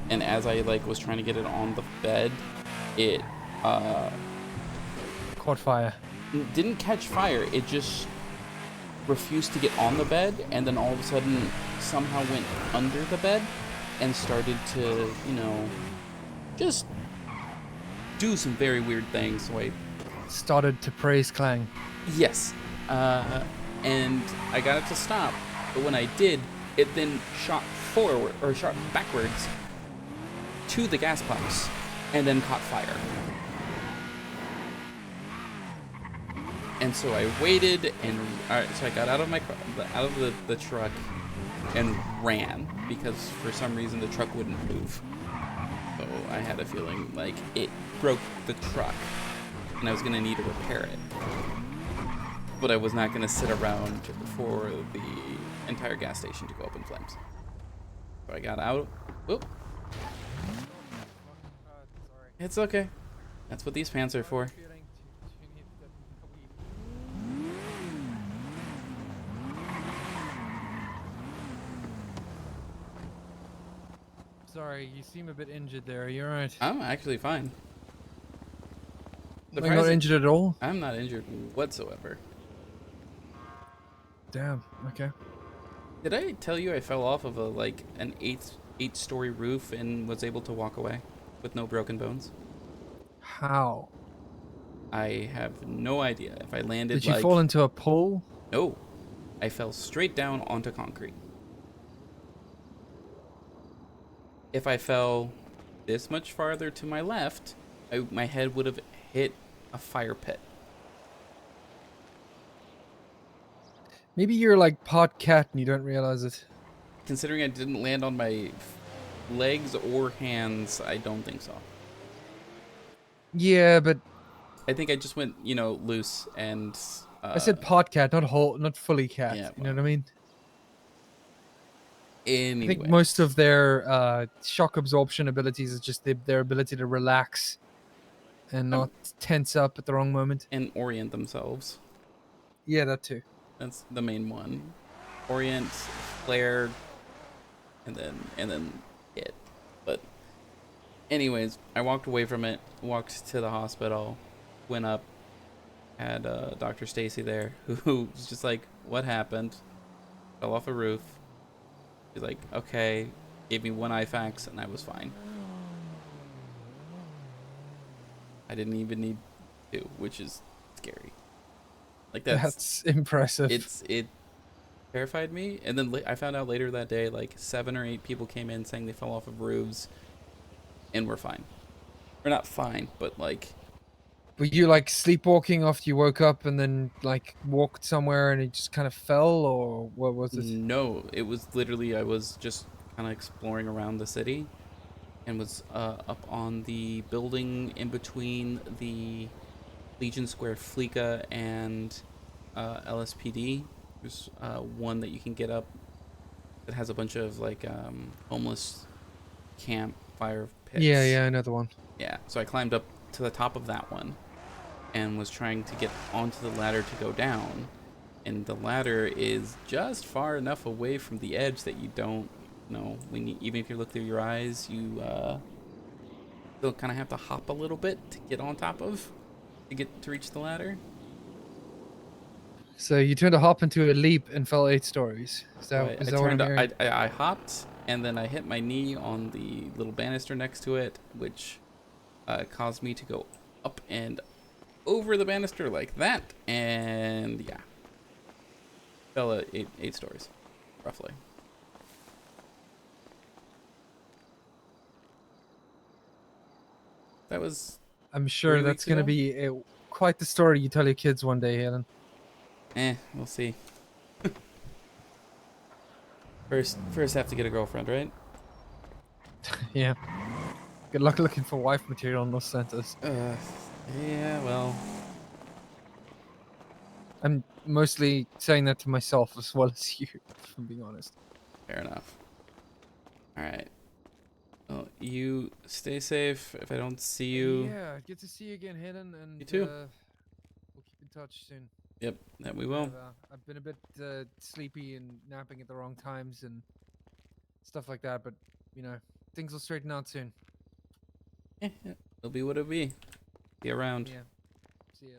And as I, like, was trying to get it on the bed, it, Caught fire. didn't catch fire. It just refused to get on the bed, and then all of a sudden somehow went under the bed and started to, you know, just do some very weird things. So I Started to praise Clang. Yes. And I got it to stop, but when I did, it then shot forward, or shot backwards to the gas pumps, and then caught fire. And so I waited, and so I got out of my out of the truck and ran, because for some reason the truck wouldn't move. So I had a feeling like it broke the truck, and I was gonna need to repair it. But I was not gonna sit around for the entire gas station to go up in flames. So I got out. Whoop. It's okay. That's what these fans are for. Sorry, you seem a bit injured there. You're right. I'm actually fine. You're not injured at all? I'm not injured whatsoever. Damn. Okay. Did I tell you I fell off of an eight-story roof and was able to walk away with no broken bones? How? I have no idea. If I landed, Did you fall into a pool? No, I fell straight down onto concrete. If I fell this much farther to my left, my head would have hit a fire pit. Maybe you're like pot cat and you don't realize it. Considering I didn't land on my legs or hands, I don't think so. Yeah, but I think I just went, loose and. I said pot cat, not fully cat. Yeah, you know what I mean? Anyway. I think most of their shock absorption abilities is just their ability to relax and not tense up at the wrong moment. And orient themselves. Yeah, that too. That's the main one. Orient, flare, and then hit. But anyways, I walked away from it, walked to the hospital, went up, had Dr. Stacy there, who was just like, "What happened?" Fell off a roof. She's like, "Okay," gave me one IFAX, and I was fine. I didn't even need two, which is scary. Like that's impressive. It terrified me, and then I found out later that day, like 7 or 8 people came in saying they fell off of roofs, and were fine. Or not fine, but like. Were you like sleepwalking after you woke up and then like walked somewhere and it just kind of fell, or what was it? No, it was literally I was just kind of exploring around the city, and was up on the building in between the Legion Square Fleeca and LSPD. There's one that you can get up that has a bunch of like homeless campfire pits. Yeah, I know the one. Yeah, so I climbed up to the top of that one and was trying to get onto the ladder to go down. And the ladder is just far enough away from the edge that you don't know, even if you look through your eyes, you still kind of have to hop a little bit to get on top of, to reach the ladder. So you turned a hop into a leap and fell 8 stories. Is that what I'm hearing? I hopped, and then I hit my knee on the little banister next to it, which caused me to go up and over the banister like that, and yeah, fell at 8 stories, roughly. That was. I'm sure 3 that's weeks going to ago? be quite the story you tell your kids one day, Halen. We'll see. First have to get a girlfriend, right? Yeah. Good luck looking for wife material in Los Santos. Yeah, well. I'm mostly saying that to myself as well as you, if I'm being honest. Fair enough. Alright. Well, you stay safe. If I don't see you. Yeah, good to see you again, Helen. And You too. We'll keep in touch soon. Yep, that we will. I've been a bit sleepy and napping at the wrong times and stuff like that, but things will straighten out soon. Yeah, it'll be what it'll be. Be around. Yeah. See ya.